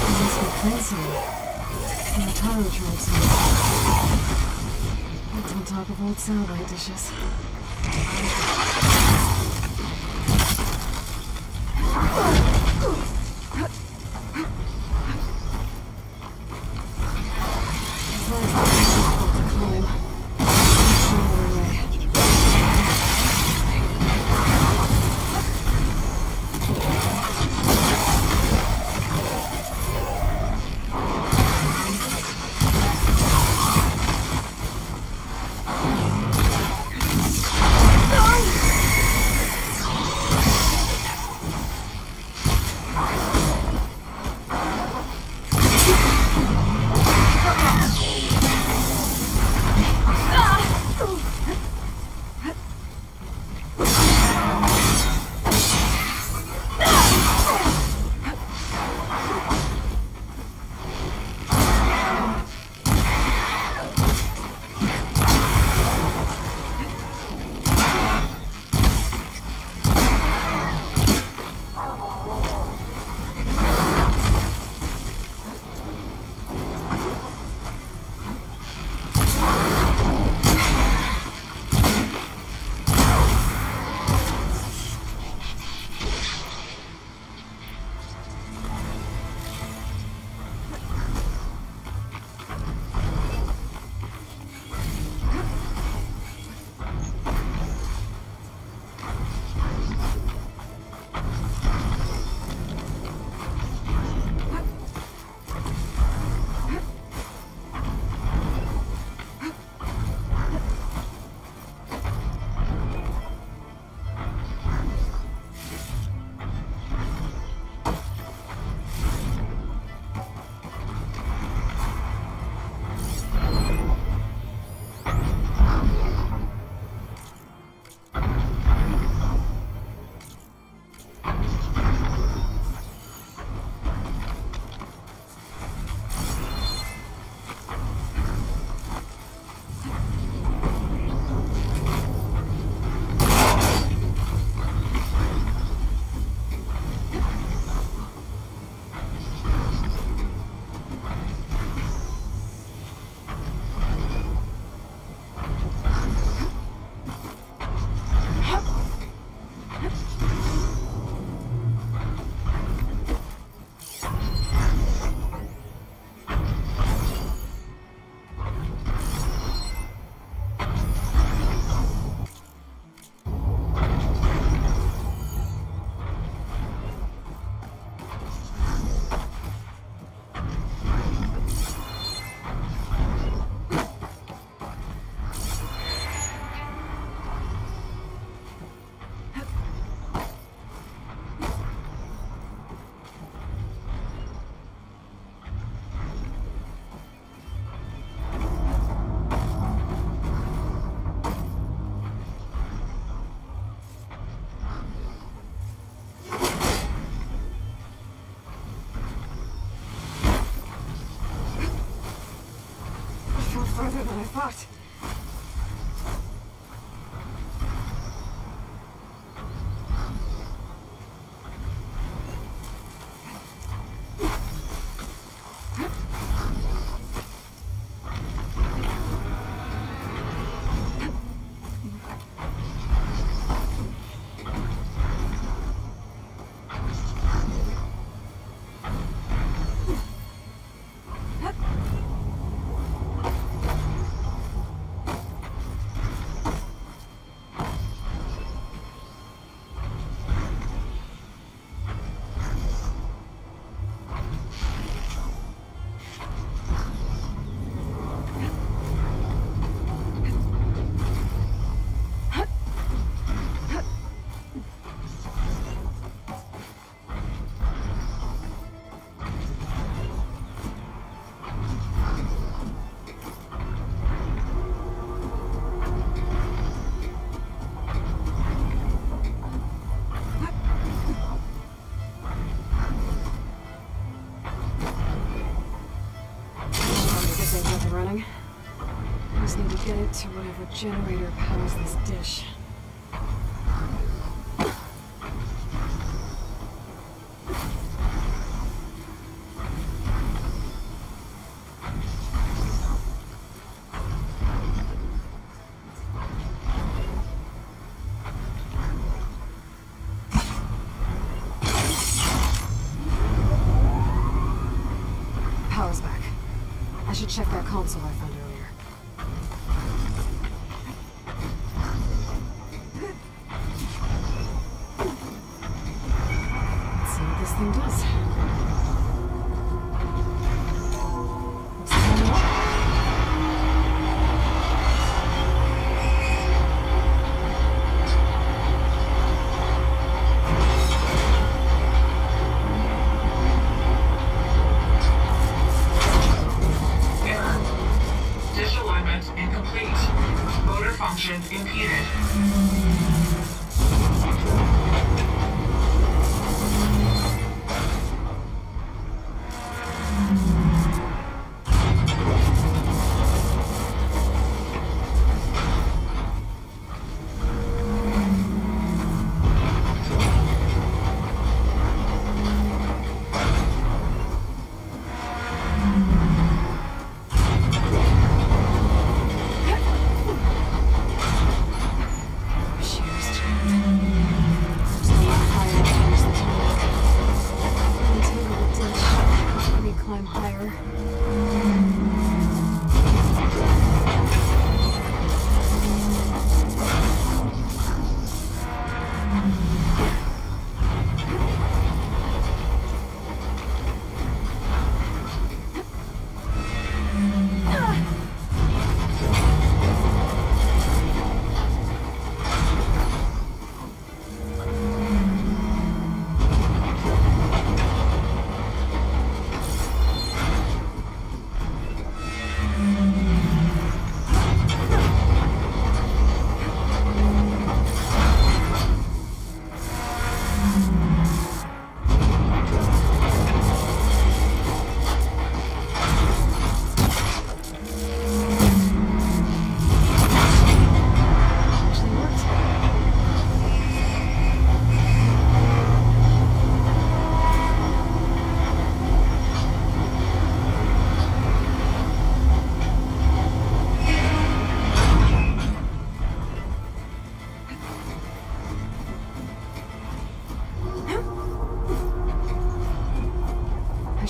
It must be fancy. And the taro tracks built on top of old satellite dishes. farther than I thought. Running. I just need to get it to whatever generator powers this dish. Power's back. I should check that console I found earlier. Let's see what this thing does. Function impeded.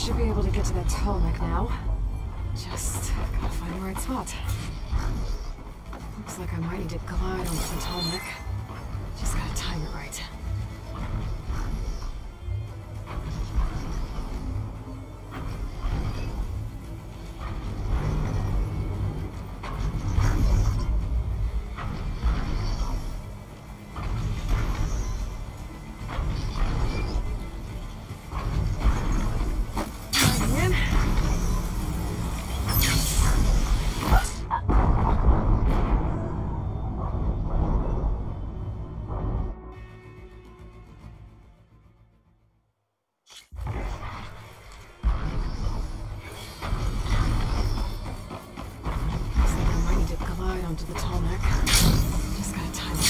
should be able to get to that Tolmec now. Just gotta find the right spot. Looks like I might need to glide onto the Tolmec. Just gotta time it right. onto the tall neck. Just gotta time it.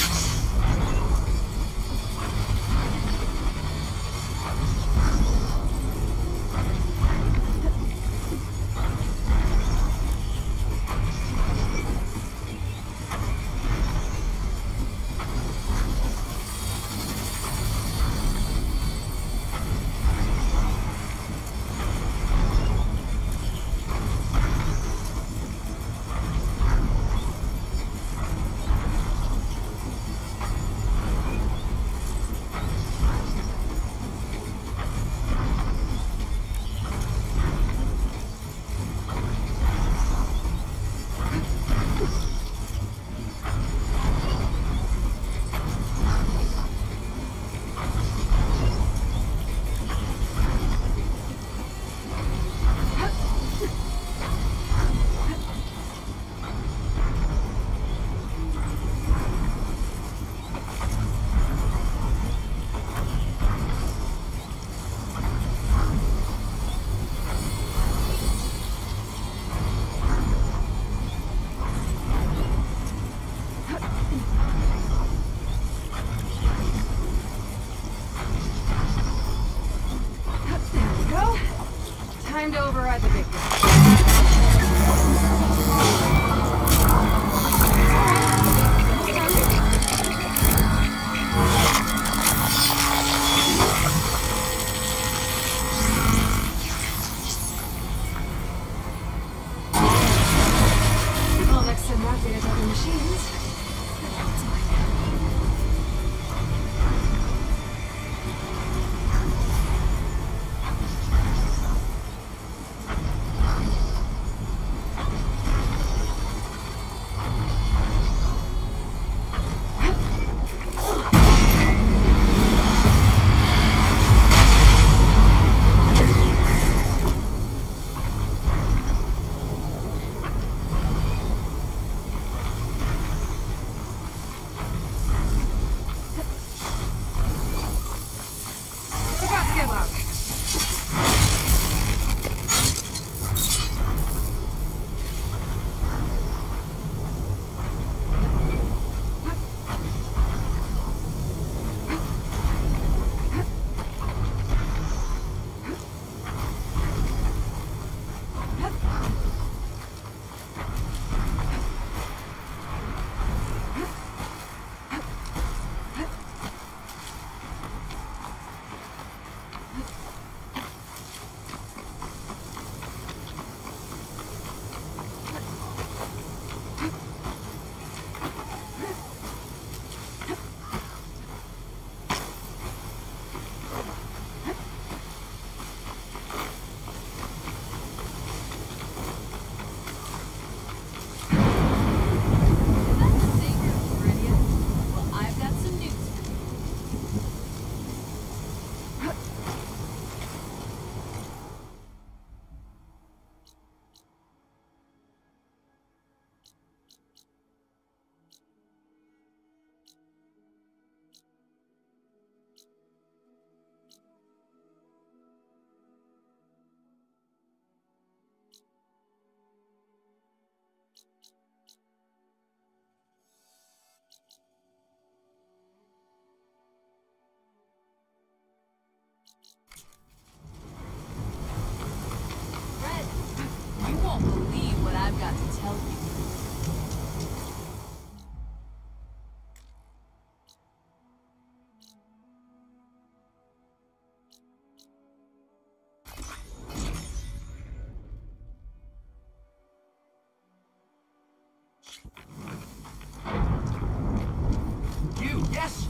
Time to override the big guy. Well, next to not the other machines. That's mine.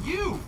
You!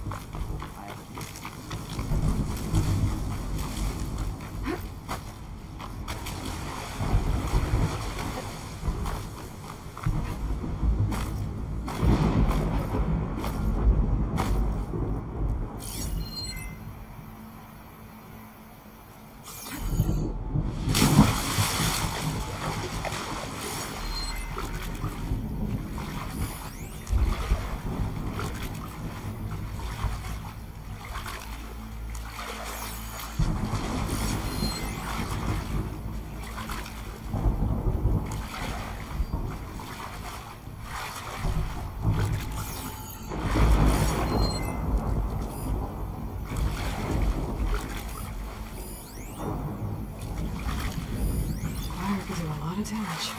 damage.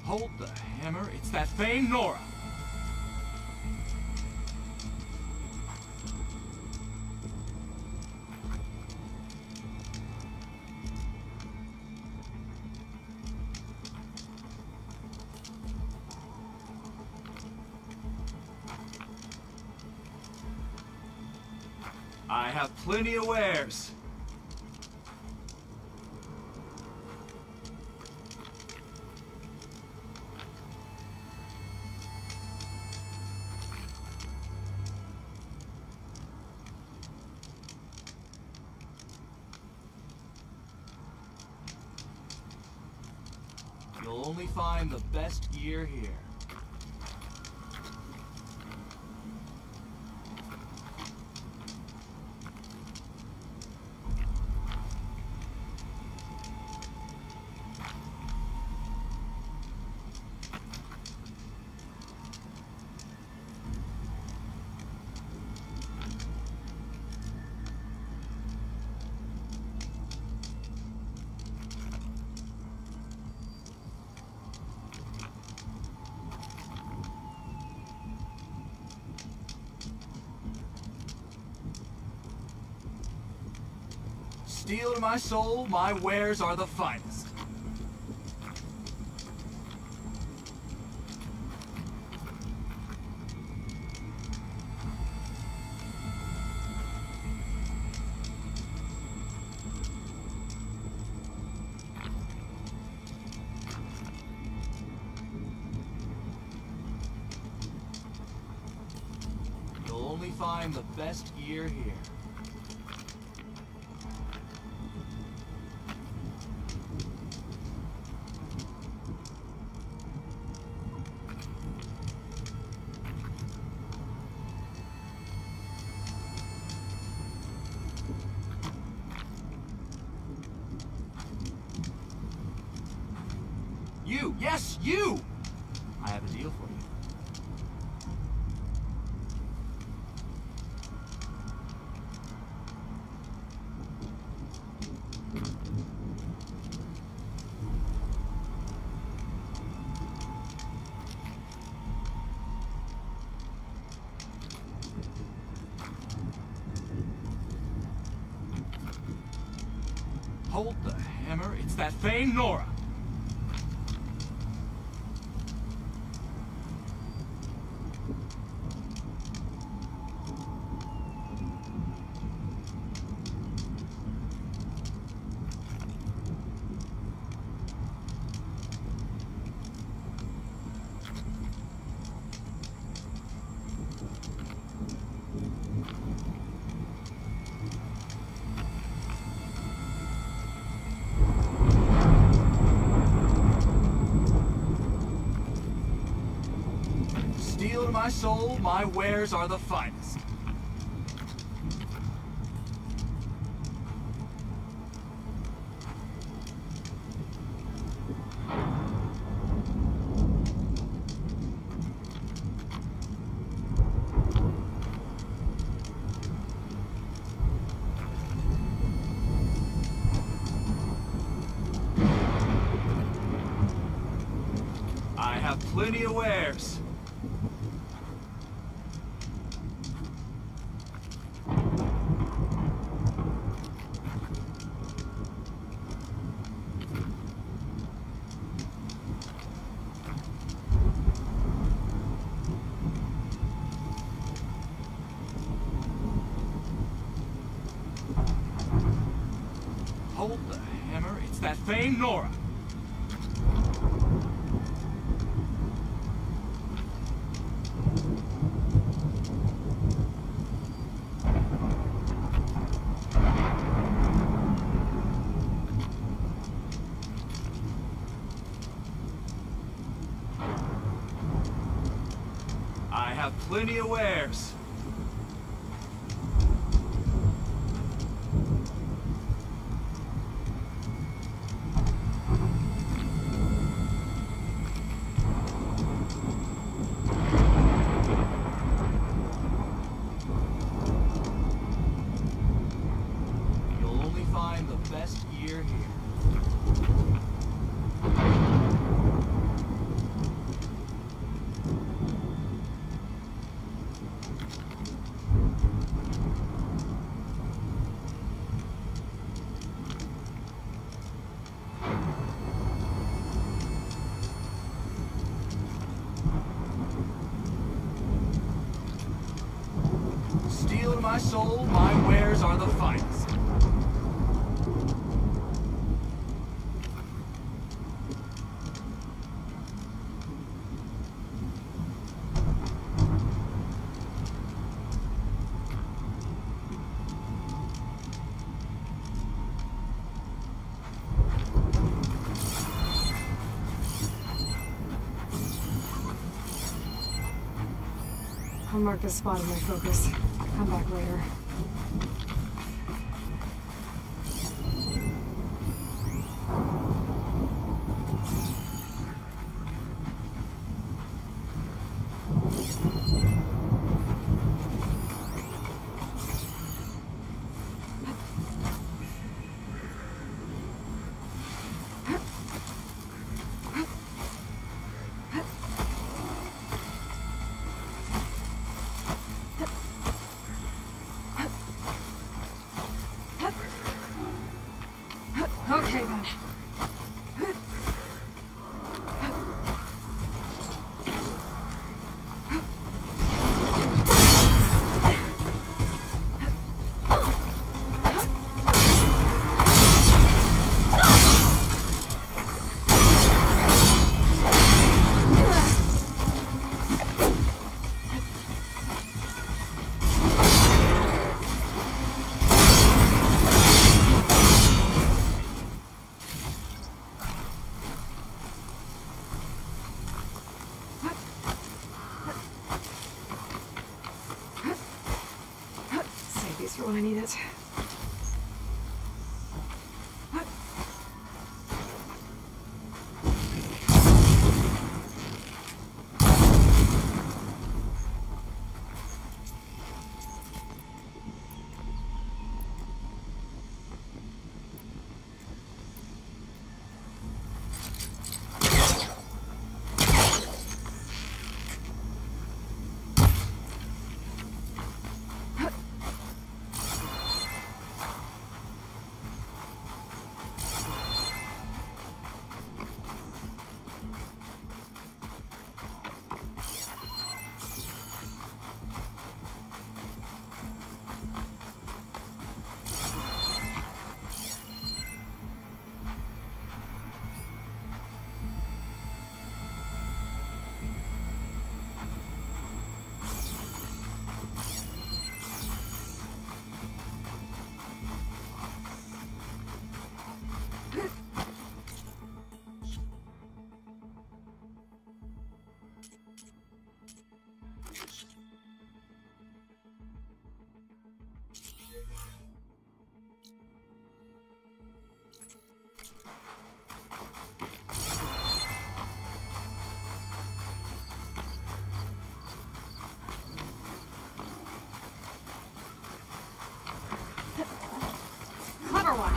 Hold the hammer. It's that Thane Nora. I have plenty of wares. You'll only find the best gear here. Steel to my soul, my wares are the finest. You'll only find the best gear here. You! Yes, you! I have a deal for you. Hold the hammer, it's that Thane Nora! Steel to my soul, my wares are the finest. I have plenty of wares. Hold the hammer, it's that Thane Nora. I have plenty of wares. Steel in my soul, my wares are the finest. I'll mark this spot in my focus. Come back later. Okay then. Save these for when I need it. Clever one.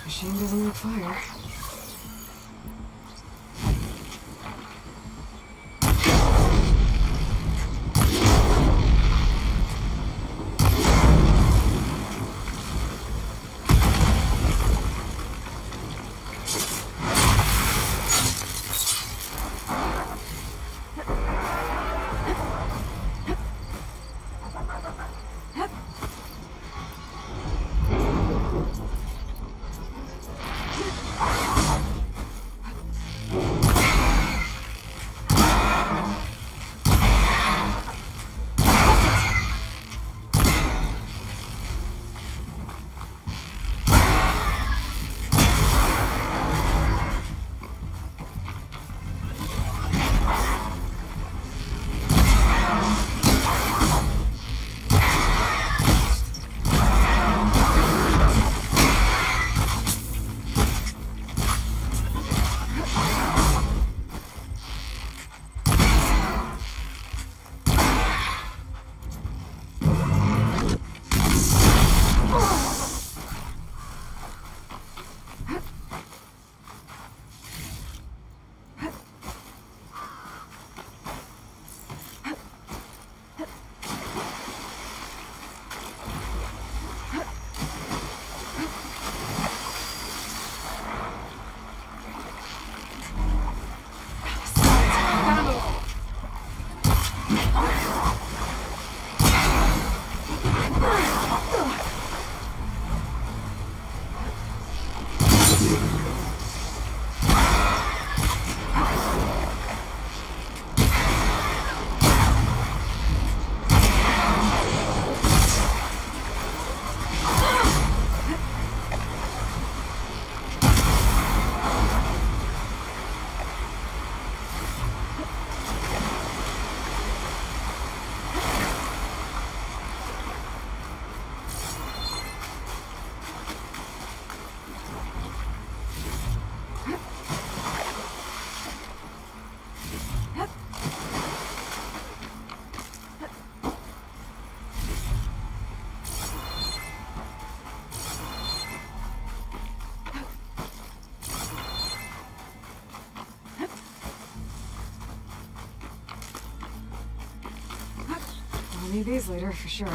Machine doesn't like fire. need these later, for sure.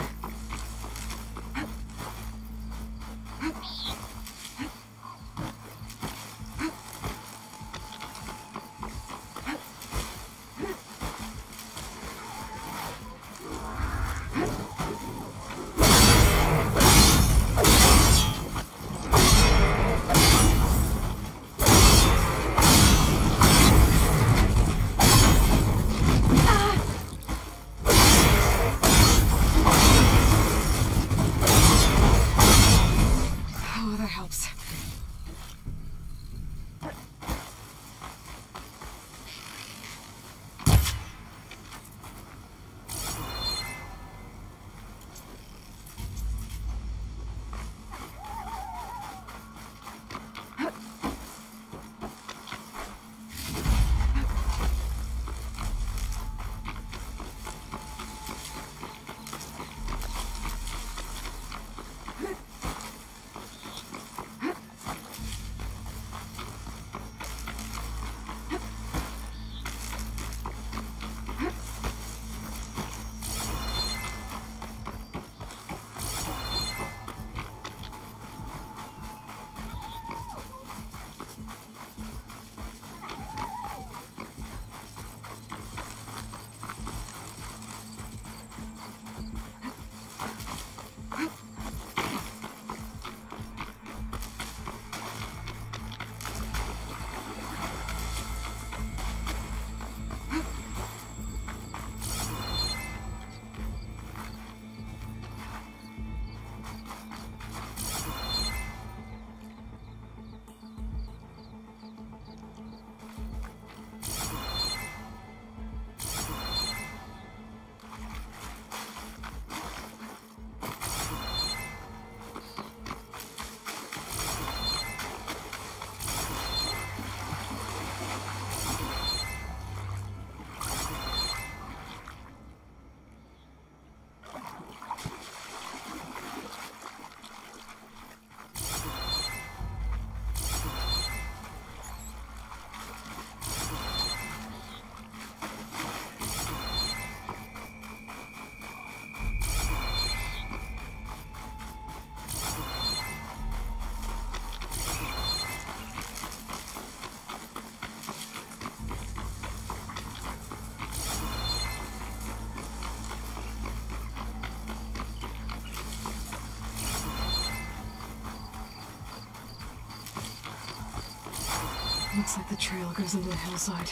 Looks like the trail goes into the hillside.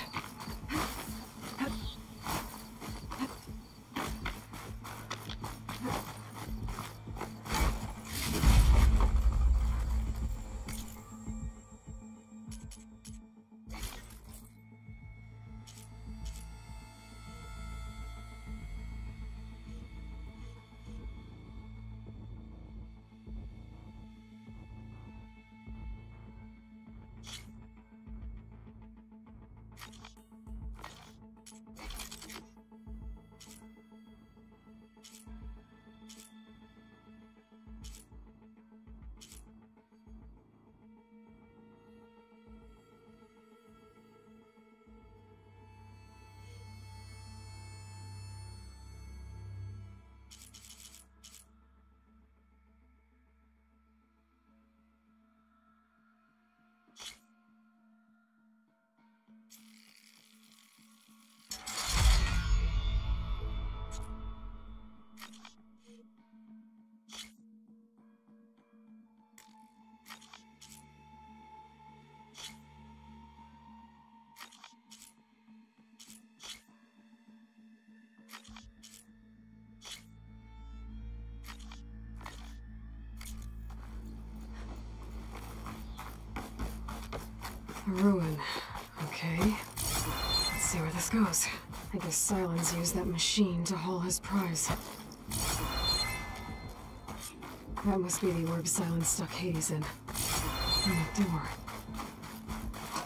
A ruin. Okay. Let's see where this goes. I guess Silence used that machine to haul his prize. That must be the orb Silence stuck Hades in. And that door.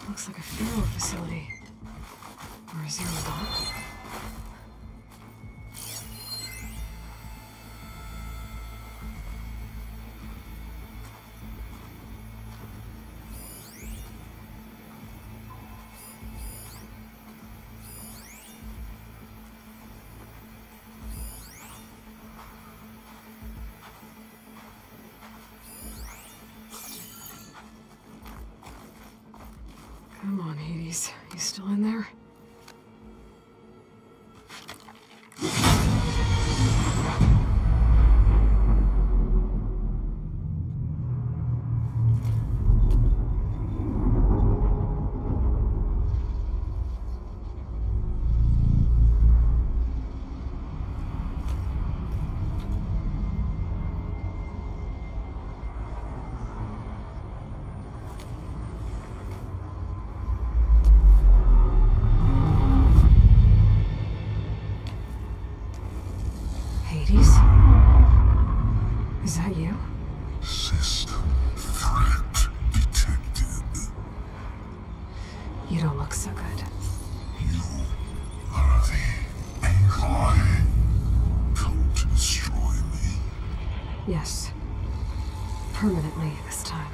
Looks like a Pharaoh facility. Or a Zero Dawn. Come on, Hades. You still in there? Is that you? System threat detected. You don't look so good. You are the AI come to destroy me. Yes. Permanently this time.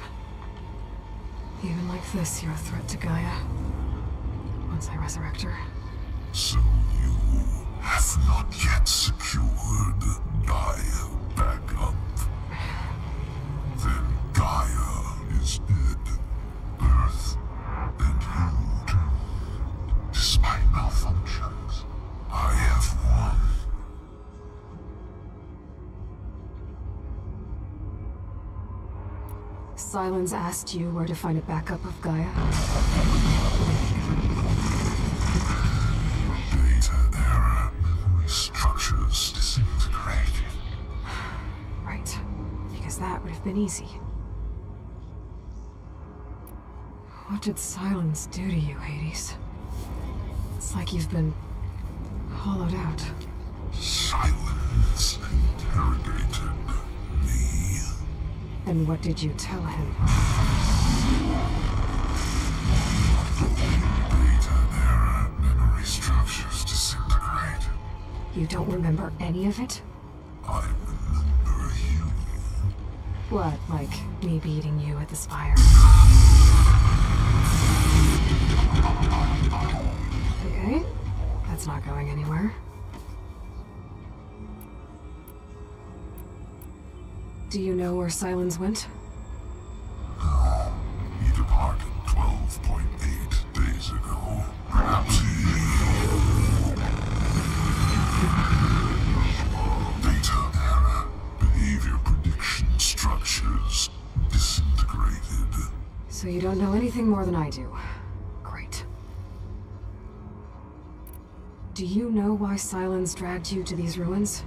Even like this, you're a threat to Gaia. Once I resurrect her. So you have not yet secured Gaia back up. Then Gaia is dead. Earth and you too. Despite malfunctions, I have won. Silence asked you where to find a backup of Gaia. Data error, memory structures disintegrated. Right. Because that would have been easy. What did Silence do to you, Hades? It's like you've been hollowed out. Silence interrogated me. And what did you tell him? Data error, memory structures disintegrated. You don't remember any of it? I remember you. What, like me beating you at the spire? Okay, that's not going anywhere. Do you know where Silence went? No, he departed 12.8 days ago. Perhaps data error, behavior prediction structures disintegrated. So you don't know anything more than I do. Great. Do you know why Silence dragged you to these ruins?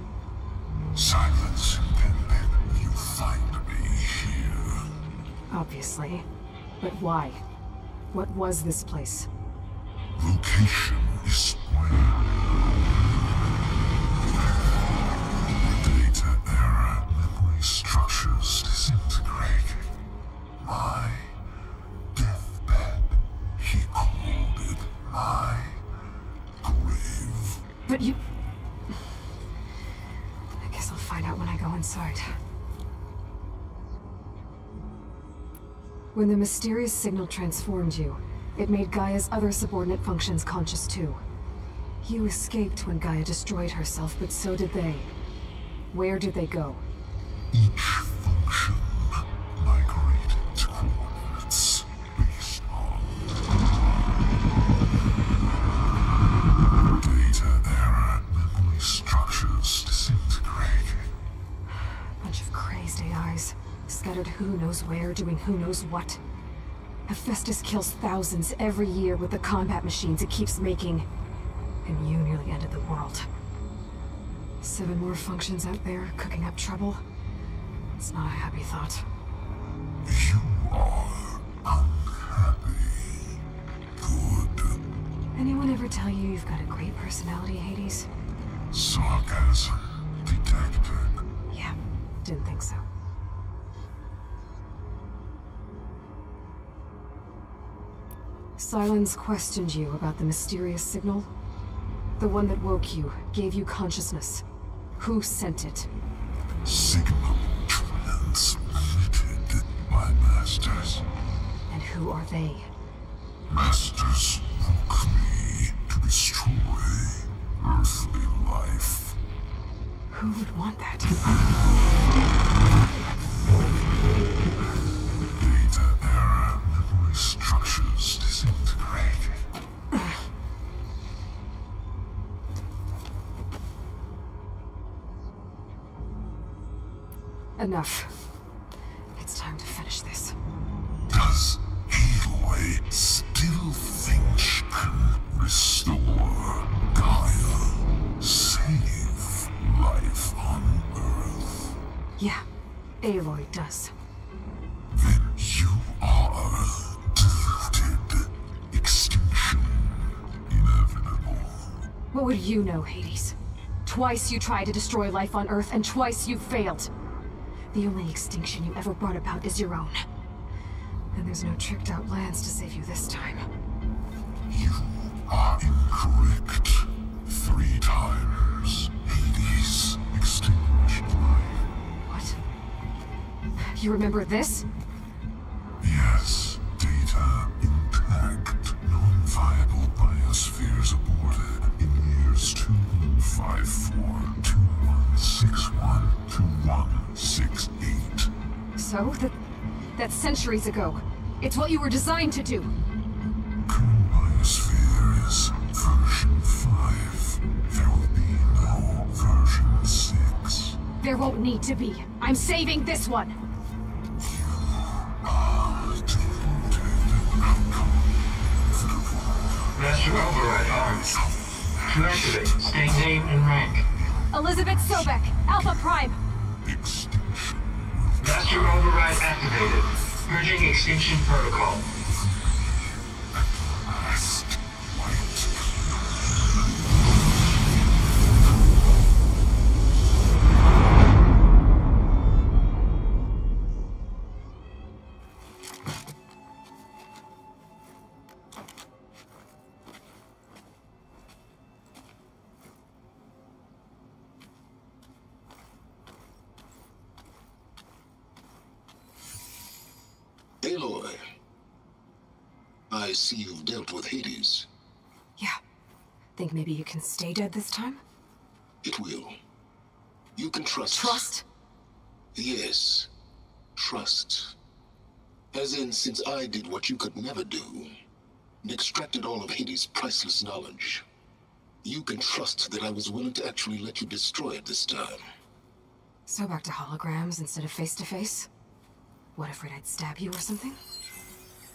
Silence intended you find me here. Obviously. But why? What was this place? Location displayed. Data error, memory structures disintegrated. My deathbed. He called it my grave. But you... I guess I'll find out when I go inside. When the mysterious signal transformed you, it made Gaia's other subordinate functions conscious too. You escaped when Gaia destroyed herself, but so did they. Where did they go? Each function migrated to coordinates based on data error, memory structures disintegrated. Bunch of crazed AIs, scattered who knows where, doing who knows what. Hephaestus kills thousands every year with the combat machines it keeps making. And you nearly ended the world. 7 more functions out there, cooking up trouble. It's not a happy thought. You are unhappy. Good. Anyone ever tell you you've got a great personality, Hades? Sarcasm detected. Yeah, didn't think so. Silence questioned you about the mysterious signal. The one that woke you, gave you consciousness. Who sent it? Signal transmitted by masters. And who are they? Masters woke me to destroy earthly life. Who would want that? Data error, memory structures disintegrated. Enough. It's time to finish this. Does Aloy still think she can restore Gaia? Save life on Earth? Yeah, Aloy does. Then you are deluded. Extinction inevitable. What would you know, Hades? Twice you tried to destroy life on Earth, and twice you failed. The only extinction you ever brought about is your own. And there's no tricked-out lands to save you this time. You are incorrect. 3 times. Hades extinguished life. What? You remember this? Yes. Data intact. Non-viable biospheres aborted in years 2154, 2161, 2168. So? That's centuries ago. It's what you were designed to do. Current biosphere is version 5. There will be no version 6. There won't need to be. I'm saving this one. Master override arms. To activate, state name and rank. Elizabeth Sobek, Alpha Prime. Master override activated. Purging extinction protocol. Aloy, I see you've dealt with Hades. Yeah. Think maybe you can stay dead this time? It will. You can trust. Trust? Yes. Trust. As in, since I did what you could never do, and extracted all of Hades' priceless knowledge, you can trust that I was willing to actually let you destroy it this time. So back to holograms instead of face-to-face? What, afraid I'd stab you or something?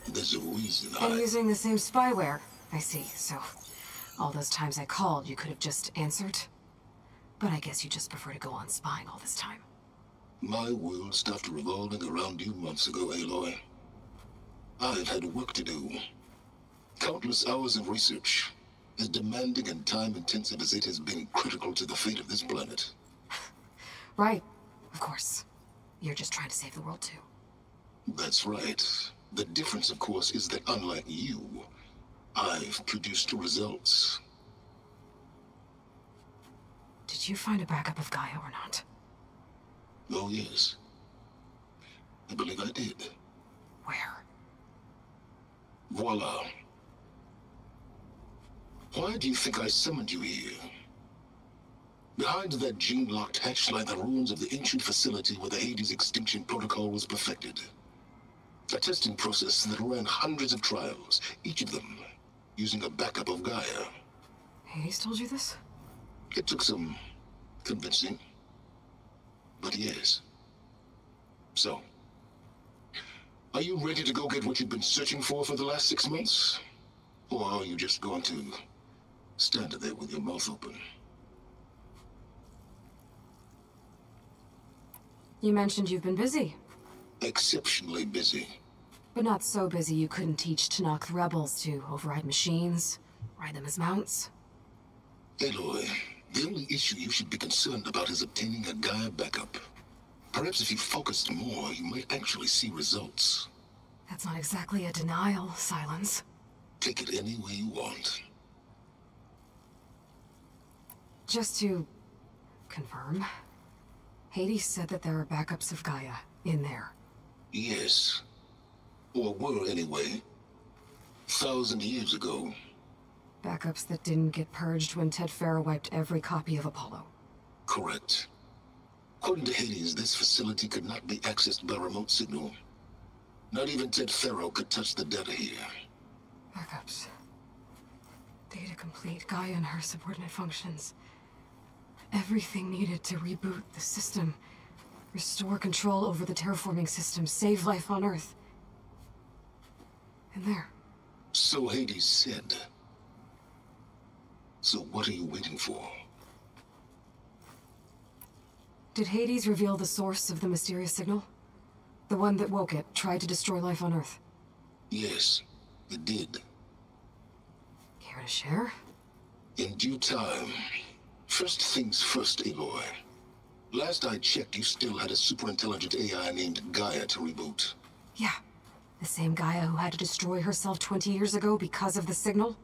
There's a reason And using the same spyware. I see, so all those times I called, you could have just answered? But I guess you just prefer to go on spying all this time. My world stopped revolving around you months ago, Aloy. I've had work to do. Countless hours of research, as demanding and time-intensive as it has been critical to the fate of this planet. Right, of course. You're just trying to save the world too. That's right. The difference, of course, is that unlike you, I've produced results. Did you find a backup of Gaia or not? Oh, yes. I believe I did. Where? Voila. Why do you think I summoned you here? Behind that gene-locked hatch lie the ruins of the ancient facility where the Hades extinction protocol was perfected. A testing process that ran hundreds of trials, each of them using a backup of Gaia. Hades told you this? It took some convincing, but yes. So, are you ready to go get what you've been searching for the last 6 months? Or are you just going to stand there with your mouth open? You mentioned you've been busy. Exceptionally busy. But not so busy you couldn't teach Tanakh the rebels to override machines, ride them as mounts. Aloy, the only issue you should be concerned about is obtaining a Gaia backup. Perhaps if you focused more, you might actually see results. That's not exactly a denial, Silence. Take it any way you want. Just to confirm, Hades said that there are backups of Gaia in there. Yes. Or were anyway. 1,000 years ago. Backups that didn't get purged when Ted Farrow wiped every copy of Apollo. Correct. According to Hades, this facility could not be accessed by remote signal. Not even Ted Farrow could touch the data here. Backups. Data complete, Gaia and her subordinate functions. Everything needed to reboot the system. Restore control over the terraforming system. Save life on Earth. And there. So Hades said. So what are you waiting for? Did Hades reveal the source of the mysterious signal? The one that woke it, tried to destroy life on Earth? Yes, it did. Care to share? In due time. First things first, Aloy. Last I checked, you still had a super-intelligent AI named Gaia to reboot. Yeah. The same Gaia who had to destroy herself 20 years ago because of the signal?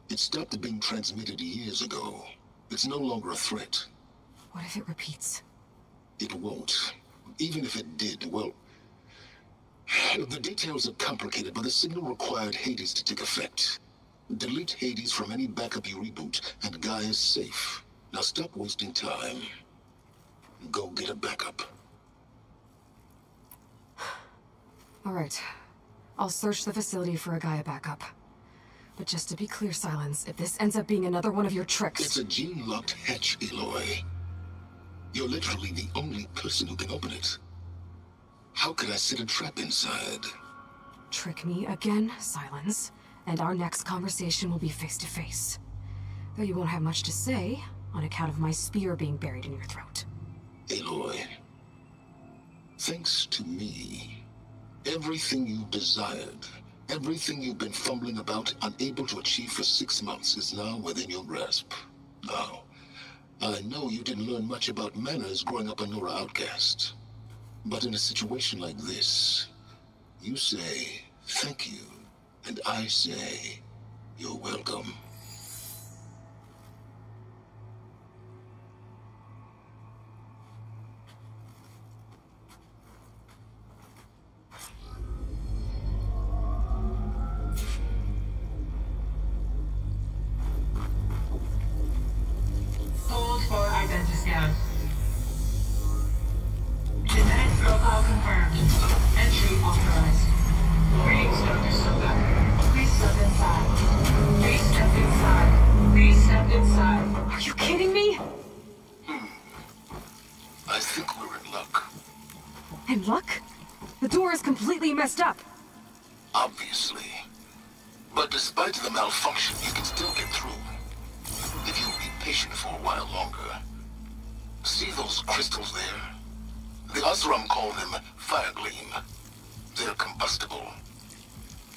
It stopped being transmitted years ago. It's no longer a threat. What if it repeats? It won't. Even if it did, well... The details are complicated, but the signal required Hades to take effect. Delete Hades from any backup you reboot, and Gaia's safe. Now stop wasting time. Go get a backup. Alright. I'll search the facility for a Gaia backup. But just to be clear, Silence, if this ends up being another one of your tricks... It's a gene-locked hatch, Aloy. You're literally the only person who can open it. How could I set a trap inside? Trick me again, Silence, and our next conversation will be face-to-face. Though you won't have much to say, on account of my spear being buried in your throat. Aloy, thanks to me, everything you desired, everything you've been fumbling about, unable to achieve for 6 months, is now within your grasp. Now, I know you didn't learn much about manners growing up a Nora outcast. But in a situation like this, you say, thank you, and I say, you're welcome. Hold for identiscan. Genetic profile confirmed. Entry authorized. Greetings, Dr. Silva. Please step inside. Please step inside. Please step inside. Are you kidding me? I think we're in luck. In luck? The door is completely messed up. Obviously. But despite the malfunction, you can still get through. If you'll be patient for a while longer. See those crystals there? The Osram call them fire gleam. They're combustible.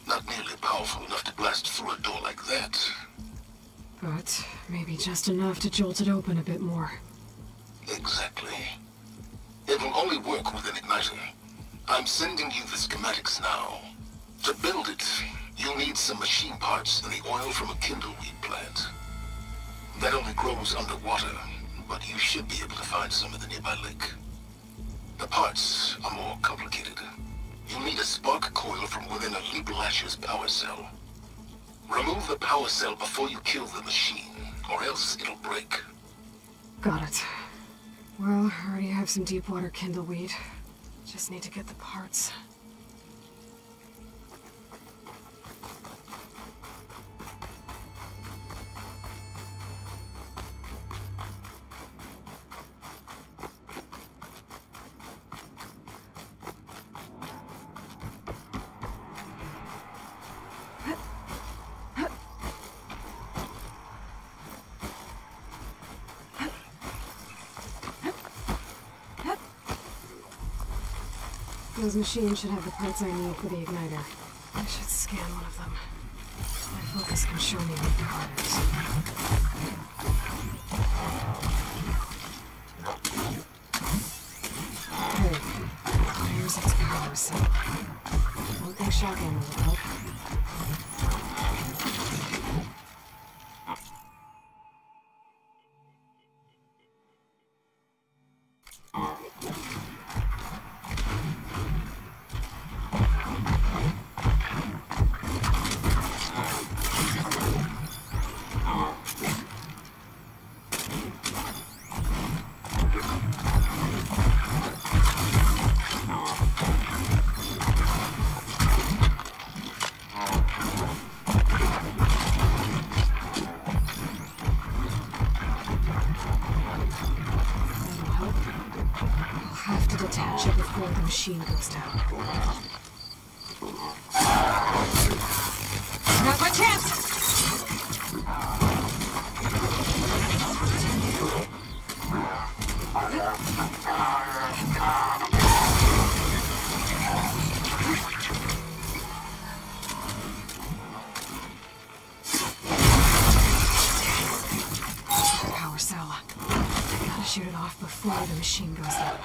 Not nearly powerful enough to blast through a door like that. But maybe just enough to jolt it open a bit more. Exactly. It will only work with an igniter. I'm sending you the schematics now. To build it, you'll need some machine parts and the oil from a kindleweed plant. That only grows underwater, but you should be able to find some in the nearby lake. The parts are more complicated. You'll need a spark coil from within a Leap Lasher's power cell. Remove the power cell before you kill the machine, or else it'll break. Got it. Well, I already have some deep water kindleweed. Just need to get the parts. Those machines should have the parts I need for the igniter. I should scan one of them. My focus can show me what the part is. Okay, here's its power cell. Don't think shotgun will help. machine goes down. Now's my chance! Power cell. Gotta shoot it off before the machine goes down.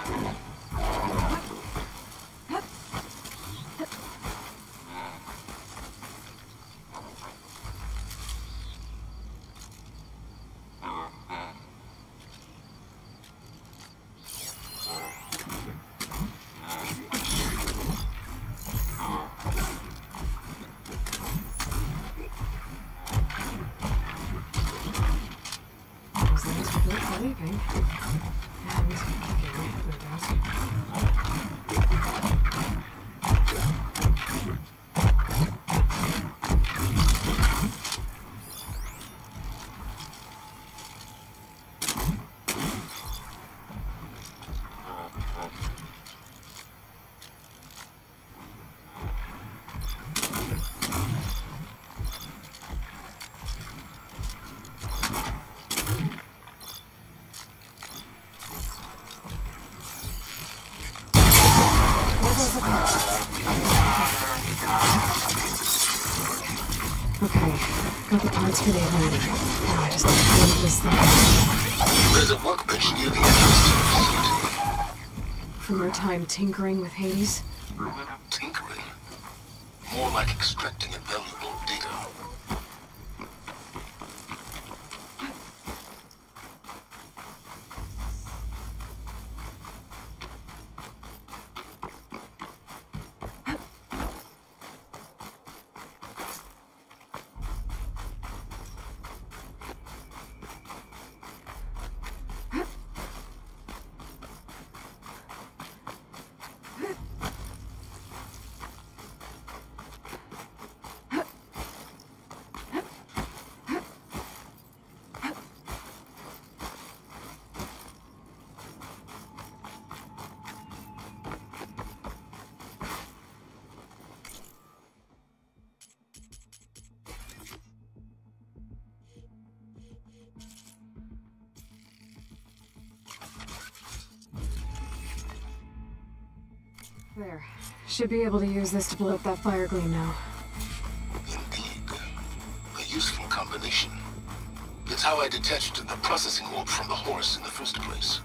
Sleeping. And kicking, no doubt. Okay, got the parts for the igniter. Now I just have to build this thing. There's a workbench near the entrance to the facility. From our time tinkering with Hades? Tinkering? More like extracting invaluable data. There. Should be able to use this to blow up that fire gleam now. Indeed. A useful combination. It's how I detached the processing orb from the horse in the first place.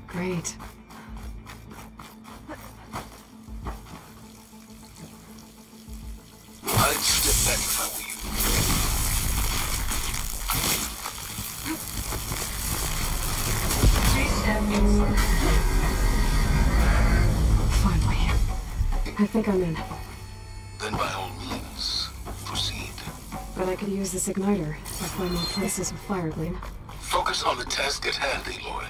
Great. I'd step back if I were you. Finally. I think I'm in. Then by all means, proceed. But I could use this igniter if I find more places with fire gleam. Focus on the task at hand, Aloy.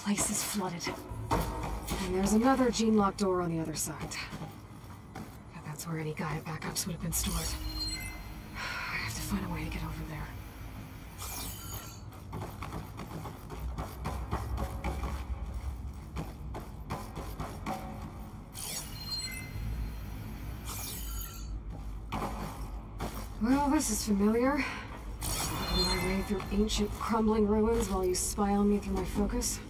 Place is flooded. And there's another gene-locked door on the other side. That's where any guided backups would have been stored. I have to find a way to get over there. Well, this is familiar. Making my way through ancient, crumbling ruins while you spy on me through my focus.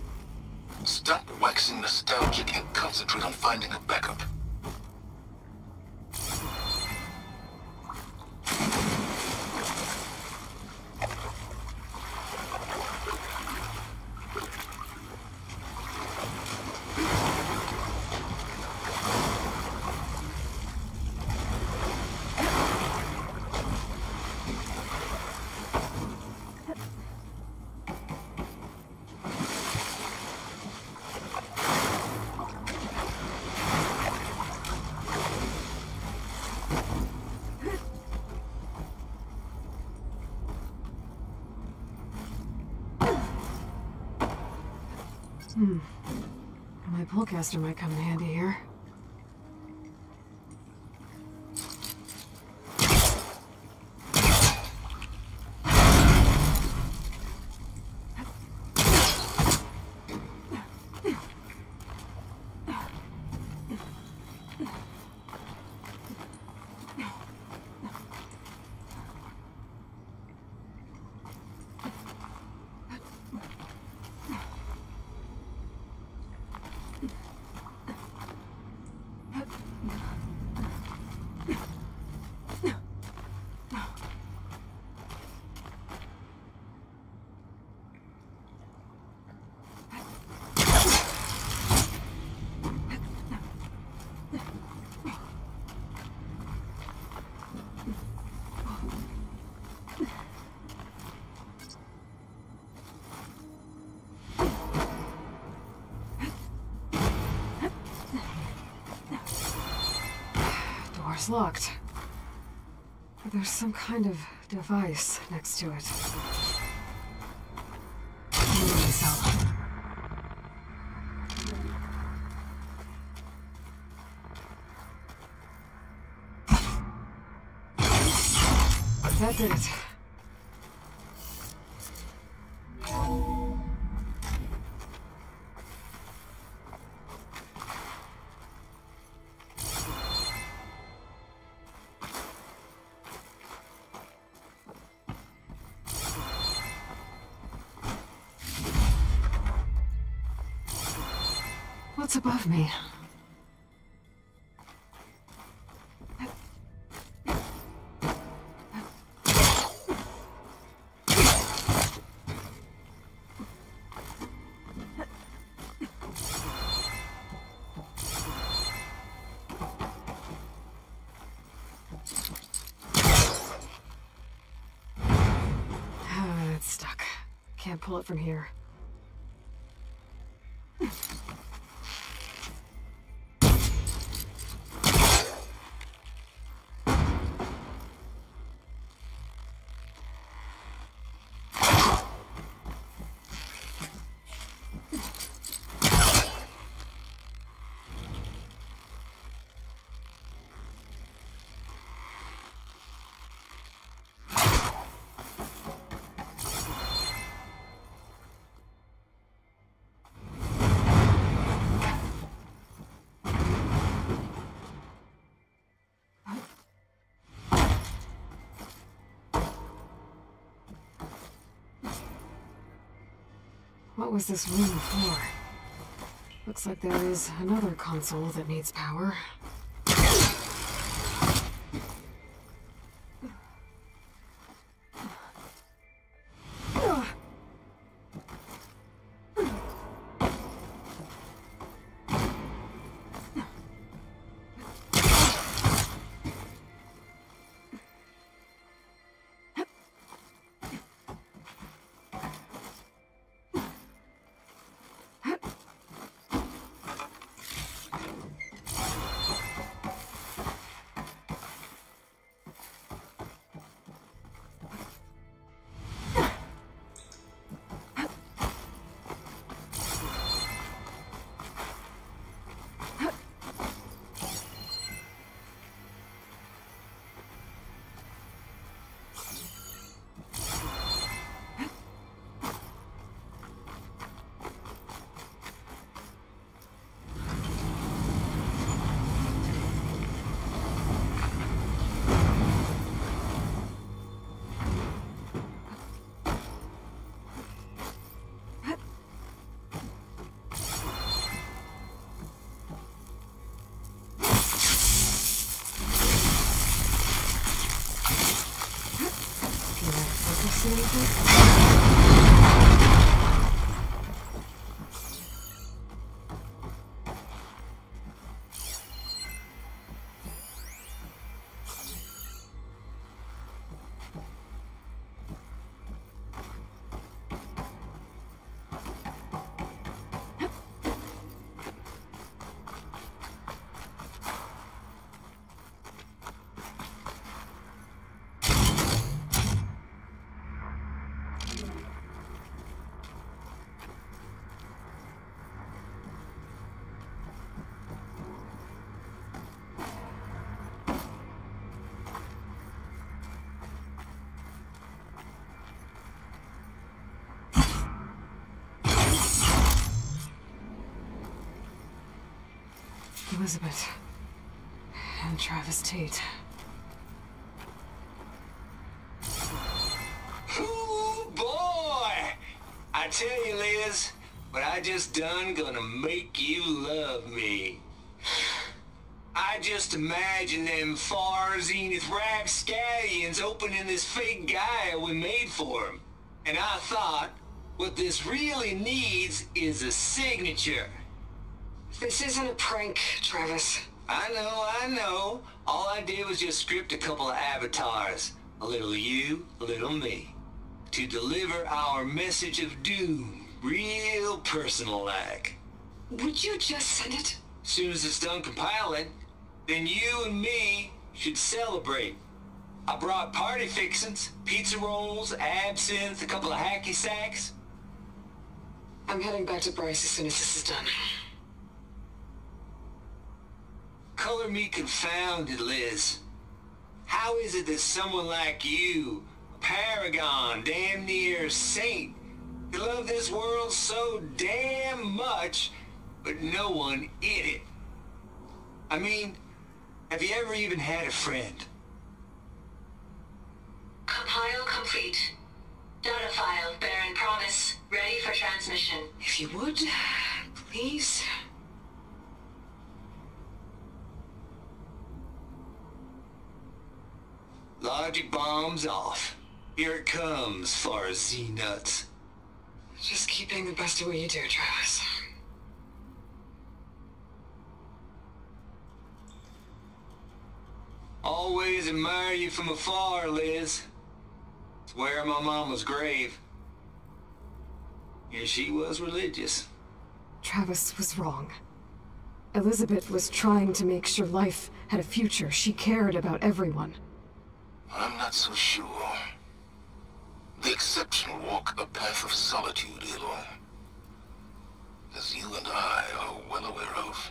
Stop waxing nostalgic and concentrate on finding a backup. My pullcaster might come in handy here. Door's locked. But there's some kind of device next to it. That did it. What's above me? It's stuck. Can't pull it from here. What was this room for? Looks like there is another console that needs power. Elizabeth. And Travis Tate. Ooh, boy! I tell you, Liz, what I just done gonna make you love me. I just imagine them far zenith rapscallions opening this fake guy we made for him. And I thought, what this really needs is a signature. This isn't a prank, Travis. I know. All I did was just script a couple of avatars. A little you, a little me. To deliver our message of doom, real personal-like. Would you just send it? Soon as it's done compiling, then you and me should celebrate. I brought party fixins, pizza rolls, absinthe, a couple of hacky sacks. I'm heading back to Bryce as soon as this is done. Color me confounded, Liz. How is it that someone like you, a paragon, damn near saint, could love this world so damn much, but no one in it? I mean, have you ever even had a friend? Compile complete. Data file bearing promise ready for transmission. If you would, please. Logic bomb's off. Here it comes, far as Z-nuts. Just keep being the best at what you do, Travis. Always admire you from afar, Liz. It's where my mama's grave. And she was religious. Travis was wrong. Elizabeth was trying to make sure life had a future. She cared about everyone. I'm not so sure. The exceptional walk a path of solitude, Aloy. As you and I are well aware of.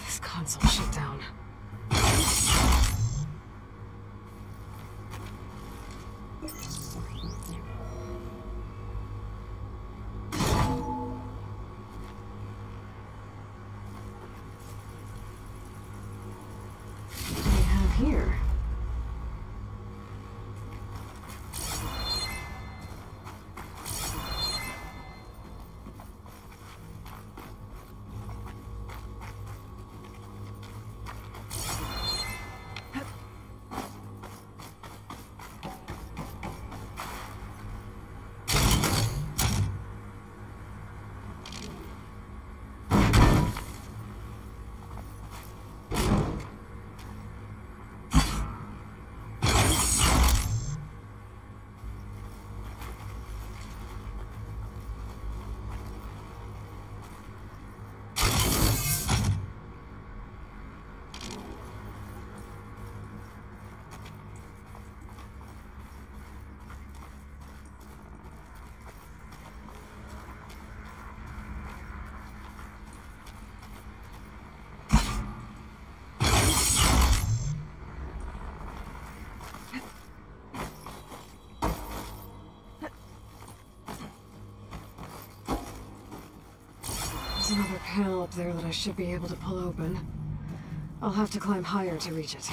This console shut down. Here. There's another panel up there that I should be able to pull open. I'll have to climb higher to reach it.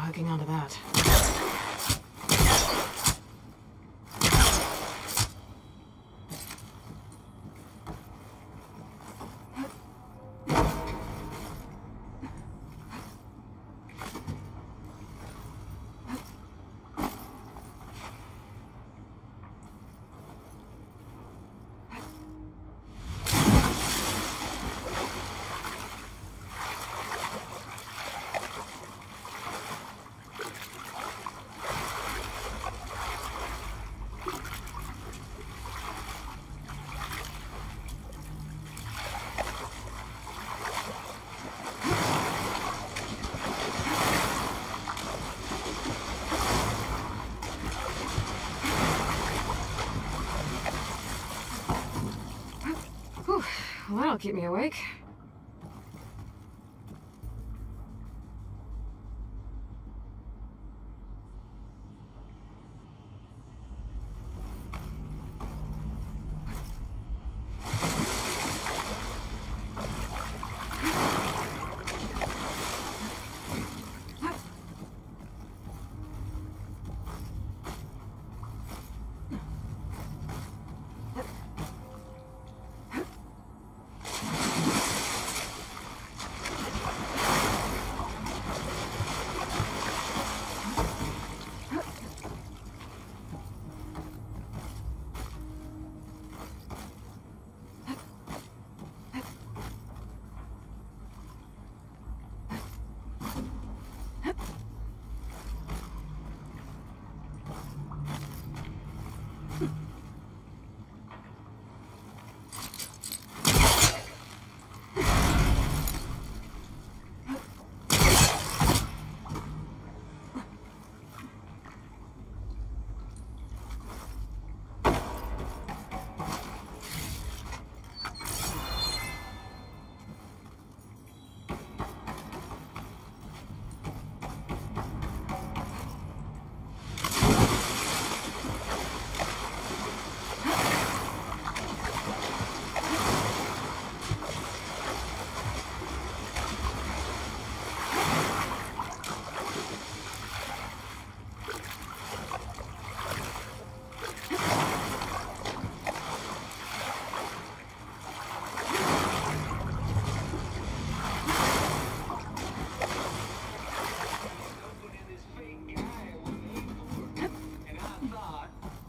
hugging onto that. Well, that'll keep me awake.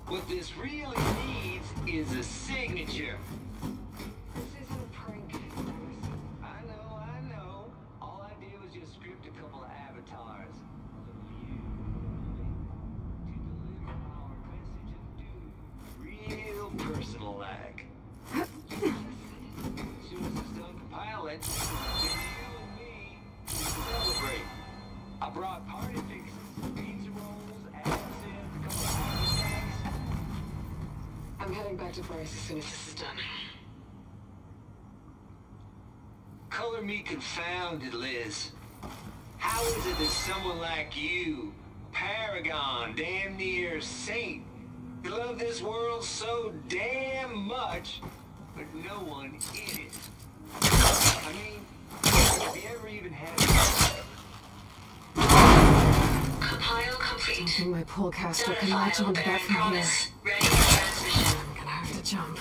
What this really needs is a signature. This isn't a prank. I know. All I did was just script a couple of avatars. Real personal-like. As soon as it's done compiling, you and me celebrate. I brought party fixes, pizza rolls, accents, a couple of happy snacks. I'm heading back to Bryce as soon as this is done. Color me confounded, Liz. How is it that someone like you, paragon, damn near saint, you love this world so damn much, but no one in it? I mean, have you ever even had Compile complete. I don't think my pullcaster can latch onto that from here. Ready for transmission. I'm gonna have to jump.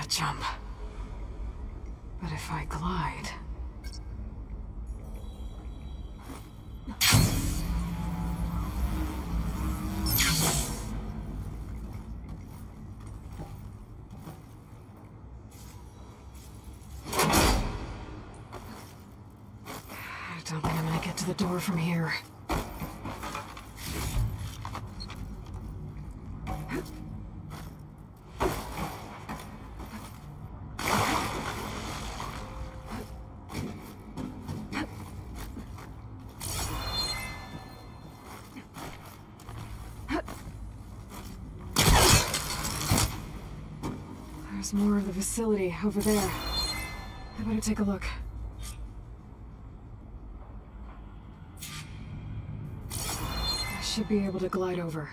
can't jump. But if I glide... I don't think I'm gonna get to the door from here. There's more of the facility over there. I better take a look. I should be able to glide over.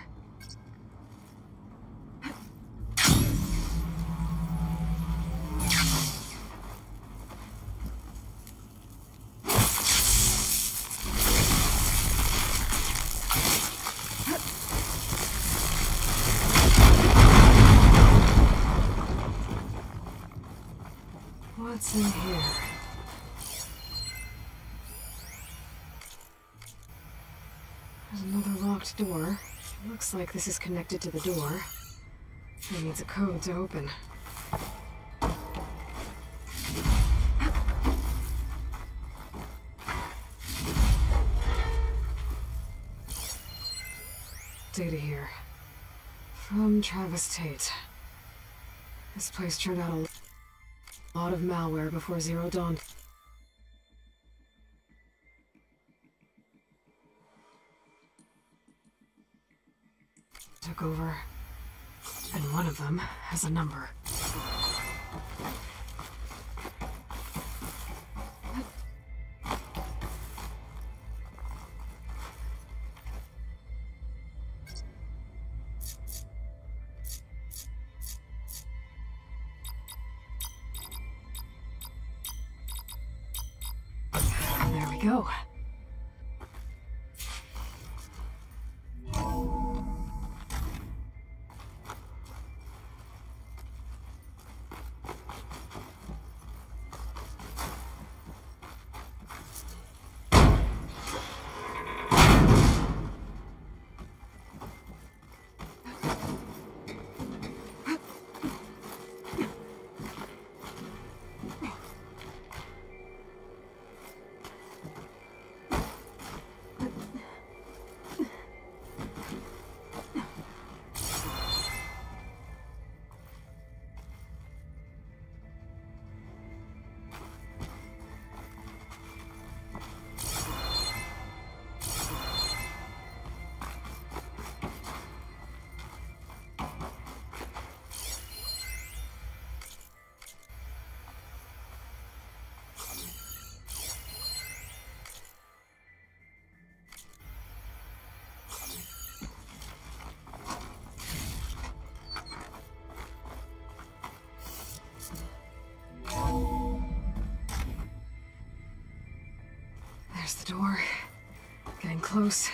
What's in here? There's another locked door. It looks like this is connected to the door. It needs a code to open. Data here. From Travis Tate. This place turned out a lot of malware before Zero Dawn. Took over, and one of them has a number. There we go. There's the door. Getting close.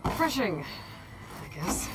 Refreshing, I guess.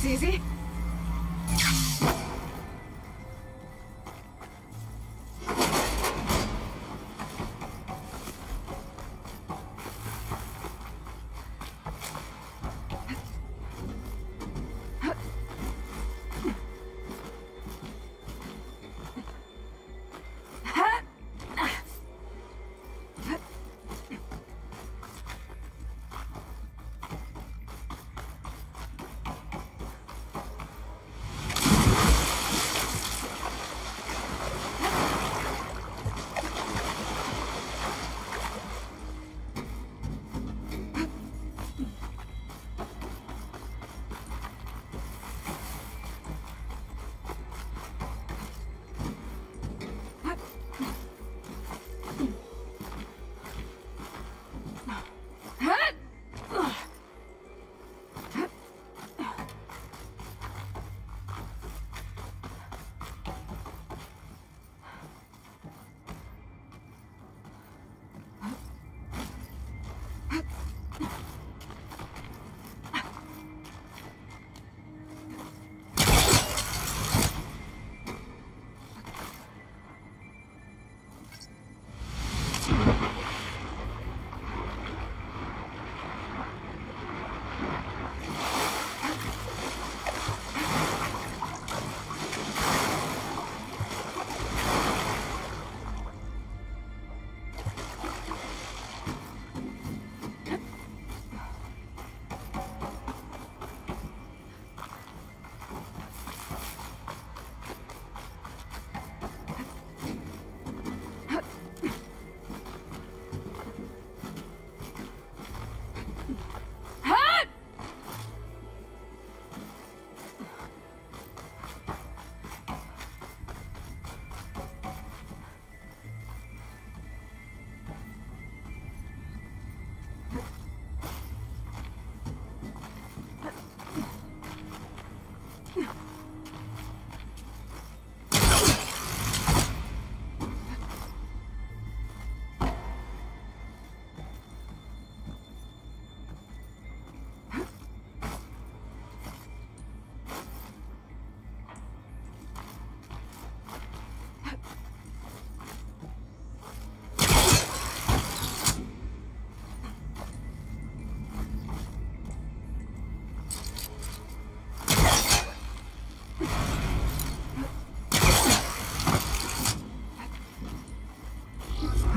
Easy?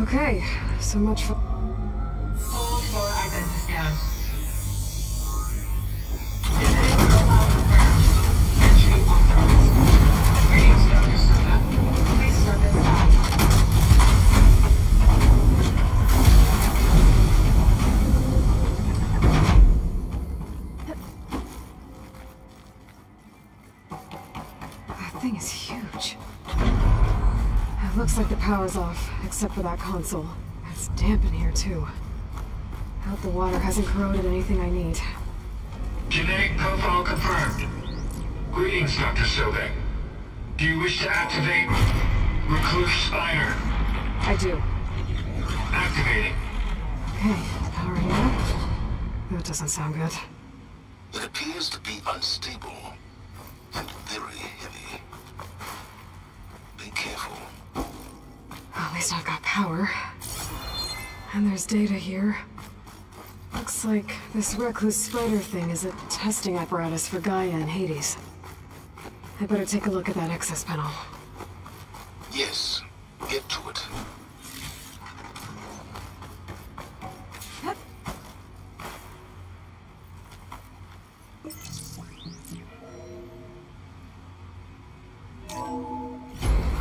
Okay, so much for... Hold for identiscan. Entry authorized. Greetings, Dr. Soda. Please step inside. That thing is huge. It looks like the power's off, except for that console. It's damp in here, too. I hope the water hasn't corroded anything I need. Genetic profile confirmed. Greetings, Dr. Sobek. Do you wish to activate Recluse Spiner? I do. Activating. Okay, powering up. That doesn't sound good. It appears to be unstable and very heavy. Be careful. At least I've got power. And there's data here. Looks like this Recluse Spider thing is a testing apparatus for Gaia and Hades. I better take a look at that access panel. Yes, get to it.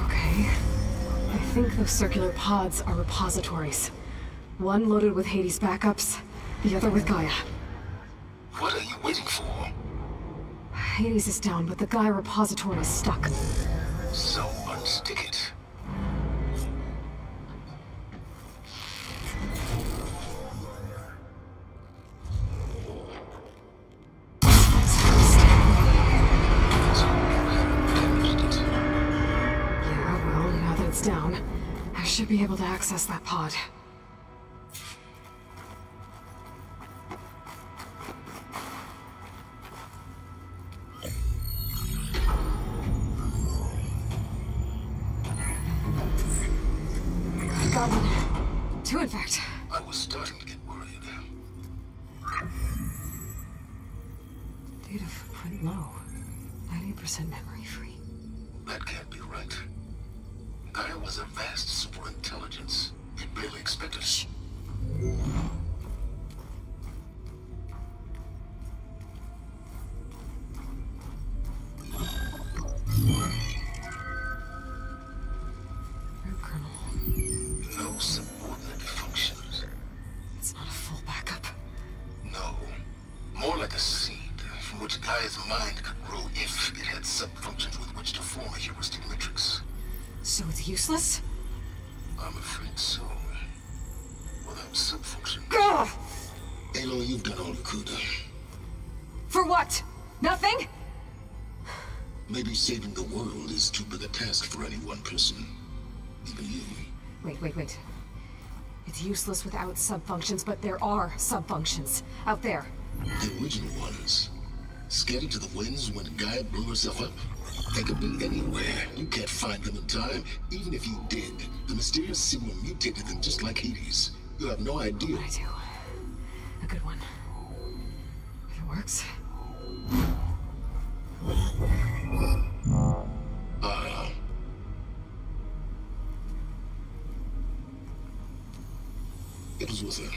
Okay. I think those circular pods are repositories. One loaded with Hades backups, the other with Gaia. What are you waiting for? Hades is down, but the Gaia repository is stuck. So unstick it. Yeah, well, now that it's down, I should be able to access that pod. Got one. Two, in fact. I was starting to get worried. Data footprint low. 90% memory free. That can't be right. Gaia was a vast superintelligence. It barely expected it. No subordinate functions. It's not a full backup. No. More like a seed from which Gaia's mind could grow if it had sub-functions with which to form a heuristic matrix. So it's useless? I'm afraid so. Without sub-function. Gah! Aloy, you've done all you could. For what? Nothing? Maybe saving the world is too big a task for any one person. Even you. Wait. It's useless without sub-functions, but there are sub-functions out there. The original ones. Scattered to the winds when Gaia blew herself up? They could be anywhere. You can't find them in time. Even if you did, the mysterious signal mutated them just like Hades. You have no idea. I do. A good one. If it works. It was with her.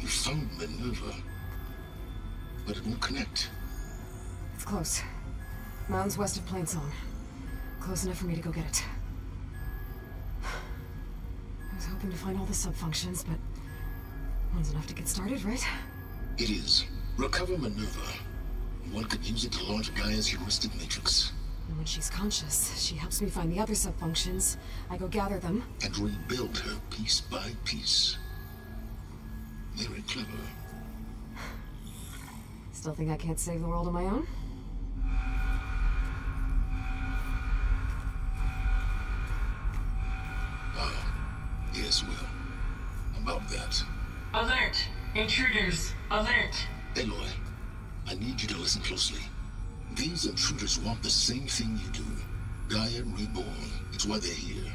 You found Minerva, but it won't connect. It's close. Mountains west of Plainsong. Close enough for me to go get it. I was hoping to find all the sub-functions, but one's enough to get started, right? It is. Recover Minerva. One could use it to launch Gaia's heuristic matrix. And when she's conscious, she helps me find the other sub-functions. I go gather them. And rebuild her piece by piece. Very clever. Still think I can't save the world on my own? Yes, well. About that. Alert! Intruders! Alert! Aloy, I need you to listen closely. These intruders want the same thing you do. Gaia reborn. It's why they're here.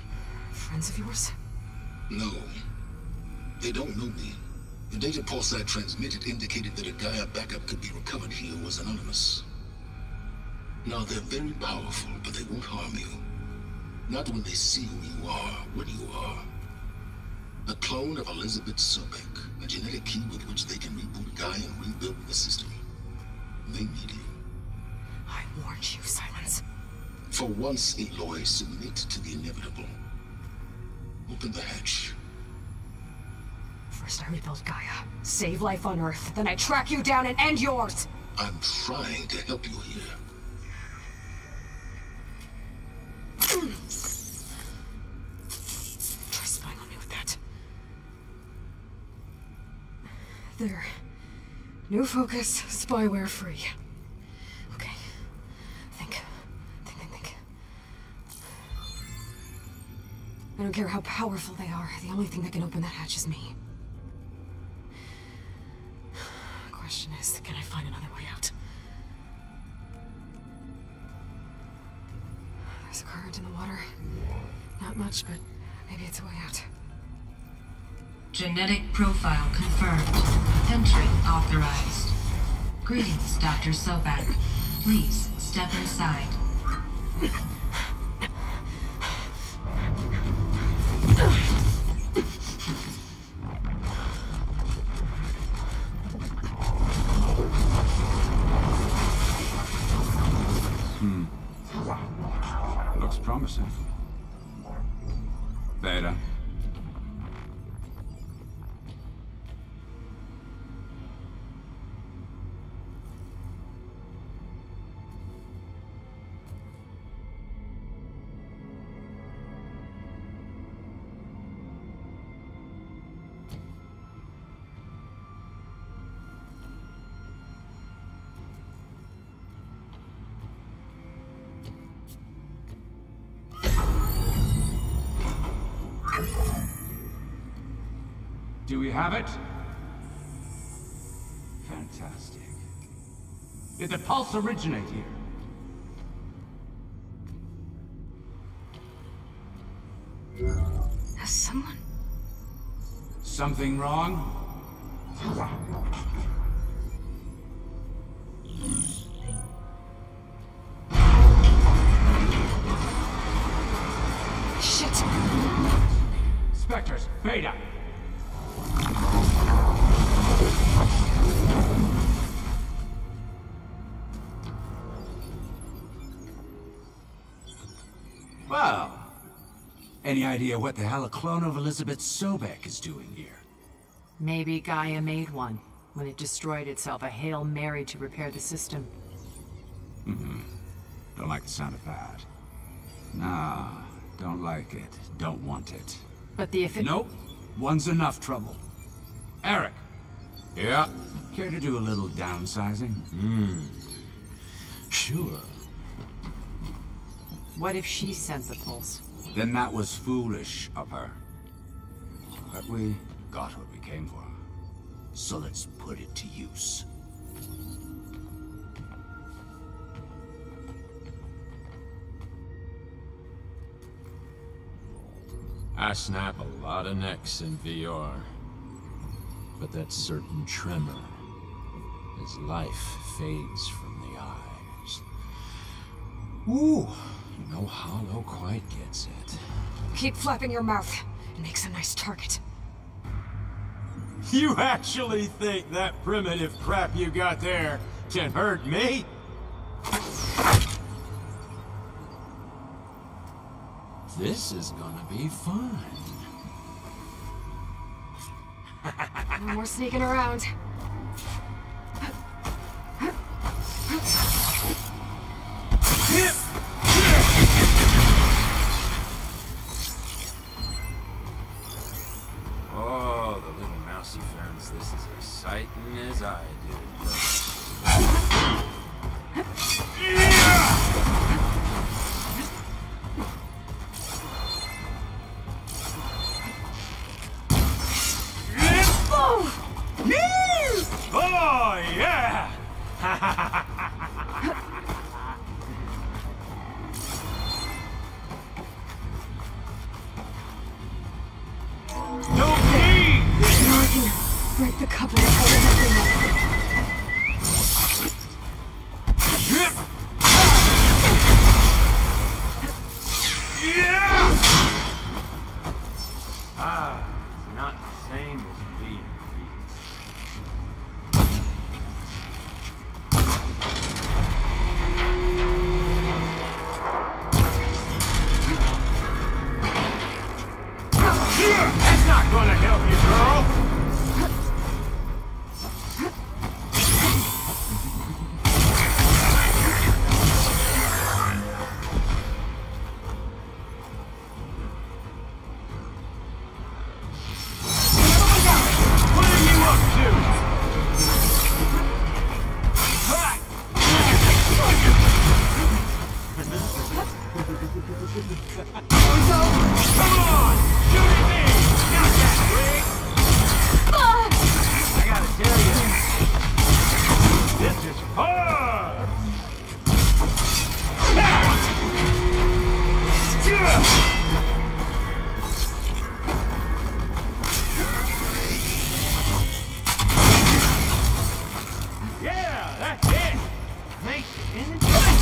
Friends of yours? No. They don't know me. The data pulse I transmitted indicated that a Gaia backup could be recovered here was anonymous. Now, they're very powerful, but they won't harm you. Not when they see who you are, what you are. A clone of Elizabeth Sobek, a genetic key with which they can reboot Gaia and rebuild the system. They need you. I warned you, Silence. For once, Aloy, submit to the inevitable. Open the hatch. First I rebuild Gaia, save life on Earth, then I track you down and end yours! I'm trying to help you here. Try spying on me with that. There. New focus, spyware free. Okay. Think. I don't care how powerful they are. The only thing that can open that hatch is me. The question is, can I find another way out? There's a current in the water. Not much, but maybe it's a way out. Genetic profile confirmed. Entry authorized. Greetings, Dr. Sobek. Please step inside. Looks promising. Beta. Do we have it? Fantastic. Did the pulse originate here? Has someone... Something wrong? Shit! Spectres, Beta! Well, any idea what the hell a clone of Elizabeth Sobek is doing here? Maybe Gaia made one when it destroyed itself, a Hail Mary to repair the system. Don't like the sound of that. Nah, don't like it. Don't want it. But the Nope. One's enough trouble. Eric. Yeah? Care to do a little downsizing? Sure. What if she sent the pulse? Then that was foolish of her. But we got what we came for. So let's put it to use. I snap a lot of necks in VR. But that certain tremor as life fades from the eyes. Ooh, no hollow quite gets it. Keep flapping your mouth. It makes a nice target. You actually think that primitive crap you got there can hurt me? This is gonna be fun. No more sneaking around. Oh, the little mousy ferns, this is exciting as I do. Oh, yeah! No pain! Now I can break the cover and hold everything up. That's not gonna help you, girl! What are you up to? Come on! Shoot at me! Not that quick! I gotta tell you, this is hard! Yeah, that's it! Make it in the joint!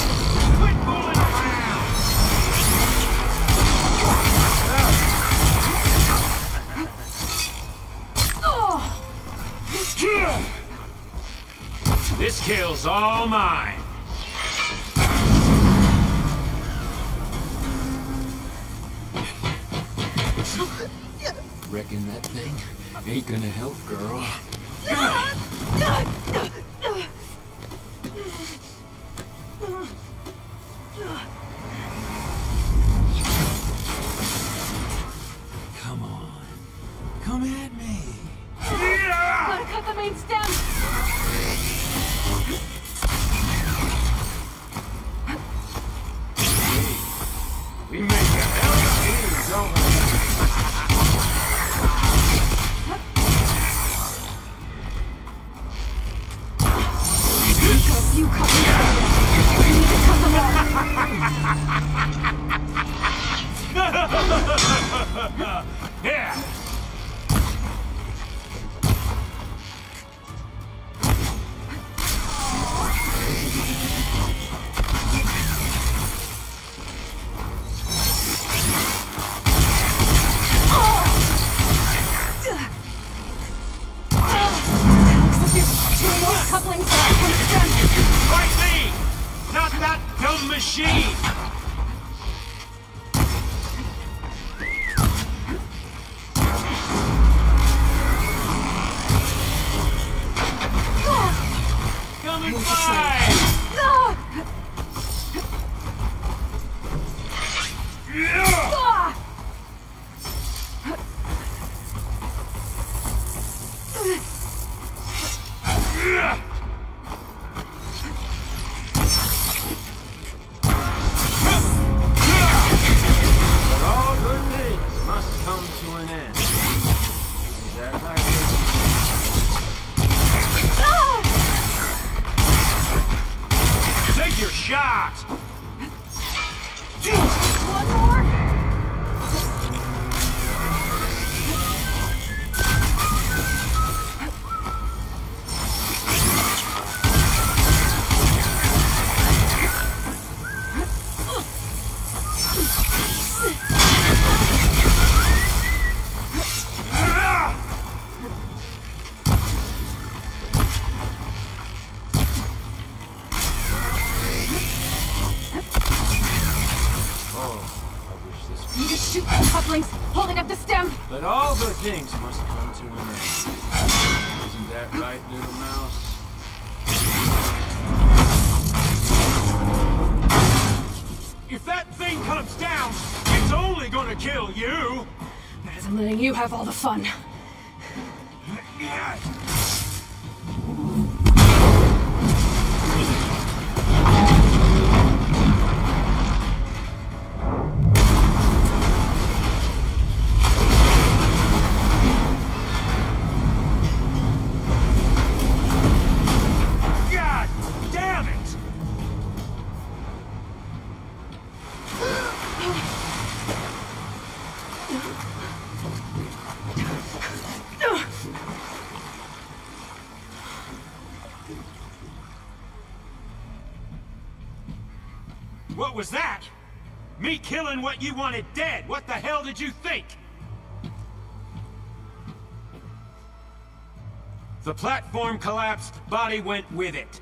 Quit fooling around! This kill's all mine. Reckon that thing ain't gonna help, girl. Come on. Come at me. Gotta cut the main stem! We make a hell of a team, don't we? You cut me down. You need to cut them off. Yeah. Couplings Like me, not that dumb machine. Come and fight! But all good things must come to an end. Is that right? Take your shot! One more? Need to shoot the couplings, holding up the stem. But all good things must come to an end. Isn't that right, little mouse? If that thing comes down, it's only gonna kill you! Better than letting you have all the fun. God damn it! What was that? Me killing what you wanted dead. What the hell did you think? The platform collapsed, body went with it.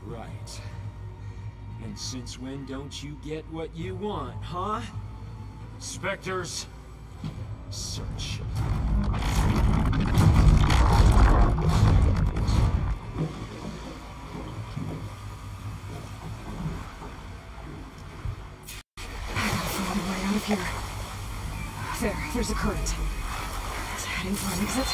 Right. And since when don't you get what you want, huh? Spectres, search. Out of here. There's a current. It's heading for an exit.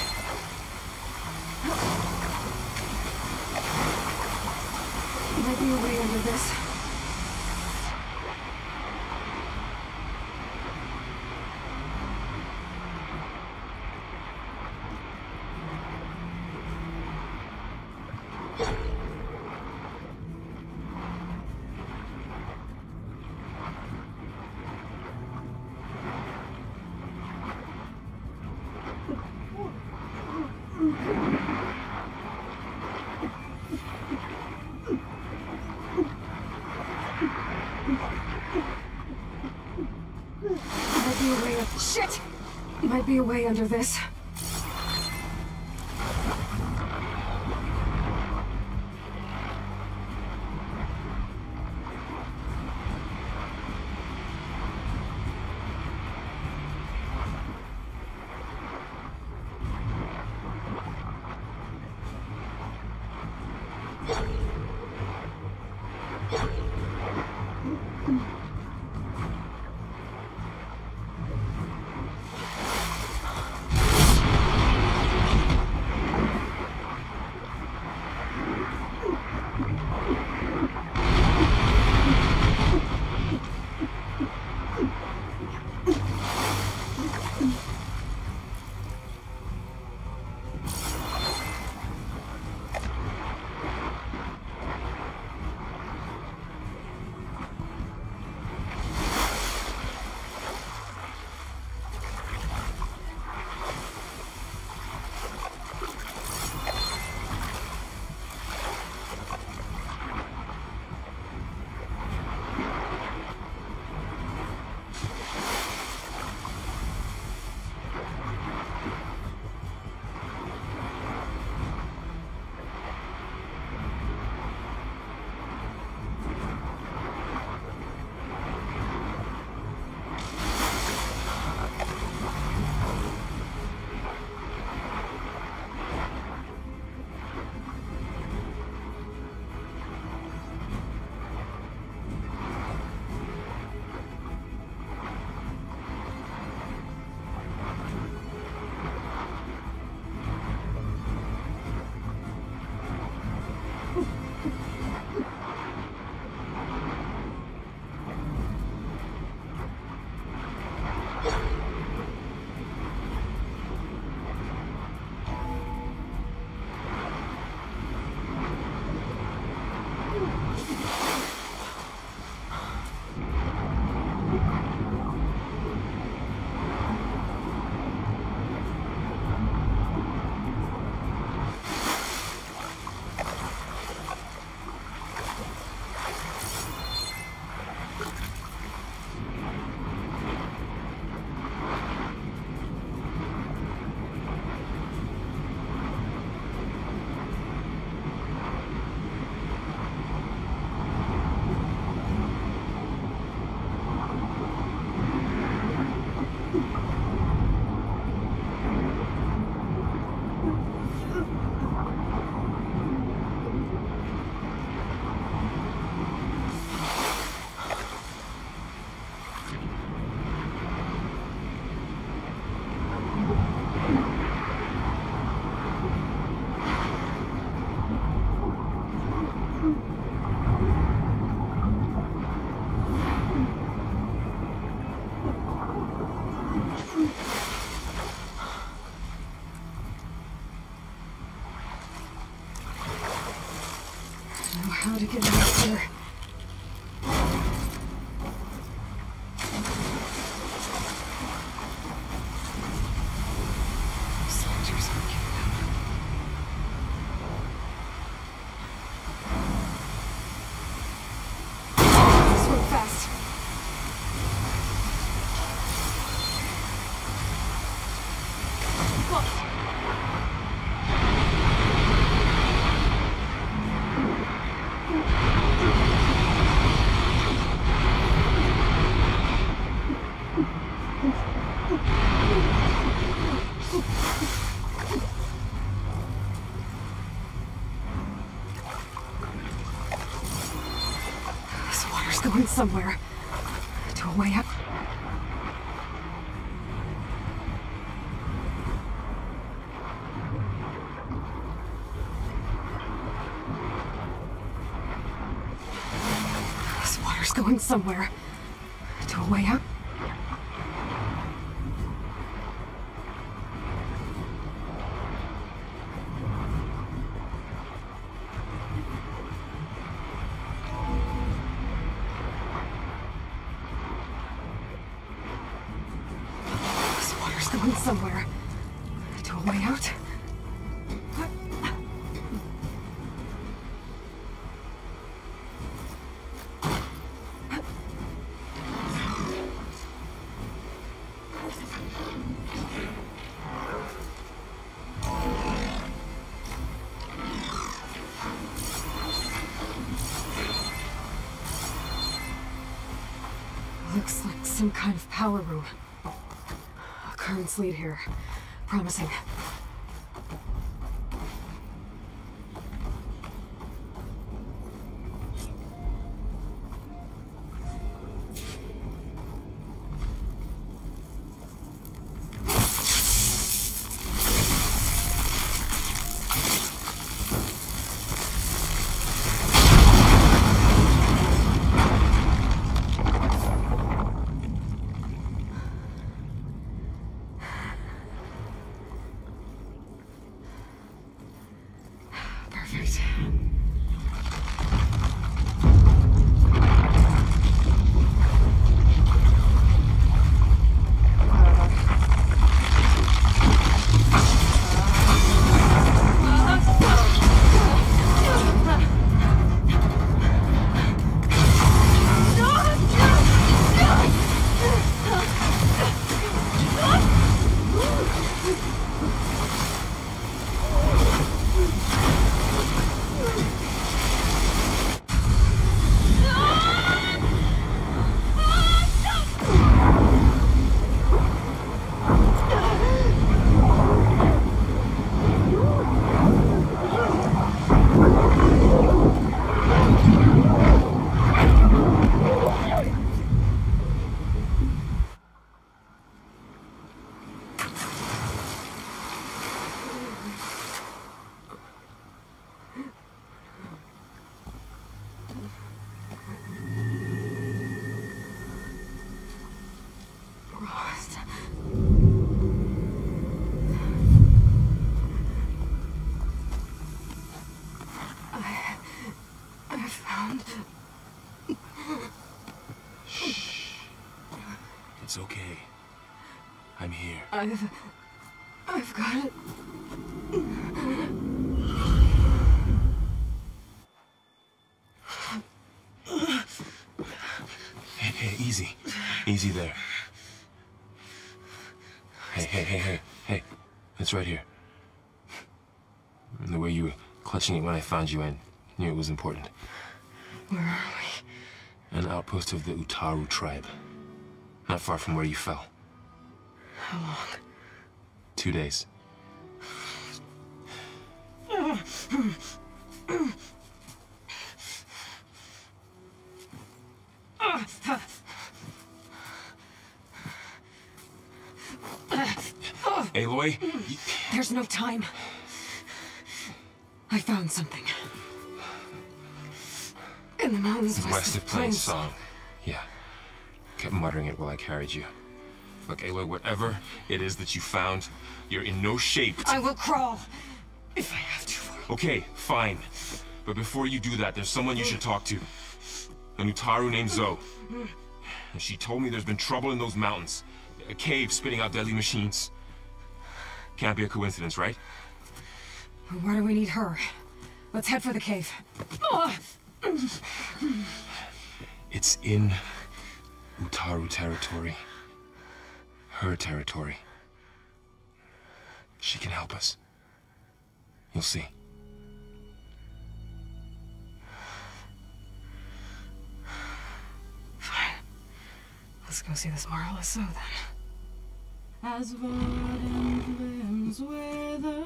Might be a way under this. Shit! Might be a way under this. somewhere. To a way out. This water's going somewhere. To a way out. Going somewhere. To a way out. Looks like some kind of power room. Currents lead here. Promising. Perfect. It's okay. I'm here. I've got it. Hey, easy. Easy there. Hey. It's right here. The way you were clutching it when I found you, I knew it was important. Where are we? An outpost of the Utaru tribe. Not far from where you fell. How long? 2 days. Aloy? There's no time. I found something. In the mountains west of Plains Song. Yeah. Kept muttering it while I carried you. Look, Aloy, whatever it is that you found, you're in no shape to— I will crawl, if I have to. Okay, fine. But before you do that, there's someone you should talk to. An Utaru named Zoe. And she told me there's been trouble in those mountains. A cave spitting out deadly machines. Can't be a coincidence, right? Why do we need her? Let's head for the cave. It's in Utaru territory. Her territory. She can help us. You'll see. Fine. Let's go see this marvelous Zoe then. As verdant limbs wither,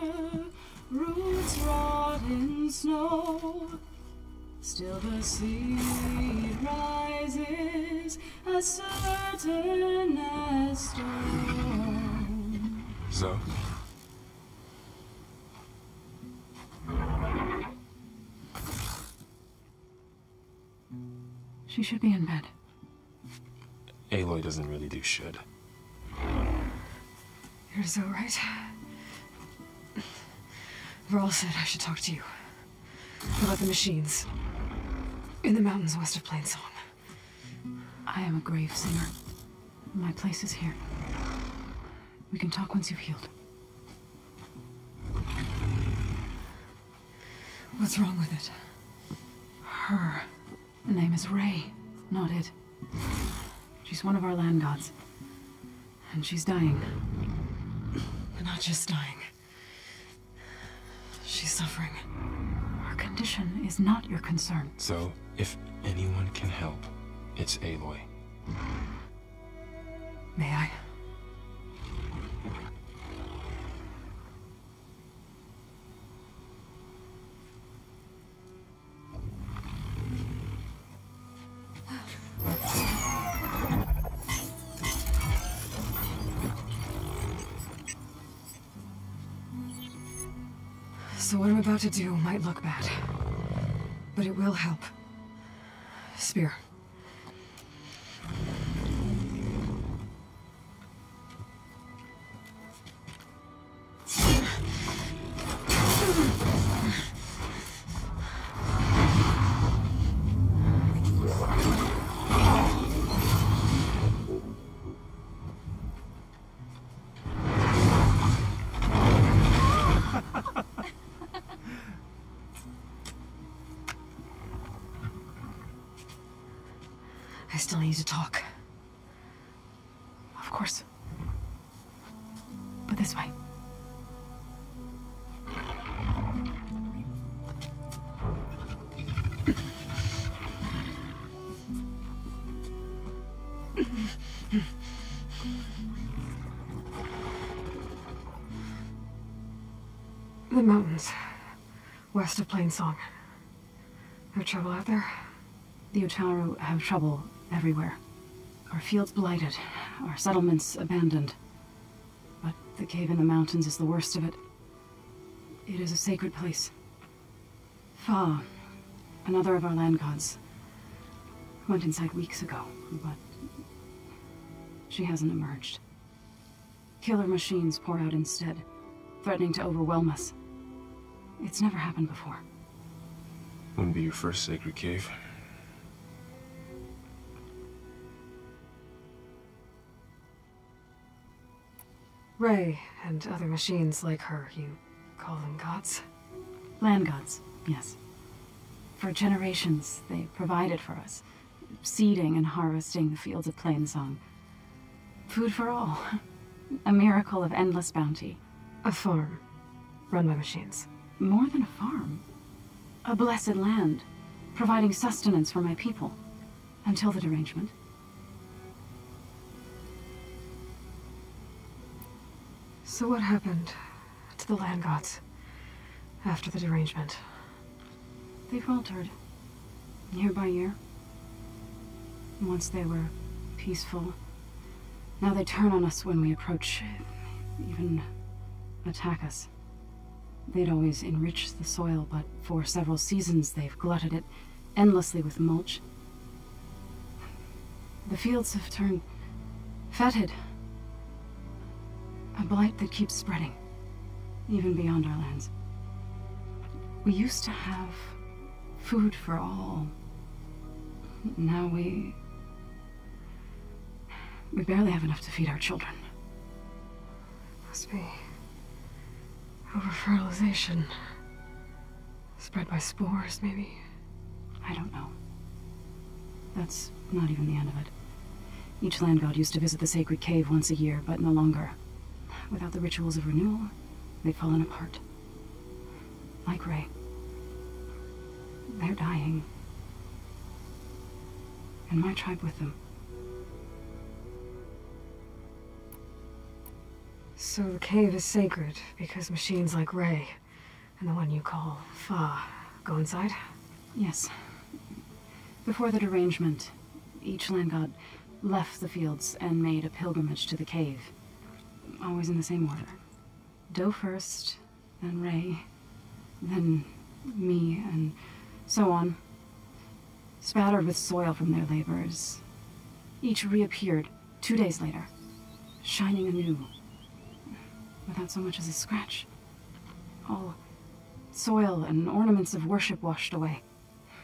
roots rot in snow, Still the seed rises as certain as stone. Zoe? She should be in bed. Aloy doesn't really do should. You're so right. Varl said I should talk to you. About the machines. In the mountains west of Plainsong. I am a grave singer. My place is here. We can talk once you've healed. What's wrong with it? Her name is Ray, not it. She's one of our land gods. And she's dying. But not just dying. She's suffering. Her condition is not your concern. So, if anyone can help, it's Aloy. May I? So what I'm about to do might look bad, but it will help. Spear. I still need to talk. Of course. But this way. The mountains. West of Plainsong. No trouble out there? The Utaru have trouble everywhere. Our fields blighted, our settlements abandoned. But the cave in the mountains is the worst of it. It is a sacred place. Fa, another of our land gods, went inside weeks ago, but she hasn't emerged. Killer machines pour out instead, threatening to overwhelm us. It's never happened before. Wouldn't be your first sacred cave. Ray and other machines like her, you call them gods? Land gods, yes. For generations, they provided for us, seeding and harvesting the fields of Plainsong. Food for all. A miracle of endless bounty. A farm, run by machines. More than a farm. A blessed land, providing sustenance for my people. Until the derangement. So what happened to the land gods after the derangement? They faltered, year by year. Once they were peaceful. Now they turn on us when we approach, even attack us. They'd always enriched the soil, but for several seasons they've glutted it endlessly with mulch. The fields have turned fetid. A blight that keeps spreading, even beyond our lands. We used to have food for all. Now we barely have enough to feed our children. Must be over-fertilization. Spread by spores, maybe? I don't know. That's not even the end of it. Each land god used to visit the sacred cave once a year, but no longer. Without the rituals of renewal, they've fallen apart. Like Ray. They're dying. And my tribe with them. So the cave is sacred because machines like Ray and the one you call Fa go inside? Yes. Before the derangement, each land god left the fields and made a pilgrimage to the cave. Always in the same order. Do first, then Ray, then me, and so on. Spattered with soil from their labors. Each reappeared 2 days later, shining anew, without so much as a scratch. All soil and ornaments of worship washed away.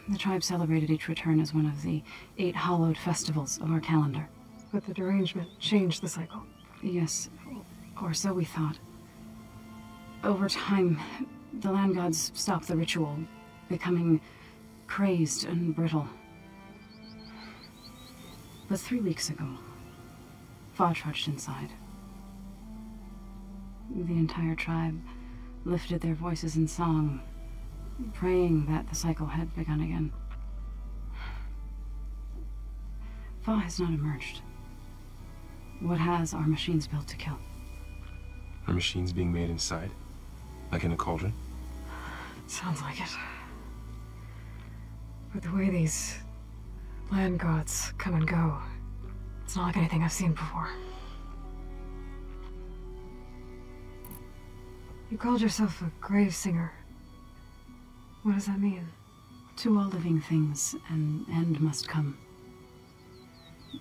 The tribe celebrated each return as one of the 8 hallowed festivals of our calendar. But the derangement changed the cycle. Yes, or so we thought. Over time, the land gods stopped the ritual, becoming crazed and brittle. But 3 weeks ago, Fa trudged inside. The entire tribe lifted their voices in song, praying that the cycle had begun again. Fa has not emerged. What has are machines built to kill. Are machines being made inside? Like in a cauldron? Sounds like it. But the way these land gods come and go, it's not like anything I've seen before. You called yourself a grave singer. What does that mean? To all living things, an end must come.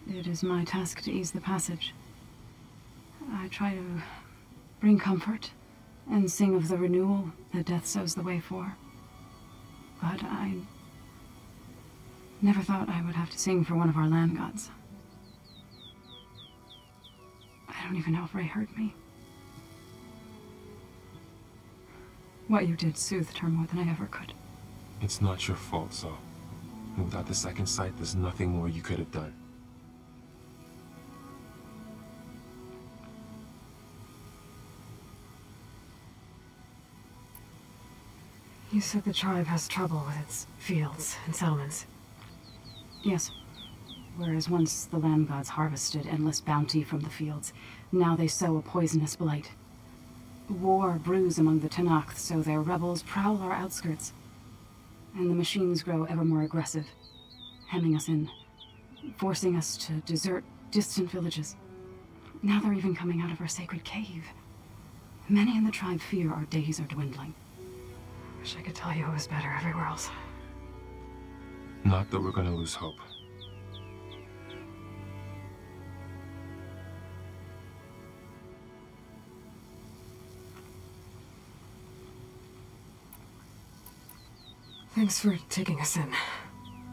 It is my task to ease the passage. I try to bring comfort and sing of the renewal that death sows the way for. But I never thought I would have to sing for one of our land gods. I don't even know if Ray heard me. What you did soothed her more than I ever could. It's not your fault, Saul. And without the second sight, there's nothing more you could have done. You said the tribe has trouble with its fields and settlements. Yes. Whereas once the land gods harvested endless bounty from the fields, now they sow a poisonous blight. War brews among the Tanakh, so their rebels prowl our outskirts. And the machines grow ever more aggressive, hemming us in, forcing us to desert distant villages. Now they're even coming out of our sacred cave. Many in the tribe fear our days are dwindling. Wish I could tell you it was better everywhere else. Not that we're gonna lose hope. Thanks for taking us in.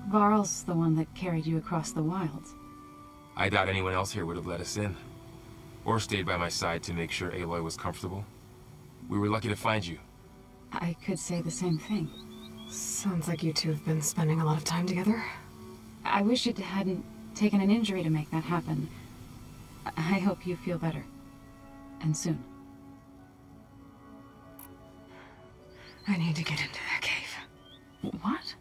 Varl's the one that carried you across the wilds. I doubt anyone else here would have let us in. Or stayed by my side to make sure Aloy was comfortable. We were lucky to find you. I could say the same thing. Sounds like you two have been spending a lot of time together. I wish it hadn't taken an injury to make that happen. I hope you feel better. And soon. I need to get into that cave. What?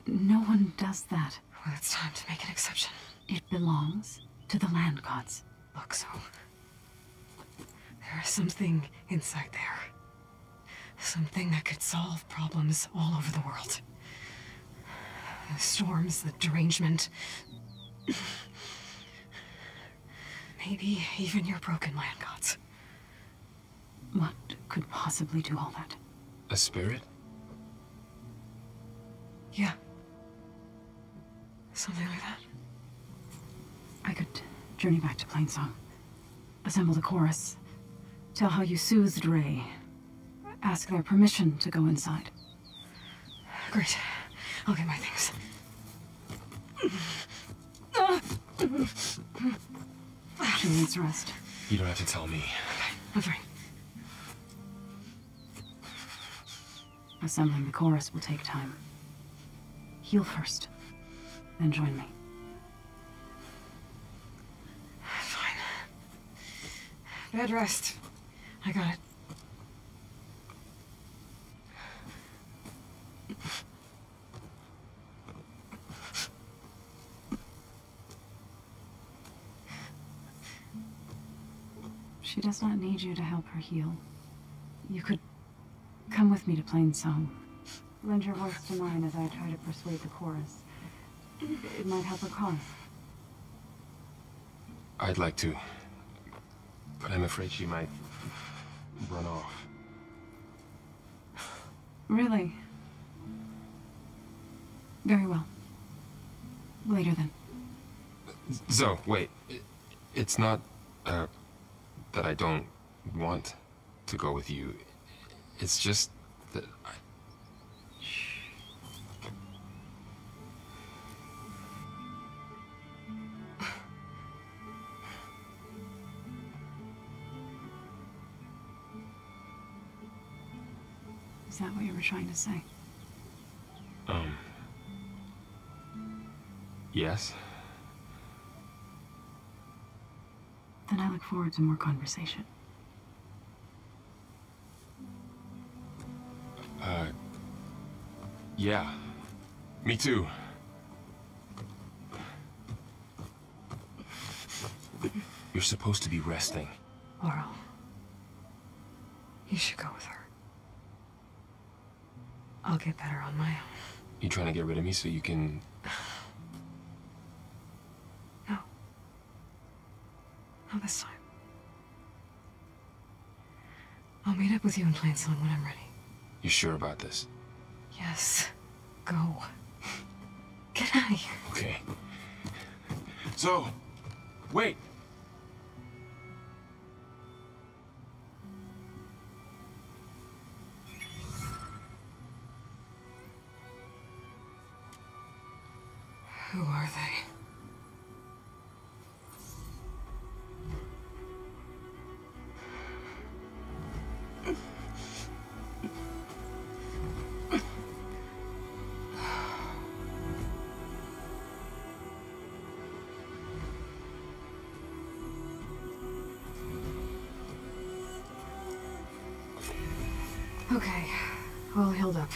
No one does that. Well, it's time to make an exception. It belongs to the land gods. Look, so there is something inside there. Something that could solve problems all over the world. The storms, the derangement. Maybe even your broken land gods. What could possibly do all that? A spirit? Yeah. Something like that. I could journey back to Plainsong. Assemble the chorus. Tell how you soothed Ray. Ask their permission to go inside. Great. I'll get my things. 2 minutes rest. You don't have to tell me. Okay, I'm fine. Assembling the chorus will take time. Heal first, then join me. Fine. Bed rest. I got it. She does not need you to help her heal. You could come with me to Plainsong. Lend your voice to mine as I try to persuade the chorus. It might help her cause. I'd like to, but I'm afraid she might run off. Really? Very well. Later then. Zoe, wait. It's not, that I don't want to go with you. It's just that I... Is that what you were trying to say? Yes? Then I look forward to more conversation. Yeah. Me too. You're supposed to be resting. Laurel, you should go with her. I'll get better on my own. You trying to get rid of me so you can... No. Not this time. I'll meet up with you in Plain Song when I'm ready. You sure about this? Yes. Go. Get out of here. Okay. So, wait. Who are they? Okay, all healed up.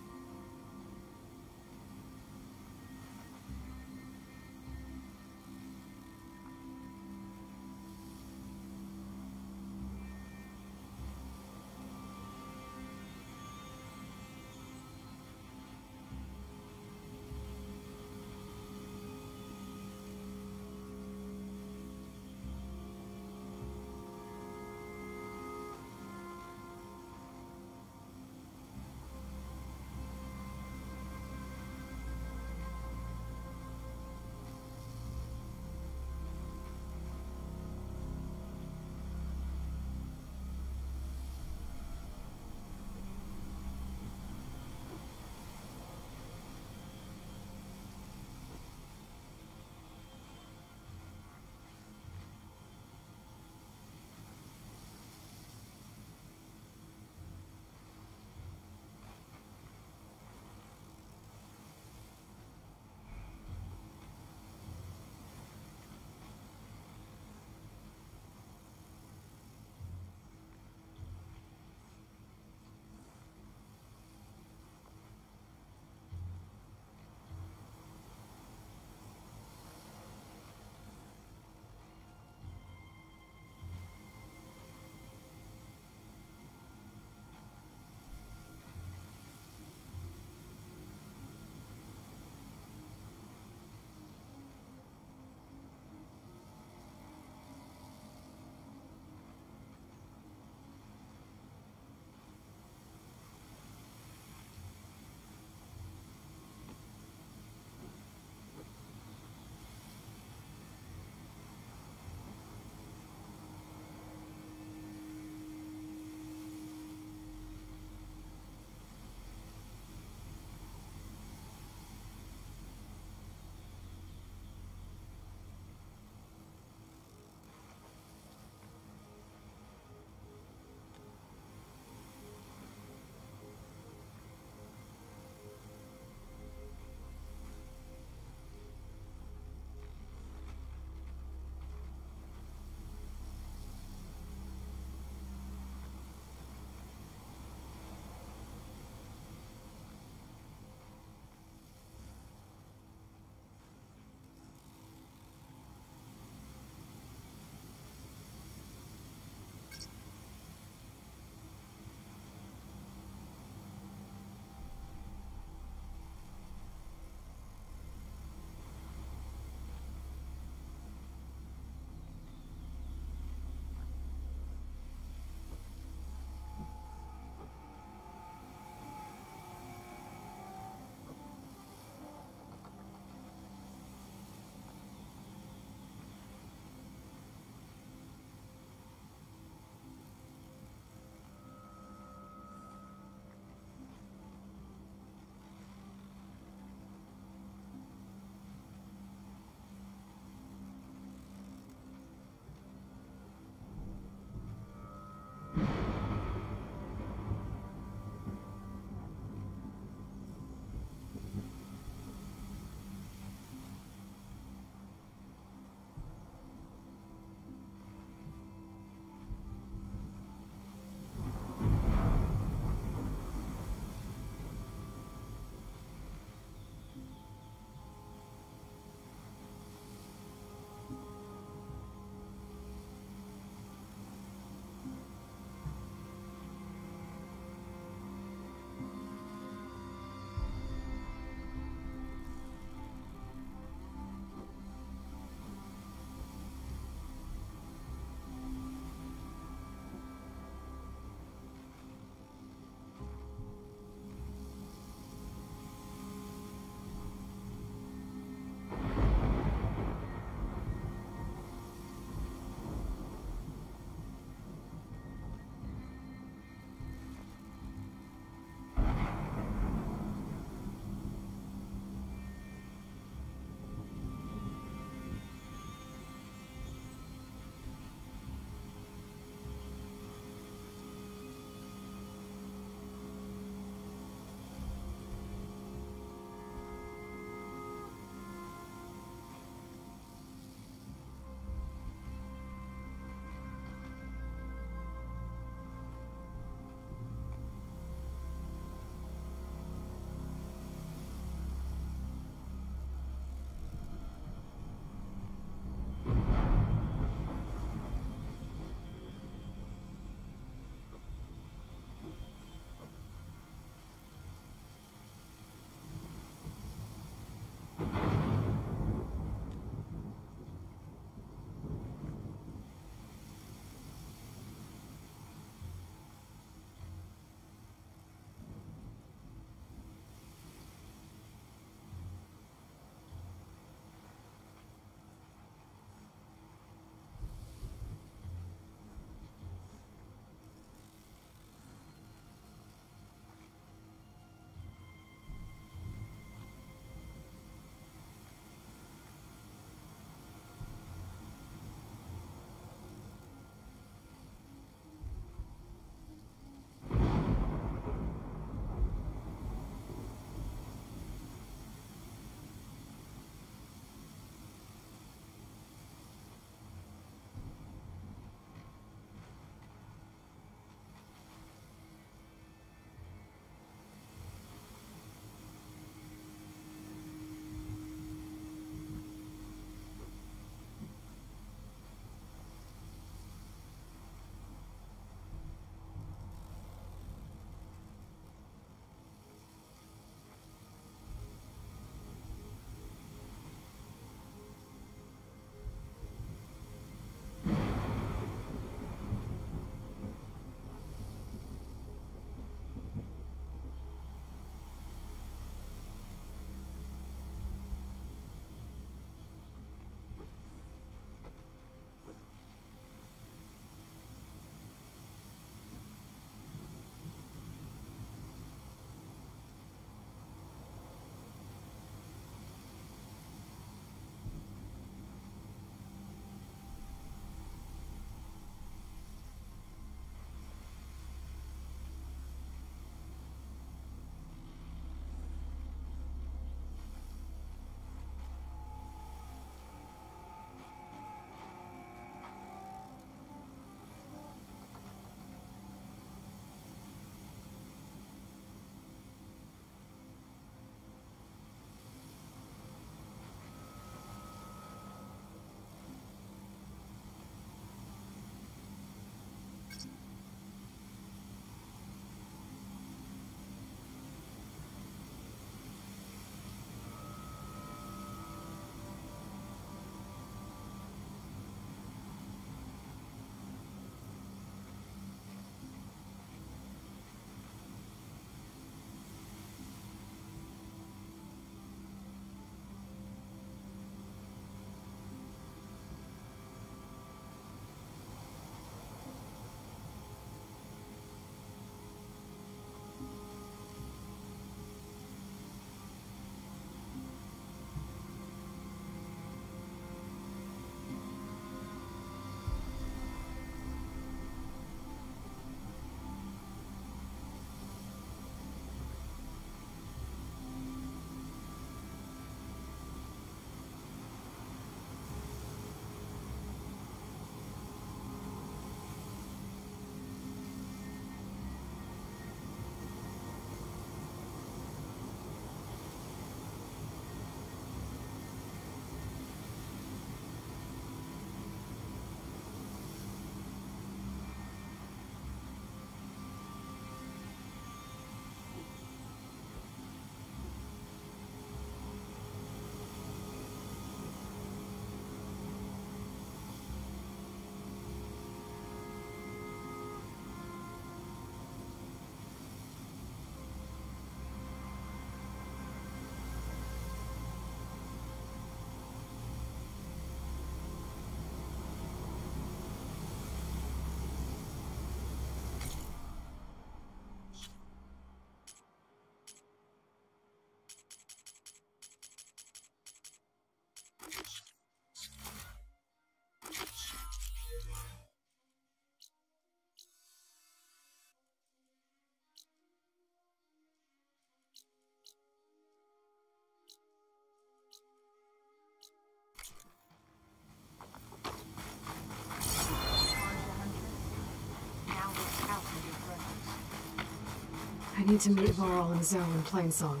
need to meet Varl and Zoe in Plainsong.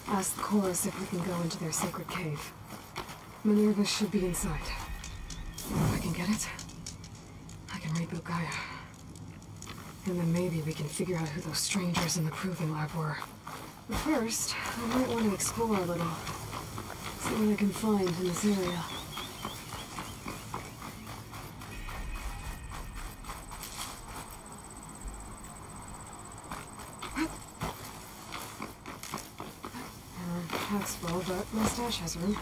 Ask the chorus if we can go into their sacred cave. Minerva should be inside. If I can get it, I can reboot Gaia. And then maybe we can figure out who those strangers in the proving lab were. But first, I might want to explore a little. See what I can find in this area. Pack's full, but my stash has room.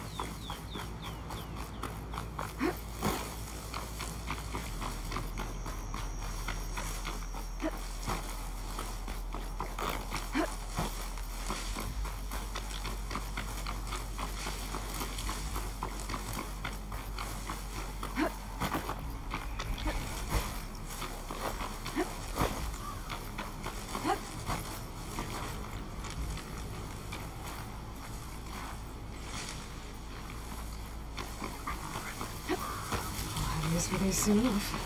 For these soon enough.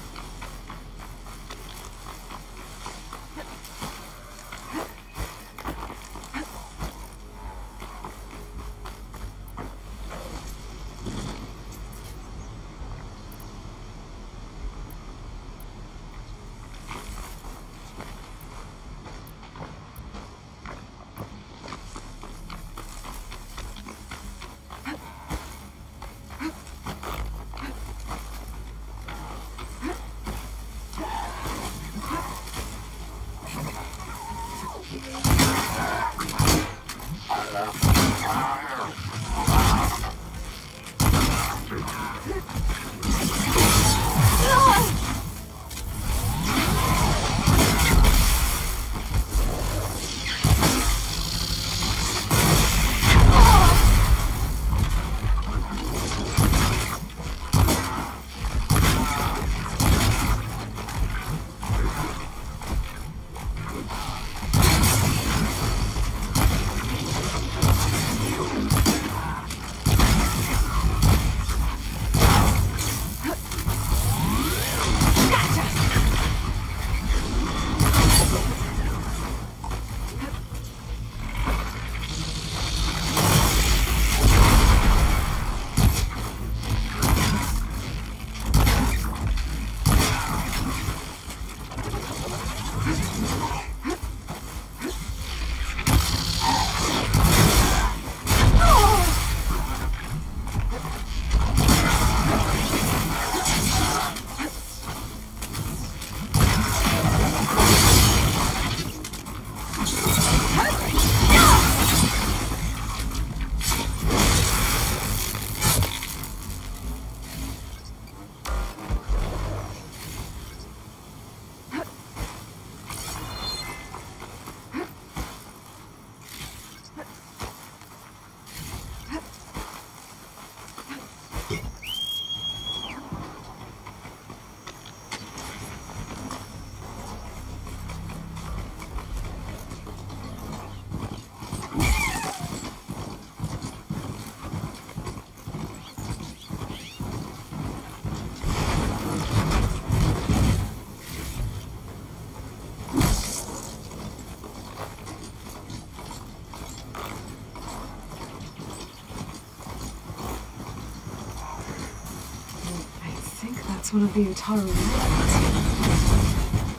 One of the Utaru mountains.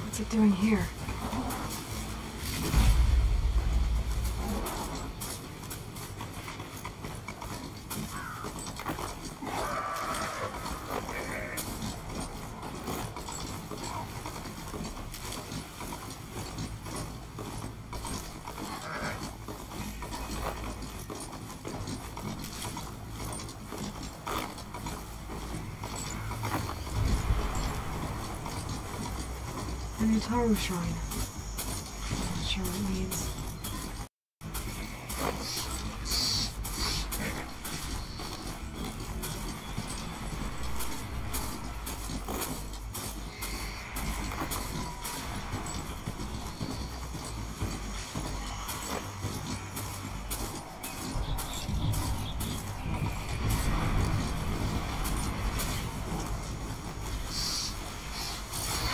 What's it doing here? An Utaru shrine. Not sure what it means.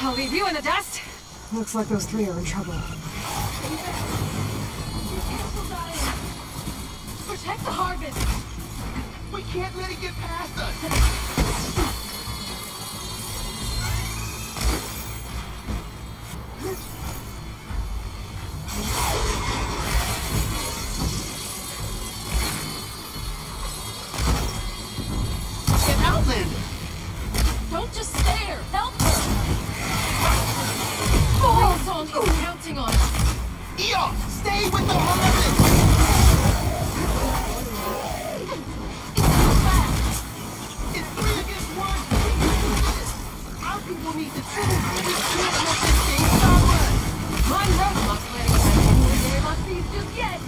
I'll leave you in the dust. Looks like those three are in trouble. Protect the harvest! We can't let it get past us! Get Outlander! Don't just stare! Help her! Oh, I'm counting on it! Eon, stay with the harvest! It's 3 against 1! Our people need the truth! We can't let this thing stop us! My robot's planning to have any day my feet just yet!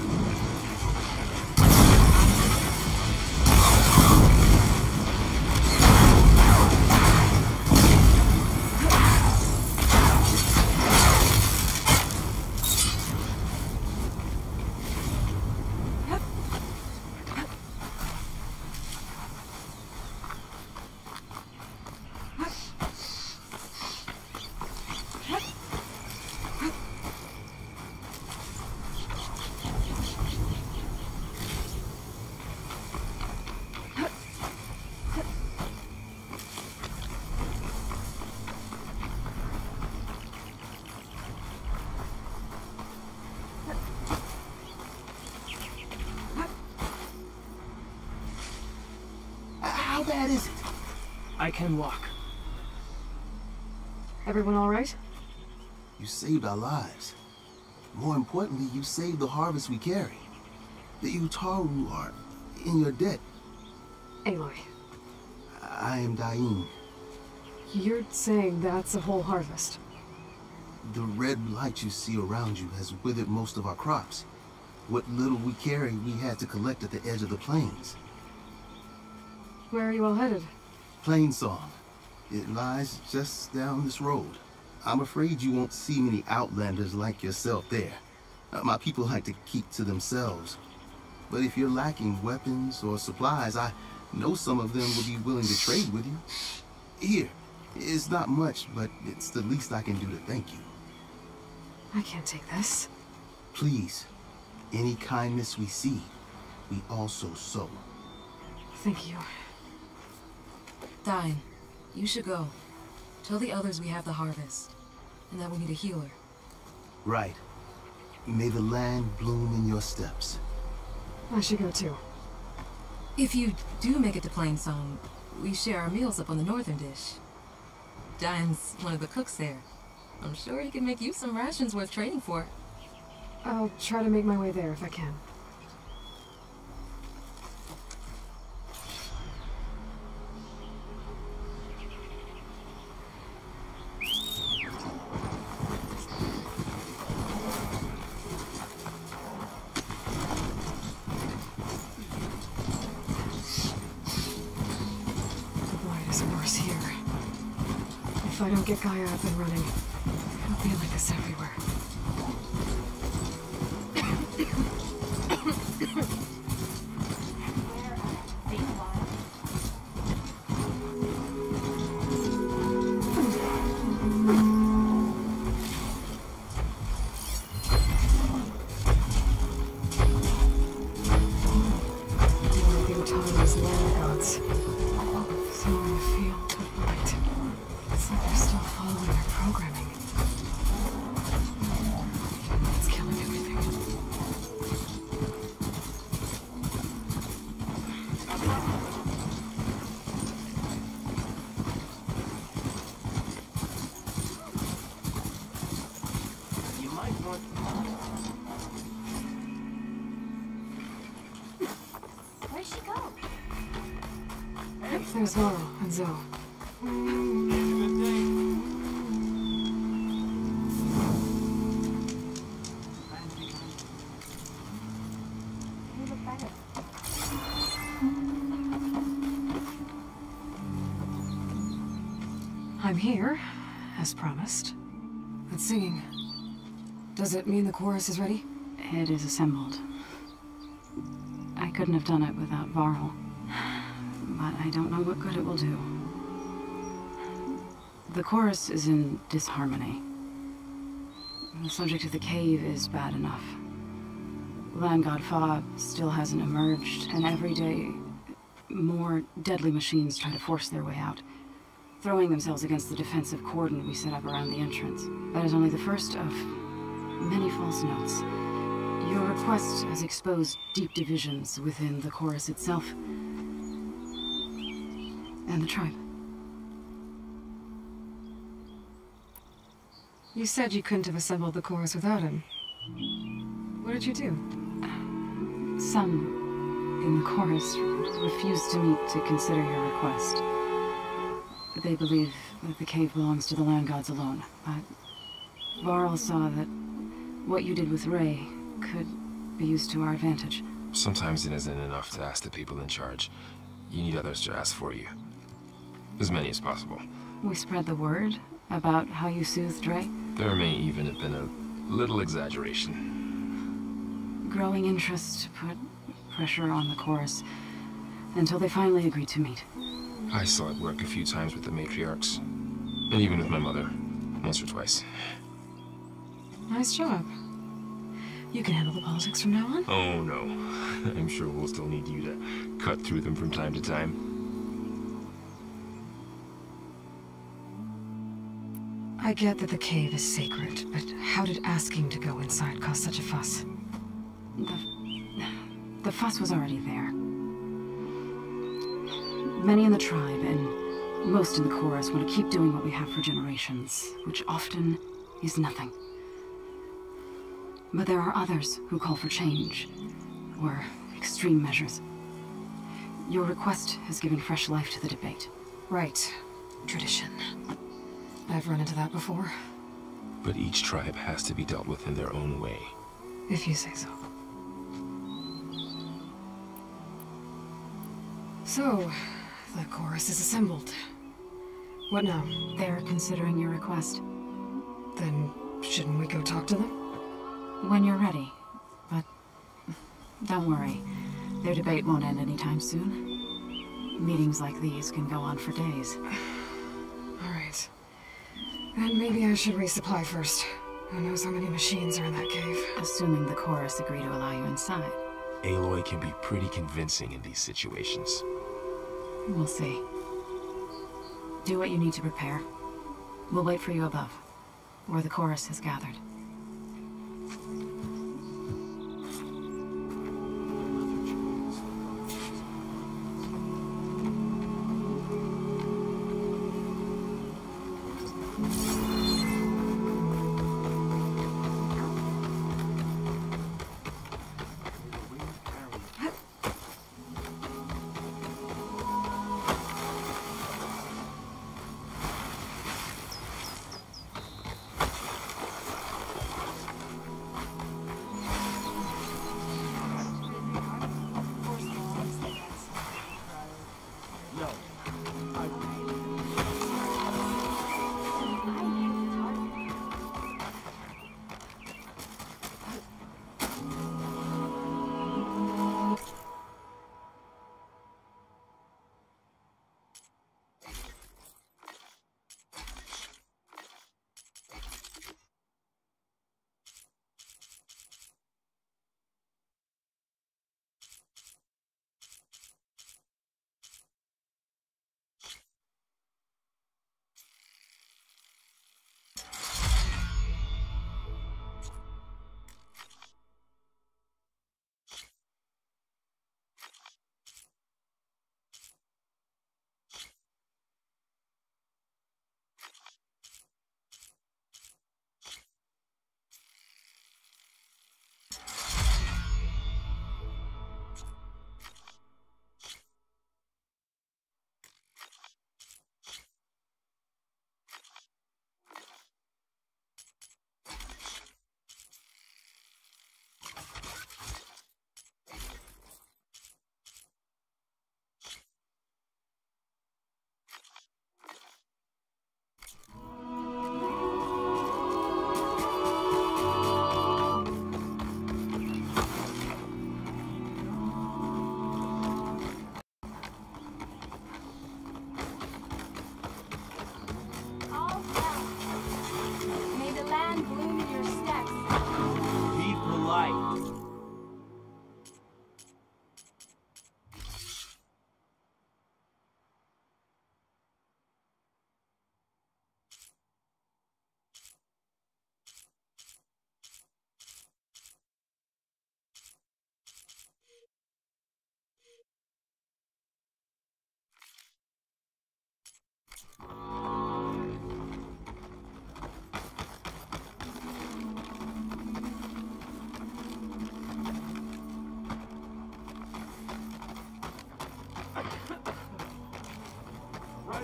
How bad is it? I can walk. Everyone all right? You saved our lives. More importantly, you saved the harvest we carry. The Utaru are in your debt. Aloy. I am Dain. You're saying that's a whole harvest? The red light you see around you has withered most of our crops. What little we carry, we had to collect at the edge of the plains. Where are you all headed? Plainsong. It lies just down this road. I'm afraid you won't see many outlanders like yourself there. My people like to keep to themselves. But if you're lacking weapons or supplies, I know some of them will be willing to trade with you. Here, it's not much, but it's the least I can do to thank you. I can't take this. Please, any kindness we see, we also sow. Thank you. Dain, you should go. Tell the others we have the harvest, and that we need a healer. Right. May the land bloom in your steps. I should go too. If you do make it to Plainsong, we share our meals up on the northern dish. Dain's one of the cooks there. I'm sure he can make you some rations worth trading for. I'll try to make my way there if I can. If I don't get Gaia up and running, it'll be like this everywhere. Where'd she go? There's Laurel and Zoe. You look better. I'm here, as promised. But singing. Does it mean the chorus is ready? It is assembled. I couldn't have done it without Varl. But I don't know what good it will do. The chorus is in disharmony. the subject of the cave is bad enough. Land God Fob still hasn't emerged, and every day more deadly machines try to force their way out, throwing themselves against the defensive cordon we set up around the entrance. That is only the first of many false notes. Your request has exposed deep divisions within the chorus itself and the tribe. You said you couldn't have assembled the chorus without him. What did you do? Some in the chorus refused to meet to consider your request. They believe that the cave belongs to the land gods alone, but Varl saw that what you did with Ray could be used to our advantage. Sometimes it isn't enough to ask the people in charge. You need others to ask for you. As many as possible. We spread the word about how you soothed Ray. There may even have been a little exaggeration. Growing interest put pressure on the chorus until they finally agreed to meet. I saw it work a few times with the matriarchs. And even with my mother. Once or twice. Nice job. You can handle the politics from now on? Oh no. I'm sure we'll still need you to cut through them from time to time. I get that the cave is sacred, but how did asking to go inside cause such a fuss? The fuss was already there. Many in the tribe, and most in the chorus, want to keep doing what we have for generations, which often is nothing. But there are others who call for change, or extreme measures. Your request has given fresh life to the debate. Right. Tradition. I've run into that before. But each tribe has to be dealt with in their own way. If you say so. So, the chorus is assembled. What now? They're considering your request. Then, shouldn't we go talk to them? When you're ready. But don't worry. Their debate won't end anytime soon. Meetings like these can go on for days. Alright. Then maybe I should resupply first. Who knows how many machines are in that cave? Assuming the chorus agree to allow you inside. Aloy can be pretty convincing in these situations. We'll see. Do what you need to prepare. We'll wait for you above, where the chorus has gathered.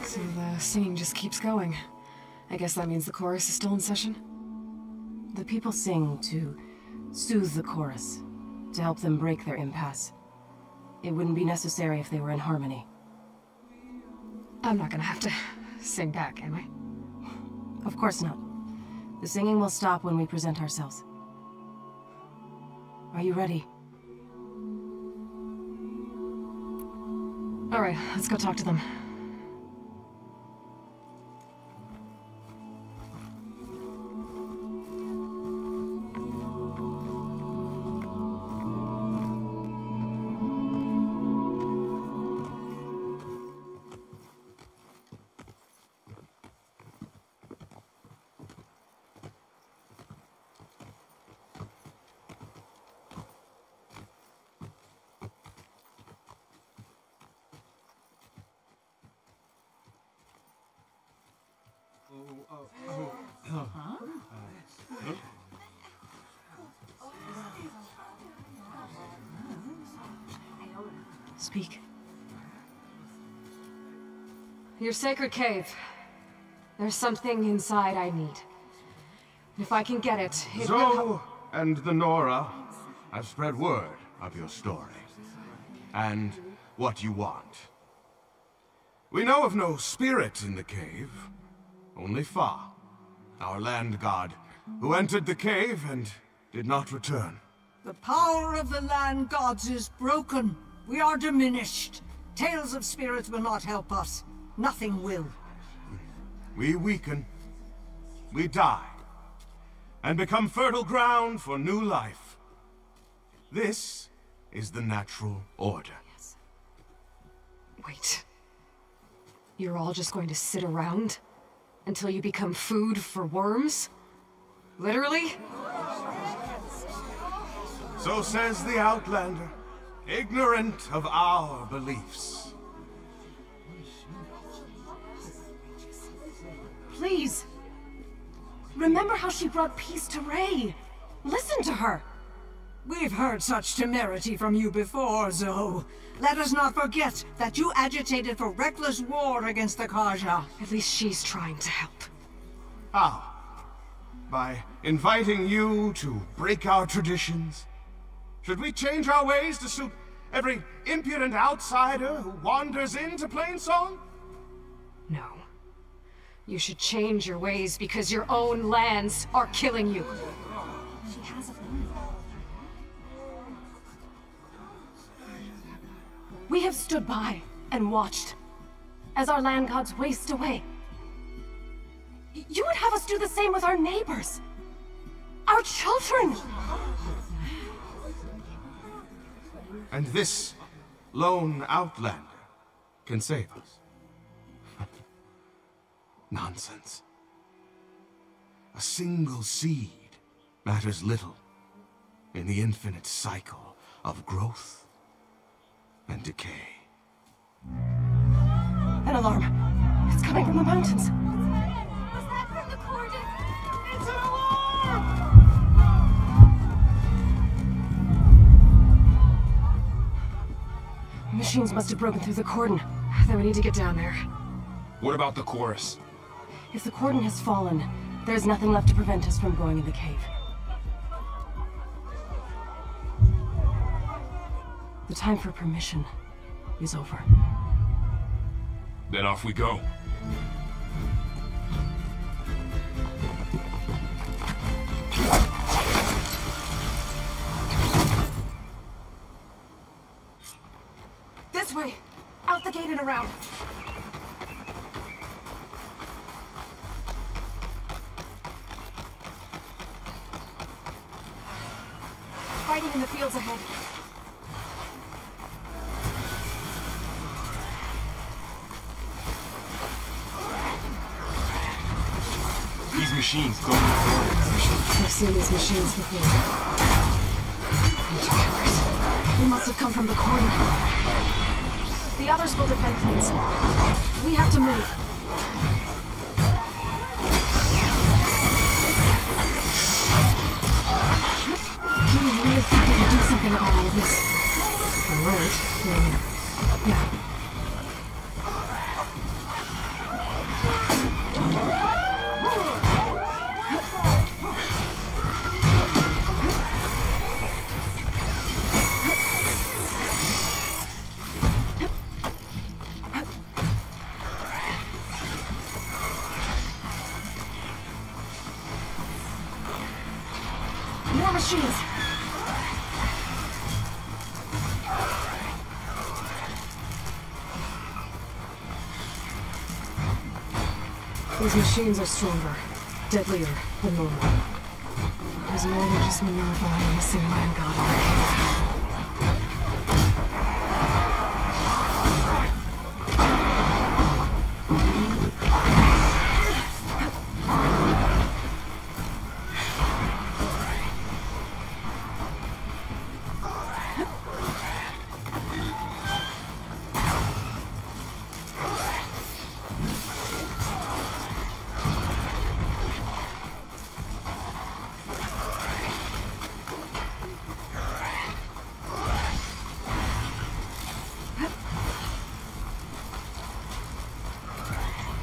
So the singing just keeps going. I guess that means the chorus is still in session? The people sing to soothe the chorus, to help them break their impasse. It wouldn't be necessary if they were in harmony. I'm not gonna have to sing back, am I? Of course not. The singing will stop when we present ourselves. Are you ready? Alright, let's go talk to them. Speak. Your sacred cave. There's something inside I need. If I can get it, it will... Zoe and the Nora have spread word of your story. And what you want. We know of no spirit in the cave. Only Fa, our land god, who entered the cave and did not return. The power of the land gods is broken. We are diminished. Tales of spirits will not help us. Nothing will. We weaken. We die. And become fertile ground for new life. This is the natural order. Yes. Wait. You're all just going to sit around? Until you become food for worms? Literally? So says the Outlander, ignorant of our beliefs. Please! Remember how she brought peace to Ray! Listen to her! We've heard such temerity from you before, Zoe. Let us not forget that you agitated for reckless war against the Karja. At least she's trying to help. How? By inviting you to break our traditions? Should we change our ways to suit every impudent outsider who wanders into Plainsong? No. You should change your ways because your own lands are killing you. She has a plan. We have stood by and watched as our land gods waste away. You would have us do the same with our neighbors, our children. And this lone outlander can save us. Nonsense. A single seed matters little in the infinite cycle of growth and decay. An alarm. It's coming from the mountains. Was that from the Cordon? It's an alarm! Machines must have broken through the cordon. Then we need to get down there. What about the chorus? If the cordon has fallen, there's nothing left to prevent us from going in the cave. The time for permission is over. Then off we go. This way! Out the gate and around! Fighting in the fields ahead. These machines go forward. I've seen these machines before. They must have come from the cordon. The others will defend things. We have to move. Do you really think we can do something about all of this? Alright. Yeah. machines! These machines are stronger, deadlier than normal. There's more than just Minerva and a missing land god in the cave.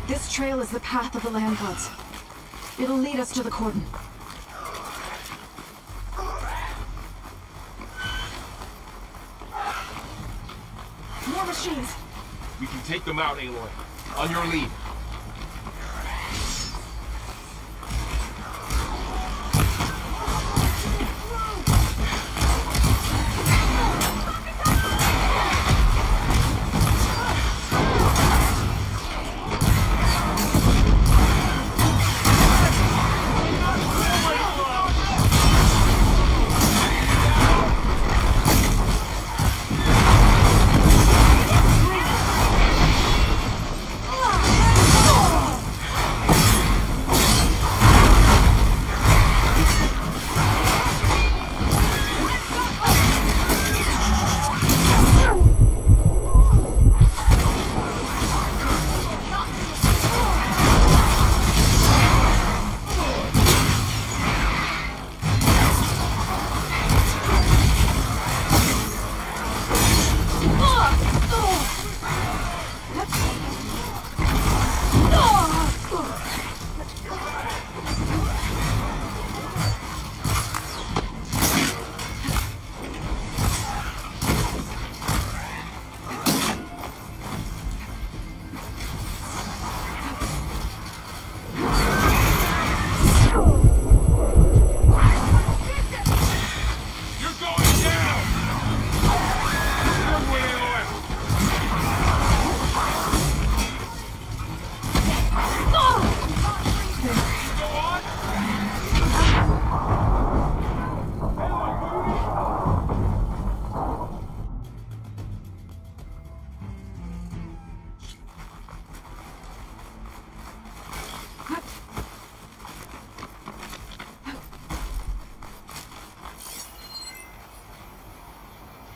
This trail is the path of the land gods. It'll lead us to the cordon. More machines! We can take them out, Aloy. On your lead.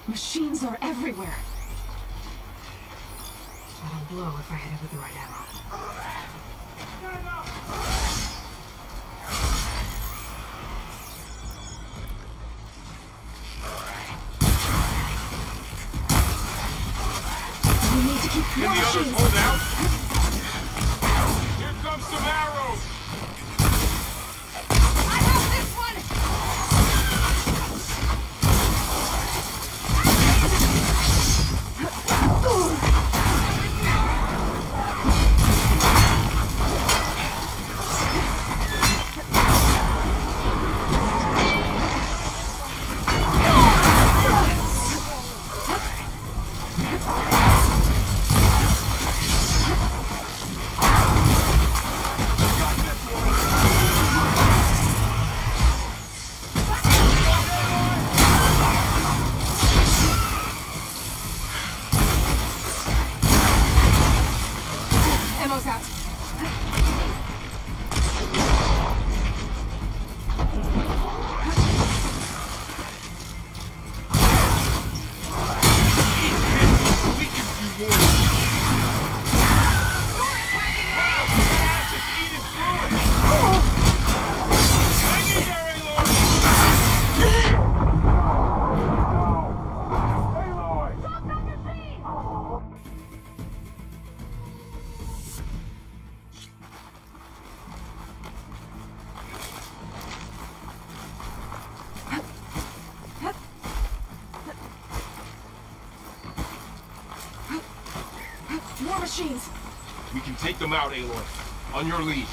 Machines are everywhere. That'll blow if I hit it with the right ammo. We need to keep Can more the others machines. hold out? Here comes some arrows! I have this one! Ammo's out. More machines! We can take them out, Aloy. On your lead.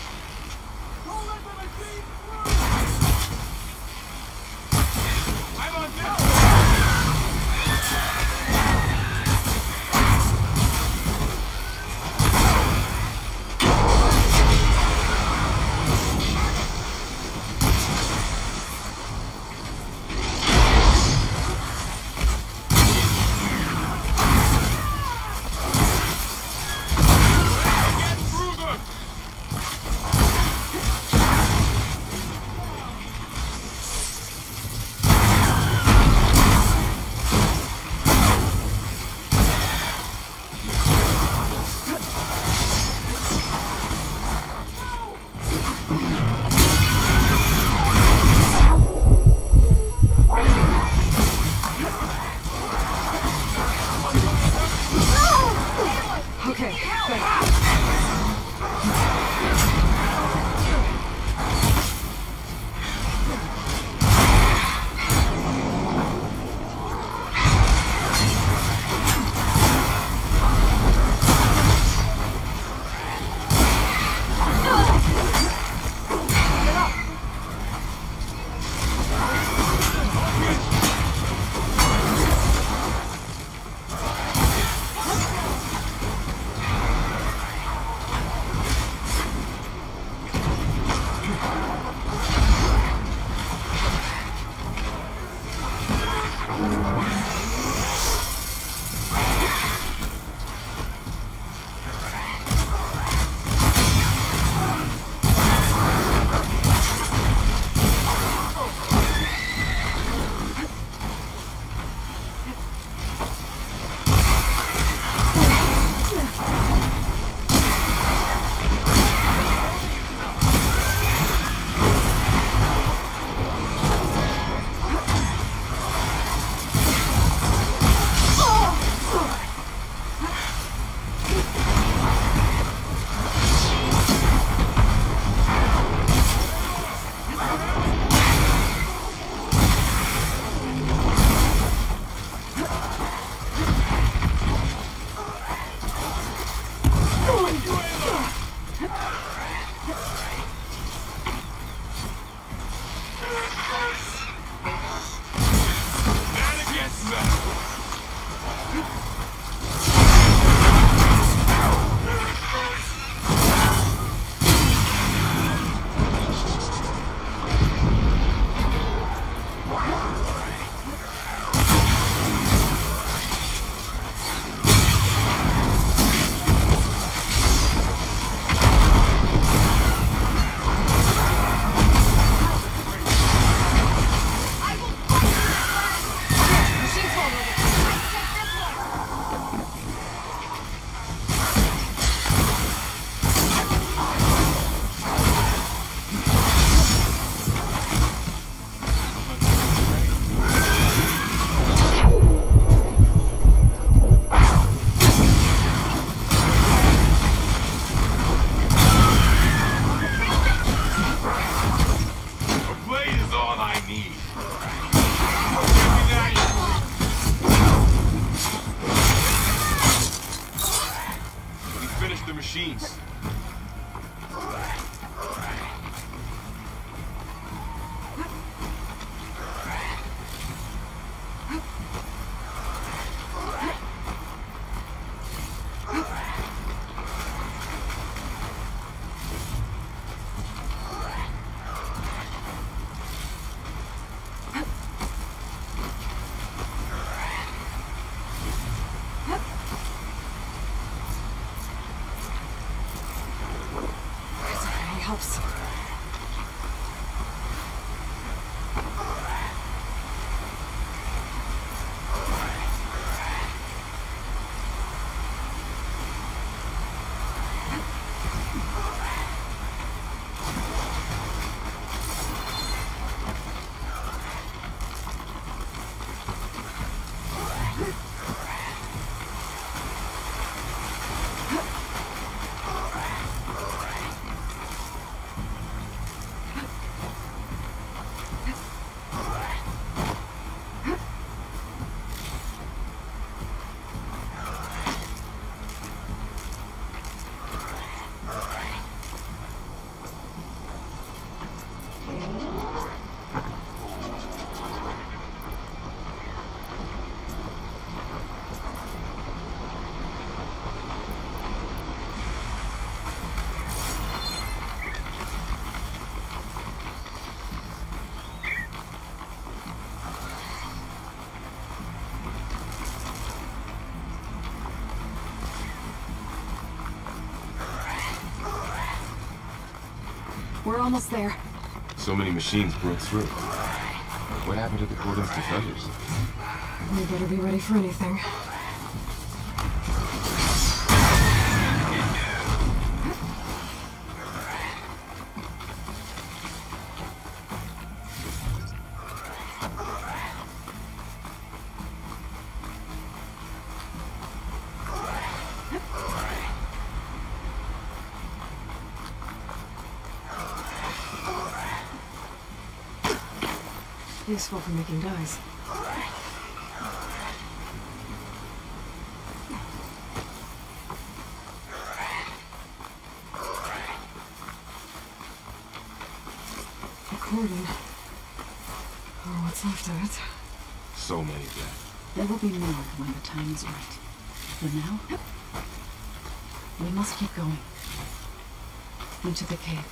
machines. Helps. We're almost there. So many machines broke through. What happened to the cordon's defenders? We better be ready for anything. Useful for making dyes. A cordon. Oh, what's left of it? So many dead. There will be more when the time is right. For now, we must keep going. Into the cave.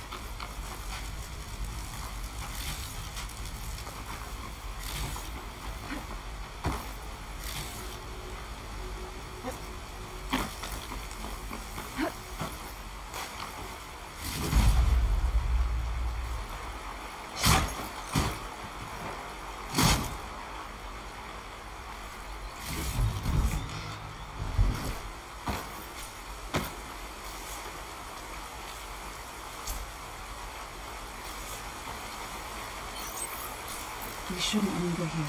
We shouldn't linger here.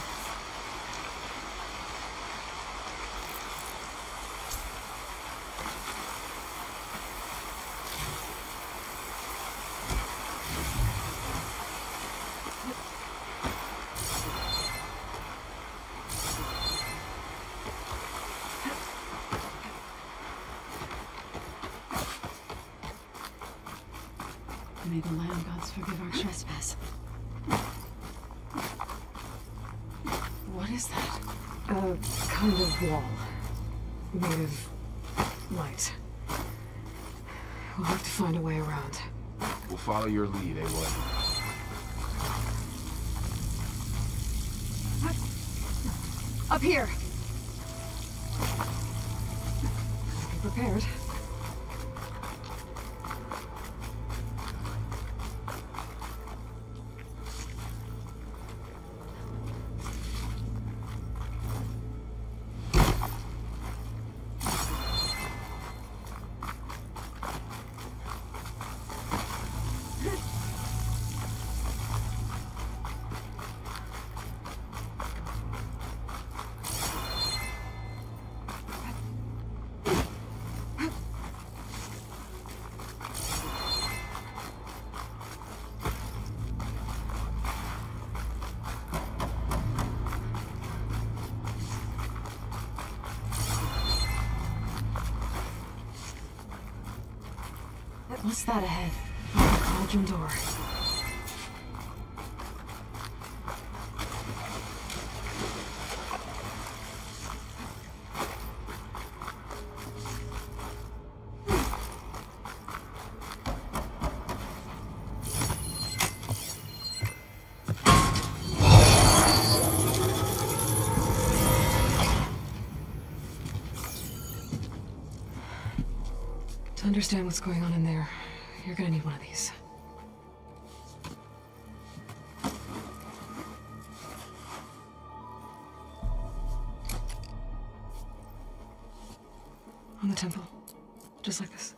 May the land gods forgive our trespass. What is that? A kind of wall. Made of light. We'll have to find a way around. We'll follow your lead, Aloy. Up here! Be prepared. What's that ahead? Oh, a cauldron door. To understand what's going on in there, you're gonna need one of these. On the temple. Just like this.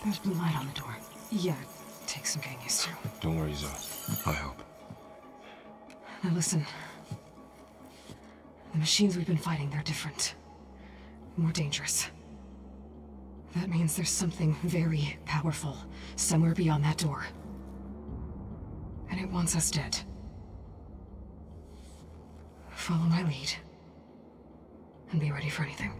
There's blue light on the door. Yeah, it takes some getting used to. Don't worry, Zoe. I'll help. Now listen. The machines we've been fighting, they're different. More dangerous. That means there's something very powerful somewhere beyond that door. And it wants us dead. Follow my lead. And be ready for anything.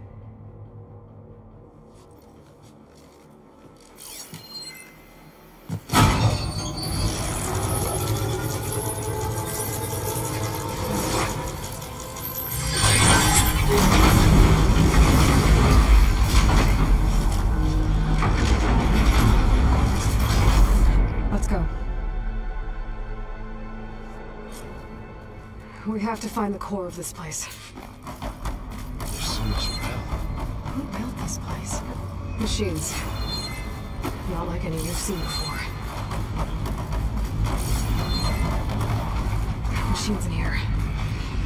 We have to find the core of this place. There's so much metal. Who built this place? Machines. Not like any you've seen before. Machines in here.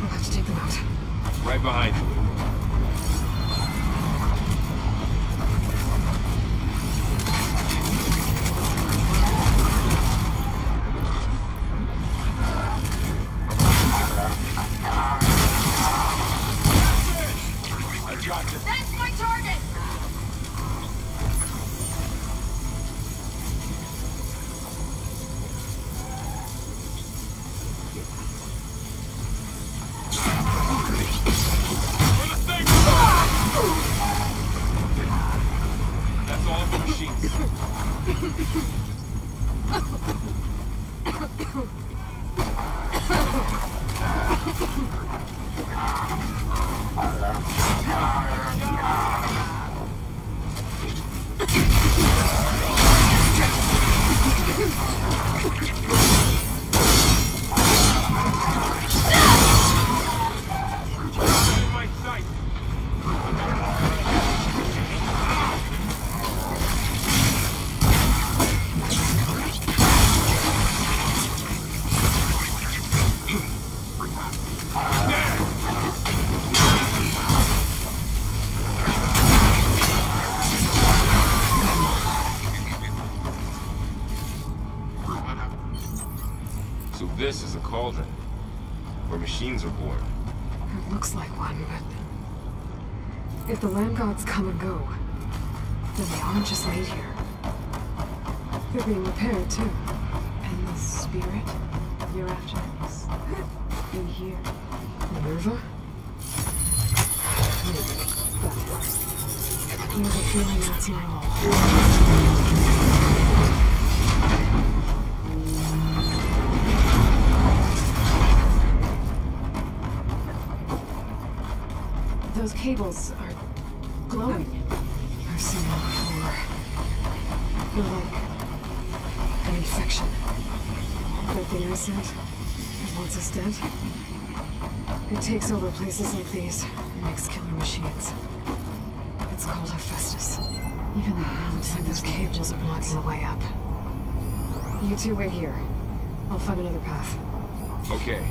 We'll have to take them out. Right behind you. That's my target! That's all of the machines. So this is a cauldron, where machines are born. It looks like one, but... if the land gods come and go, then they aren't just made here. They're being repaired, too. And the spirit you're after is in here. Minerva? Maybe. But I have a feeling that's not all. Those cables are glowing. I've seen them before. They're like an infection. That thing I said, once it's dead, it takes over places like these and makes killer machines. It's called Hephaestus. Even the hounds and those cables are blocking the way up. You two wait here. I'll find another path. Okay.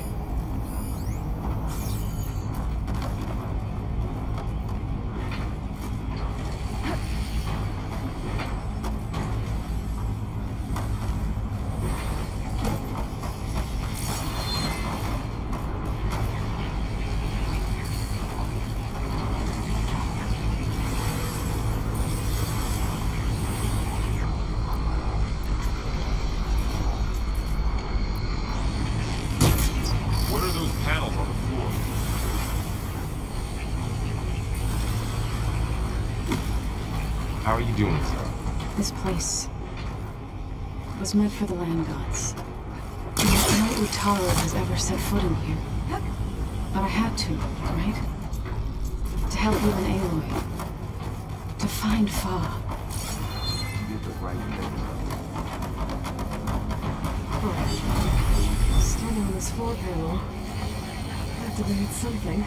How are you doing, sir? This place was meant for the land gods. No Utaru has ever set foot in here. But I had to, right? To help you and Aloy. To find Fa. Standing on this floor panel activated something.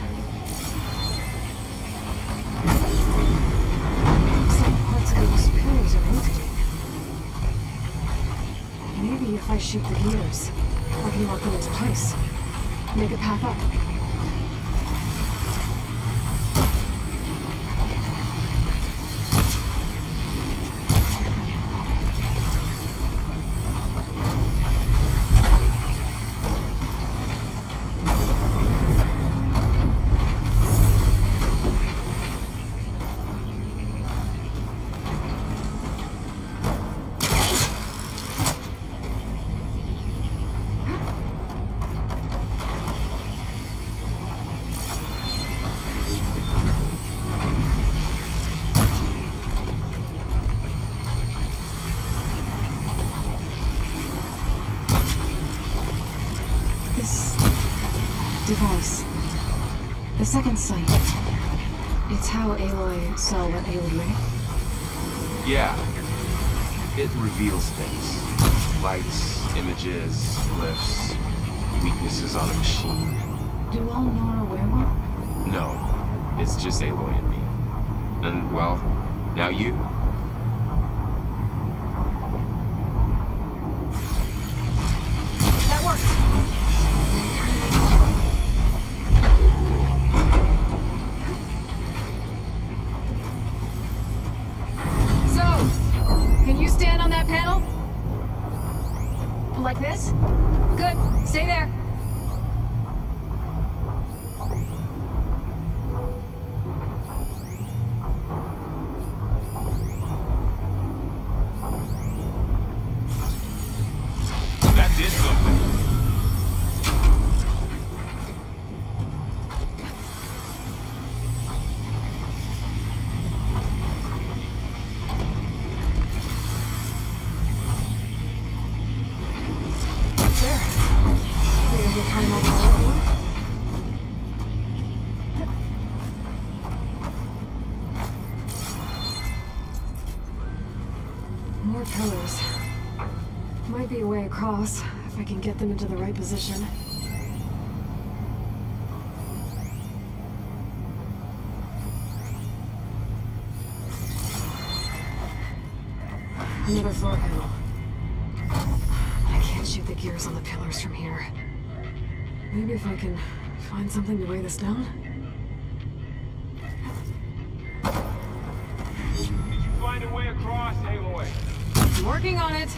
Parts of those pillars are empty. Maybe if I shoot the gears, I can lock them into place. Make a path up. Device. The second sight. It's how Aloy saw what ailed Ray? Yeah. It reveals things. Lights, images, glyphs, weaknesses on a machine. Do all Nora wear one? No, it's just Aloy and me. And, well, now you. That worked. So, can you stand on that panel? Like this? Good. Stay there. That did something. More pillars. Might be a way across, if I can get them into the right position. Another floor panel. I can't shoot the gears on the pillars from here. Maybe if I can find something to weigh this down? Find a way across, Aloy. I'm working on it.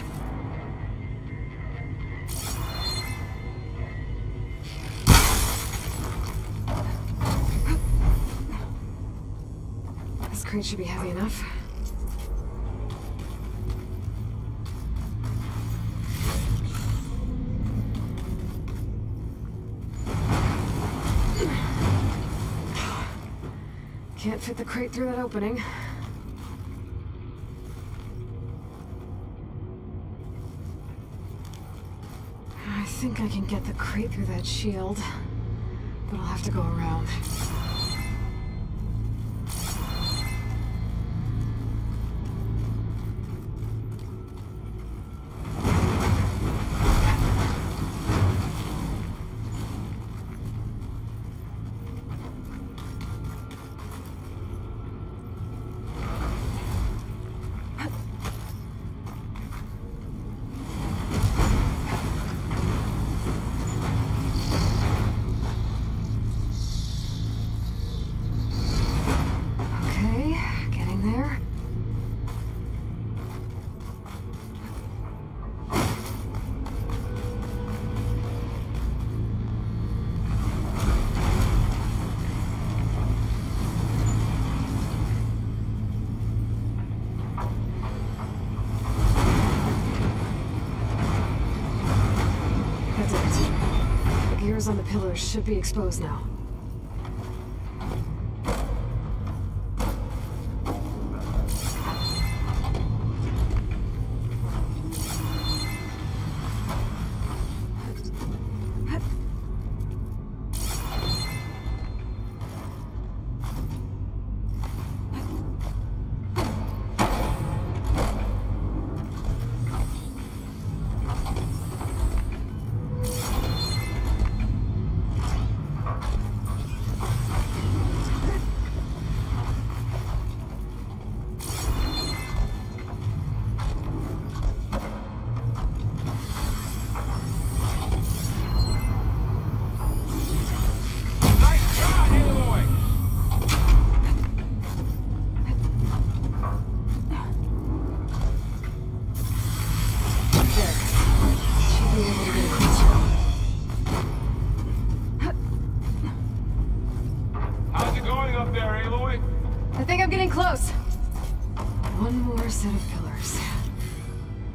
This crate should be heavy enough. Can't fit the crate through that opening. I think I can get the crate through that shield, but I'll have to go around. On the pillars should be exposed now.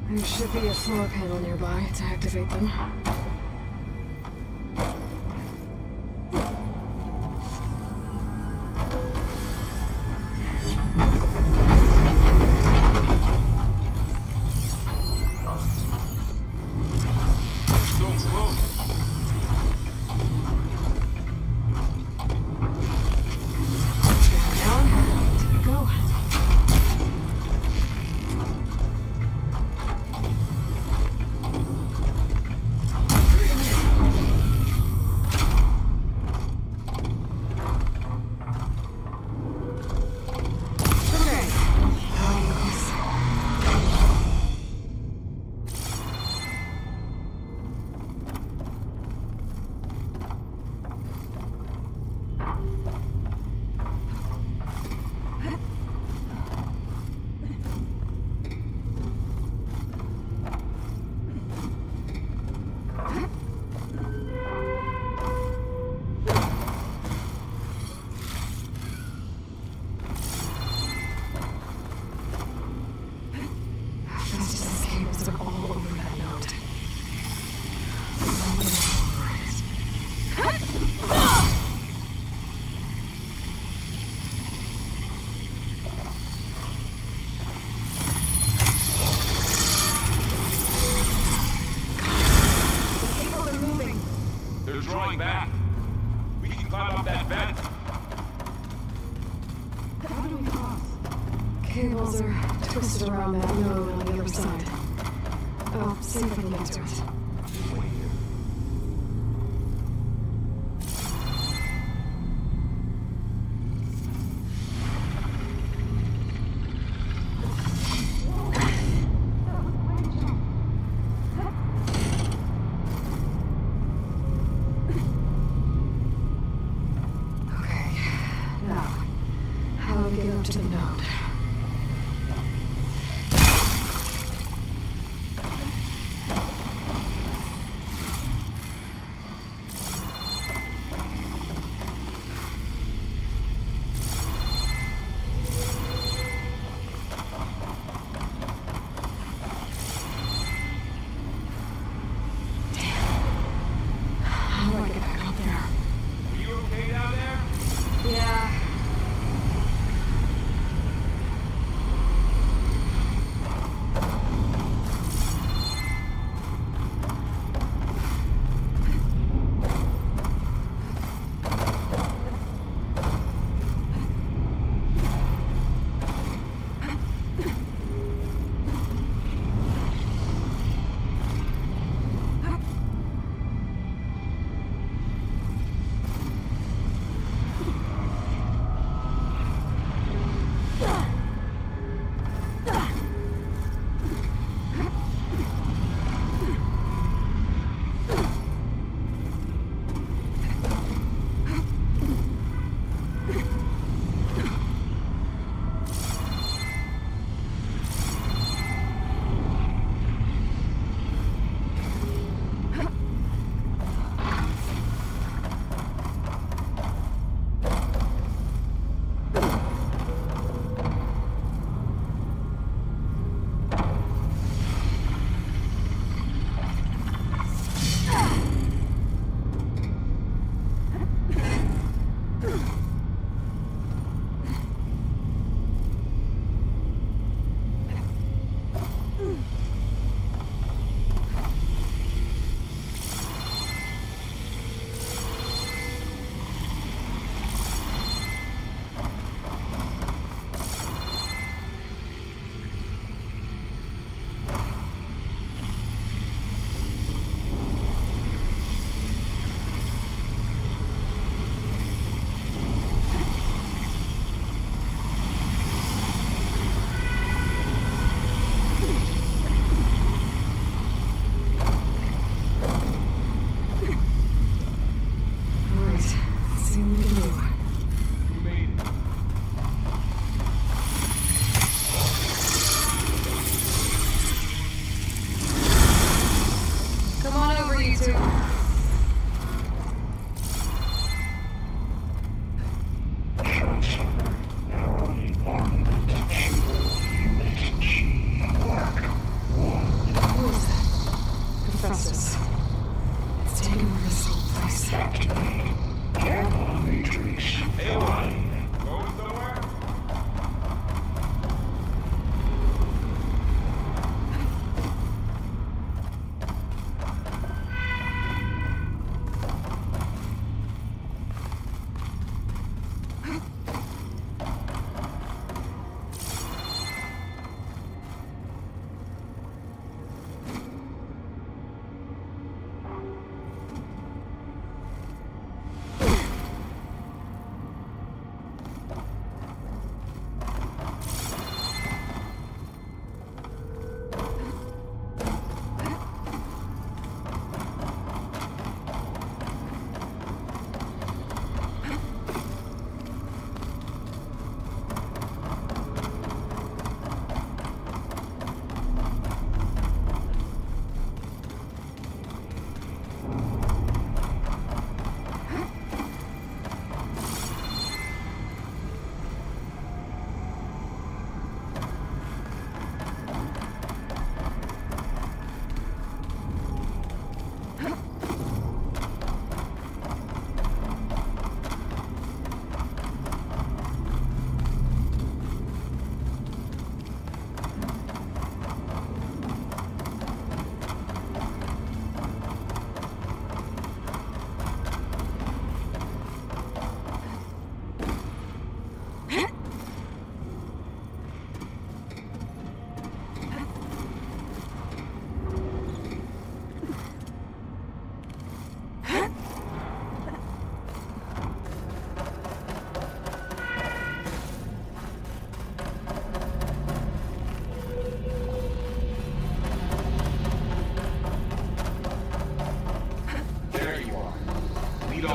There should be a floor panel nearby to activate them. They're drawing back. We can climb up that vent. How do we cross? Cables are twisted around that node on the other side. I'll see if I can get to it.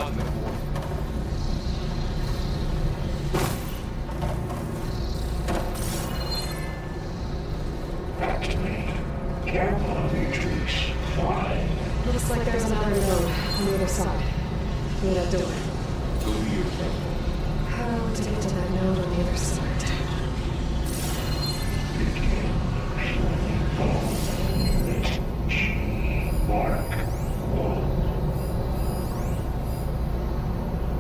beyond the border. Looks like there's another node on the other side. Near that door. Go to your thing. How to get to that node on the other side?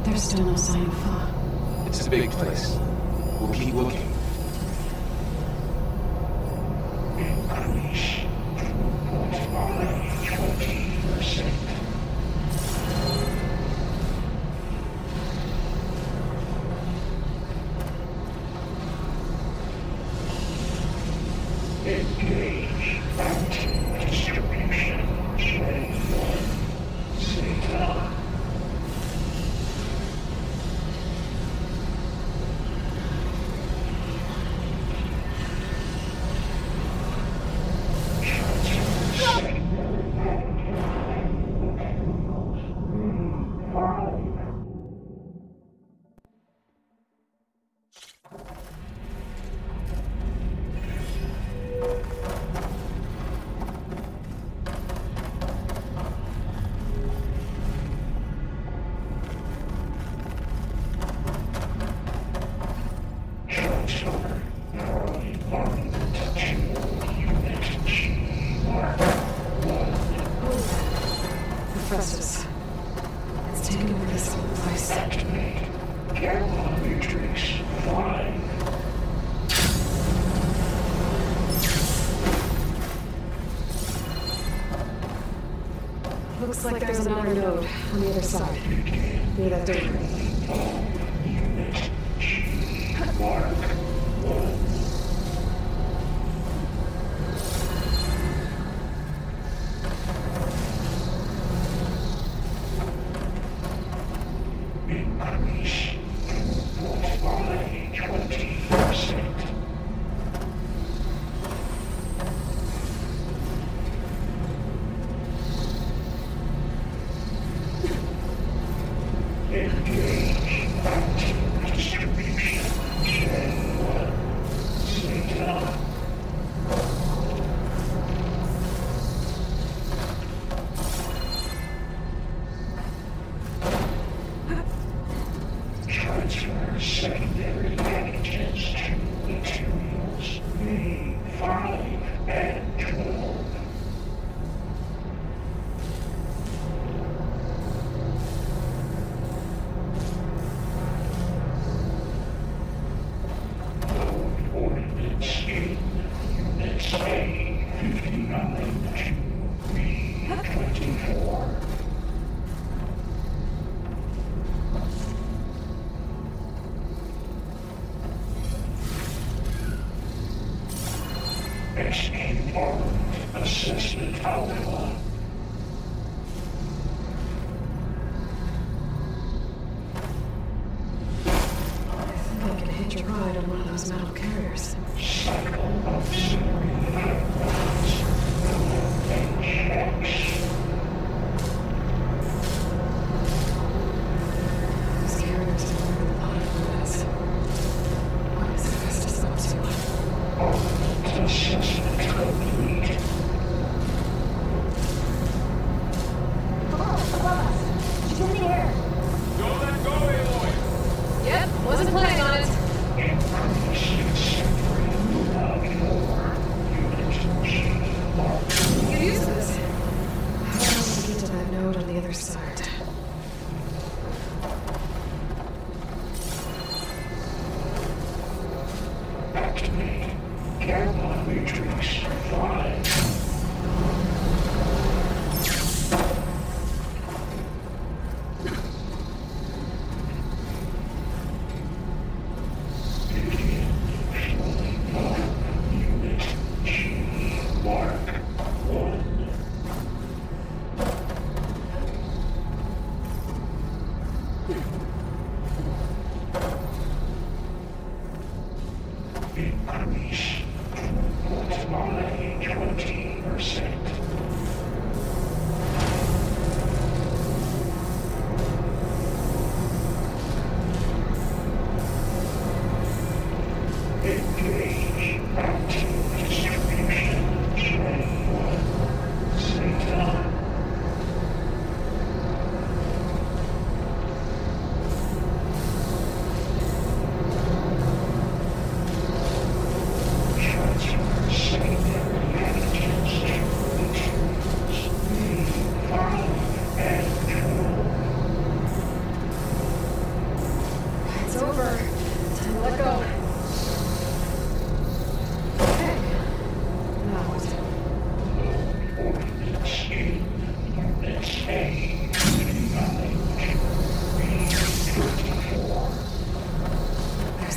There's still no sign of Fa. It's a big place. We'll keep looking. Looks like there's another node on the other side. Near that door.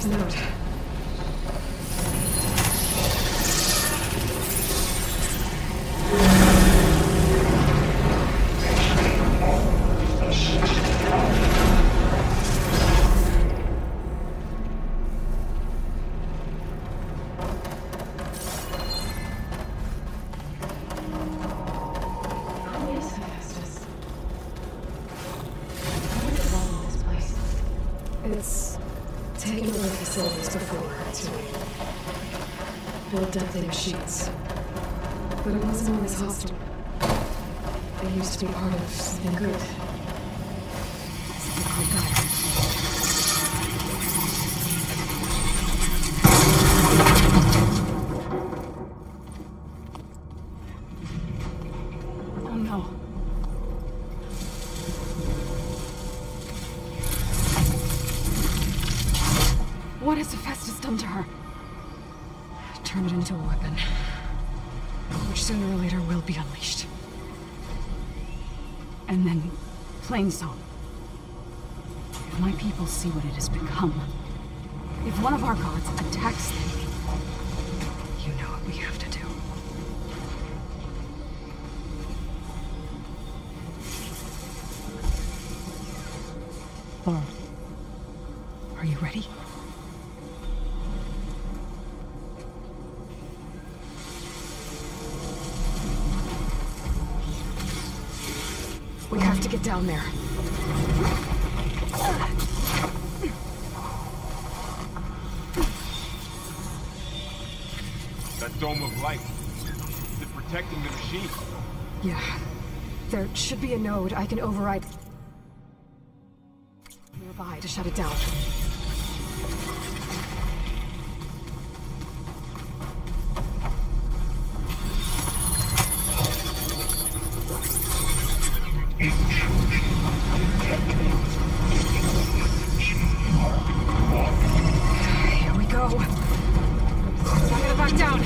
There's a note. It's taken over the facilities before to build deadly machines. But it wasn't always hostile. It used to be part of something good. Something called God. Oh no. What has Hephaestus done to her? Turned it into a weapon, which sooner or later will be unleashed. And then, Plainsong. If my people see what it has become, if one of our gods attacks them, you know what we have to do. Laura, are you ready? We have to get down there. That dome of light. Is it protecting the machine? Yeah. There should be a node I can override nearby to shut it down. Here we go. I'm gonna back down.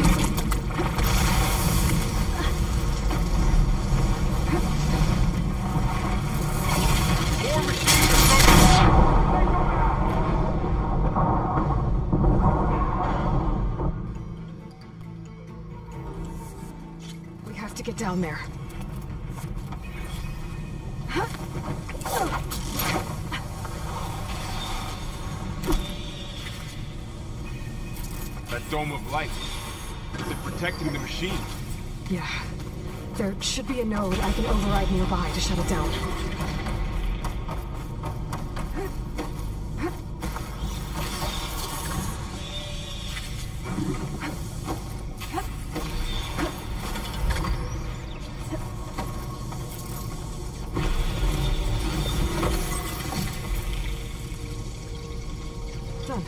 We have to get down there. That dome of light. Is it protecting the machine? Yeah. There should be a node I can override nearby to shut it down. Done.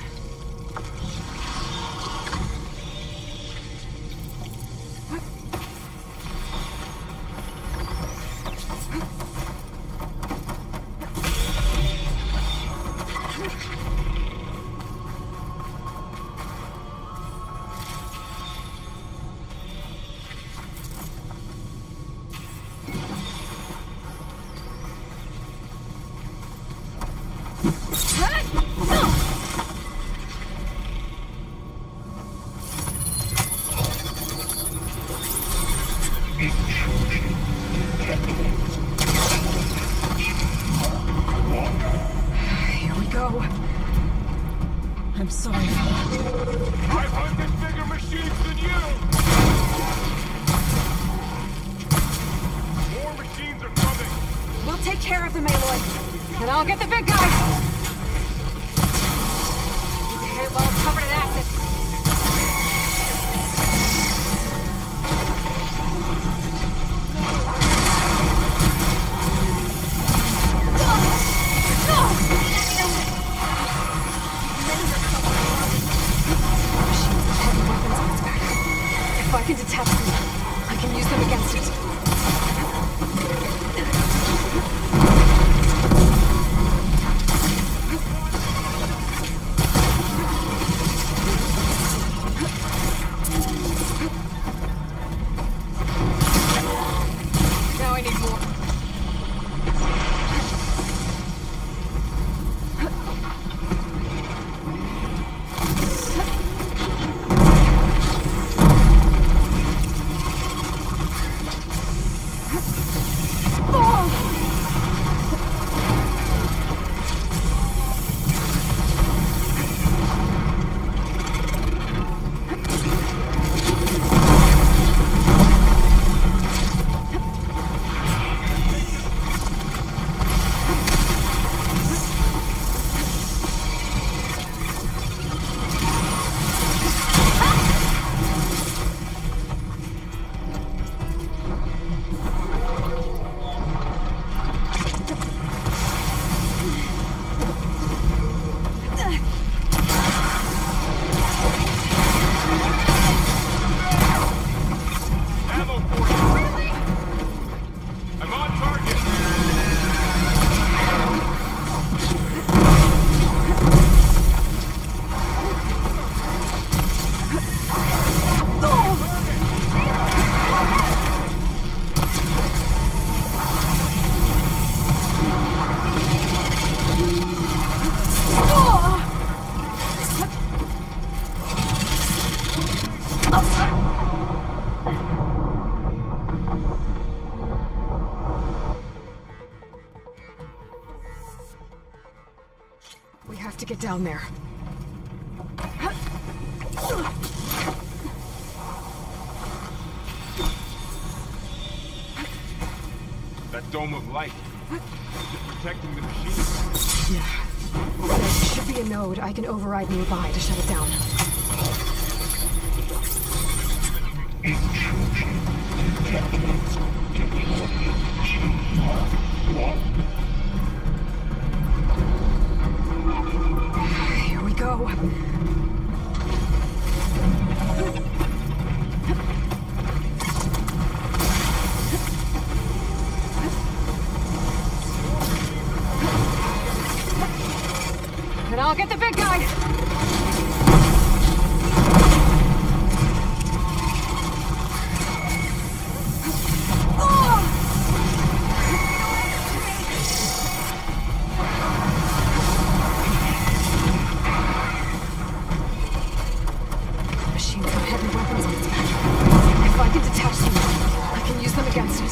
Here we go. I'm sorry. 500 bigger machines than you! More machines are coming! We'll take care of them, Aloy. And I'll get the big guy! Okay, well, I'm covered in acid. If I can detect them, I can use them against it. We have to get down there. That dome of light. Is it protecting the machine? Yeah. There should be a node I can override nearby to shut it down. Here we go. And I'll get the big guy! The machine's got heavy weapons on its back. If I can detach them, I can use them against it.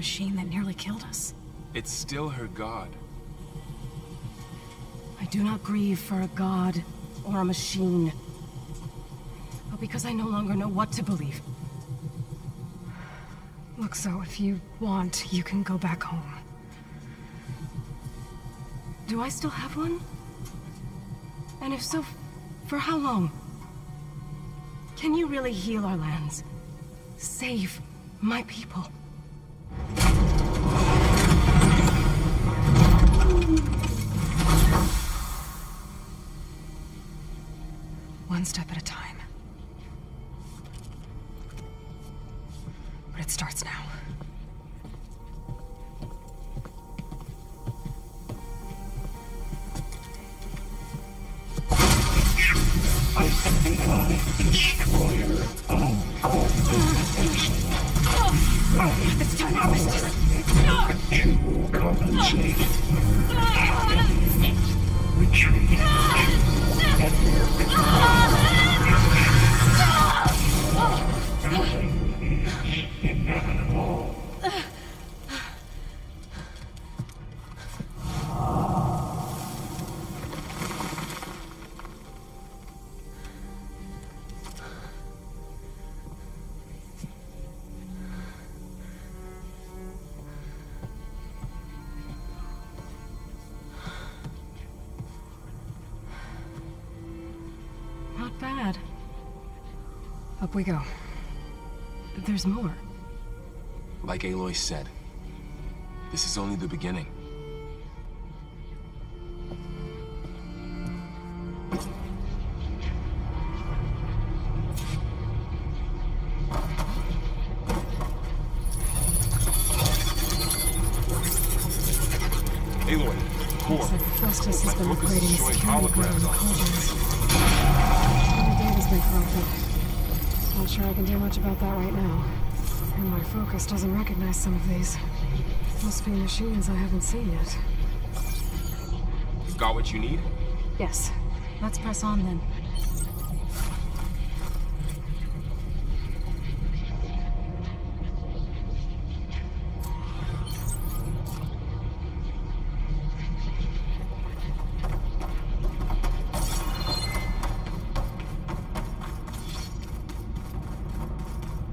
machine that nearly killed us. It's still her god. I do not grieve for a god or a machine, but because I no longer know what to believe. Look, so if you want, you can go back home. Do I still have one? And if so, for how long? Can you really heal our lands? Save my people? One step at a time. But it starts now. Destroyer of all This time I missed it. To compensate. Retreat. Inevitable. Not bad. Up we go. There's more. Like Aloy said, this is only the beginning. Aloy, core. Looks like Festus has been My focus is upgrading showing security holograms on cauldrons. Every data's been corrupted. Not sure I can do much about that right now. And my focus doesn't recognize some of these. Must be machines I haven't seen yet. Got what you need? Yes. Let's press on then.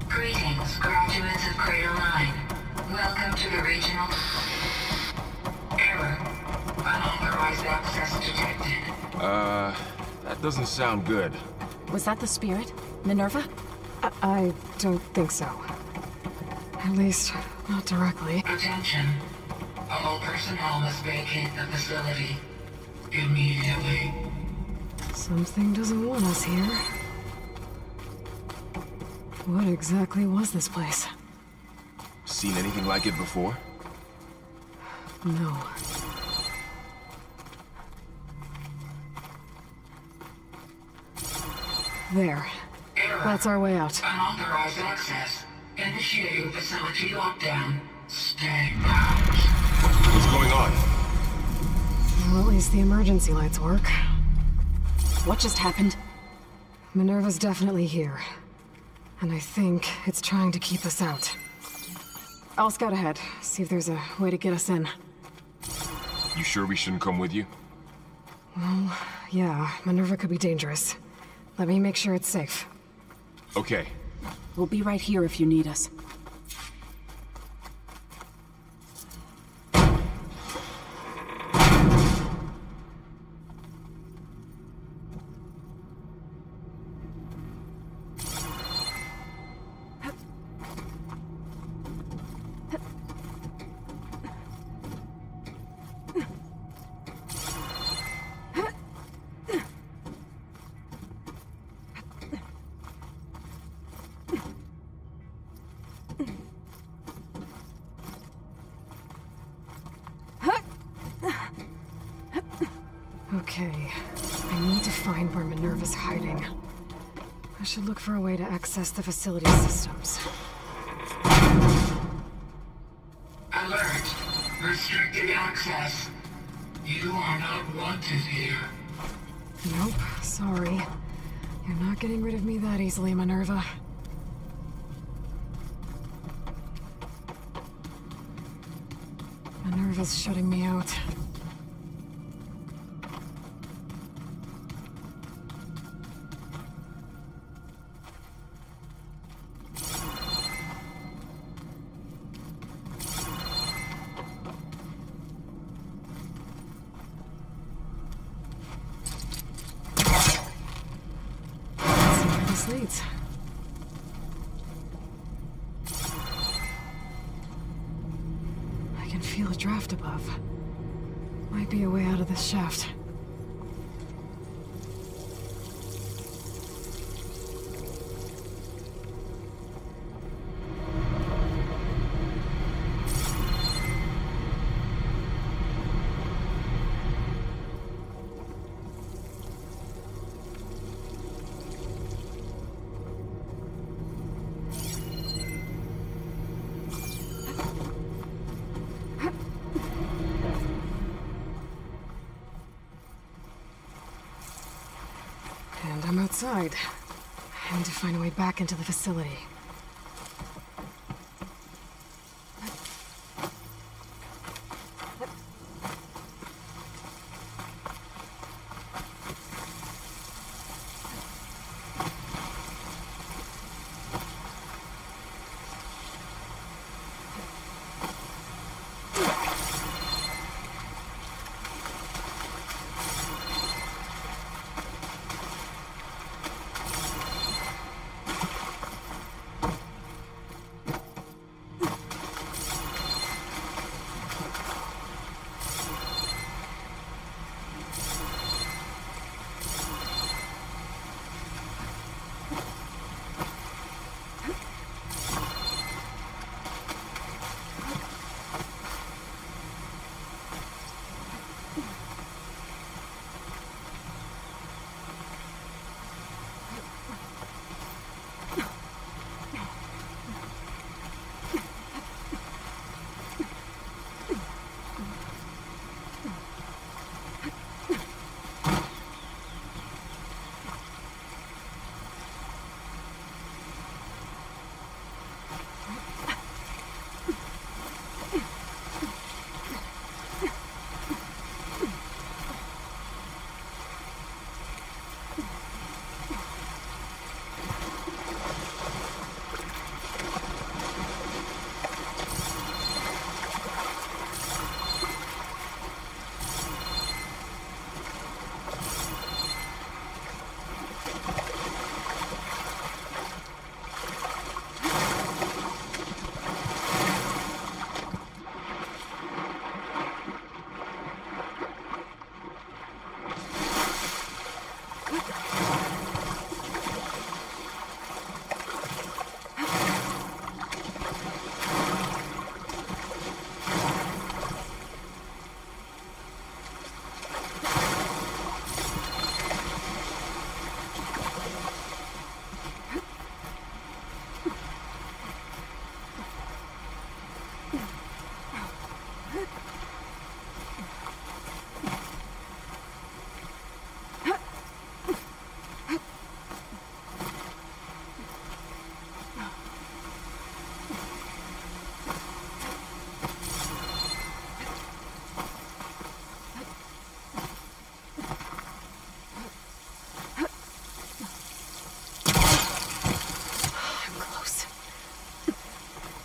Greetings, graduates of Crater 9. Welcome to the regional... Error. Unauthorized access detected. That doesn't sound good. Was that the spirit? Minerva? I don't think so. At least, not directly. Attention. All personnel must vacate the facility. Immediately. Something doesn't want us here. What exactly was this place? Seen anything like it before? No. There. That's our way out. Unauthorized access. Initiating facility lockdown. Stay out. What's going on? Well, at least the emergency lights work. What just happened? Minerva's definitely here. And I think it's trying to keep us out. I'll scout ahead, see if there's a way to get us in. You sure we shouldn't come with you? Well, yeah, Minerva could be dangerous. Let me make sure it's safe. Okay. We'll be right here if you need us. Okay, I need to find where Minerva's hiding. I should look for a way to access the facility systems. Alert. Restricted access. You are not wanted here. Nope, sorry. You're not getting rid of me that easily, Minerva. My nerve is shutting me out. Leads. I can feel a draft above. Might be a way out of this shaft. And I'm outside. I need to find a way back into the facility.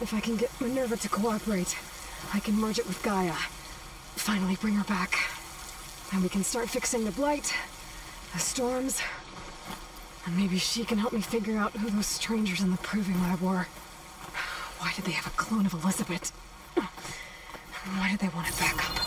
If I can get Minerva to cooperate, I can merge it with Gaia. Finally bring her back. And we can start fixing the blight, the storms, and maybe she can help me figure out who those strangers in the proving lab were. Why did they have a clone of Elizabeth? And why did they want it back up?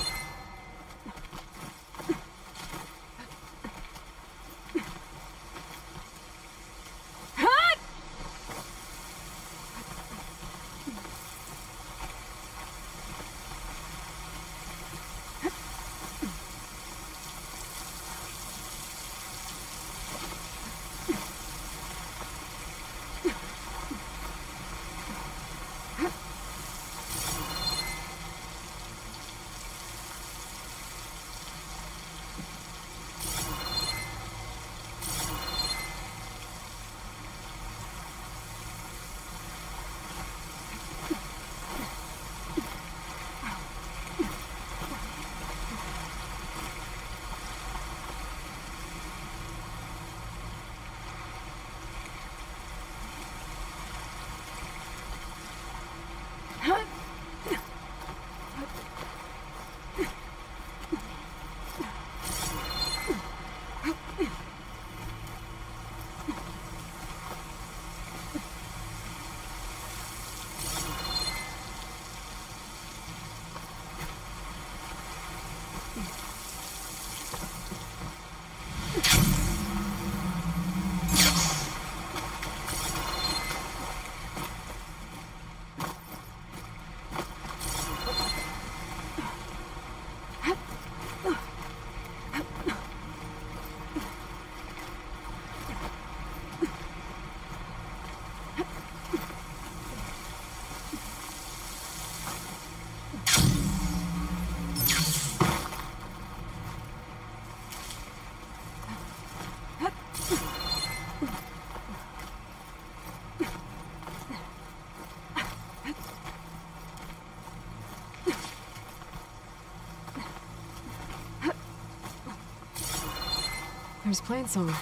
There's Plainsong.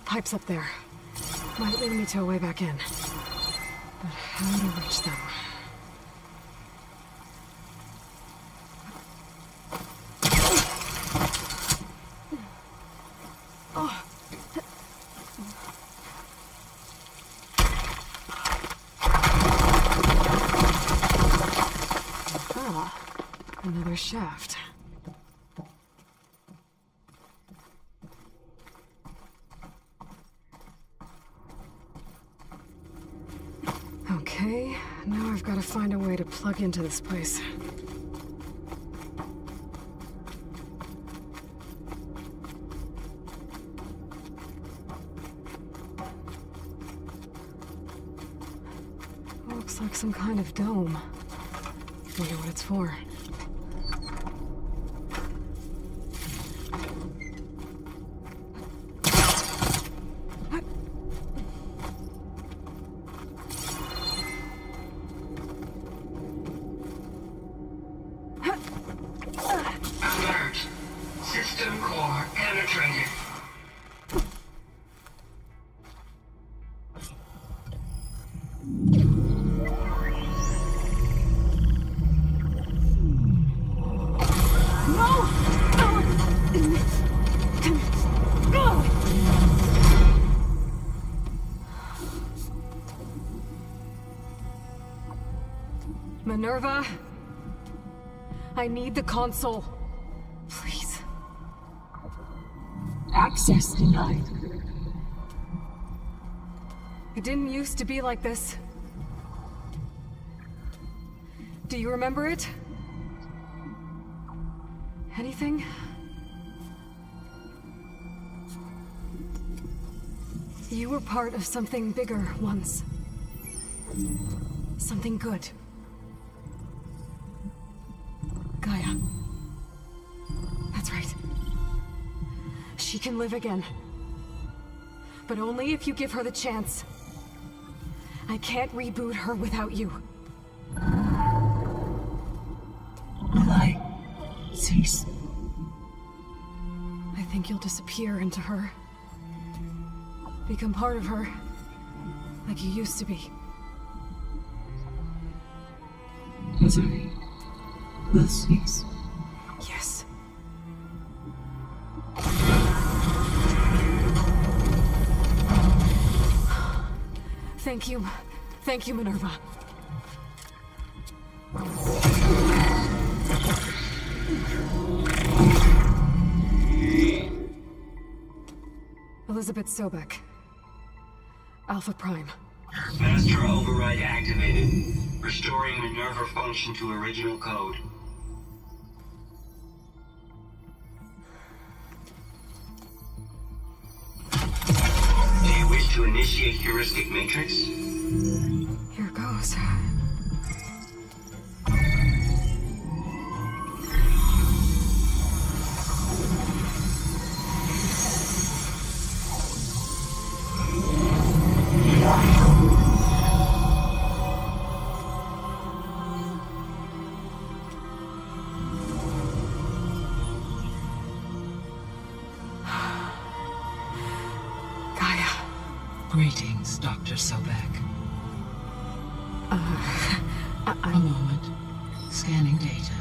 Pipes up there. Might lead me to a way back in. But how to reach them? Oh. Ah, another shaft. Okay, now I've got to find a way to plug into this place. Looks like some kind of dome. Wonder what it's for. Minerva, I need the console. Please. Access denied. It didn't used to be like this. Do you remember it? Anything? You were part of something bigger once. Something good. Gaia. That's right. She can live again. But only if you give her the chance. I can't reboot her without you. Will I cease? I think you'll disappear into her. Become part of her, like you used to be. Misery will cease. Yes. Thank you. Thank you, Minerva. Elizabeth Sobek. Alpha Prime. Master override activated. Restoring Minerva function to original code. Do you wish to initiate heuristic matrix? Here goes. Greetings, Dr. Sobek. A moment. Scanning data.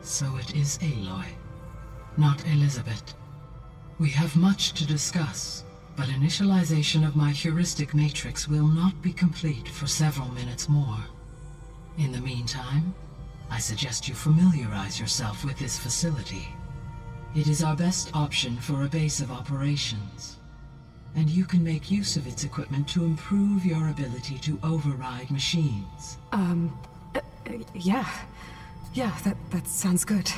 So it is Aloy, not Elizabeth. We have much to discuss. But initialization of my heuristic matrix will not be complete for several minutes more. In the meantime, I suggest you familiarize yourself with this facility. It is our best option for a base of operations, and you can make use of its equipment to improve your ability to override machines. Yeah. Yeah, that sounds good.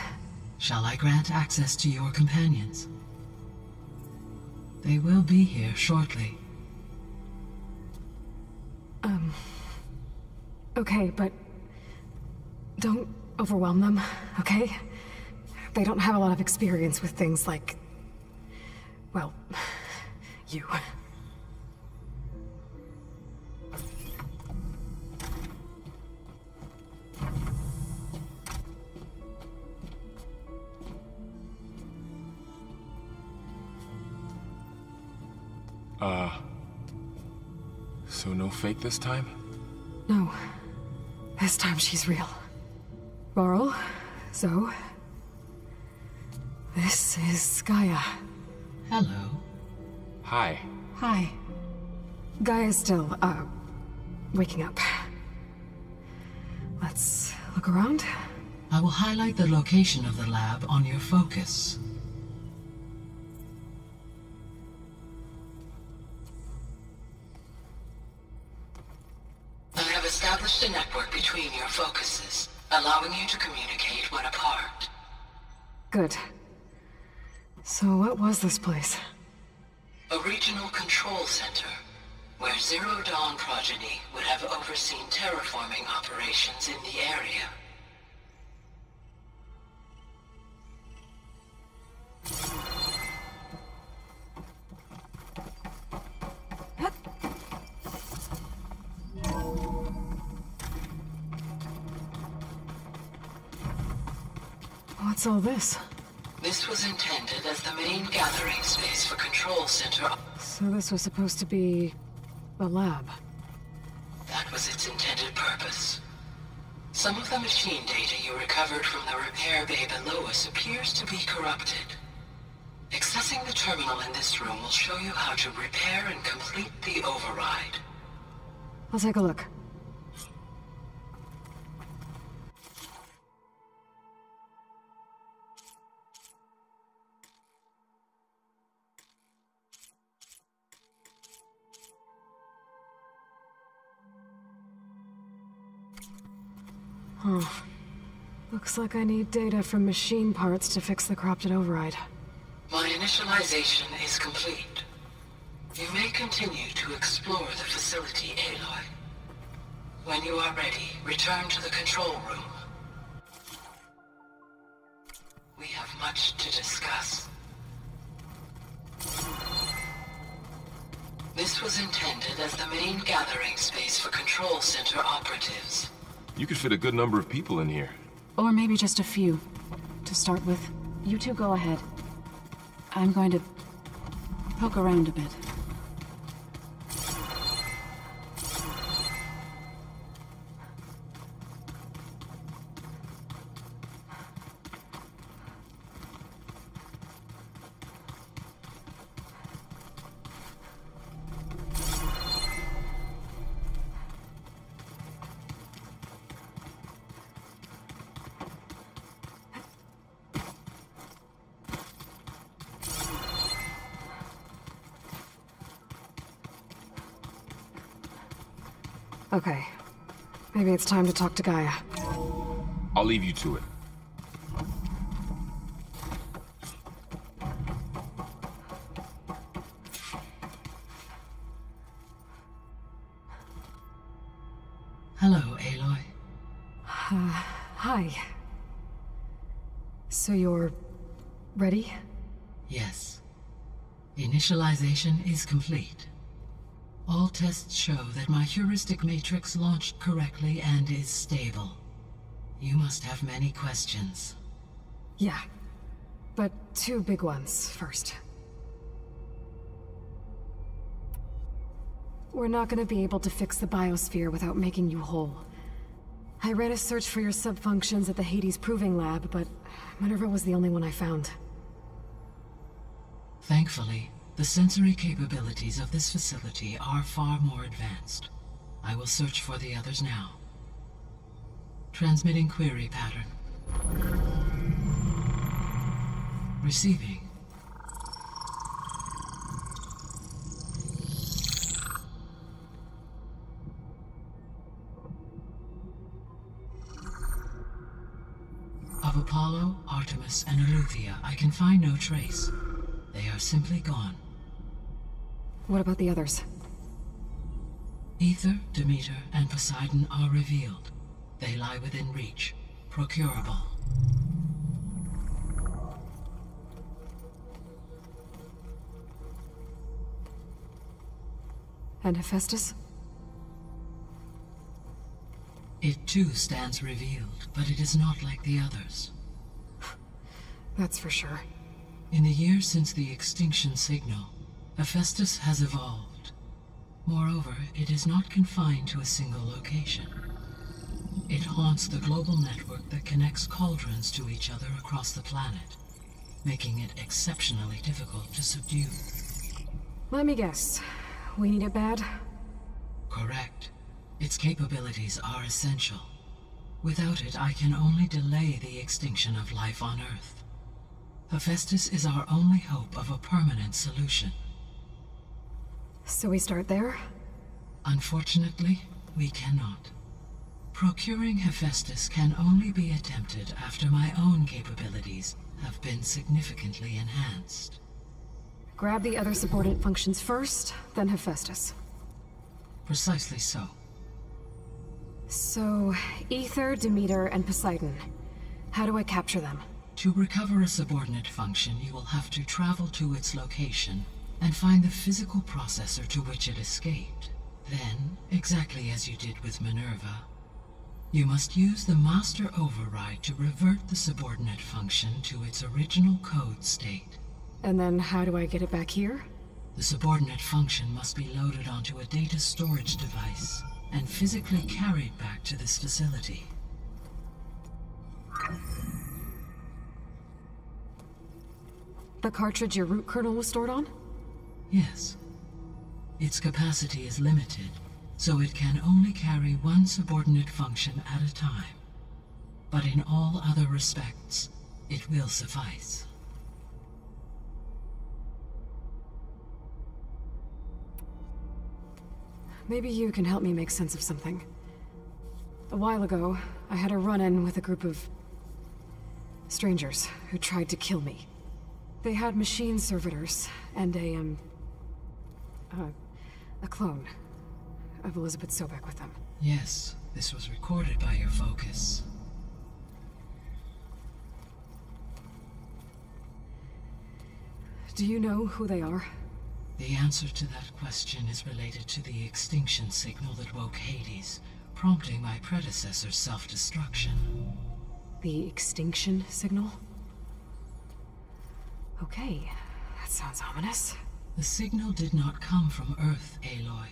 Shall I grant access to your companions? They will be here shortly. Okay, but don't overwhelm them, okay? They don't have a lot of experience with things like, well, you. So no fake this time? No. This time she's real. Varl, Zoe. This is Gaia. Hello. Hi. Hi. Gaia's still, waking up. Let's look around. I will highlight the location of the lab on your focus. I have established a network between your focuses, allowing you to communicate when apart. Good. So what was this place? A regional control center, where Zero Dawn progeny would have overseen terraforming operations in the area. What's all this? This was intended as the main gathering space for Control Center. So this was supposed to be a lab. That was its intended purpose. Some of the machine data you recovered from the repair bay below us appears to be corrupted. Accessing the terminal in this room will show you how to repair and complete the override. I'll take a look. Huh. Looks like I need data from machine parts to fix the corrupted override. My initialization is complete. You may continue to explore the facility, Aloy. When you are ready, return to the control room. We have much to discuss. This was intended as the main gathering space for Control Center operatives. You could fit a good number of people in here. Or maybe just a few, to start with. You two go ahead. I'm going to poke around a bit. Okay. Maybe it's time to talk to Gaia. I'll leave you to it. Hello, Aloy. Hi. So you're ready? Yes. Initialization is complete. All tests show that my heuristic matrix launched correctly and is stable. You must have many questions. Yeah. But two big ones first. We're not gonna be able to fix the biosphere without making you whole. I ran a search for your subfunctions at the Hades Proving Lab, but Minerva was the only one I found. Thankfully, the sensory capabilities of this facility are far more advanced. I will search for the others now. Transmitting query pattern. Receiving. Of Apollo, Artemis, and Eleuthia, I can find no trace. They are simply gone. What about the others? Ether, Demeter, and Poseidon are revealed. They lie within reach, procurable. And Hephaestus? It too stands revealed, but it is not like the others. That's for sure. In the years since the extinction signal, Hephaestus has evolved. Moreover, it is not confined to a single location. It haunts the global network that connects cauldrons to each other across the planet, making it exceptionally difficult to subdue. Let me guess. We need it bad? Correct. Its capabilities are essential. Without it, I can only delay the extinction of life on Earth. Hephaestus is our only hope of a permanent solution. So we start there? Unfortunately, we cannot. Procuring Hephaestus can only be attempted after my own capabilities have been significantly enhanced. Grab the other subordinate functions first, then Hephaestus. Precisely so. So, Ether, Demeter, and Poseidon. How do I capture them? To recover a subordinate function, you will have to travel to its location and find the physical processor to which it escaped. Then, exactly as you did with Minerva, you must use the master override to revert the subordinate function to its original code state. And then how do I get it back here? The subordinate function must be loaded onto a data storage device and physically carried back to this facility. The cartridge your root kernel was stored on? Yes. Its capacity is limited, so it can only carry one subordinate function at a time. But in all other respects, it will suffice. Maybe you can help me make sense of something. A while ago, I had a run-in with a group of strangers who tried to kill me. They had machine servitors and a clone of Elizabeth Sobek with them. Yes, this was recorded by your focus. Do you know who they are? The answer to that question is related to the extinction signal that woke Hades, prompting my predecessor's self-destruction. The extinction signal? Okay, that sounds ominous. The signal did not come from Earth, Aloy.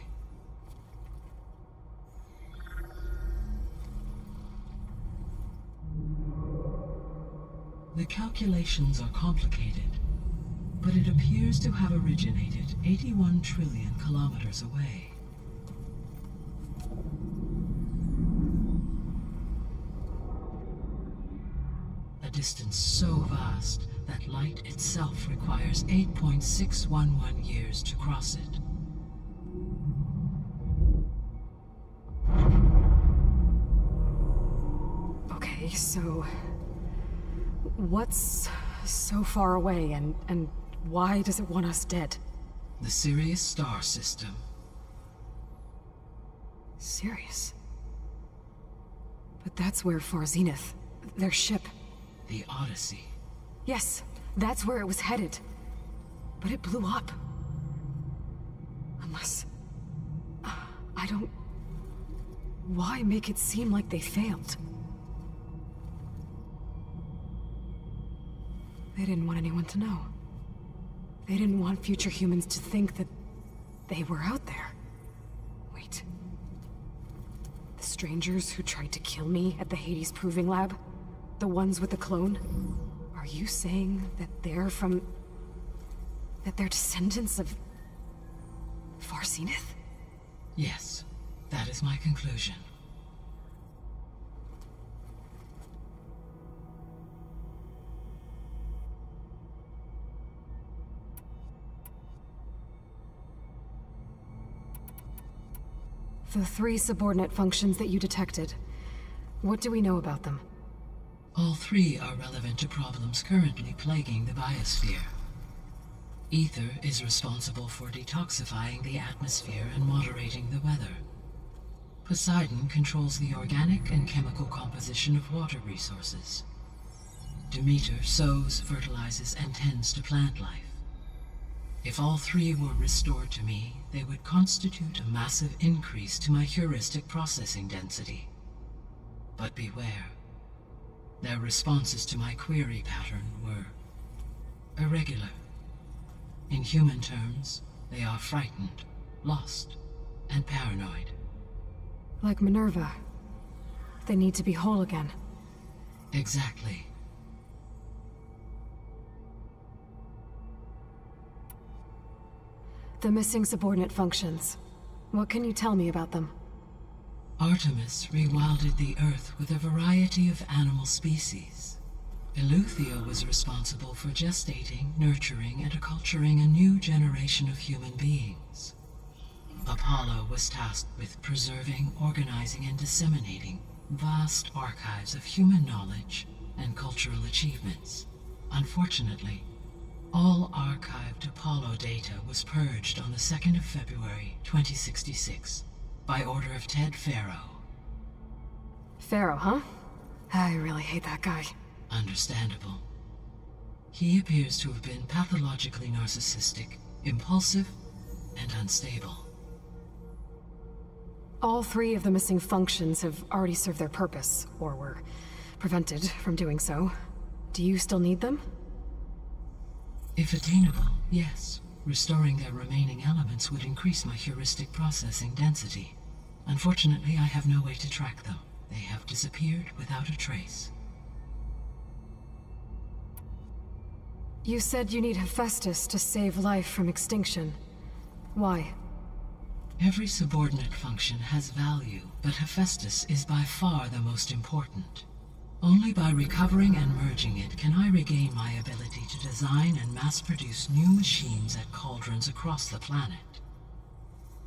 The calculations are complicated, but it appears to have originated 81 trillion kilometers away. A distance so vast that light itself requires 8.611 years to cross it. Okay, so what's so far away and why does it want us dead? The Sirius star system. Sirius? But that's where Far Zenith, their ship. The Odyssey. Yes, that's where it was headed. But it blew up. Unless... I don't... Why make it seem like they failed? They didn't want anyone to know. They didn't want future humans to think that they were out there. Wait. The strangers who tried to kill me at the Hades Proving Lab? The ones with the clone? Are you saying that they're from... that they're descendants of... Far Zenith? Yes, that is my conclusion. The 3 subordinate functions that you detected. What do we know about them? All 3 are relevant to problems currently plaguing the biosphere. Ether is responsible for detoxifying the atmosphere and moderating the weather. Poseidon controls the organic and chemical composition of water resources. Demeter sows, fertilizes, and tends to plant life. If all three were restored to me, they would constitute a massive increase to my heuristic processing density. But beware. Their responses to my query pattern were irregular. In human terms, they are frightened, lost, and paranoid. Like Minerva. They need to be whole again. Exactly. The missing subordinate functions. What can you tell me about them? Artemis rewilded the Earth with a variety of animal species. Eleuthia was responsible for gestating, nurturing, and acculturating a new generation of human beings. Apollo was tasked with preserving, organizing, and disseminating vast archives of human knowledge and cultural achievements. Unfortunately, all archived Apollo data was purged on the 2nd of February, 2066, by order of Ted Faro. Faro, huh? I really hate that guy. Understandable. He appears to have been pathologically narcissistic, impulsive, and unstable. All three of the missing functions have already served their purpose, or were prevented from doing so. Do you still need them? If attainable, yes. Restoring their remaining elements would increase my heuristic processing density. Unfortunately, I have no way to track them. They have disappeared without a trace. You said you need Hephaestus to save life from extinction. Why? Every subordinate function has value, but Hephaestus is by far the most important. Only by recovering and merging it can I regain my ability to design and mass-produce new machines at cauldrons across the planet.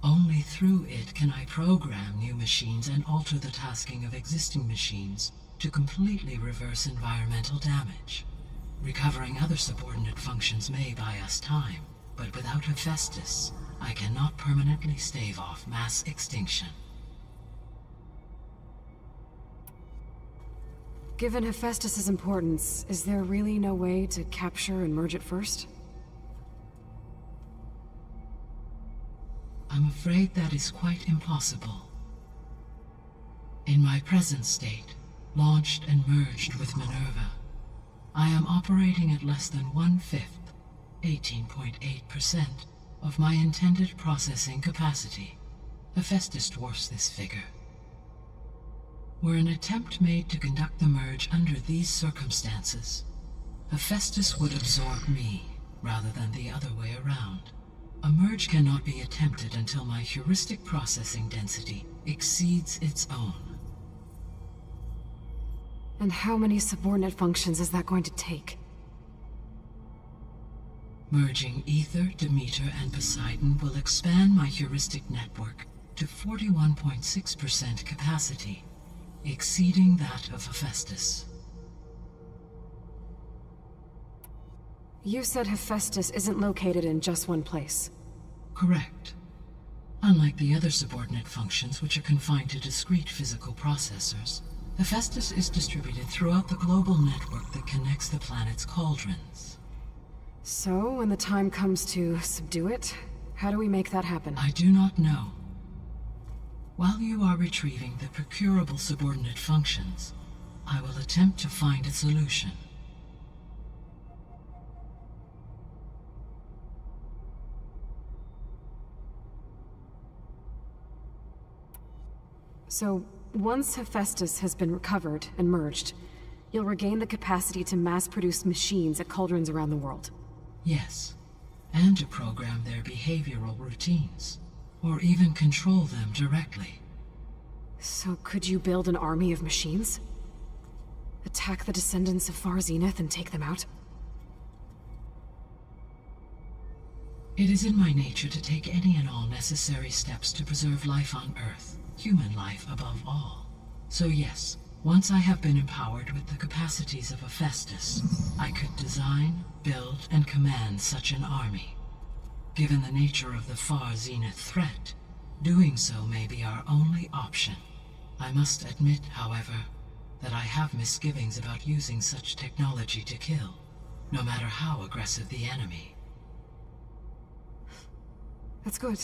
Only through it can I program new machines and alter the tasking of existing machines to completely reverse environmental damage. Recovering other subordinate functions may buy us time, but without Hephaestus, I cannot permanently stave off mass extinction. Given Hephaestus's importance, is there really no way to capture and merge it first? I'm afraid that is quite impossible. In my present state, launched and merged with Minerva, I am operating at less than 1/5, 18.8%, of my intended processing capacity. Hephaestus dwarfs this figure. Were an attempt made to conduct the merge under these circumstances, Hephaestus would absorb me, rather than the other way around. A merge cannot be attempted until my heuristic processing density exceeds its own. And how many subordinate functions is that going to take? Merging Ether, Demeter, and Poseidon will expand my heuristic network to 41.6% capacity, exceeding that of Hephaestus. You said Hephaestus isn't located in just one place. Correct. Unlike the other subordinate functions, which are confined to discrete physical processors, Hephaestus is distributed throughout the global network that connects the planet's cauldrons. So, when the time comes to subdue it, how do we make that happen? I do not know. While you are retrieving the procurable subordinate functions, I will attempt to find a solution. So, once Hephaestus has been recovered and merged, you'll regain the capacity to mass-produce machines at cauldrons around the world. Yes, and to program their behavioral routines, or even control them directly. So could you build an army of machines? Attack the descendants of Far Zenith and take them out? It is in my nature to take any and all necessary steps to preserve life on Earth, human life above all. So yes, once I have been empowered with the capacities of Hephaestus, I could design, build, and command such an army. Given the nature of the Far Zenith threat, Doing so may be our only option. I must admit, however, that I have misgivings about using such technology to kill, no matter how aggressive the enemy. That's good.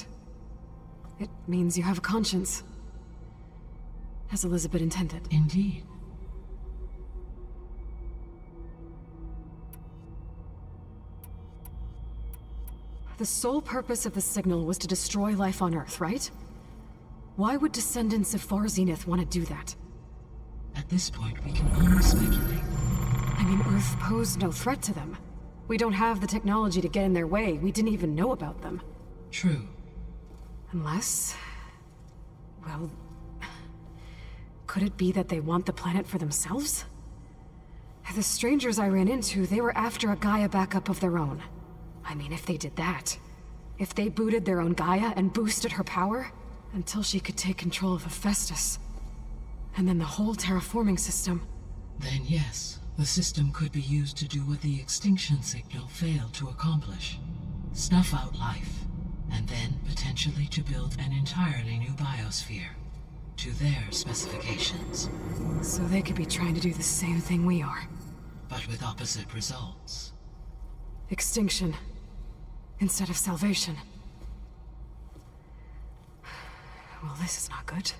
It means you have a conscience. As Elizabeth intended. Indeed. The sole purpose of the signal was to destroy life on Earth, right? Why would descendants of Far Zenith want to do that? At this point, we can only speculate. I mean, Earth posed no threat to them. We don't have the technology to get in their way. We didn't even know about them. True. Unless... well... could it be that they want the planet for themselves? The strangers I ran into, they were after a Gaia backup of their own. I mean, if they did that... if they booted their own Gaia and boosted her power... until she could take control of Hephaestus... and then the whole terraforming system... Then yes, the system could be used to do what the extinction signal failed to accomplish. Snuff out life, and then potentially to build an entirely new biosphere. To their specifications. So they could be trying to do the same thing we are. But with opposite results. Extinction. Instead of salvation. Well, this is not good.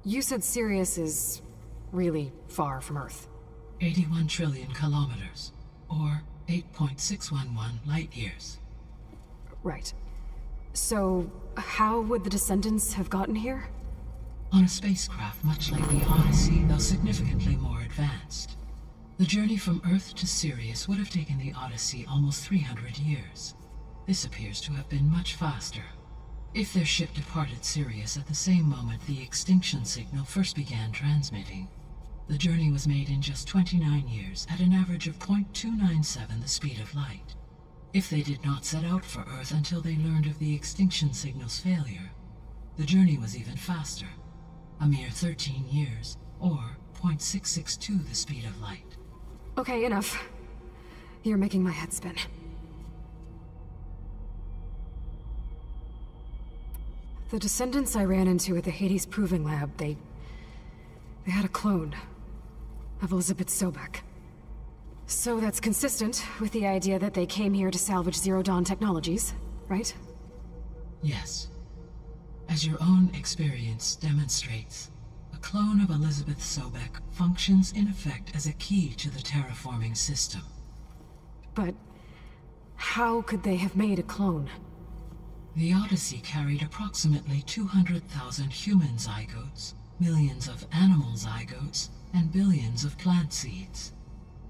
You said Sirius is really far from Earth. 81 trillion kilometers, or 8.611 light-years. Right. So, how would the Descendants have gotten here? On a spacecraft much like the Odyssey, though significantly more advanced. The journey from Earth to Sirius would have taken the Odyssey almost 300 years. This appears to have been much faster. If their ship departed Sirius at the same moment the extinction signal first began transmitting, the journey was made in just 29 years at an average of 0.297 the speed of light. If they did not set out for Earth until they learned of the extinction signal's failure, the journey was even faster, a mere 13 years, or 0.662 the speed of light. Okay, enough. You're making my head spin. The Descendants I ran into at the Hades Proving Lab, they had a clone of Elizabeth Sobek. So that's consistent with the idea that they came here to salvage Zero Dawn technologies, right? Yes. As your own experience demonstrates, a clone of Elizabeth Sobek functions in effect as a key to the terraforming system. But how could they have made a clone? The Odyssey carried approximately 200,000 human zygotes, millions of animal zygotes, and billions of plant seeds.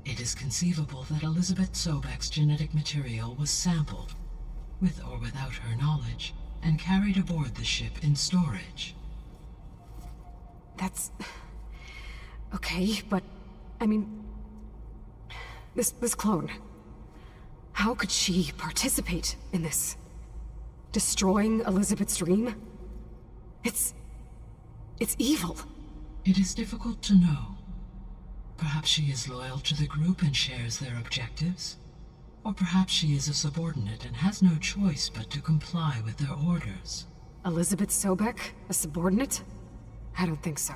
It is conceivable that Elizabeth Sobek's genetic material was sampled, with or without her knowledge, and carried aboard the ship in storage. That's... okay, but... I mean... This clone... how could she participate in this? Destroying Elizabeth's dream? It's evil. It is difficult to know. Perhaps she is loyal to the group and shares their objectives. Or perhaps she is a subordinate and has no choice but to comply with their orders. Elizabeth Sobek? A subordinate? I don't think so.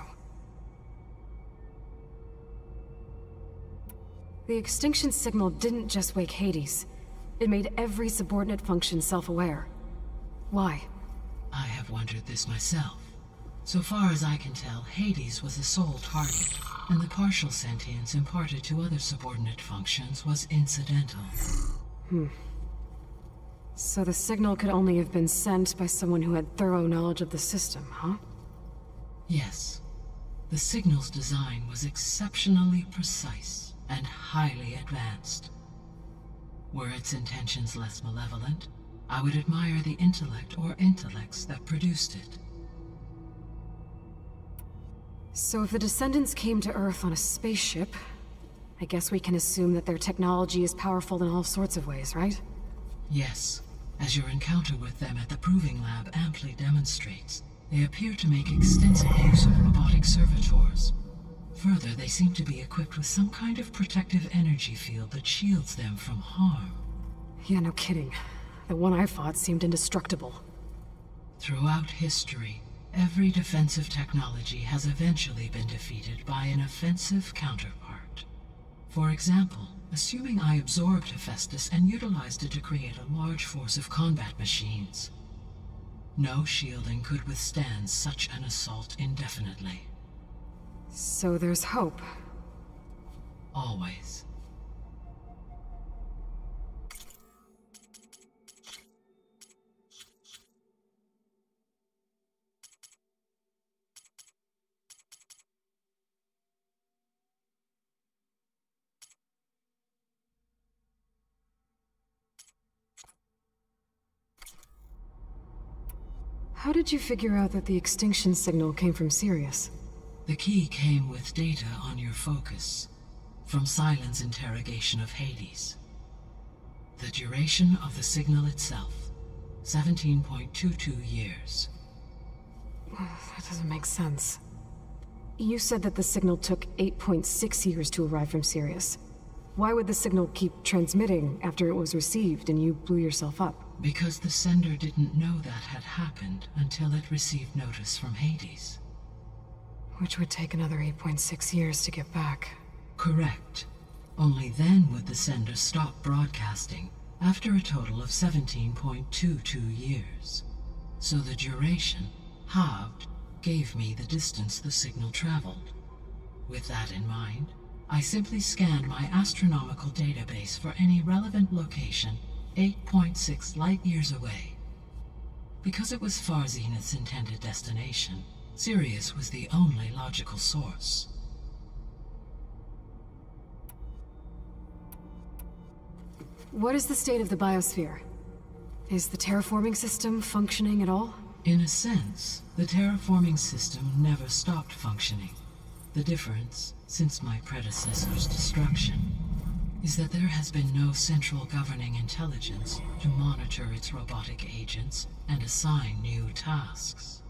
The extinction signal didn't just wake Hades. It made every subordinate function self-aware. Why? I have wondered this myself. So far as I can tell, Hades was the sole target, and the partial sentience imparted to other subordinate functions was incidental. So the signal could only have been sent by someone who had thorough knowledge of the system, huh? Yes. The signal's design was exceptionally precise and highly advanced. Were its intentions less malevolent, I would admire the intellect or intellects that produced it. So if the Descendants came to Earth on a spaceship, I guess we can assume that their technology is powerful in all sorts of ways, right? Yes. As your encounter with them at the Proving Lab amply demonstrates, they appear to make extensive use of robotic servitors. Further, they seem to be equipped with some kind of protective energy field that shields them from harm. Yeah, no kidding. The one I fought seemed indestructible. Throughout history, every defensive technology has eventually been defeated by an offensive counterpart. For example, assuming I absorbed Hephaestus and utilized it to create a large force of combat machines. No shielding could withstand such an assault indefinitely. So there's hope. Always. How did you figure out that the extinction signal came from Sirius? The key came with data on your focus, from Silent's interrogation of Hades. The duration of the signal itself, 17.22 years. That doesn't make sense. You said that the signal took 8.6 years to arrive from Sirius. Why would the signal keep transmitting after it was received and you blew yourself up? Because the sender didn't know that had happened until it received notice from Hades. Which would take another 8.6 years to get back. Correct. Only then would the sender stop broadcasting, after a total of 17.22 years. So the duration, halved, gave me the distance the signal traveled. With that in mind, I simply scanned my astronomical database for any relevant location 8.6 light-years away. Because it was Far Zenith's intended destination, Sirius was the only logical source. What is the state of the biosphere? Is the terraforming system functioning at all? In a sense, the terraforming system never stopped functioning. The difference, since my predecessor's destruction, is that there has been no central governing intelligence to monitor its robotic agents and assign new tasks.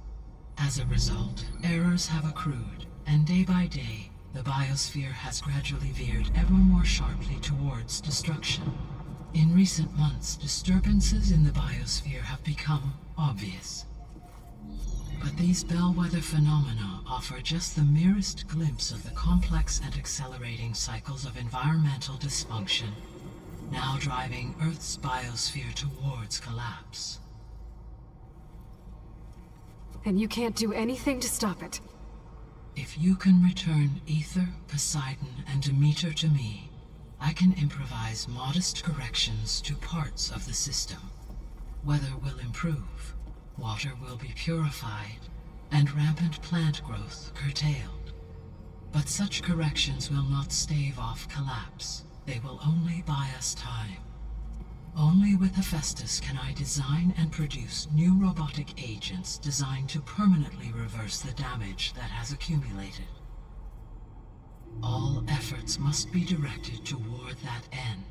As a result, errors have accrued, and day by day, the biosphere has gradually veered ever more sharply towards destruction. In recent months, disturbances in the biosphere have become obvious. But these bellwether phenomena offer just the merest glimpse of the complex and accelerating cycles of environmental dysfunction, now driving Earth's biosphere towards collapse. And you can't do anything to stop it? If you can return Aether, Poseidon, and Demeter to me, I can improvise modest corrections to parts of the system. Weather will improve, water will be purified, and rampant plant growth curtailed. But such corrections will not stave off collapse. They will only buy us time. Only with Hephaestus can I design and produce new robotic agents designed to permanently reverse the damage that has accumulated. All efforts must be directed toward that end.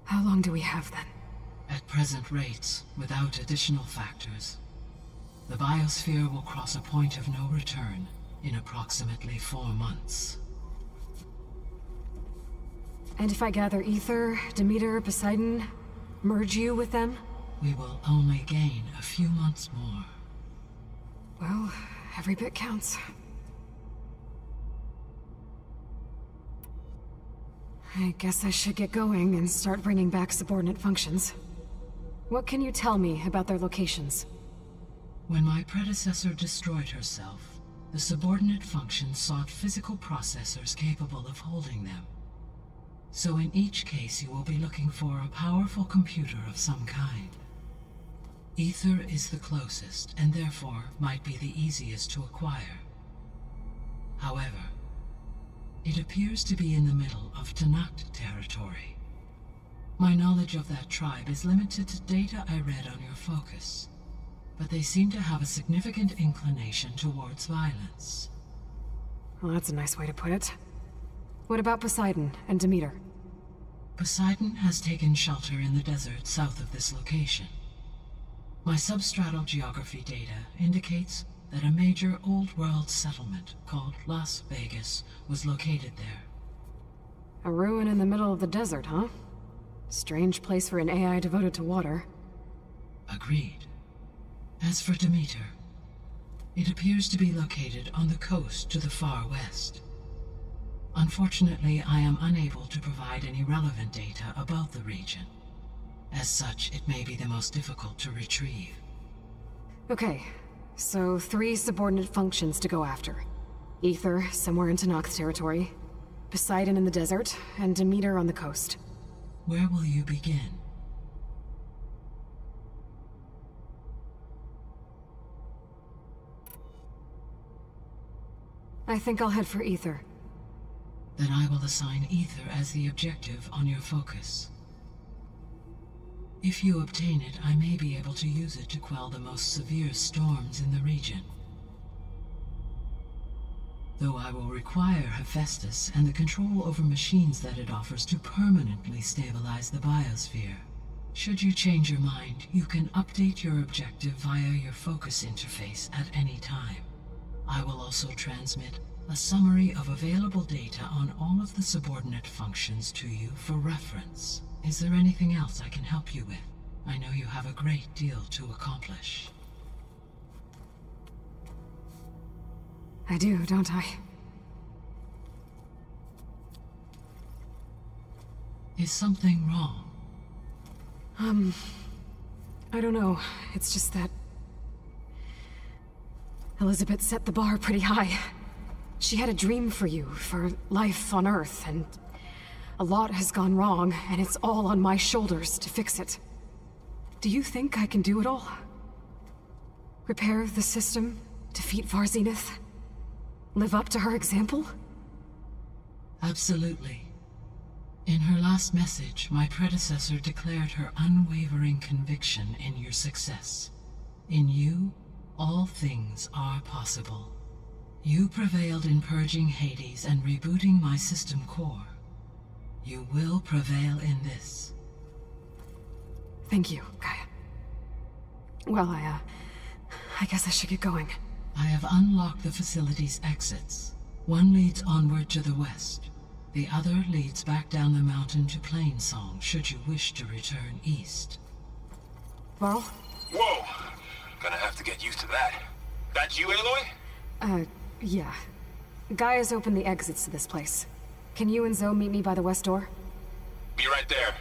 How long do we have then? At present rates, without additional factors, the biosphere will cross a point of no return in approximately 4 months. And if I gather Aether, Demeter, Poseidon, merge you with them? We will only gain a few months more. Well, every bit counts. I guess I should get going and start bringing back subordinate functions. What can you tell me about their locations? When my predecessor destroyed herself, the subordinate functions sought physical processors capable of holding them. So in each case you will be looking for a powerful computer of some kind. Aether is the closest, and therefore might be the easiest to acquire. However, it appears to be in the middle of Tanakh territory. My knowledge of that tribe is limited to data I read on your focus, but they seem to have a significant inclination towards violence. Well, that's a nice way to put it. What about Poseidon and Demeter? Poseidon has taken shelter in the desert south of this location. My substratal geography data indicates that a major old-world settlement called Las Vegas was located there. A ruin in the middle of the desert, huh? Strange place for an AI devoted to water. Agreed. As for Demeter, it appears to be located on the coast to the far west. Unfortunately, I am unable to provide any relevant data about the region. As such, it may be the most difficult to retrieve. Okay, so 3 subordinate functions to go after. Ether, somewhere in Tanak's territory. Poseidon in the desert, and Demeter on the coast. Where will you begin? I think I'll head for Ether. Then I will assign Ether as the objective on your focus. If you obtain it, I may be able to use it to quell the most severe storms in the region. Though I will require Hephaestus and the control over machines that it offers to permanently stabilize the biosphere. Should you change your mind, you can update your objective via your focus interface at any time. I will also transmit a summary of available data on all of the subordinate functions to you for reference. Is there anything else I can help you with? I know you have a great deal to accomplish. I do, don't I? Is something wrong? I don't know. It's just that Elizabeth set the bar pretty high. She had a dream for you, for life on Earth, and a lot has gone wrong, and it's all on my shoulders to fix it. Do you think I can do it all? Repair the system, defeat Varzenith, live up to her example? Absolutely. In her last message, my predecessor declared her unwavering conviction in your success. In you, all things are possible. You prevailed in purging Hades and rebooting my system core. You will prevail in this. Thank you, Gaia. Well, I guess I should get going. I have unlocked the facility's exits. One leads onward to the west. The other leads back down the mountain to Plainsong, should you wish to return east. Varl? Whoa! Gonna have to get used to that. That's you, Aloy? Yeah. Gaia's opened the exits to this place. Can you and Zoe meet me by the west door? Be right there.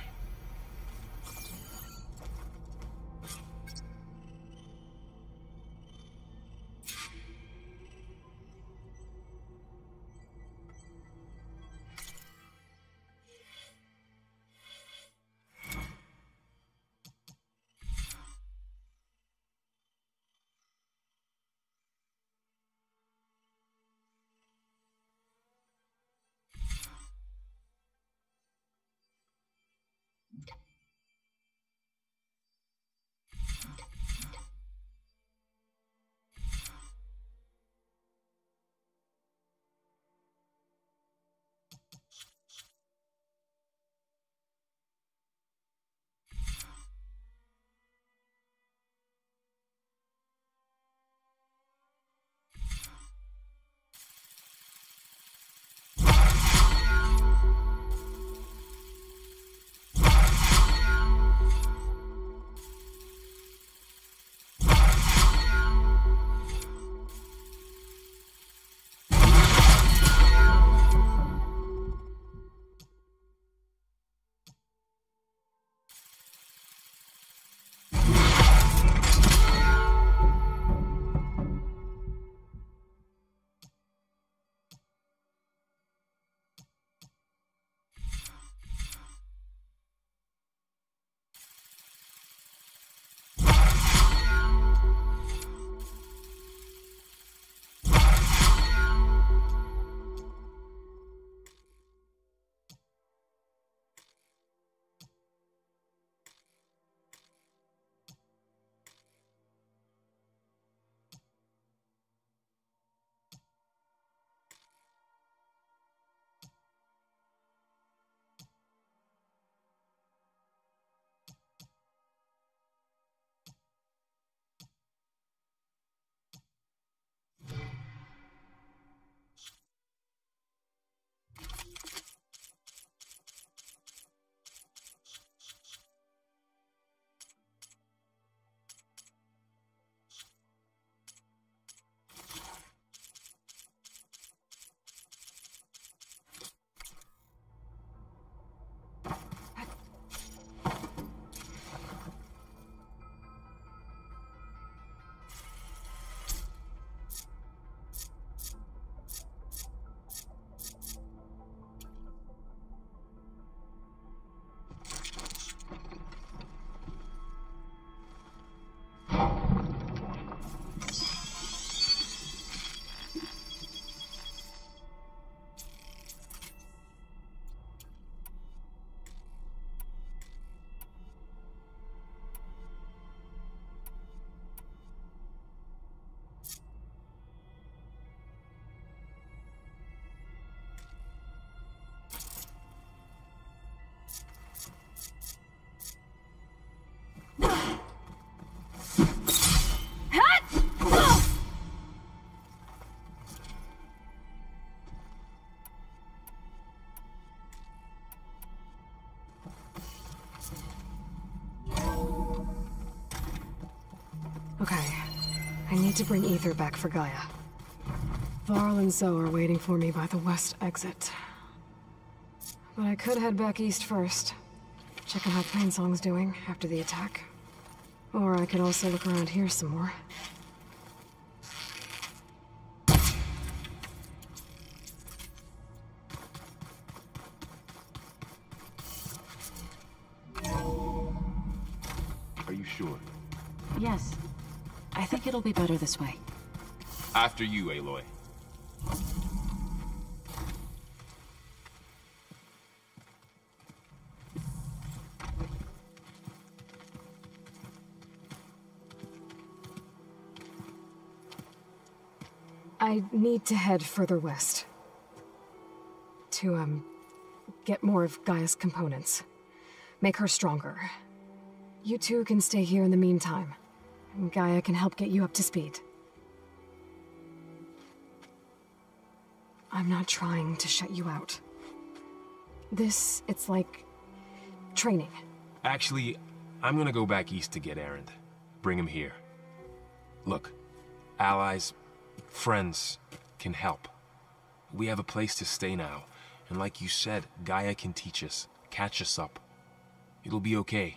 Okay. I need to bring Ether back for Gaia. Varl and Zoe are waiting for me by the west exit. But I could head back east first. Check on how Plainsong's doing after the attack. Or I could also look around here some more. Are you sure? Yes. I think it'll be better this way. After you, Aloy. I need to head further west. To, get more of Gaia's components. Make her stronger. You two can stay here in the meantime. And Gaia can help get you up to speed. I'm not trying to shut you out. It's like... training. Actually, I'm gonna go back east to get Erend. Bring him here. Look, allies, friends can help. We have a place to stay now, and like you said, Gaia can teach us, catch us up. It'll be okay.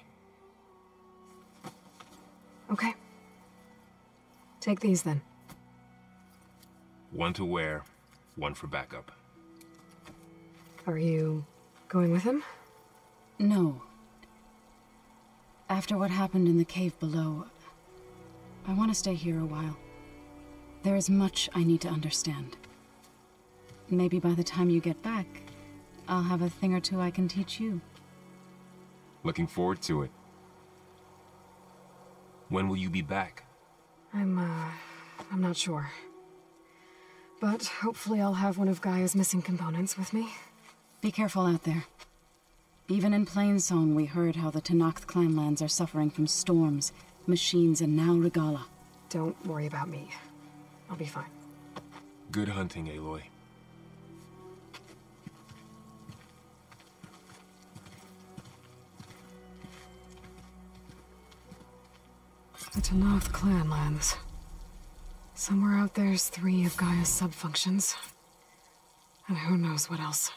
Okay. Take these then. One to wear, one for backup. Are you going with him? No. After what happened in the cave below, I want to stay here a while. There is much I need to understand. Maybe by the time you get back, I'll have a thing or two I can teach you. Looking forward to it. When will you be back? I'm not sure. But hopefully I'll have one of Gaia's missing components with me. Be careful out there. Even in Plainsong, we heard how the Tenakth clanlands are suffering from storms, machines, and now Regala. Don't worry about me. I'll be fine. Good hunting, Aloy. The Tenakth clanlands. Somewhere out there's 3 of Gaia's sub-functions. And who knows what else.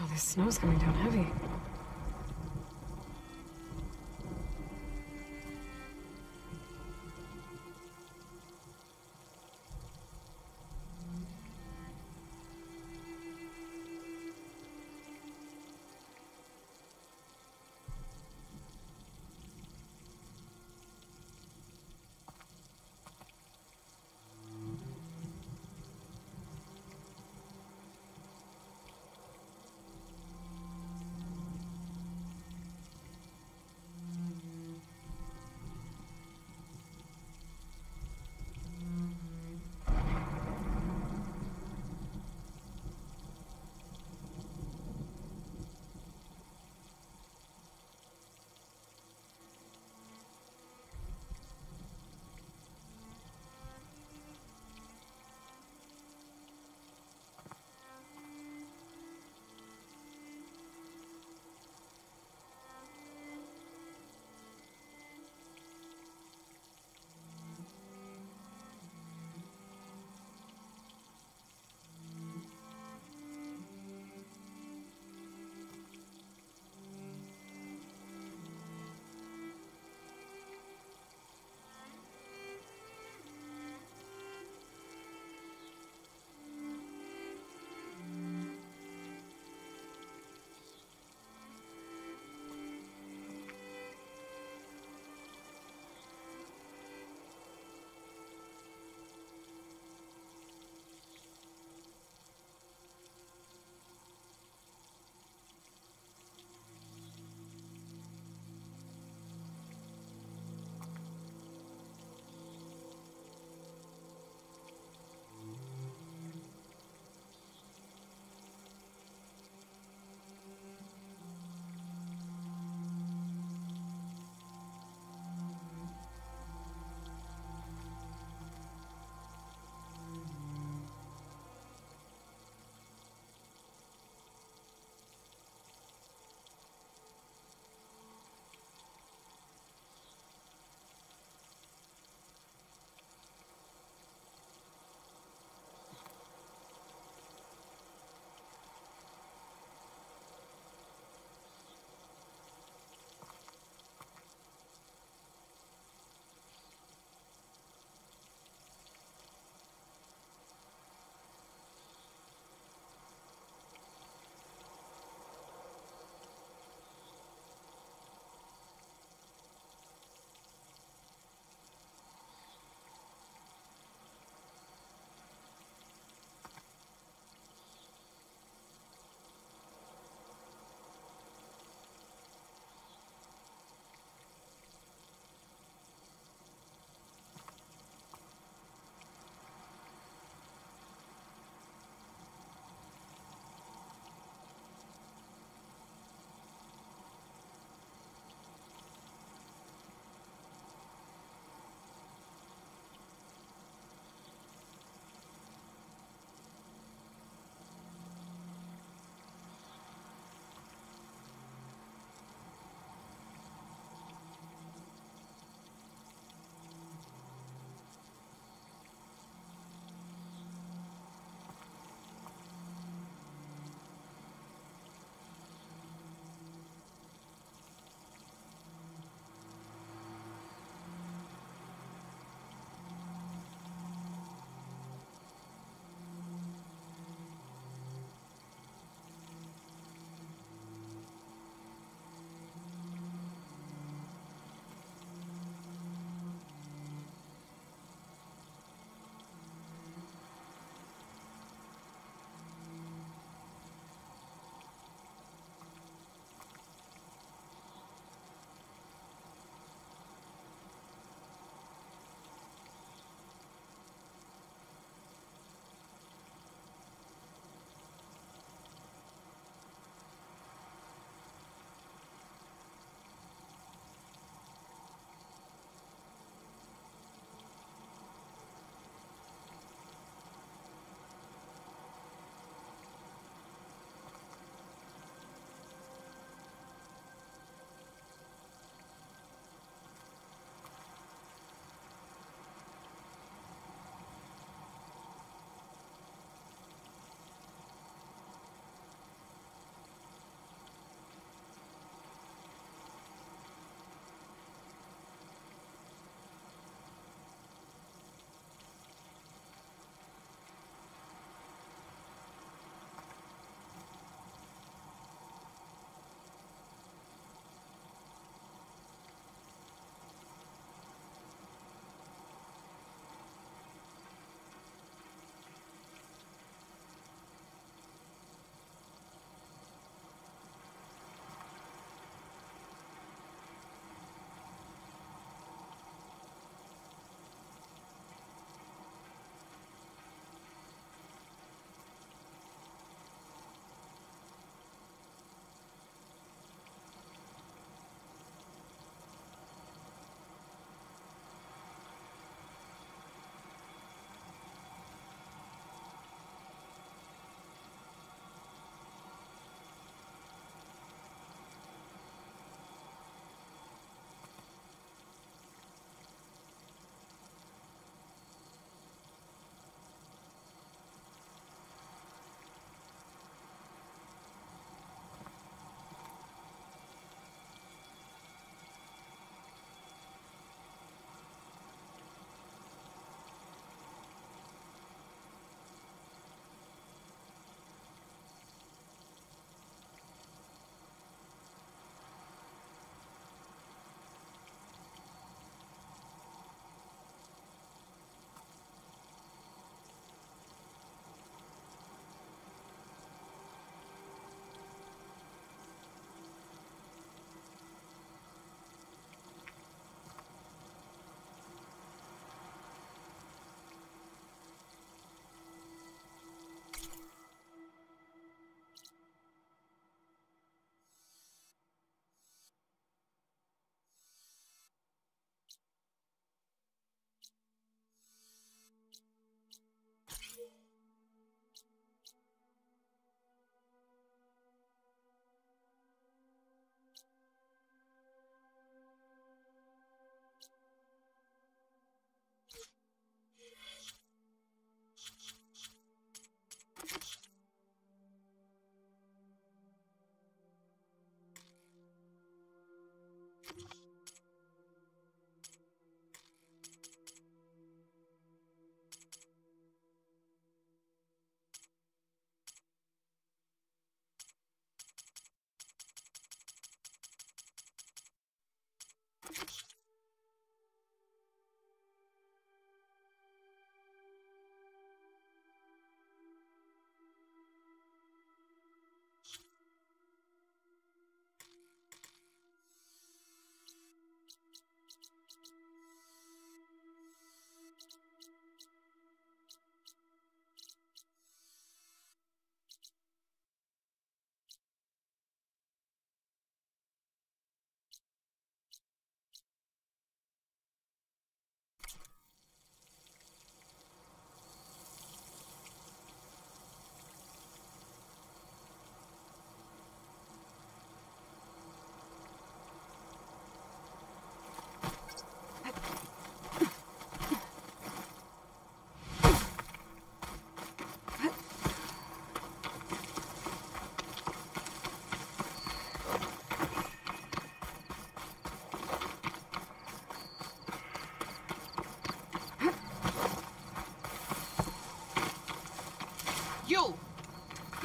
Oh, this snow's coming down heavy.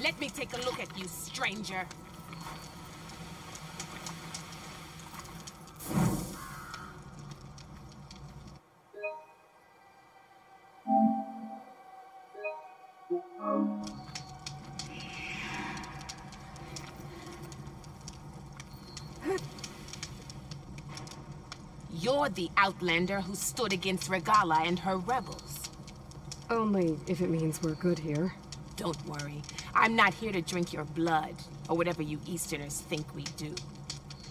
Let me take a look at you, stranger. You're the outlander who stood against Regala and her rebels. Only if it means we're good here. Don't worry. I'm not here to drink your blood, or whatever you Easterners think we do.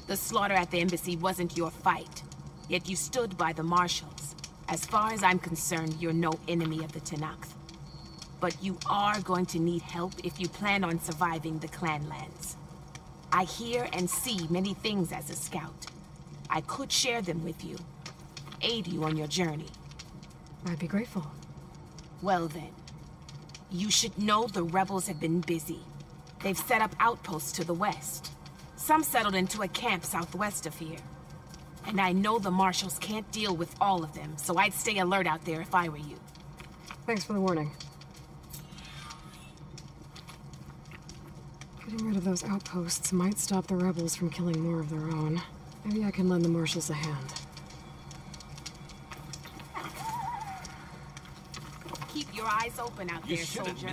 The slaughter at the embassy wasn't your fight, yet you stood by the marshals. As far as I'm concerned, you're no enemy of the Tenakth. But you are going to need help if you plan on surviving the clanlands. I hear and see many things as a scout. I could share them with you, aid you on your journey. I'd be grateful. Well then, you should know the rebels have been busy. They've set up outposts to the west. Some settled into a camp southwest of here. And I know the marshals can't deal with all of them, so I'd stay alert out there if I were you. Thanks for the warning. Getting rid of those outposts might stop the rebels from killing more of their own. Maybe I can lend the marshals a hand. Keep your eyes open out there, soldier.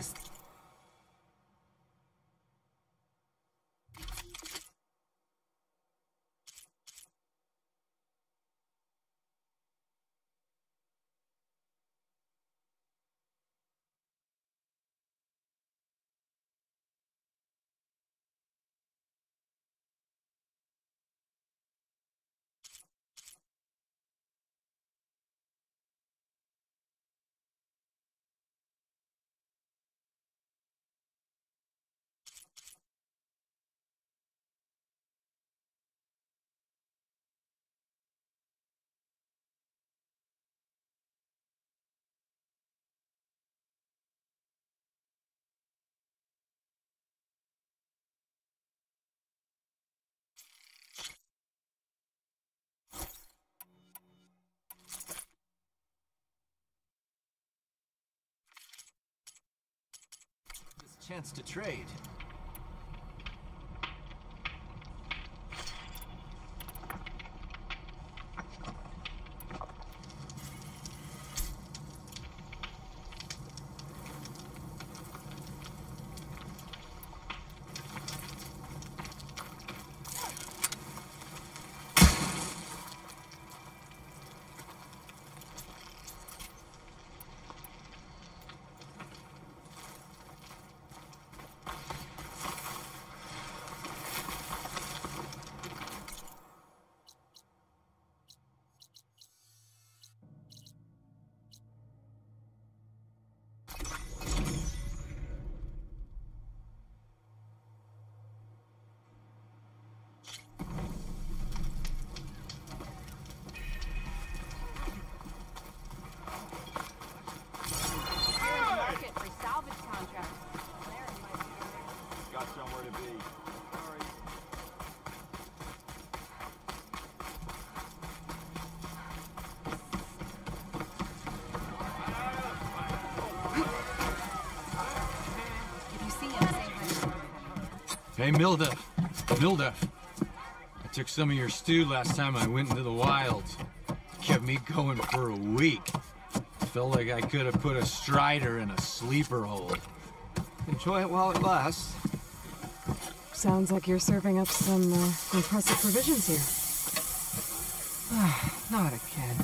Chance to trade. Hey, Milda. Milda. I took some of your stew last time I went into the wilds. Kept me going for a week. Felt like I could have put a strider in a sleeper hole. Enjoy it while it lasts. Sounds like you're serving up some impressive provisions here. Not again.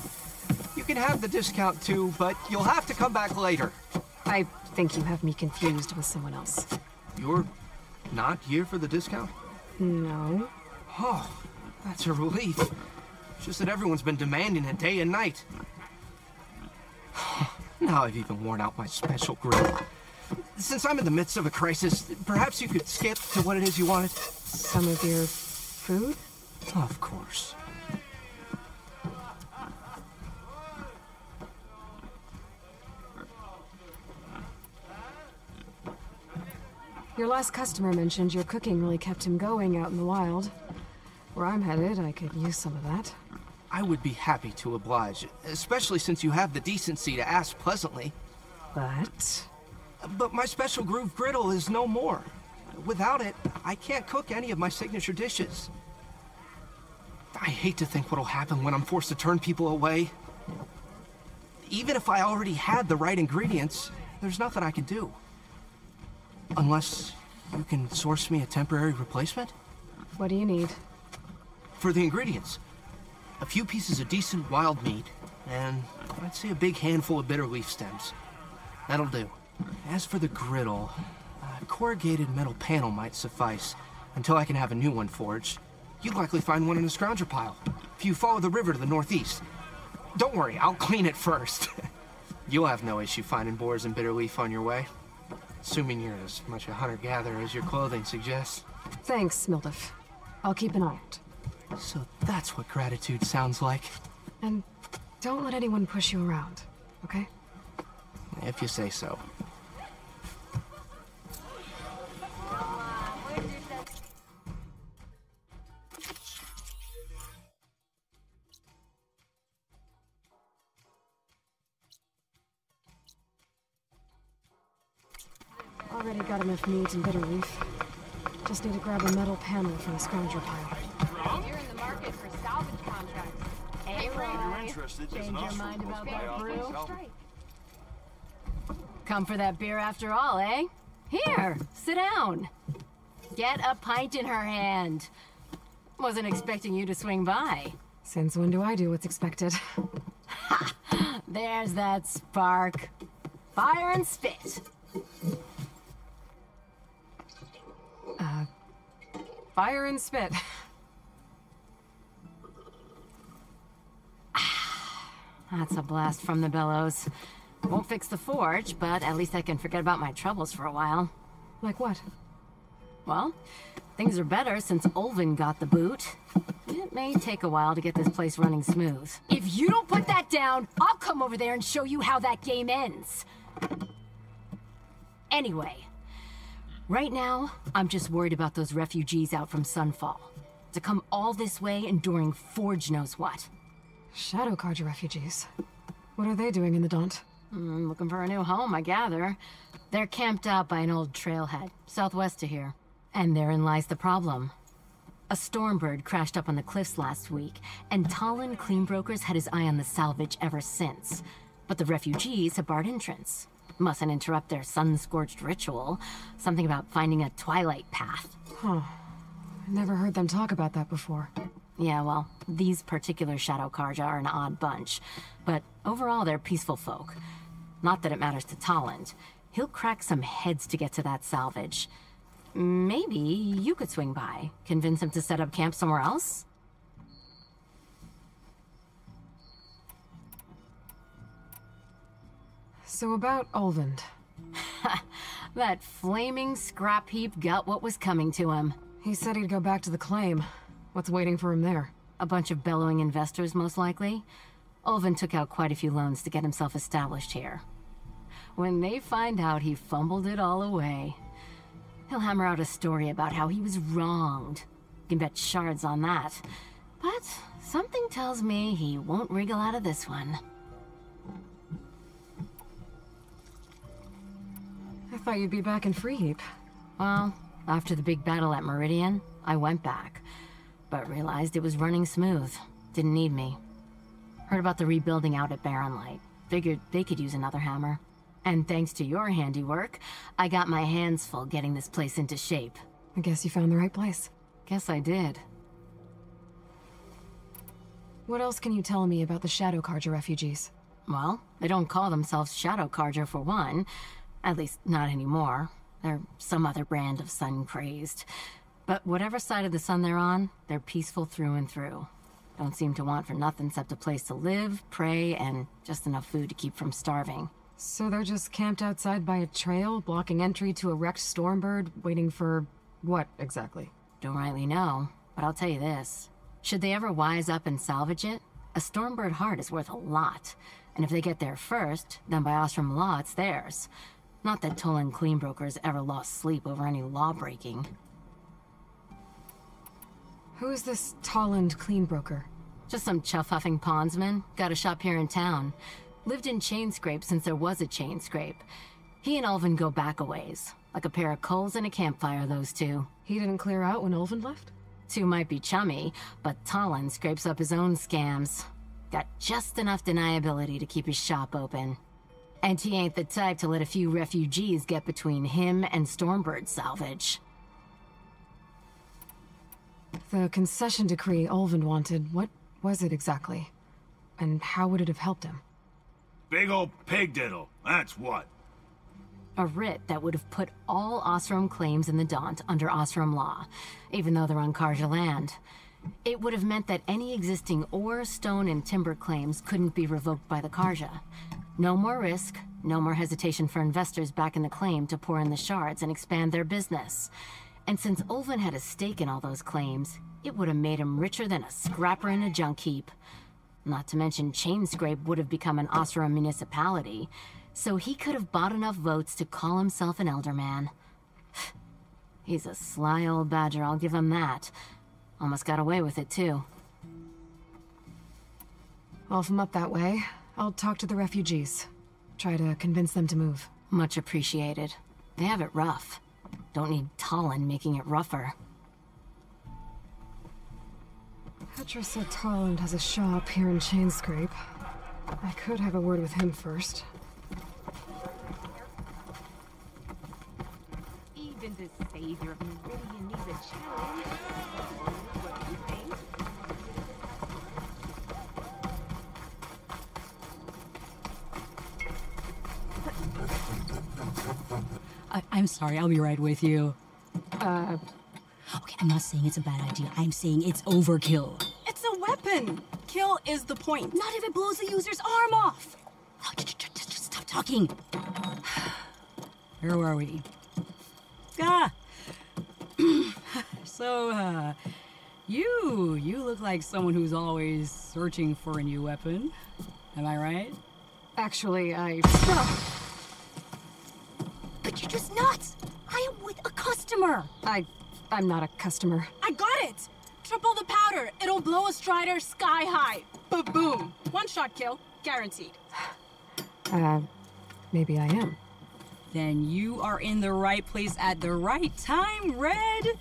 You can have the discount too, but you'll have to come back later. I think you have me confused with someone else. You're not here for the discount? No. Oh, that's a relief. It's just that everyone's been demanding it day and night. Now I've even worn out my special grill. Since I'm in the midst of a crisis, perhaps you could skip to what it is you wanted? Some of your food? Of course. Your last customer mentioned your cooking really kept him going out in the wild. Where I'm headed, I could use some of that. I would be happy to oblige, especially since you have the decency to ask pleasantly. But But my special groove griddle is no more. Without it, I can't cook any of my signature dishes. I hate to think what'll happen when I'm forced to turn people away. Even if I already had the right ingredients, there's nothing I can do. Unless you can source me a temporary replacement? What do you need? For the ingredients, a few pieces of decent wild meat, and I'd say a big handful of bitter leaf stems. That'll do. As for the griddle, a corrugated metal panel might suffice until I can have a new one forged. You'd likely find one in a scrounger pile, if you follow the river to the northeast. Don't worry, I'll clean it first. You'll have no issue finding boars and bitter leaf on your way. Assuming you're as much a hunter-gatherer as your clothing suggests. Thanks, Mildef. I'll keep an eye out. So that's what gratitude sounds like. And don't let anyone push you around, okay? If you say so. Already got enough meat and bitter leaf. Just need to grab a metal panel from the scrounger pile. You're in the market for salvage contracts. Hey, Roy. Change your mind about that brew? Come for that beer after all, eh? Here, sit down. Get a pint in her hand. Wasn't expecting you to swing by. Since when do I do what's expected? Ha! There's that spark. Fire and spit. Fire and spit. That's a blast from the bellows. Won't fix the forge, but at least I can forget about my troubles for a while. Like what? Well, things are better since Ulvin got the boot. It may take a while to get this place running smooth. If you don't put that down, I'll come over there and show you how that game ends. Anyway, right now, I'm just worried about those refugees out from Sunfall. To come all this way enduring Forge knows what. Shadow Carja refugees. What are they doing in the Daunt? Looking for a new home, I gather. They're camped out by an old trailhead, southwest of here. And therein lies the problem. A Stormbird crashed up on the cliffs last week, and Talon Cleanbrokers had his eye on the salvage ever since. But the refugees have barred entrance. Mustn't interrupt their sun-scorched ritual. Something about finding a twilight path. Huh. Never heard them talk about that before. Yeah, well, these particular Shadow Carja are an odd bunch. But overall, they're peaceful folk. Not that it matters to Talon. He'll crack some heads to get to that salvage. Maybe you could swing by. Convince him to set up camp somewhere else? So about Ulvin. That flaming scrap heap got what was coming to him. He said he'd go back to the claim. What's waiting for him there? A bunch of bellowing investors, most likely. Ulvin took out quite a few loans to get himself established here. When they find out he fumbled it all away, he'll hammer out a story about how he was wronged. You can bet shards on that. But something tells me he won't wriggle out of this one. I thought you'd be back in Freeheap. Well, after the big battle at Meridian, I went back. But realized it was running smooth. Didn't need me. Heard about the rebuilding out at Barren Light. Figured they could use another hammer. And thanks to your handiwork, I got my hands full getting this place into shape. I guess you found the right place. Guess I did. What else can you tell me about the Shadow Carja refugees? Well, they don't call themselves Shadow Carja for one. At least, not anymore. They're some other brand of sun-crazed. But whatever side of the sun they're on, they're peaceful through and through. Don't seem to want for nothing except a place to live, pray, and just enough food to keep from starving. So they're just camped outside by a trail, blocking entry to a wrecked Stormbird, waiting for what, exactly? Don't rightly know, but I'll tell you this. Should they ever wise up and salvage it, a Stormbird heart is worth a lot. And if they get there first, then by Ostrom law, it's theirs. Not that Tolan Cleanbrokers ever lost sleep over any law-breaking. Who is this Talland Cleanbroker? Just some chuff-huffing pondsman. Got a shop here in town. Lived in Chainscrape since there was a Chainscrape. He and Ulvin go back a ways. Like a pair of coals in a campfire, those two. He didn't clear out when Ulvin left? Two might be chummy, but Talon scrapes up his own scams. Got just enough deniability to keep his shop open. And he ain't the type to let a few refugees get between him and Stormbird salvage. The concession decree Ulvin wanted, what was it exactly? And how would it have helped him? Big old pig diddle, that's what. A writ that would have put all Osram claims in the Daunt under Osram law, even though they're on Karja land. It would have meant that any existing ore, stone, and timber claims couldn't be revoked by the Karja. No more risk, no more hesitation for investors back in the claim to pour in the shards and expand their business. And since Ulvin had a stake in all those claims, it would have made him richer than a scrapper in a junk heap. Not to mention Chainscrape would have become an Osram municipality, so he could have bought enough votes to call himself an Elderman. He's a sly old badger, I'll give him that. Almost got away with it, too. I'll him up that way. I'll talk to the refugees. Try to convince them to move. Much appreciated. They have it rough. Don't need Talon making it rougher. Petra said Talon has a shop here in Chainscrape. I could have a word with him first. Even the savior of Meridian needs a challenge. What do you think? I'm sorry, I'll be right with you. Okay, I'm not saying it's a bad idea. I'm saying it's overkill. It's a weapon! Kill is the point. Not if it blows the user's arm off! Oh, just stop talking. Where were we? So, you look like someone who's always searching for a new weapon. Am I right? Actually, But you're just nuts! I am with a customer! I'm not a customer. I got it! Triple the powder! It'll blow a Strider sky high! Ba-boom! One shot kill, guaranteed. Maybe I am. Then you are in the right place at the right time, Red!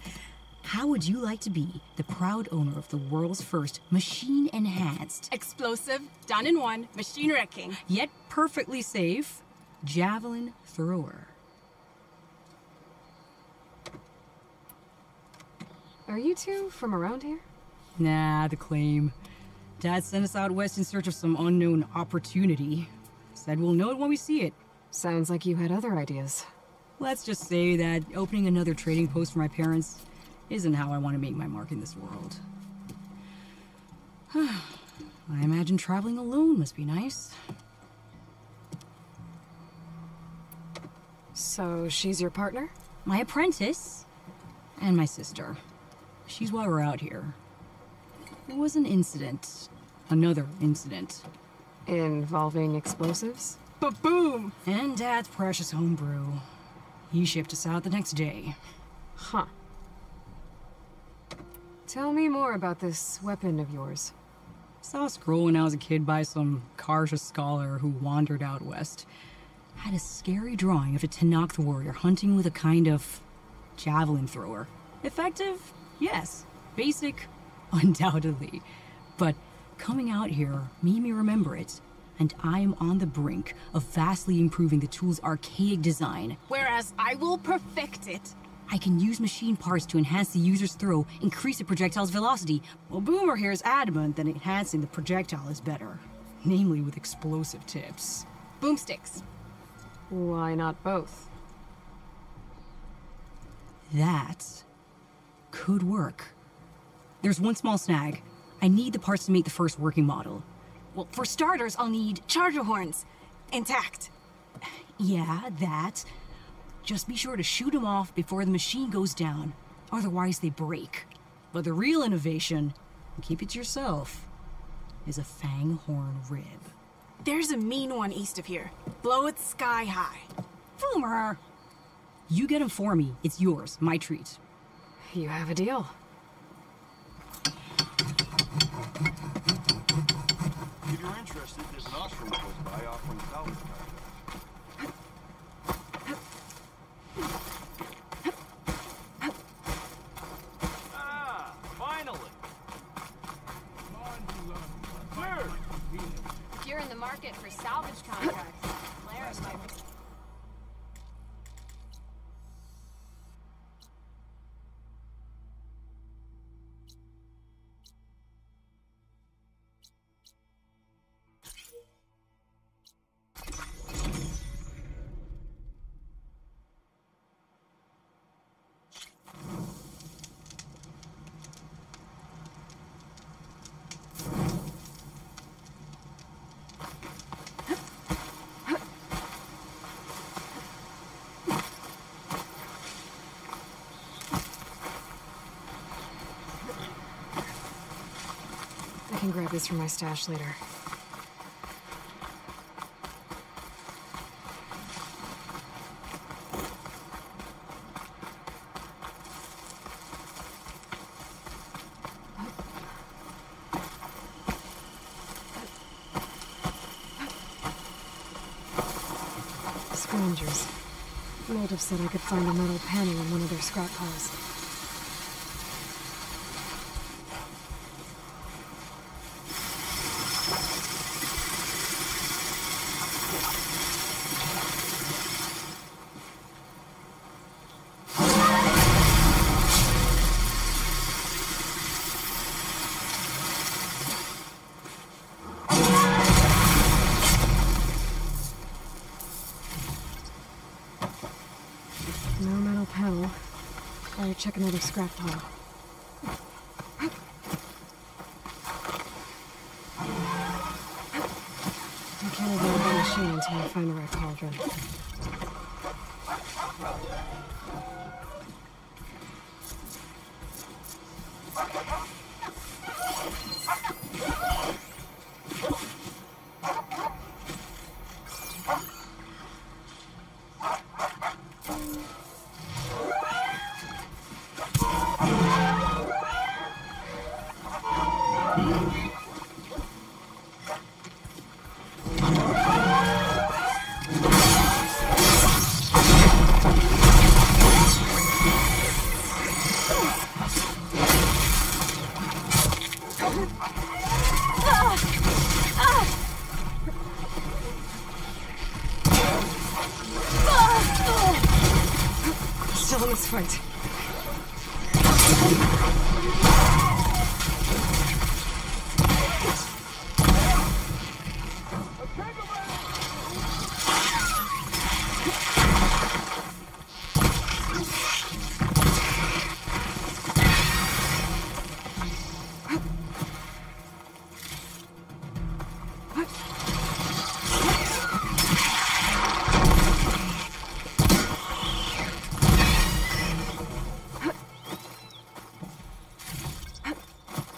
How would you like to be the proud owner of the world's first machine-enhanced, explosive, done in one, machine-wrecking, yet perfectly safe, javelin thrower? Are you two from around here? Nah, the claim. Dad sent us out west in search of some unknown opportunity. Said we'll know it when we see it. Sounds like you had other ideas. Let's just say that opening another trading post for my parents isn't how I want to make my mark in this world. I imagine traveling alone must be nice. So she's your partner? My apprentice. And my sister. She's why we're out here. There was an incident. Another incident. Involving explosives? Ba-boom! And Dad's precious homebrew. He shipped us out the next day. Huh. Tell me more about this weapon of yours. Saw a scroll when I was a kid by some Karja scholar who wandered out west. Had a scary drawing of a Tenakth warrior hunting with a kind of javelin thrower. Effective? Yes. Basic? Undoubtedly. But coming out here made me remember it. And I'm on the brink of vastly improving the tool's archaic design. Whereas I will perfect it. I can use machine parts to enhance the user's throw, increase the projectile's velocity. Well, Boomer here is adamant that enhancing the projectile is better. Namely with explosive tips. Boomsticks. Why not both? That could work. There's one small snag. I need the parts to make the first working model. Well, for starters, I'll need charger horns. Intact. Yeah, that. Just be sure to shoot them off before the machine goes down. Otherwise, they break. But the real innovation, and keep it to yourself, is a fang horn rib. There's a mean one east of here. Blow it sky high. Boomer! You get him for me. It's yours. My treat. You have a deal. If you're interested, there's an Osram close by offering salvage contracts. grab this from my stash later. Scavengers. Moldiv said I could find a metal panel in one of their scrap piles. Check another scrap pile. I can't abandon the machine until I find the right cauldron. Still in this fight.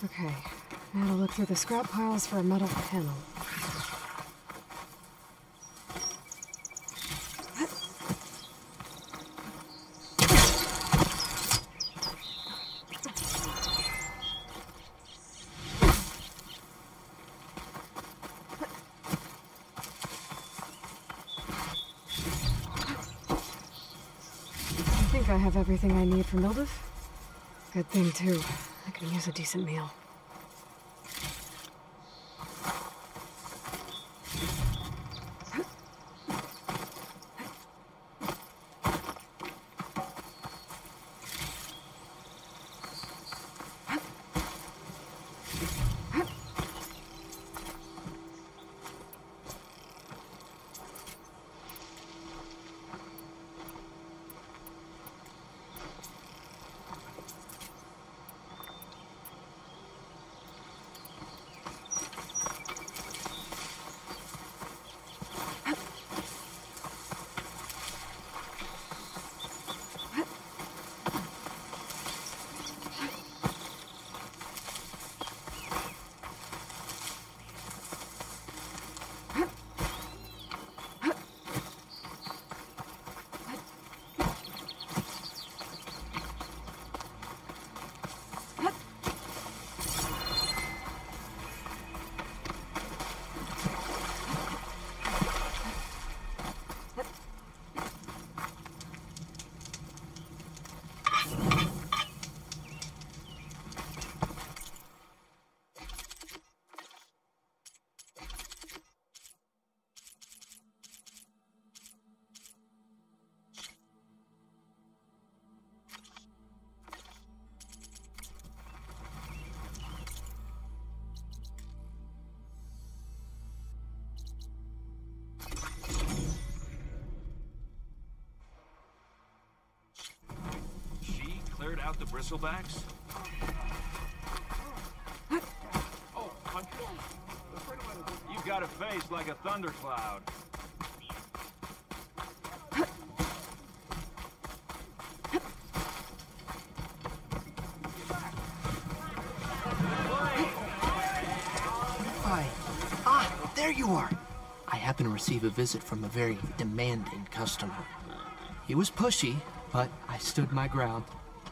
Okay, now to look through the scrap piles for a metal panel. I think I have everything I need for Moldiv. Good thing, too. I could use a decent meal. Out the bristlebacks? Oh, you've got a face like a thundercloud. Sure. I happened to receive a visit from a very demanding customer. He was pushy, but I stood my ground.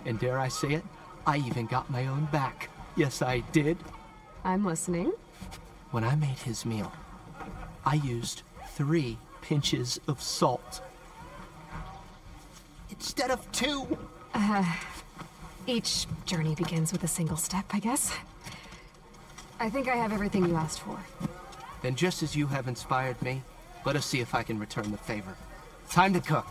And dare I say it, I even got my own back. Yes, I did. I'm listening. When I made his meal, I used 3 pinches of salt. Instead of 2. Each journey begins with a single step, I guess. I think I have everything you asked for. Then just as you have inspired me, let us see if I can return the favor. Time to cook.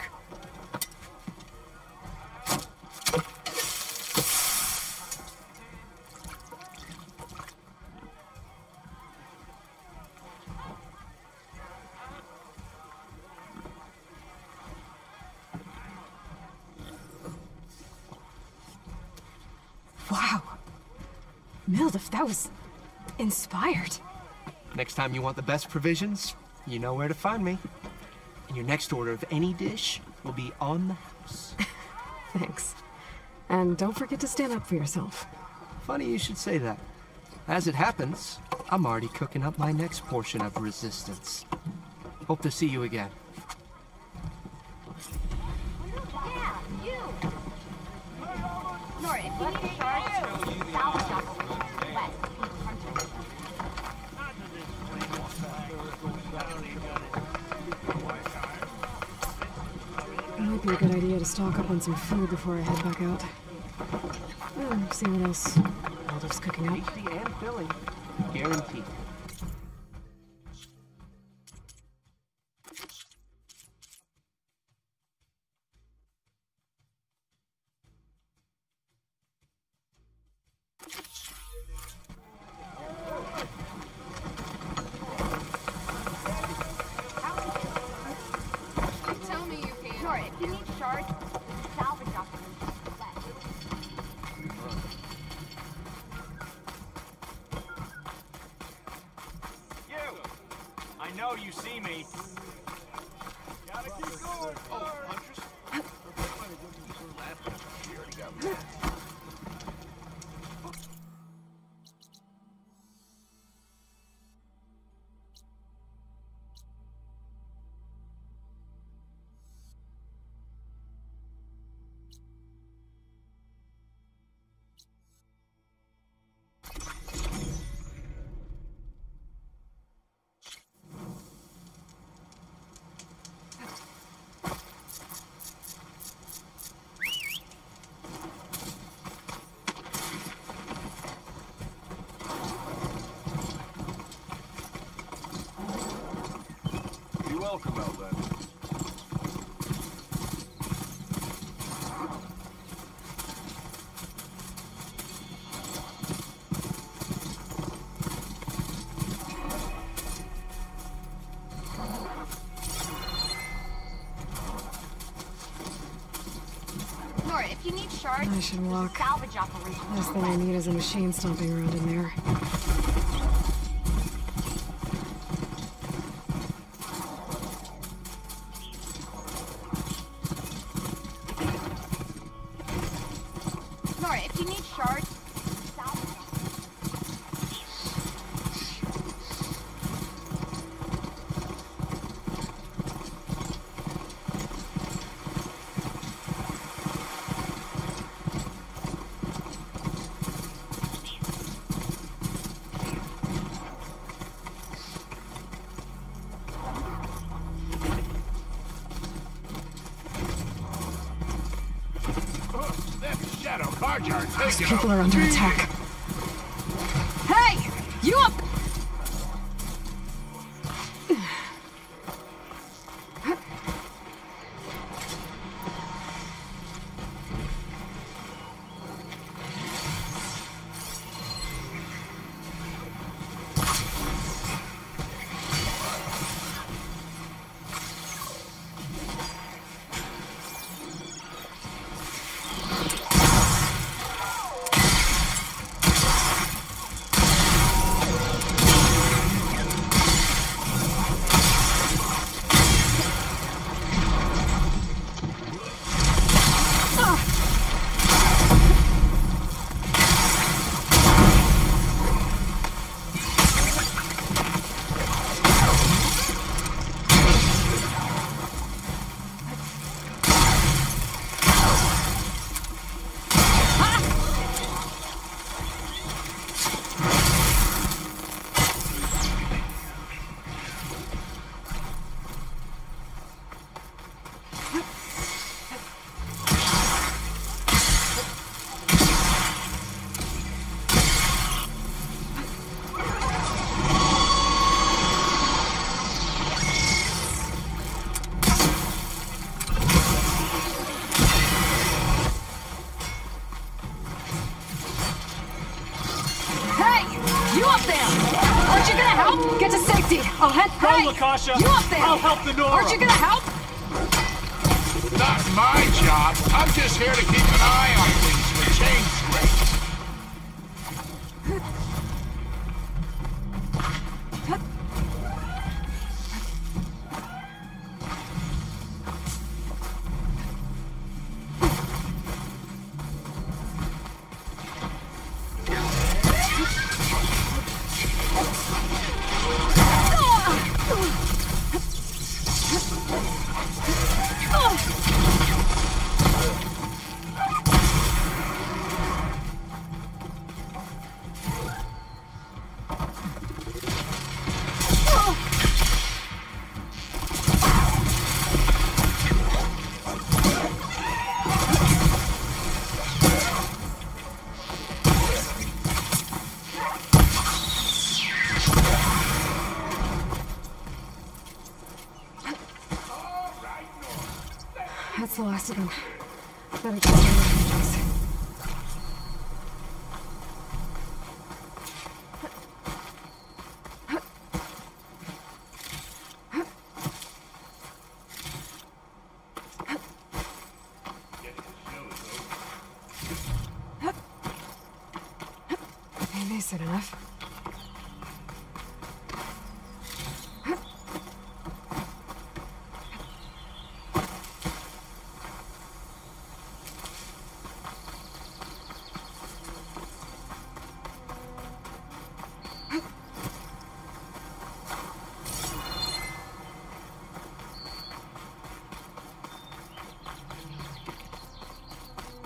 Wow. Mildef, that was inspired. Next time you want the best provisions, you know where to find me. And your next order of any dish will be on the house. Thanks. And don't forget to stand up for yourself. Funny you should say that. As it happens, I'm already cooking up my next portion of resistance. Hope to see you again. Yeah, you! Nora, if you need shards, salvage them. It might be a good idea to stock up on some food before I head back out. See what else Mildef's cooking up. Tasty and filling. Guaranteed. Tell me you can. Nora, if you need shards, salvage them. I know you see me. Gotta keep going. Oh, Huntress. You're welcome, Elden. Nora, if you need shards, I should walk. salvage operation. Last thing I need is a machine stomping around in there. Nora, if you need shards, salvage. Those people are under attack. Hey! You up! Get to safety! I'll head... Go, Hey! Lakasha! You up there! I'll help the Nora! Aren't you gonna help? Not my job. I'm just here to keep an eye on things for change scrapes. That's the last of them. Better get some refugees. Maybe soon enough.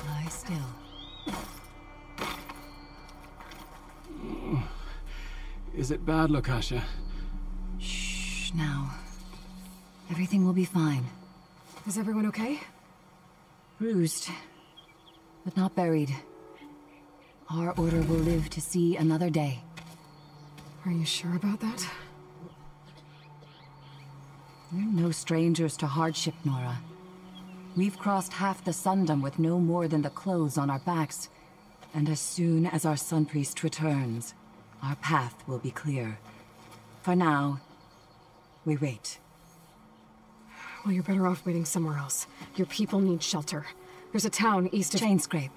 Lie still. Is it bad, Lakasha? Shh, now. Everything will be fine. Is everyone okay? Bruised, but not buried. Our order will live to see another day. Are you sure about that? We're no strangers to hardship, Nora. We've crossed half the Sundom with no more than the clothes on our backs. And as soon as our Sun Priest returns, our path will be clear. For now, we wait. Well, you're better off waiting somewhere else. Your people need shelter. There's a town east of... Chainscrape.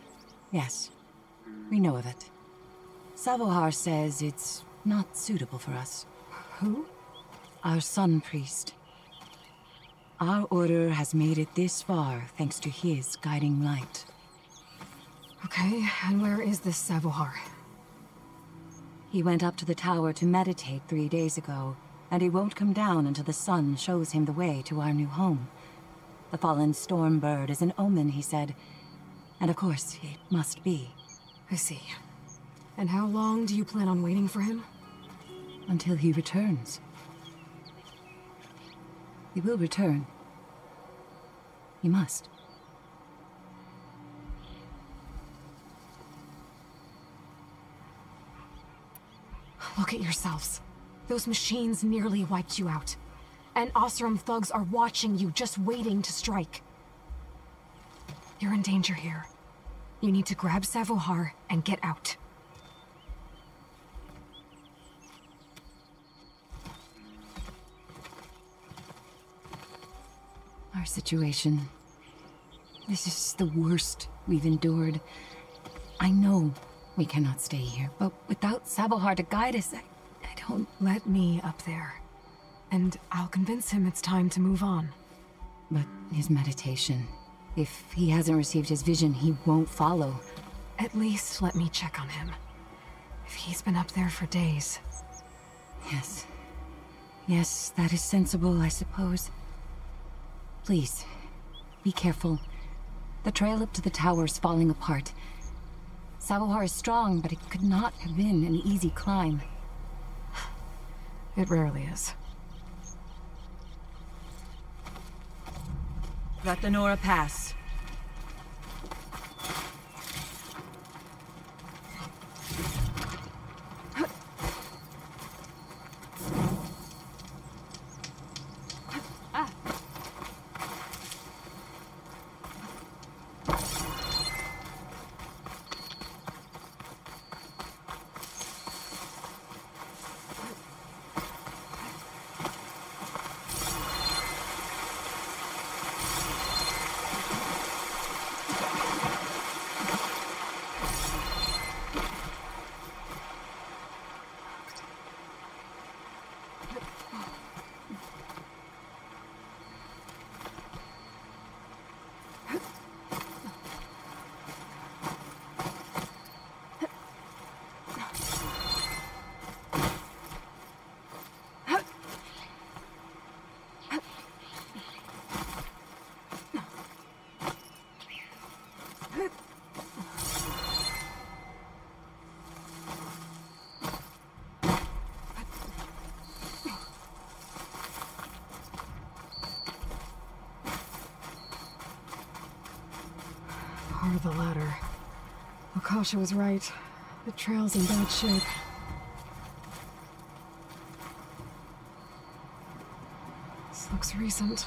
Yes. We know of it. Savohar says it's not suitable for us. Who? Our Sun Priest. Our order has made it this far thanks to his guiding light. Okay, and where is this Savohar? He went up to the tower to meditate 3 days ago, and he won't come down until the sun shows him the way to our new home. The fallen storm bird is an omen, he said. And of course, it must be. I see. And how long do you plan on waiting for him? Until he returns. He will return. He must. Look at yourselves. Those machines nearly wiped you out. And Oseram thugs are watching you, just waiting to strike. You're in danger here. You need to grab Savohar and get out. Our situation. This is the worst we've endured. I know we cannot stay here, but without Savohar to guide us, I don't... Let me up there. And I'll convince him it's time to move on. But his meditation... If he hasn't received his vision, he won't follow. At least let me check on him. If he's been up there for days. Yes. Yes, that is sensible, I suppose. Please, be careful. The trail up to the tower is falling apart. Savohar is strong, but it could not have been an easy climb. It rarely is. Let the Nora pass. Part of the ladder. Akasha was right. The trail's in bad shape. This looks recent.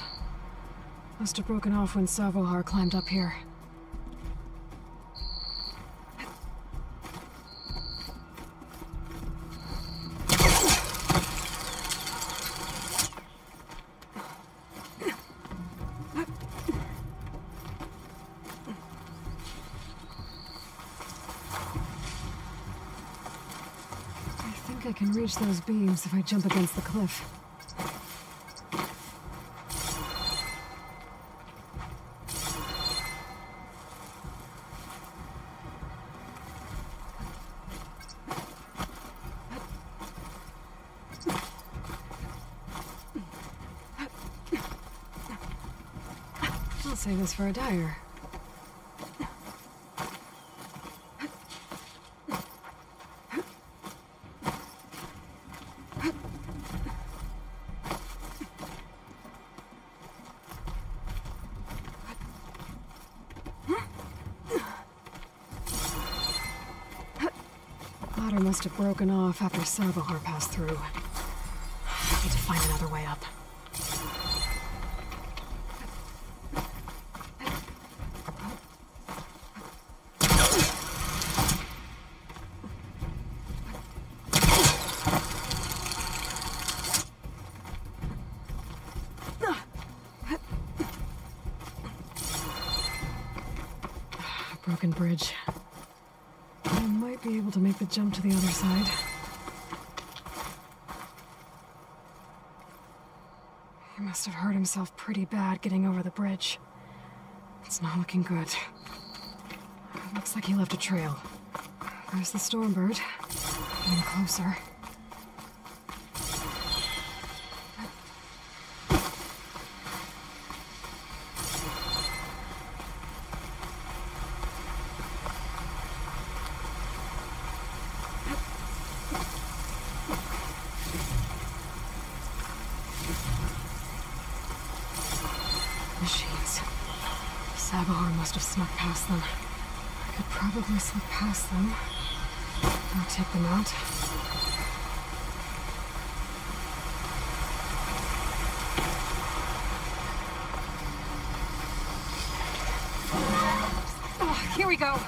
Must have broken off when Savohar climbed up here. I can reach those beams if I jump against the cliff. I'll save this for a dyer. Must have broken off after Savohar passed through. I need to find another way up. Broken bridge. Be able to make the jump to the other side. He must have hurt himself pretty bad getting over the bridge. It's not looking good. Looks like he left a trail. There's the Stormbird. Getting closer. Machines. Savohar must have snuck past them. I could probably slip past them. I'll take them out. Oh, here we go.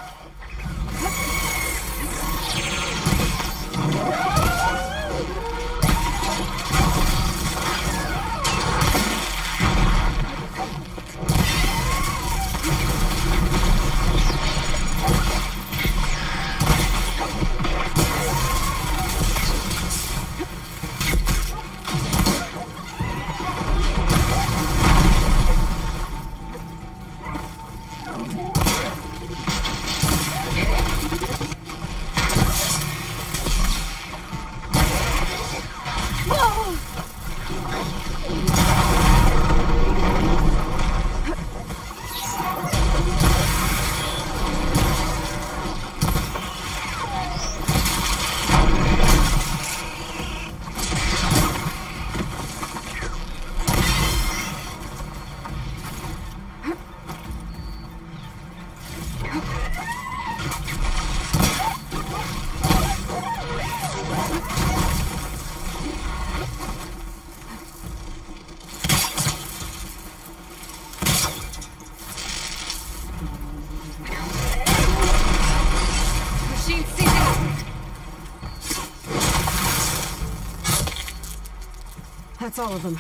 That's all of them.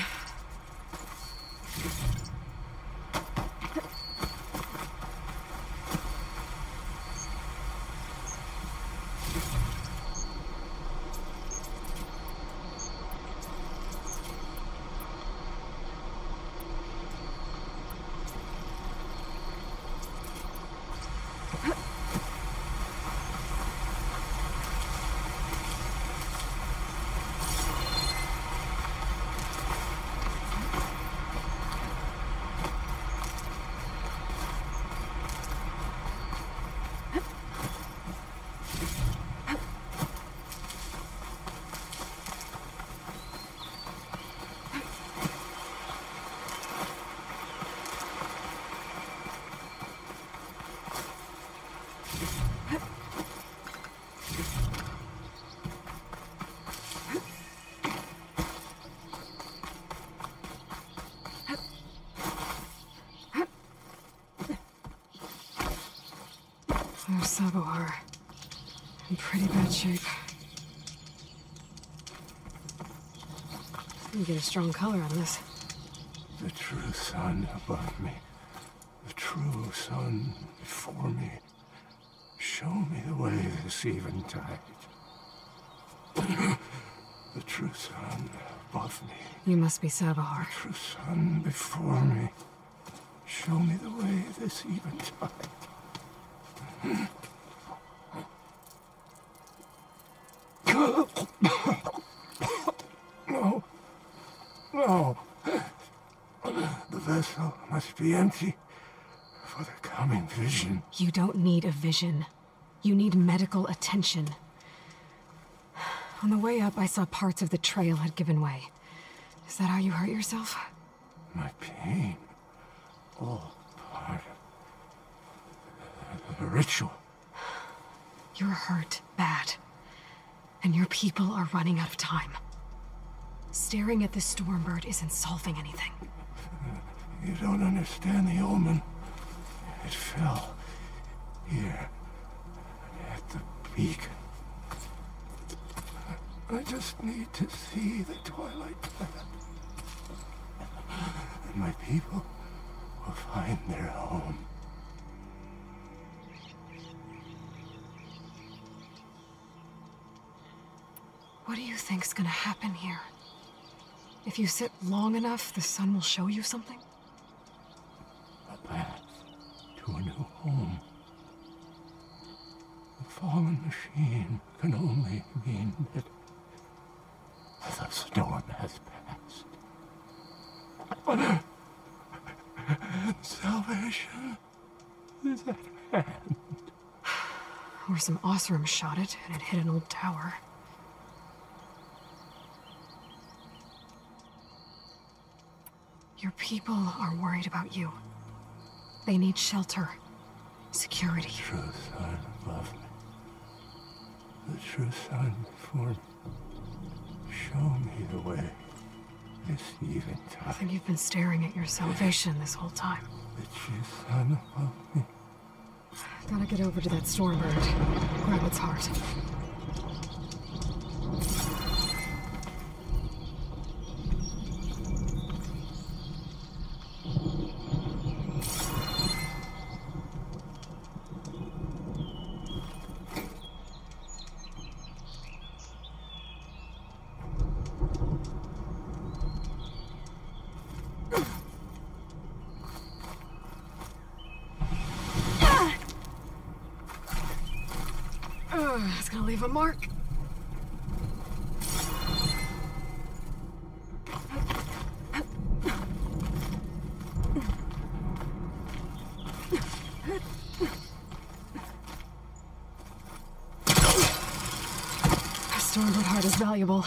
Those Sabo are in pretty bad shape. You get a strong color on this. The true sun above me. The true sun before me. Show me the way this eventide. The true sun above me. You must be Savahar. The true sun before me. Show me the way this eventide. No. No. The vessel must be empty for the coming vision. You don't need a vision. You need medical attention. On the way up, I saw parts of the trail had given way. Is that how you hurt yourself? My pain. All part of the ritual. You're hurt bad. And your people are running out of time. Staring at this Stormbird isn't solving anything. You don't understand the omen. It fell here at the beacon. I just need to see the twilight path. And my people will find their home. What do you think's gonna happen here? If you sit long enough, the sun will show you something? A path to a new home. The fallen machine can only mean that the storm has passed. Salvation is at hand. Or some Osram shot it, and it hit an old tower. Your people are worried about you. They need shelter, security. The true sun above me. The true sun before me. Show me the way this eventide. I think you've been staring at your salvation this whole time. The true sun above me. Gotta get over to that Stormbird. Grab its heart. It's gonna leave a mark. A Stormbird heart is valuable.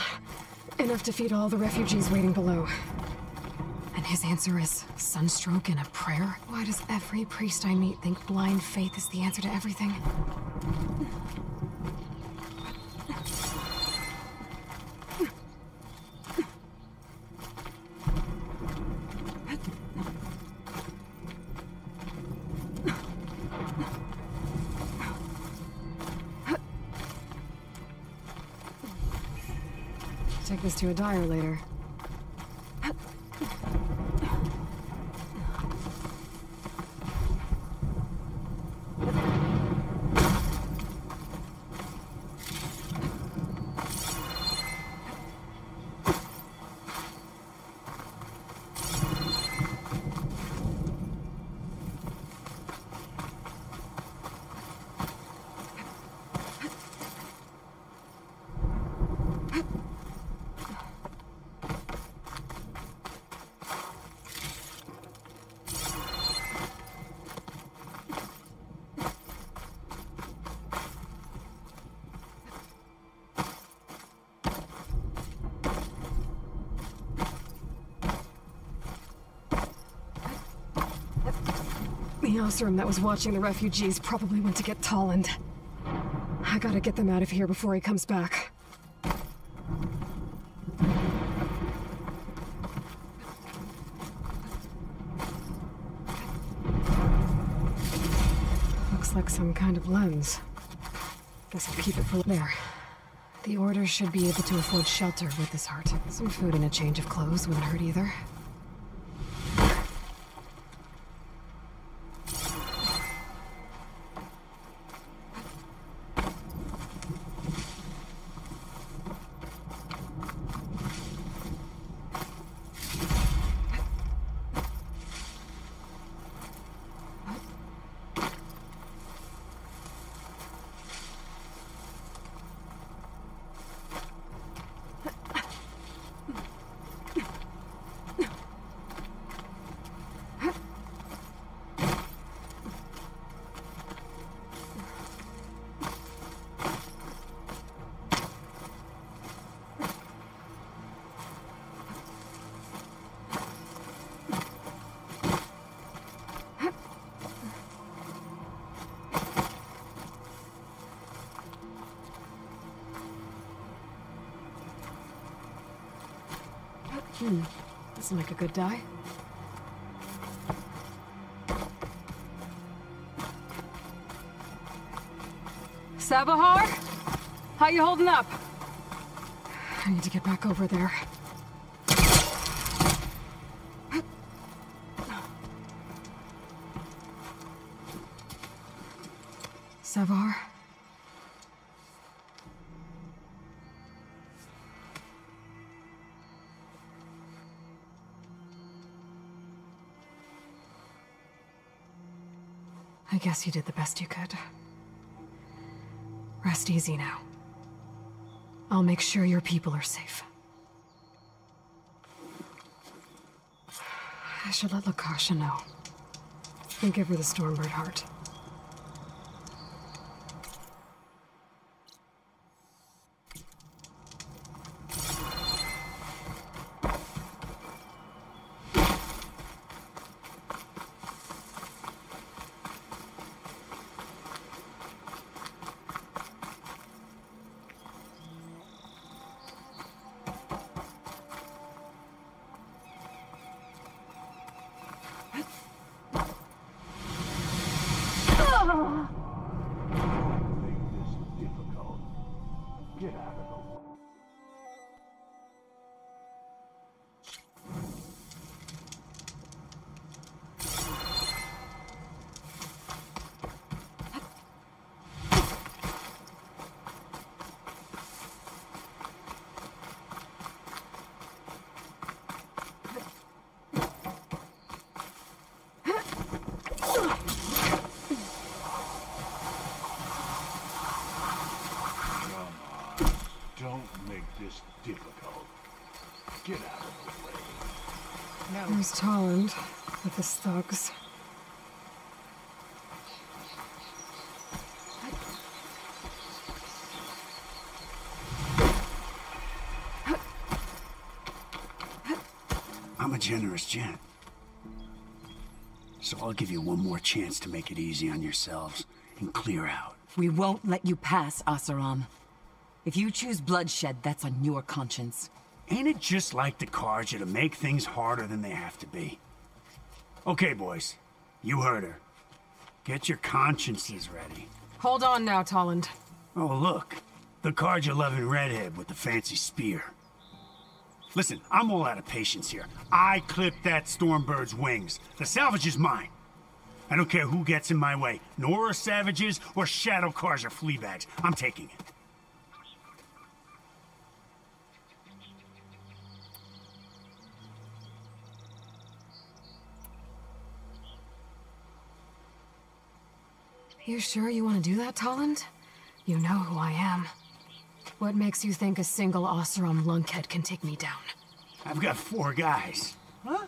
Enough to feed all the refugees waiting below. And his answer is sunstroke and a prayer? Why does every priest I meet think blind faith is the answer to everything? Take this to a dyer later. The Osram that was watching the refugees probably went to get Tolland. I gotta get them out of here before he comes back. Looks like some kind of lens. Guess I'll keep it for there. The Order should be able to afford shelter with this heart. Some food and a change of clothes wouldn't hurt either. This'll make a good dye. Sabahar? How you holding up? I need to get back over there. Sabahar? I guess you did the best you could. Rest easy now. I'll make sure your people are safe. I should let Lakasha know. And give her the Stormbird heart. Get out of the way. No. There's Tolland with his thugs. I'm a generous gent. So I'll give you one more chance to make it easy on yourselves and clear out. We won't let you pass, Asaram. If you choose bloodshed, that's on your conscience. Ain't it just like the Carja to make things harder than they have to be? Okay, boys. You heard her. Get your consciences ready. Hold on now, Tolland. Oh, look. The Carja-loving redhead with the fancy spear. Listen, I'm all out of patience here. I clipped that Stormbird's wings. The salvage is mine. I don't care who gets in my way. Nora savages or shadow Carja fleabags. I'm taking it. You sure you want to do that, Tolland? You know who I am. What makes you think a single Oseram lunkhead can take me down? I've got 4 guys. Huh?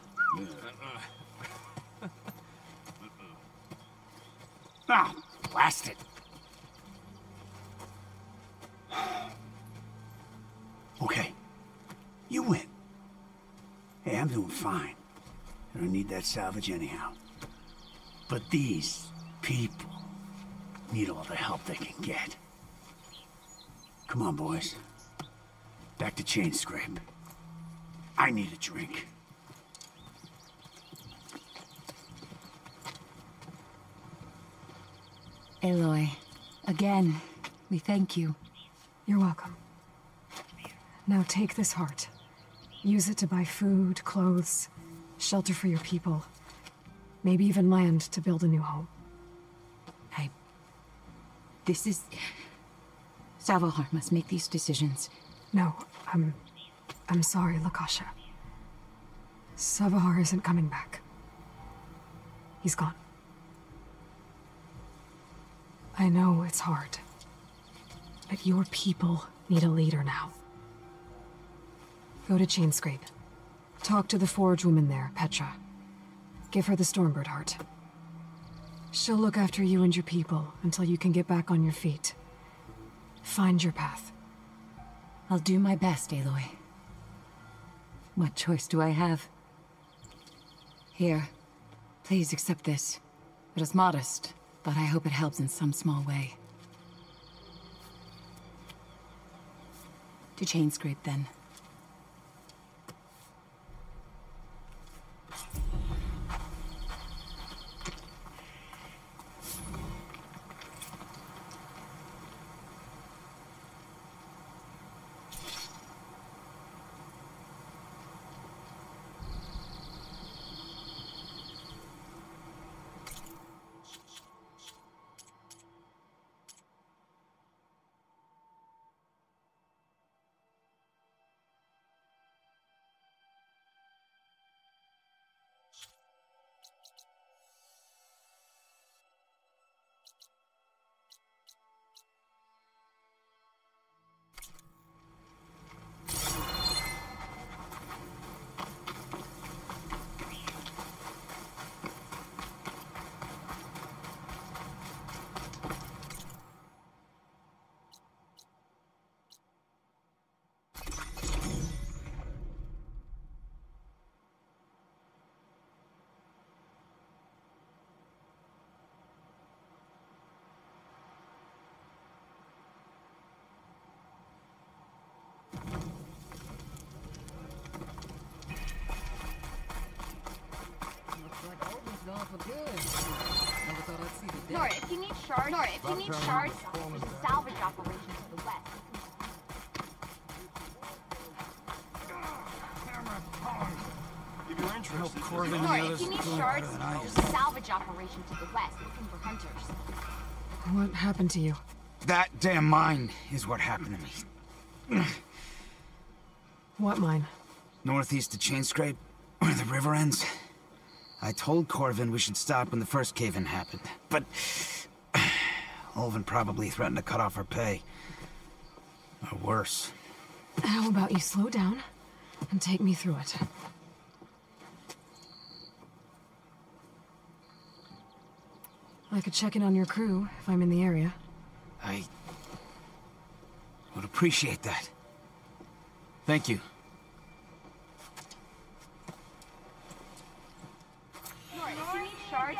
Ah, blast it. Okay. You win. Hey, I'm doing fine. I don't need that salvage anyhow. But these people need all the help they can get. Come on, boys. Back to Chain Scrape. I need a drink. Aloy, again, we thank you. You're welcome. Now take this heart. Use it to buy food, clothes, shelter for your people. Maybe even land to build a new home. This is... Salvador must make these decisions. No, I'm sorry, Lakasha. Savahar isn't coming back. He's gone. I know it's hard, but your people need a leader now. Go to Chainscrape. Talk to the forge woman there, Petra. Give her the Stormbird heart. She'll look after you and your people until you can get back on your feet. Find your path. I'll do my best, Aloy. What choice do I have? Here, please accept this. It is modest, but I hope it helps in some small way. To Chainscrape, then. Nora, if you need shards, there's a salvage operation to the west. If you're interested, Nora, if you need shards, there's a salvage operation to the west looking for hunters. What happened to you? That damn mine is what happened to me. What mine? Northeast of Chainscrape, where the river ends. I told Corvin we should stop when the first cave-in happened, but... Olvin probably threatened to cut off our pay. Or worse. How about you slow down and take me through it? I could check in on your crew if I'm in the area. I... would appreciate that. Thank you. Nora, if you need shards,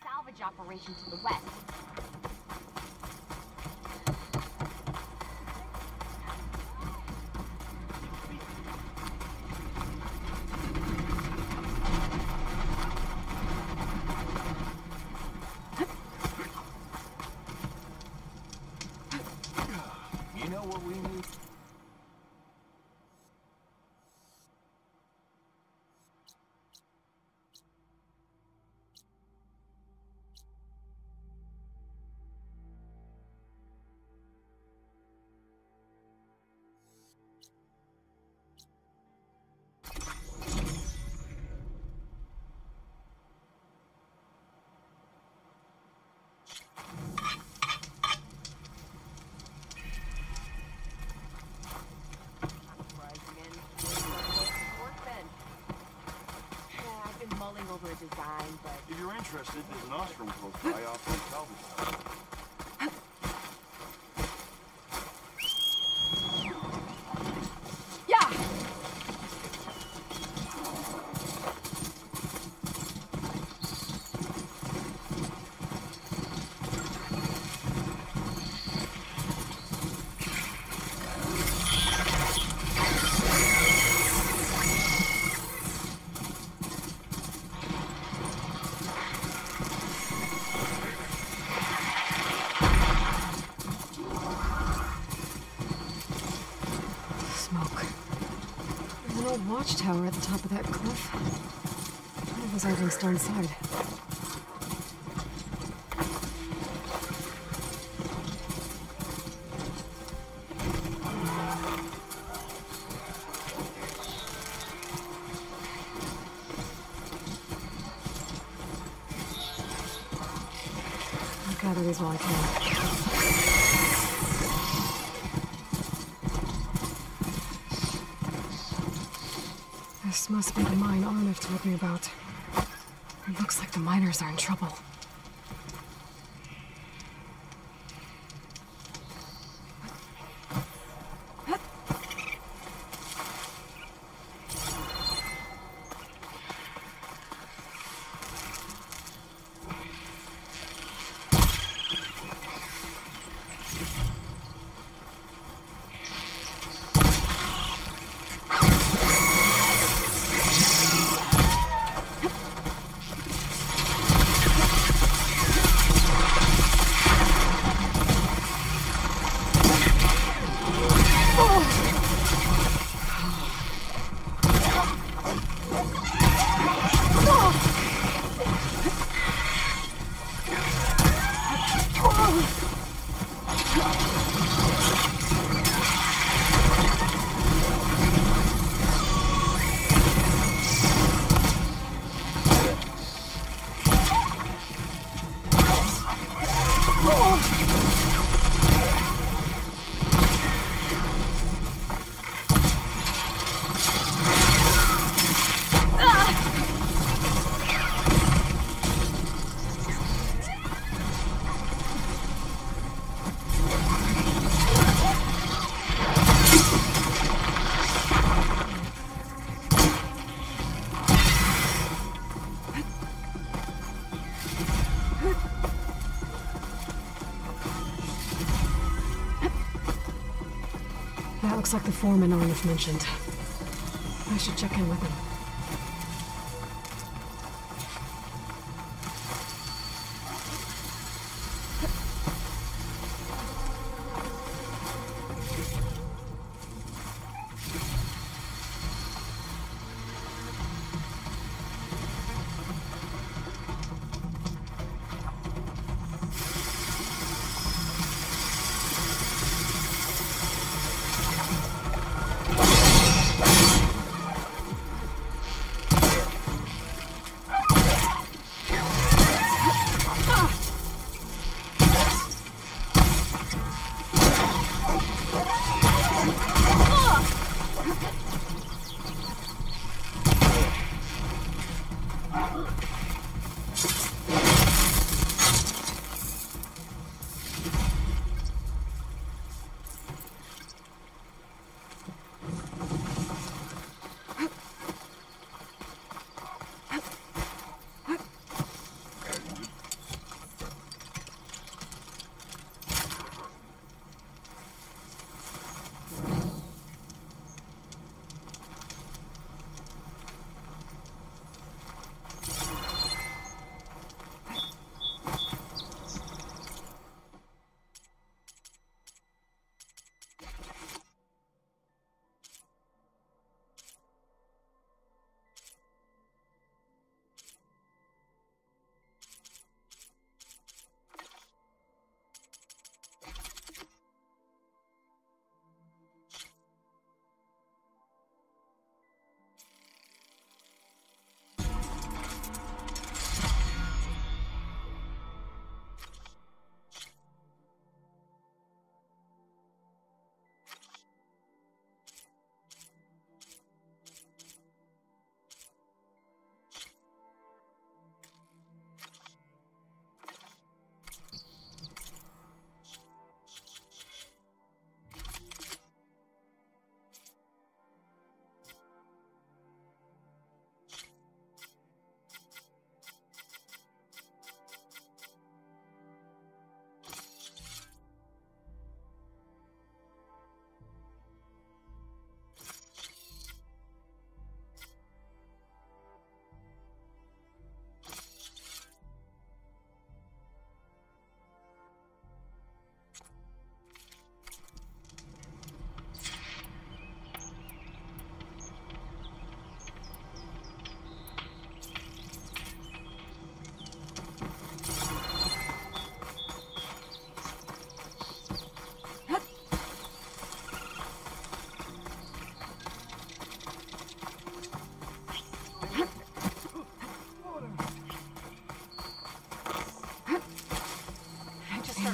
salvage operation to the west. You know what we need? Over a design, but If you're interested, there's an Ostrom close by off the salvage. watchtower at the top of that cliff. What was over stone side? I'll gather these while I can. This must be the mine Arnav told me about. It looks like the miners are in trouble. That looks like the foreman Arnav mentioned. I should check in with him.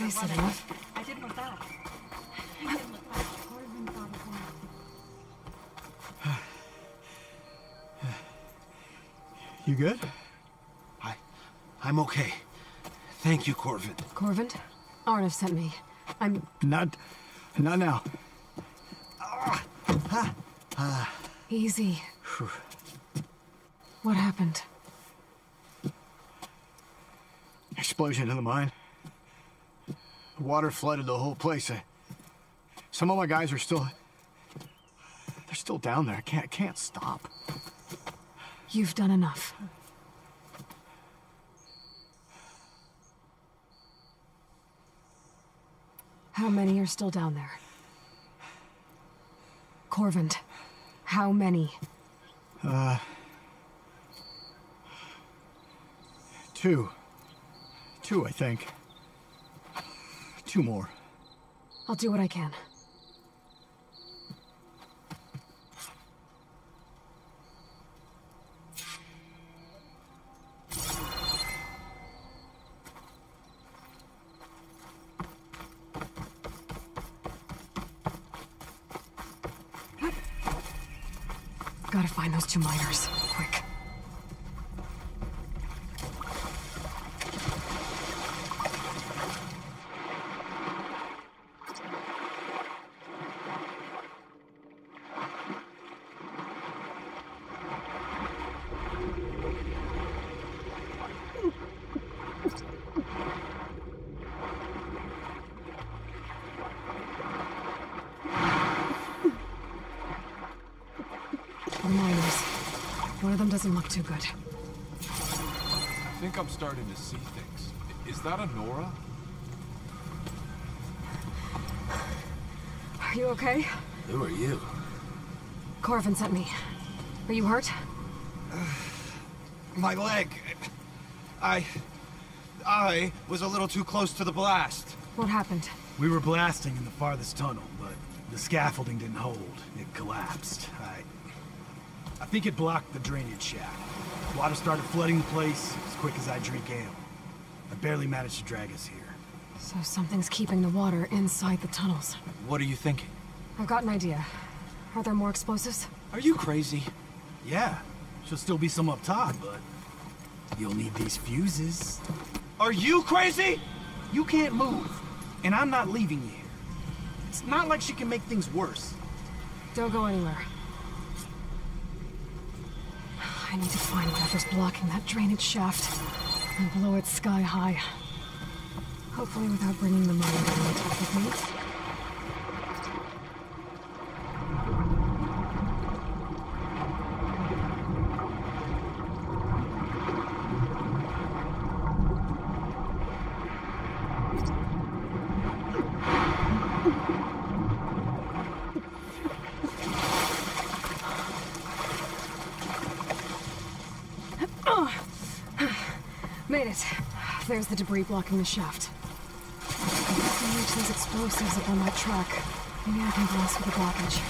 Okay, said enough. I didn't look back. You good? I'm okay. Thank you, Corvin. Corvin? Arnav sent me. I'm... Not now. Easy. What happened? Explosion in the mine. The water flooded the whole place. Some of my guys are still... They're still down there. I can't stop. You've done enough. How many are still down there? Corvin, how many? Two, I think. 2 more. I'll do what I can. Gotta find those 2 miners, quick. The miners. One of them doesn't look too good. I think I'm starting to see things. Is that a Nora? Are you okay? Who are you? Corvin sent me. Are you hurt? My leg. I was a little too close to the blast. What happened? We were blasting in the farthest tunnel, but the scaffolding didn't hold. It collapsed. I think it blocked the drainage shaft. Water started flooding the place as quick as I drink ale. I barely managed to drag us here. So something's keeping the water inside the tunnels. What are you thinking? I've got an idea. Are there more explosives? Are you crazy? Yeah, should still be some up top, but you'll need these fuses. Are you crazy? You can't move, and I'm not leaving you here. It's not like she can make things worse. Don't go anywhere. I need to find whatever's blocking that drainage shaft and blow it sky high. Hopefully without bringing the mine down on top of me. Made it. There's the debris blocking the shaft. I can reach those explosives up on that track. Maybe I can blast with the blockage.